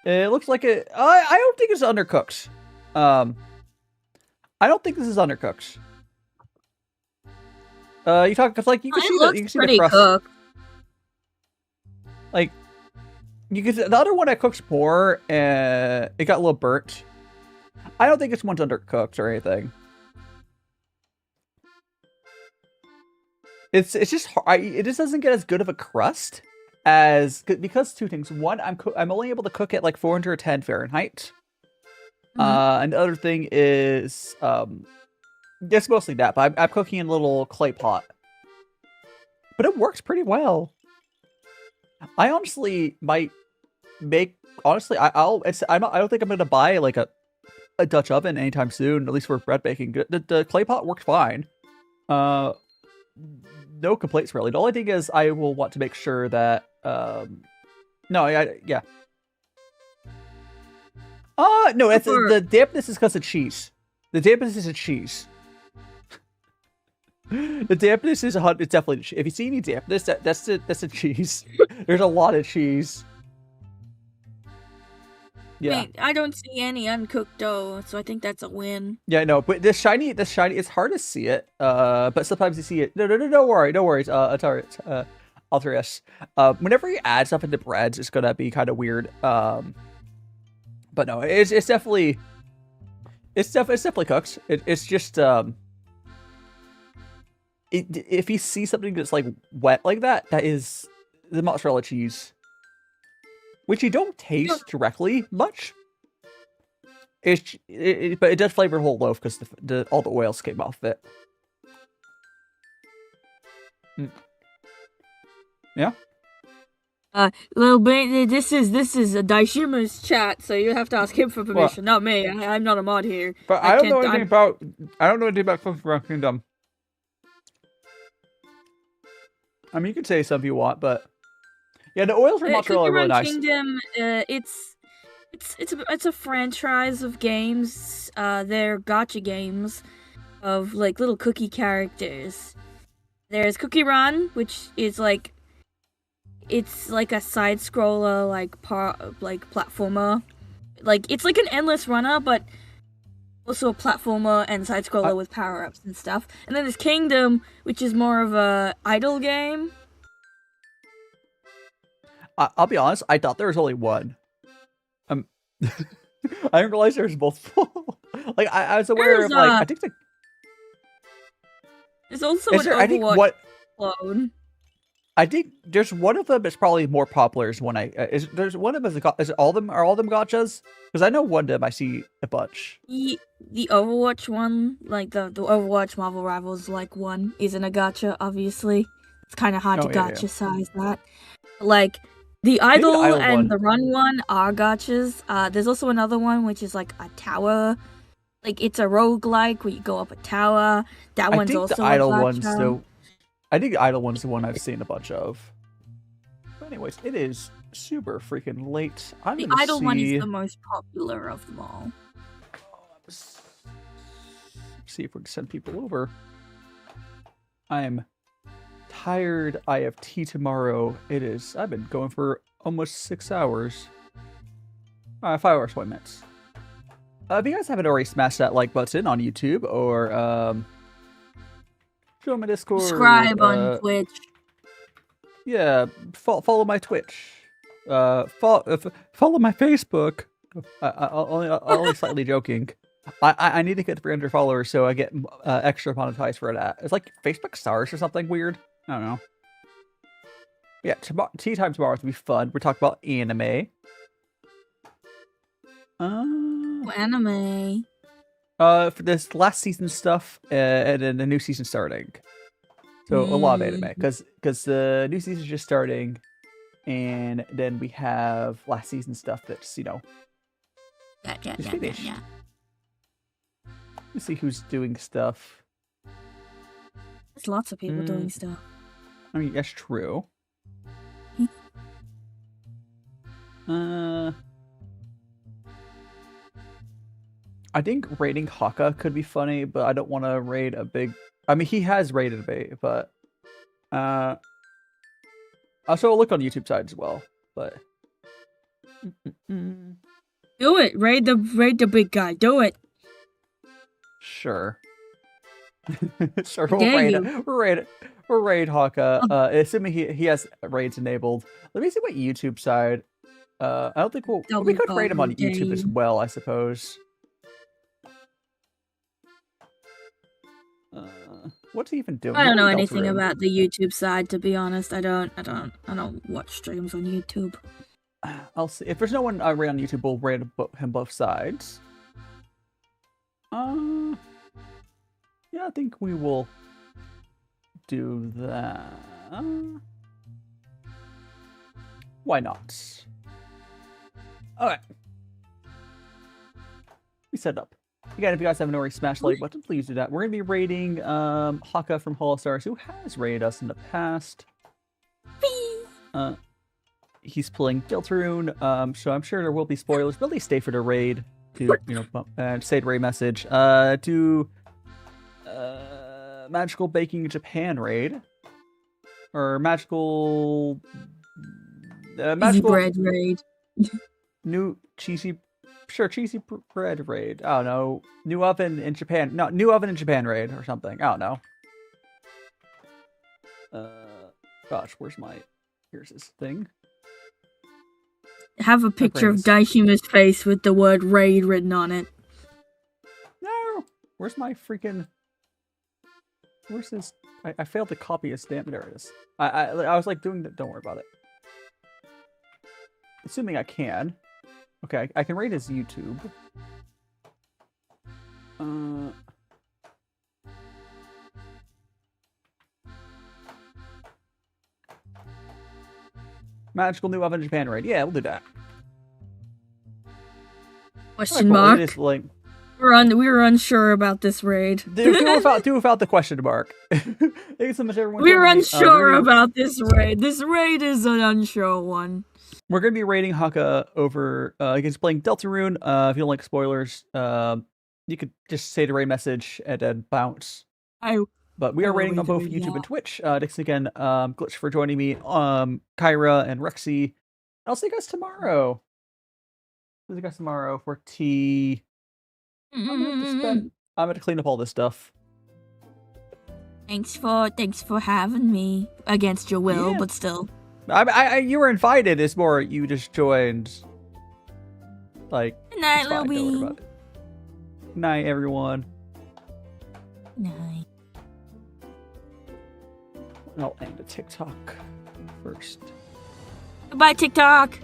It looks like it. I don't think it's undercooked. I don't think this is undercooked. You talk because like you can see the crust. Cooked. Like you can see, the other one I cooked more, it got a little burnt. I don't think this one's undercooked or anything. It's just it just doesn't get as good of a crust as because two things. One, I'm only able to cook at like 410 Fahrenheit. And the other thing is it's mostly that, but I'm cooking in a little clay pot. But it works pretty well. I honestly might make. Honestly, I don't think I'm gonna buy like a Dutch oven anytime soon. At least for bread baking. The clay pot worked fine. No complaints really. The only thing is I will want to make sure that no, yeah. No, that's the dampness is because of cheese. The dampness is a cheese. The dampness is it's definitely. If you see any dampness, that's a cheese. There's a lot of cheese. Yeah. Wait, I don't see any uncooked dough, so I think that's a win. Yeah, no, but the shiny, it's hard to see it. But sometimes you see it. No, don't worry, no worries. Alterous. Whenever you add stuff into breads, it's gonna be kind of weird. But no, it's definitely cooked. It's just if you see something that's like wet like that, that is the mozzarella cheese, which you don't taste directly much. But it does flavor the whole loaf because all the oils came off it. Yeah. Little bit. This is a Daishima's chat, so you have to ask him for permission, not me. I'm not a mod here. But I don't know anything about Cooking Around Kingdom. I mean, you can say some if you want, but yeah, the oils from mozzarella are really nice. Kingdom, it's a franchise of games. They're gacha games of like little cookie characters. There's Cookie Run, which is like it's like a side scroller, like platformer. Like it's like an endless runner, but also a platformer and side scroller with power ups and stuff. And then there's Kingdom, which is more of a idle game. I'll be honest, I thought there was only one. I didn't realize there was multiple. Like I was aware of like I think there's also an Overwatch clone. I think there's one of them that's probably more popular. Is one there's one of them is all of them gachas? Because I know one of them I see a bunch. The Overwatch one, like the Overwatch Marvel Rivals like one, isn't a gacha. Obviously, it's kind of hard to gacha size that. Like the idle and the run one are gachas. There's also another one which is like a tower. Like it's a roguelike where you go up a tower. That one's also a gacha. I think the idle one's the one I've seen a bunch of. But anyways, it is super freaking late. The idle one is the most popular of them all. Let's see if we can send people over. I'm tired. I have tea tomorrow. I've been going for almost 6 hours. 5 hours, 20 minutes. If you guys haven't already smashed that like button on YouTube or show my Discord. Subscribe on Twitch. Yeah, follow my Twitch. Follow my Facebook. Only slightly joking. I need to get 300 followers so I get extra monetized for that. It's like Facebook stars or something weird. I don't know. Yeah, tea time tomorrow is gonna be fun. We're talking about anime. Anime. For this last season stuff, and then the new season starting. So a lot of anime, because the new season is just starting, and then we have last season stuff that's just finished. Yeah. Let's see who's doing stuff. There's lots of people doing stuff. I mean, that's true. I think raiding Haka could be funny, but I don't want to raid a big... I mean, he has raided a big, but... Also, I'll look on YouTube side as well, but... Do it! Raid the big guy. Do it! Sure. Sure, we'll raid Haka. Assuming he has raids enabled. Let me see what YouTube side... I don't think we could raid him on YouTube as well, I suppose. What's he even doing? I don't know anything about the YouTube side, to be honest. I don't watch streams on YouTube. I'll see. If there's no one I raid on YouTube, we'll raid him both sides. Yeah, I think we will do that. Why not? Alright. We set it up. Again, if you guys haven't already smashed the like button, please do that. We're going to be raiding Haka from Hall of Stars, who has raided us in the past. He's pulling Deltarune, so I'm sure there will be spoilers, but at least stay for the raid. To, say the raid message. Magical Baking Japan raid. Or Magical Bread raid. New cheesy bread raid. I don't know. New oven in Japan. No, new oven in Japan raid or something. I don't know. Gosh, here's his thing. Have a picture of Daishima's face with the word raid written on it. No! Where's his... I failed to copy his stamp. There it is. I was like doing that. Don't worry about it. Assuming I can. Okay, I can rate his YouTube. Magical new oven in Japan raid. Yeah, we'll do that. Question mark. It is like... We were unsure about this raid. do without the question mark. Thank you so much, everyone. We're unsure about this raid. This raid is an unsure one. We're going to be raiding Haka over against playing Deltarune. If you don't like spoilers, you could just say the raid message and then bounce. But we are raiding on both YouTube and Twitch. Thanks again, Glitch, for joining me. Kyra and Rexy. I'll see you guys tomorrow. See you guys tomorrow for tea. I'm going to clean up all this stuff. Thanks for having me against your will, but still. You were invited. It's more you just joined. Like, good night, Lil Bee. Good night, everyone. Night. I'll end the TikTok first. Goodbye, TikTok.